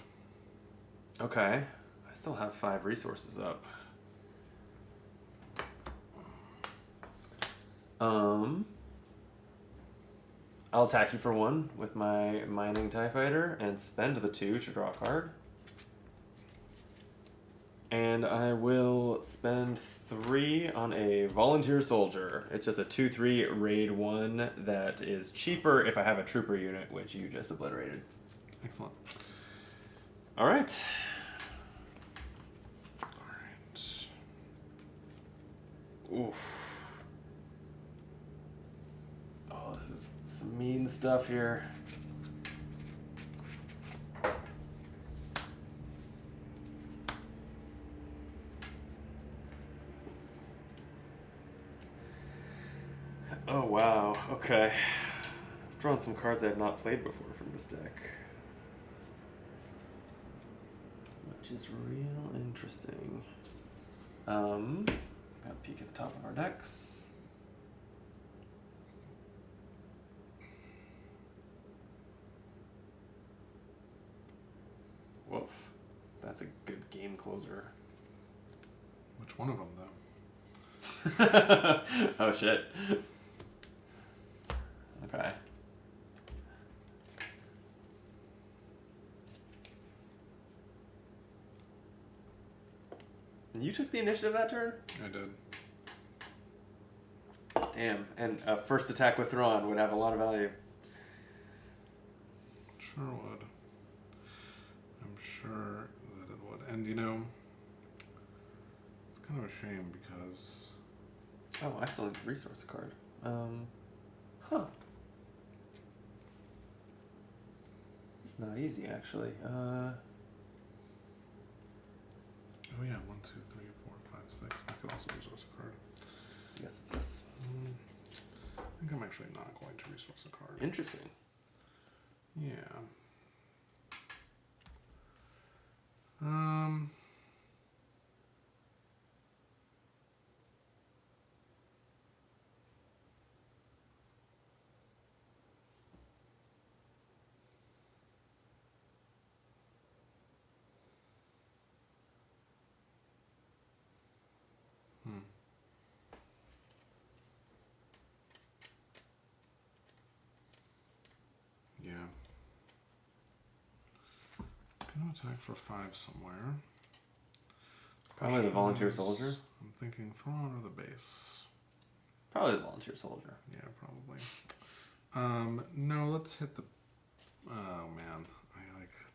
S1: Okay. I still have 5 resources up. I'll attack you for 1 with my mining TIE fighter and spend the 2 to draw a card. And I will spend 3 on a volunteer soldier. It's just a 2/3 raid 1 that is cheaper if I have a trooper unit, which you just obliterated.
S2: Excellent.
S1: Alright.
S2: Alright.
S1: Oof. Oh, this is some mean stuff here. Oh, wow. Okay. I've drawn some cards I have not played before from this deck. Which is real interesting. Got a peek at the top of our decks. Woof. That's a good game closer.
S2: Which one of them, though?
S1: Oh, shit. Okay. You took the initiative that turn?
S2: I did.
S1: Damn, and a first attack with Thrawn would have a lot of value.
S2: Sure would. I'm sure that it would. And you know, it's kind of a shame because...
S1: Oh, I still need to resource a card. Huh. It's not easy, actually.
S2: Oh yeah, 1, 2, 3, 4, 5, 6. I could also resource a card.
S1: I guess it's this.
S2: I think I'm actually not going to resource a card.
S1: Interesting.
S2: Yeah. Um... Yeah. Gonna attack for 5 somewhere.
S1: Probably the volunteer soldier.
S2: I'm thinking Thrawn or the base.
S1: Probably the volunteer soldier.
S2: Yeah, probably. No, let's hit the... Oh, man. I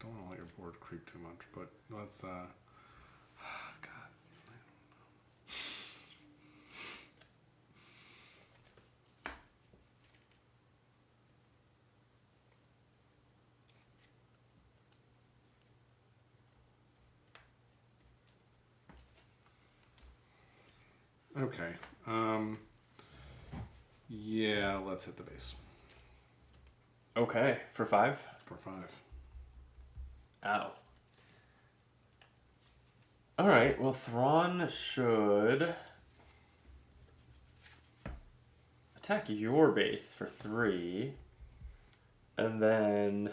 S2: don't want to let your board creep too much, but let's, God. Okay. Yeah, let's hit the base.
S1: Okay, for 5?
S2: For 5.
S1: Ow. Alright, well, Thrawn should attack your base for 3. And then...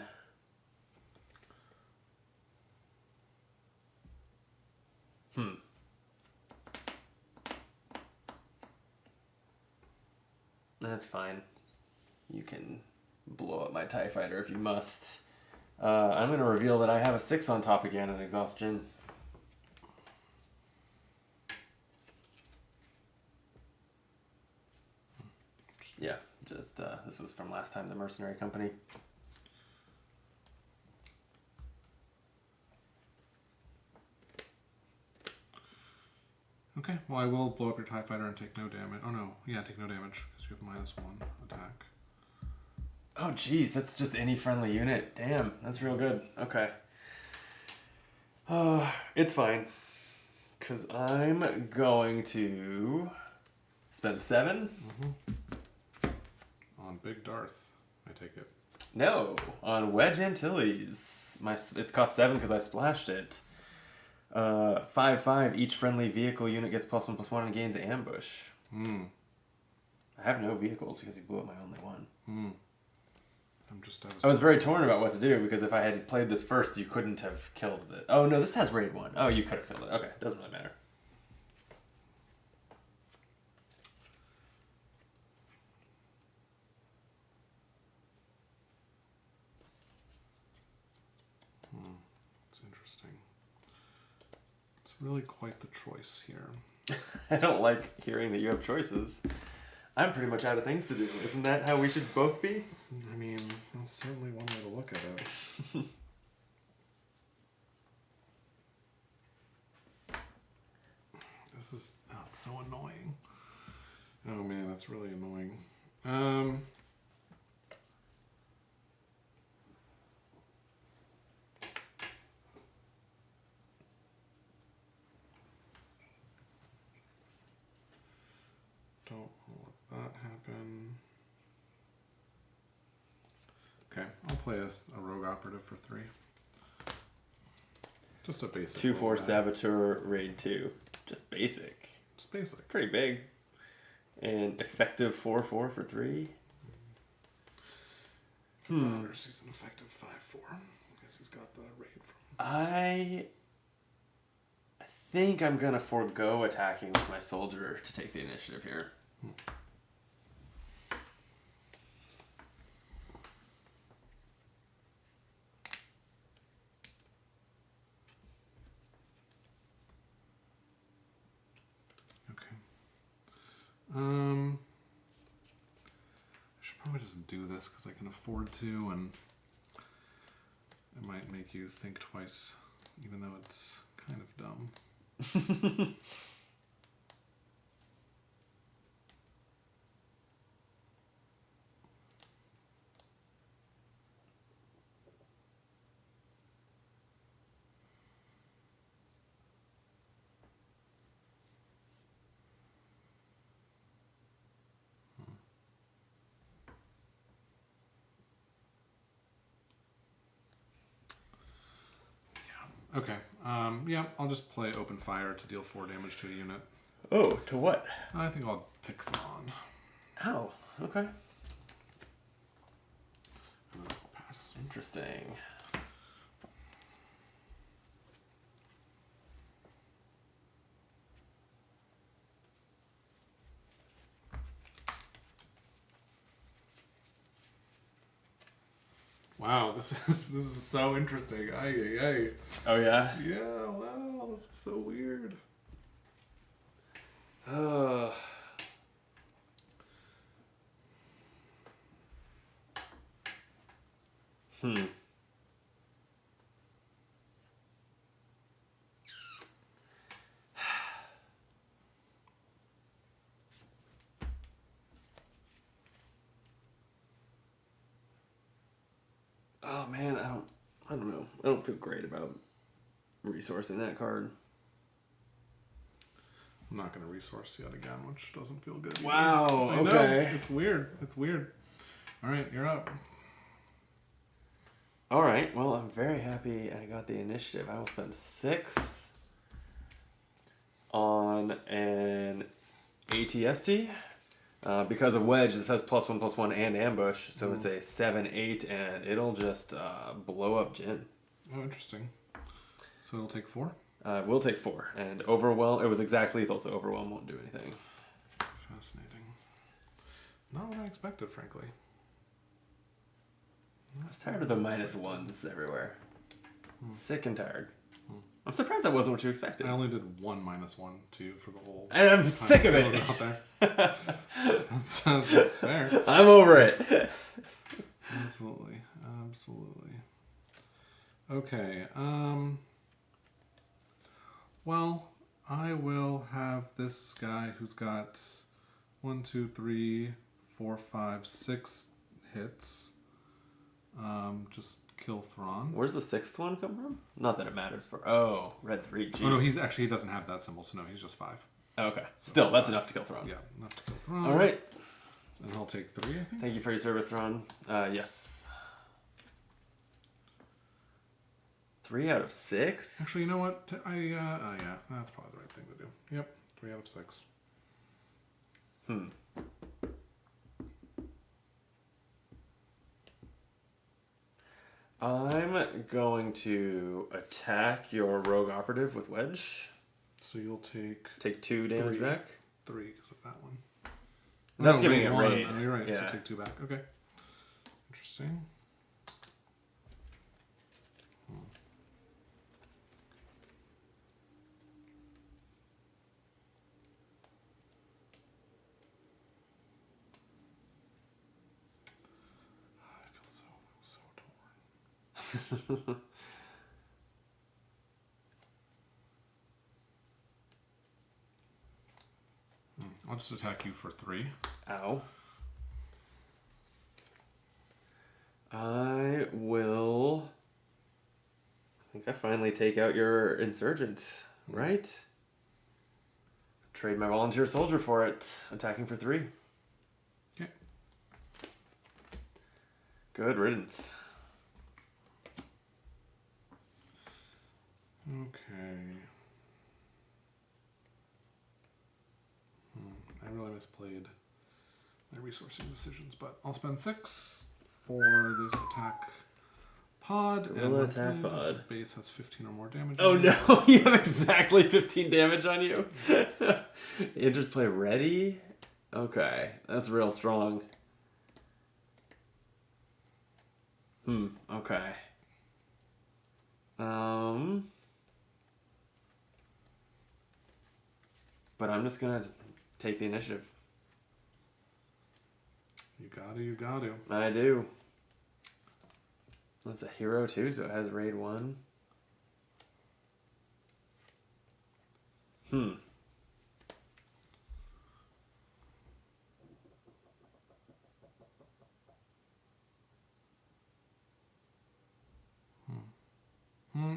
S1: That's fine. You can blow up my TIE fighter if you must. I'm going to reveal that I have a 6 on top again in exhaustion. Yeah, just this was from last time, the Mercenary Company.
S2: Okay, well, I will blow up your TIE fighter and take no damage. Oh, no. Yeah, take no damage because you have -1 attack.
S1: Oh, geez, that's just any friendly unit. Damn, that's real good. Okay. It's fine. Because I'm going to spend 7.
S2: On Big Darth, I take it.
S1: No, on Wedge Antilles. It's cost 7 because I splashed it. 5/5. Each friendly vehicle unit gets +1/+1 and gains ambush. I have no vehicles because you blew up my only one.
S2: I'm just
S1: I was very torn about what to do because if I had played this first, you couldn't have killed it. Oh no, this has raid 1. Oh, you could have killed it. Okay, doesn't really matter.
S2: It's interesting. It's really quite the choice here.
S1: I don't like hearing that you have choices. I'm pretty much out of things to do. Isn't that how we should both be?
S2: I mean, that's certainly one way to look at it. This is... Oh, it's so annoying. Oh man, that's really annoying. Don't let that happen. Okay, I'll play a rogue operative for 3. Just a basic.
S1: 2/4 Saboteur, raid 2. Just basic.
S2: Just basic.
S1: Pretty big. And effective 4/4 for 3.
S2: He's an effective 5/4. Because he's got the raid from.
S1: I think I'm gonna forego attacking with my soldier to take the initiative here.
S2: Okay. probably just do this because I can afford to, and it might make you think twice, even though it's kind of dumb. Okay. Yeah, I'll just play Open Fire to deal 4 damage to a unit.
S1: Oh, to what?
S2: I think I'll pick Thrawn.
S1: Oh, okay.
S2: And then I'll pass.
S1: Interesting.
S2: Wow, this is so interesting. Ay.
S1: Oh, yeah?
S2: Yeah, wow, this is so weird.
S1: Oh, man, I don't know. I don't feel great about resourcing that card.
S2: I'm not going to resource yet again, which doesn't feel good.
S1: Wow,
S2: I
S1: okay.
S2: know, it's weird. All right, you're up.
S1: All right, well, I'm very happy I got the initiative. I will spend 6 on an ATST. Because of Wedge, this has +1/+1 and ambush, so it's a 7/8, and it'll just blow up Jin.
S2: Oh, interesting. So it'll take 4?
S1: We'll take 4, and Overwhelm. It was exact lethal, so Overwhelm won't do anything.
S2: Fascinating. Not what I expected, frankly.
S1: I was tired of the -1s everywhere. Sick and tired. I'm surprised that wasn't what you expected.
S2: I only did 1 -1 to you for the whole.
S1: And I'm sick of it.
S2: Out there. That's fair.
S1: I'm over it.
S2: Absolutely. Okay. Well, I will have this guy who's got 1, 2, 3, 4, 5, 6 hits. Just kill Thrawn.
S1: Where's the 6th one come from? Not that it matters for. Red 3. Jeez.
S2: Oh no, he doesn't have that symbol, so no, he's just 5.
S1: Oh, okay. Still, that's enough to kill Thrawn.
S2: Yeah, enough to kill Thrawn.
S1: All right.
S2: And he'll take 3, I think.
S1: Thank you for your service, Thrawn. Yes. 3 out of 6?
S2: Actually, you know what? Yeah, that's probably the right thing to do. Yep, 3 out of 6.
S1: I'm going to attack your rogue operative with Wedge.
S2: So you'll take
S1: 2 damage
S2: 3.
S1: back.
S2: 3 because of that one.
S1: That's giving it raid.
S2: Oh, you're right.
S1: Yeah.
S2: So take 2 back. Okay. Interesting. I feel so torn. I'll just attack you for 3.
S1: Ow. I will. I think I finally take out your insurgent, right? Trade my volunteer soldier for it. Attacking for 3.
S2: Okay.
S1: Good riddance.
S2: Okay. I really misplayed my resourcing decisions, but I'll spend 6 for this attack pod.
S1: Gorilla attack pod.
S2: Base has 15 or more damage.
S1: Oh no, you have exactly 15 damage on you. Interplay ready? Okay, that's real strong. Okay. But I'm just gonna take the initiative.
S2: You You gotta.
S1: I do. That's a hero too, so it has raid 1.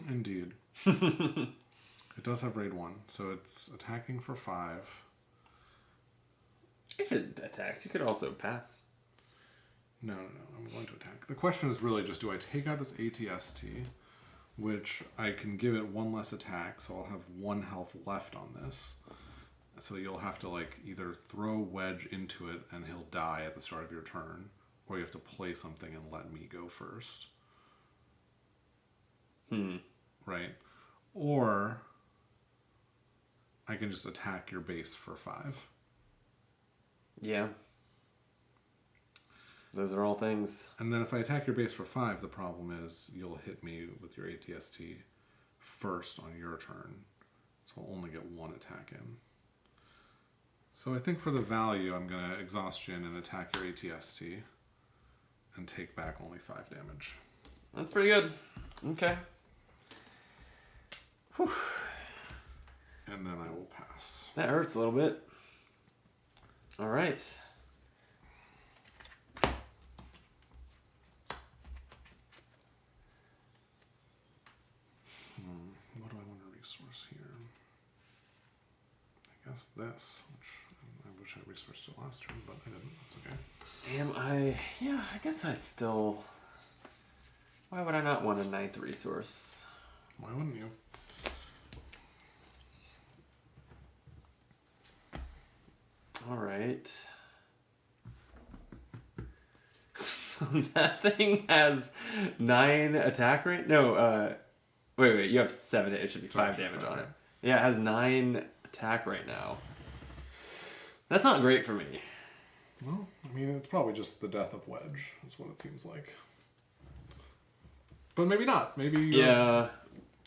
S2: Indeed. It does have raid 1, so it's attacking for 5.
S1: If it attacks, you could also pass.
S2: No, I'm going to attack. The question is really just, do I take out this ATST, which I can give it 1 less attack, so I'll have 1 health left on this. So you'll have to like either throw Wedge into it and he'll die at the start of your turn, or you have to play something and let me go first. Right? Or I can just attack your base for 5.
S1: Yeah. Those are all things.
S2: And then if I attack your base for 5, the problem is you'll hit me with your ATST first on your turn. So I'll only get 1 attack in. So I think for the value, I'm going to Exhaustion and attack your ATST and take back only 5 damage.
S1: That's pretty good. Okay. Whew.
S2: And then I will pass.
S1: That hurts a little bit. All right.
S2: What do I want to resource here? I guess this, which I wish I resourced it last turn, but I didn't. That's okay.
S1: Am I... Yeah, I guess I still... Why would I not want a 9th resource?
S2: Why wouldn't you?
S1: All right. So that thing has 9 attack rate? No, wait, you have 7. It should be 5 damage on it. Yeah, it has 9 attack right now. That's not great for me.
S2: Well, I mean, it's probably just the death of Wedge, is what it seems like. But maybe not. Maybe...
S1: Yeah.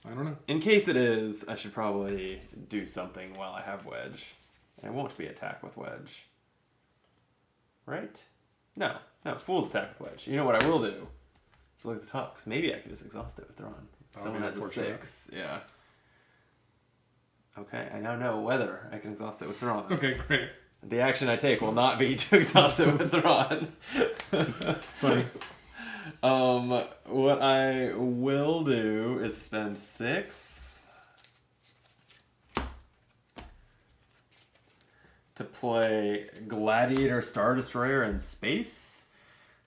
S2: I don't know.
S1: In case it is, I should probably do something while I have Wedge. And it won't be attack with Wedge. Right? No, Fool's attack with Wedge. You know what I will do? Look at the top, because maybe I can just exhaust it with Thrawn. Someone has a 6. Yeah. Okay, I now know whether I can exhaust it with Thrawn.
S2: Okay, great.
S1: The action I take will not be to exhaust it with Thrawn.
S2: Funny.
S1: What I will do is spend 6 to play Gladiator Star Destroyer in space.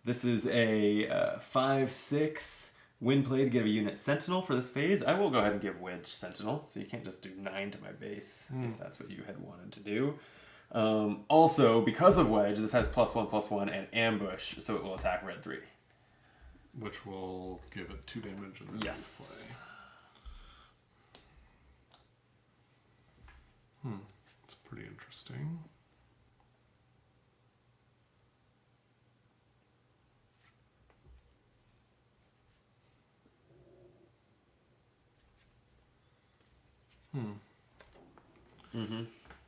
S1: This is a 5/6 when played, give a unit Sentinel for this phase. I will go ahead and give Wedge Sentinel, so you can't just do 9 to my base if that's what you had wanted to do. Also, because of Wedge, this has +1/+1 and Ambush, so it will attack red 3.
S2: Which will give it 2 damage and then
S1: Yes.
S2: Play. It's pretty interesting.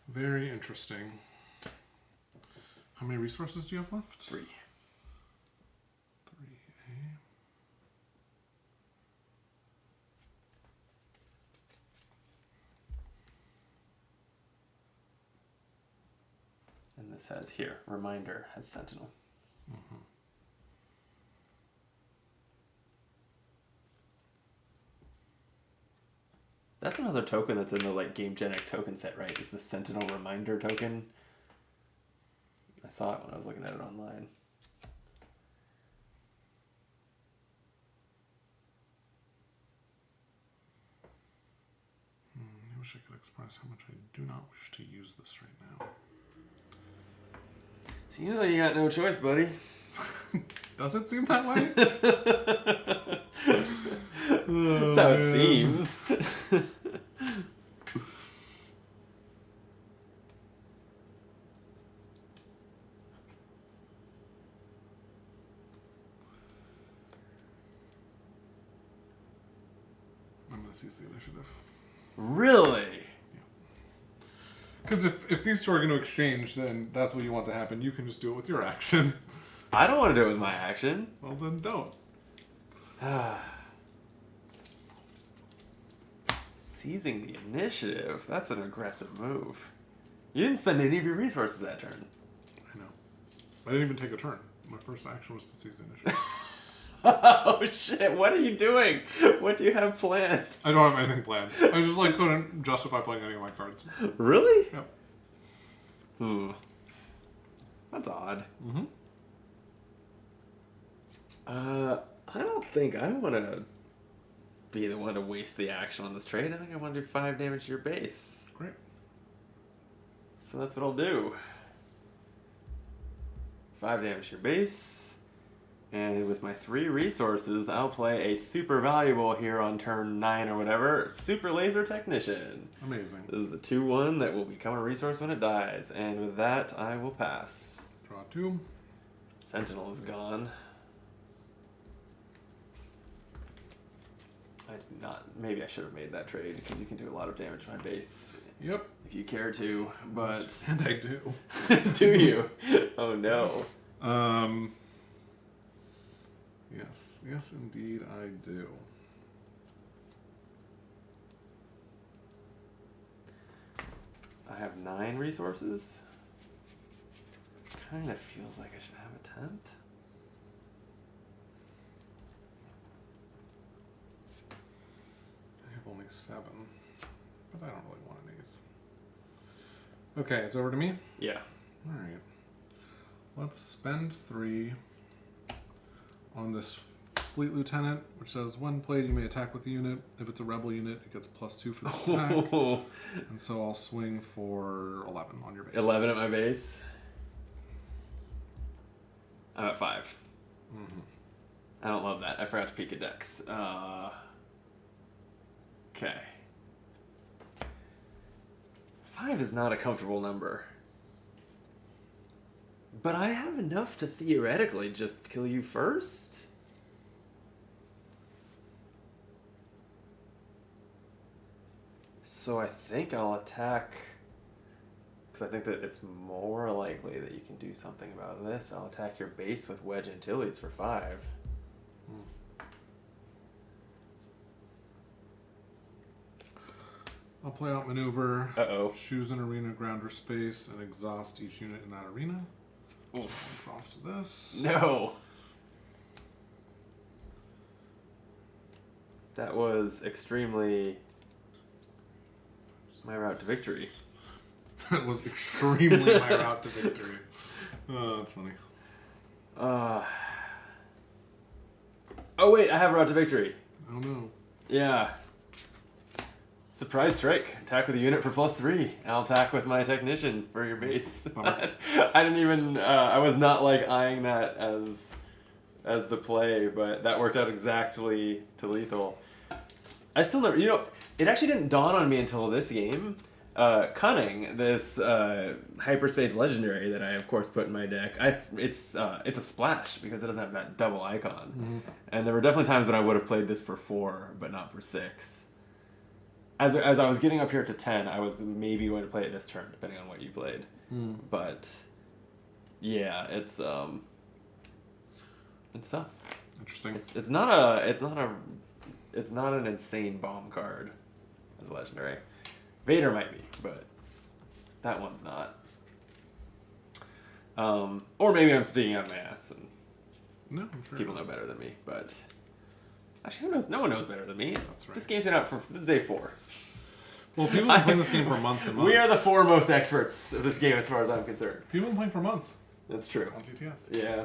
S2: Very interesting. How many resources do you have left?
S1: 3.
S2: 3.
S1: And this has here, Reminder has Sentinel. That's another token that's in the like Gamegenic token set, right? Is the Sentinel Reminder token. I saw it when I was looking at it online.
S2: I wish I could express how much I do not wish to use this right now.
S1: Seems like you got no choice, buddy.
S2: Does it seem that way?
S1: That's how it seems.
S2: I'm going to seize the initiative.
S1: Really?
S2: Because if these two are going to exchange, then that's what you want to happen. You can just do it with your action.
S1: I don't want to do it with my action.
S2: Well, then don't.
S1: Seizing the initiative. That's an aggressive move. You didn't spend any of your resources that turn.
S2: I know. I didn't even take a turn. My first action was to seize the initiative.
S1: Oh shit, what are you doing? What do you have planned?
S2: I don't have anything planned. I just like couldn't justify playing any of my cards.
S1: Really?
S2: Yep.
S1: That's odd.
S2: Mm-hmm.
S1: I don't think I want to be the one to waste the action on this trade. I think I want to do 5 damage to your base.
S2: Great.
S1: So that's what I'll do. 5 damage to your base. And with my 3 resources, I'll play a super valuable here on turn 9 or whatever, Super Laser Technician.
S2: Amazing.
S1: This is the 2/1 that will become a resource when it dies. And with that, I will pass.
S2: Draw 2.
S1: Sentinel is gone. I did not. Maybe I should have made that trade because you can do a lot of damage to my base.
S2: Yep.
S1: If you care to, but...
S2: And I do.
S1: Do you? Oh no.
S2: Yes. Yes, indeed, I do.
S1: I have 9 resources. Kind of feels like I should have a 10th.
S2: I have only 7, but I don't really want an 8th. Okay, it's over to me?
S1: Yeah.
S2: Alright. Let's spend 3 on this Fleet Lieutenant, which says, when played, you may attack with the unit. If it's a rebel unit, it gets +2 for this attack. And so I'll swing for 11 on your base.
S1: 11 at my base. I'm at 5.
S2: Mm-hmm.
S1: I don't love that. I forgot to peek at decks. Okay. 5 is not a comfortable number. But I have enough to theoretically just kill you first? So I think I'll attack... Because I think that it's more likely that you can do something about this. I'll attack your base with Wedge Antilles for 5.
S2: I'll play out maneuver,
S1: Uh-oh.
S2: choose an arena, ground, or space, and exhaust each unit in that arena.
S1: Oof.
S2: So I'll exhaust this.
S1: No! That was extremely my route to victory.
S2: That was extremely my route to victory. Oh, that's funny.
S1: Oh wait, I have a route to victory.
S2: Oh no.
S1: Yeah. Surprise strike. Attack with a unit for +3. I'll attack with my technician for your base. I didn't even. I was not like eyeing that as the play, but that worked out exactly to lethal. I still never. You know, it actually didn't dawn on me until this game. Cunning, this hyperspace legendary that I of course put in my deck. It's a splash because it doesn't have that double icon.
S2: Mm-hmm.
S1: And there were definitely times when I would have played this for 4, but not for 6. As I was getting up here to 10, I was maybe going to play it this turn, depending on what you played.
S2: Mm.
S1: But yeah, it's tough.
S2: Interesting.
S1: It's not an insane bomb card as a legendary. Vader might be, but that one's not. Or maybe I'm speaking out of my ass and
S2: No, I'm sure.
S1: people know better than me, but actually, who knows? No one knows better than me.
S2: That's right.
S1: This game's been out this is day 4.
S2: Well, people have been playing this game for months and months.
S1: We are the foremost experts of this game as far as I'm concerned.
S2: People have been playing for months
S1: That's true.
S2: on TTS.
S1: Yeah.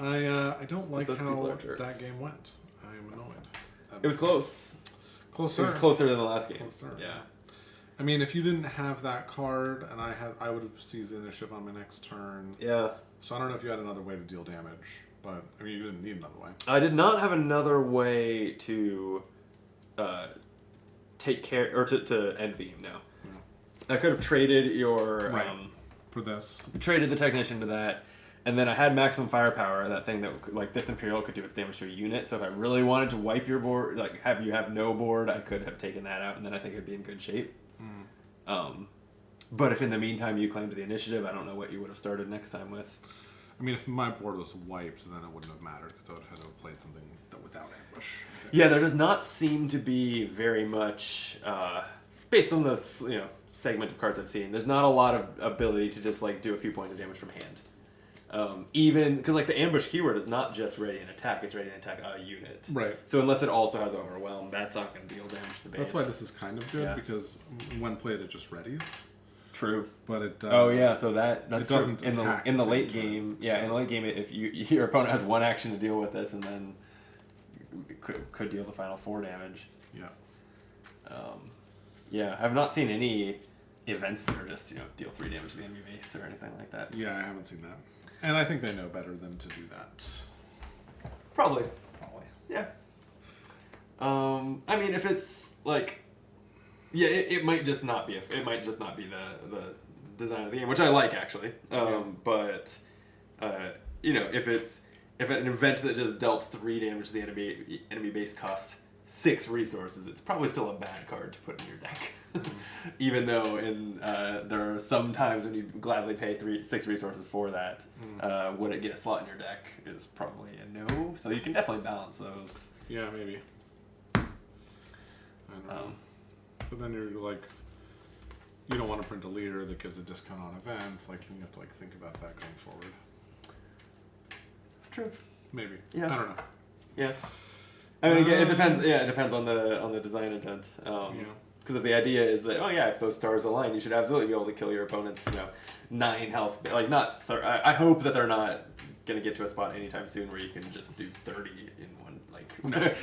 S2: I don't like
S1: those people
S2: how
S1: are jerks.
S2: that game went. I am annoyed.
S1: It was close.
S2: Closer.
S1: It was closer than the last game.
S2: Closer.
S1: Yeah.
S2: I mean, if you didn't have that card, and I would have seized the initiative on my next turn.
S1: Yeah.
S2: So I don't know if you had another way to deal damage, but I mean, you didn't need another way.
S1: I did not have another way to take care or to end the game now.
S2: Yeah.
S1: I could have traded your
S2: For this.
S1: traded the technician to that, and then I had maximum firepower, that thing that like this Imperial could do its damage to a unit. So if I really wanted to wipe your board, like have you have no board, I could have taken that out, and then I think it'd be in good shape. But if in the meantime you claimed the initiative, I don't know what you would have started next time with.
S2: I mean, if my board was wiped, then it wouldn't have mattered because I would have had to have played something that without ambush.
S1: Yeah, there does not seem to be very much, based on the segment of cards I've seen. There's not a lot of ability to just like do a few points of damage from hand. Even because like the ambush keyword is not just ready and attack; it's ready and attack a unit.
S2: Right.
S1: So unless it also has overwhelm, that's not going to deal damage to the base.
S2: That's why this is kind of good because when played, it just readies.
S1: True.
S2: But it.
S1: Oh yeah, so that's
S2: it doesn't
S1: true. In the late game. Yeah, in the late game, if your opponent has one action to deal with this, and then could deal the final 4 damage.
S2: Yeah.
S1: Yeah, I've not seen any events that are just deal 3 damage to the enemy base or anything like that.
S2: Yeah, I haven't seen that, and I think they know better than to do that.
S1: Probably. Yeah. I mean, if it's like. Yeah, it might just not be the design of the game, which I like actually. But if an event that just dealt 3 damage to the enemy base cost 6 resources, it's probably still a bad card to put in your deck. Even though there are some times when you gladly pay 6 resources for that, would it get a slot in your deck is probably a no. So you can definitely balance those.
S2: Yeah, maybe. I don't know. But then you're like, you don't want to print a leader that gives a discount on events. Like, you have to think about that going forward.
S1: True.
S2: Maybe.
S1: Yeah.
S2: I don't know.
S1: Yeah. I mean, again, it depends. Yeah, it depends on the design intent. Because if the idea is that if those stars align, you should absolutely be able to kill your opponent's 9 health. Like not. I hope that they're not gonna get to a spot anytime soon where you can just do 30 in one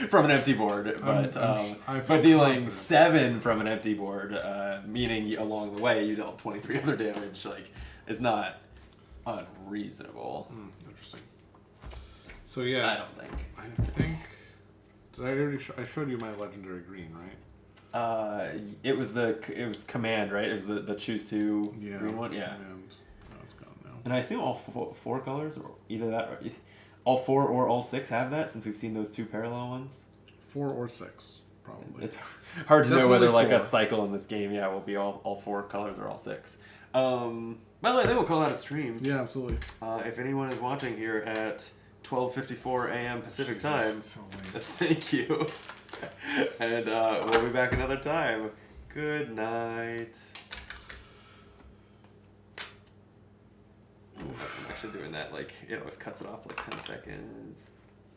S1: from an empty board. But dealing 7 from an empty board, meaning along the way you dealt 23 other damage, is not unreasonable.
S2: Interesting. So yeah,
S1: I don't think.
S2: I think. Did I already? I showed you my legendary green, right?
S1: It was command, right? It was the choose 2 green one. Yeah.
S2: And no, it's gone now.
S1: And I assume all 4 colors, or either that, or all 4 or all 6 have that, since we've seen those 2 parallel ones.
S2: 4 or 6, probably.
S1: It's hard to know whether
S2: 4.
S1: a cycle in this game, will be all 4 colors or all 6. By the way, they will call out a stream.
S2: Yeah, absolutely.
S1: If anyone is watching here at 12:54 a.m. Pacific time,
S2: so late.
S1: thank you. And we'll be back another time. Good night. I'm actually doing that, it always cuts it off 10 seconds.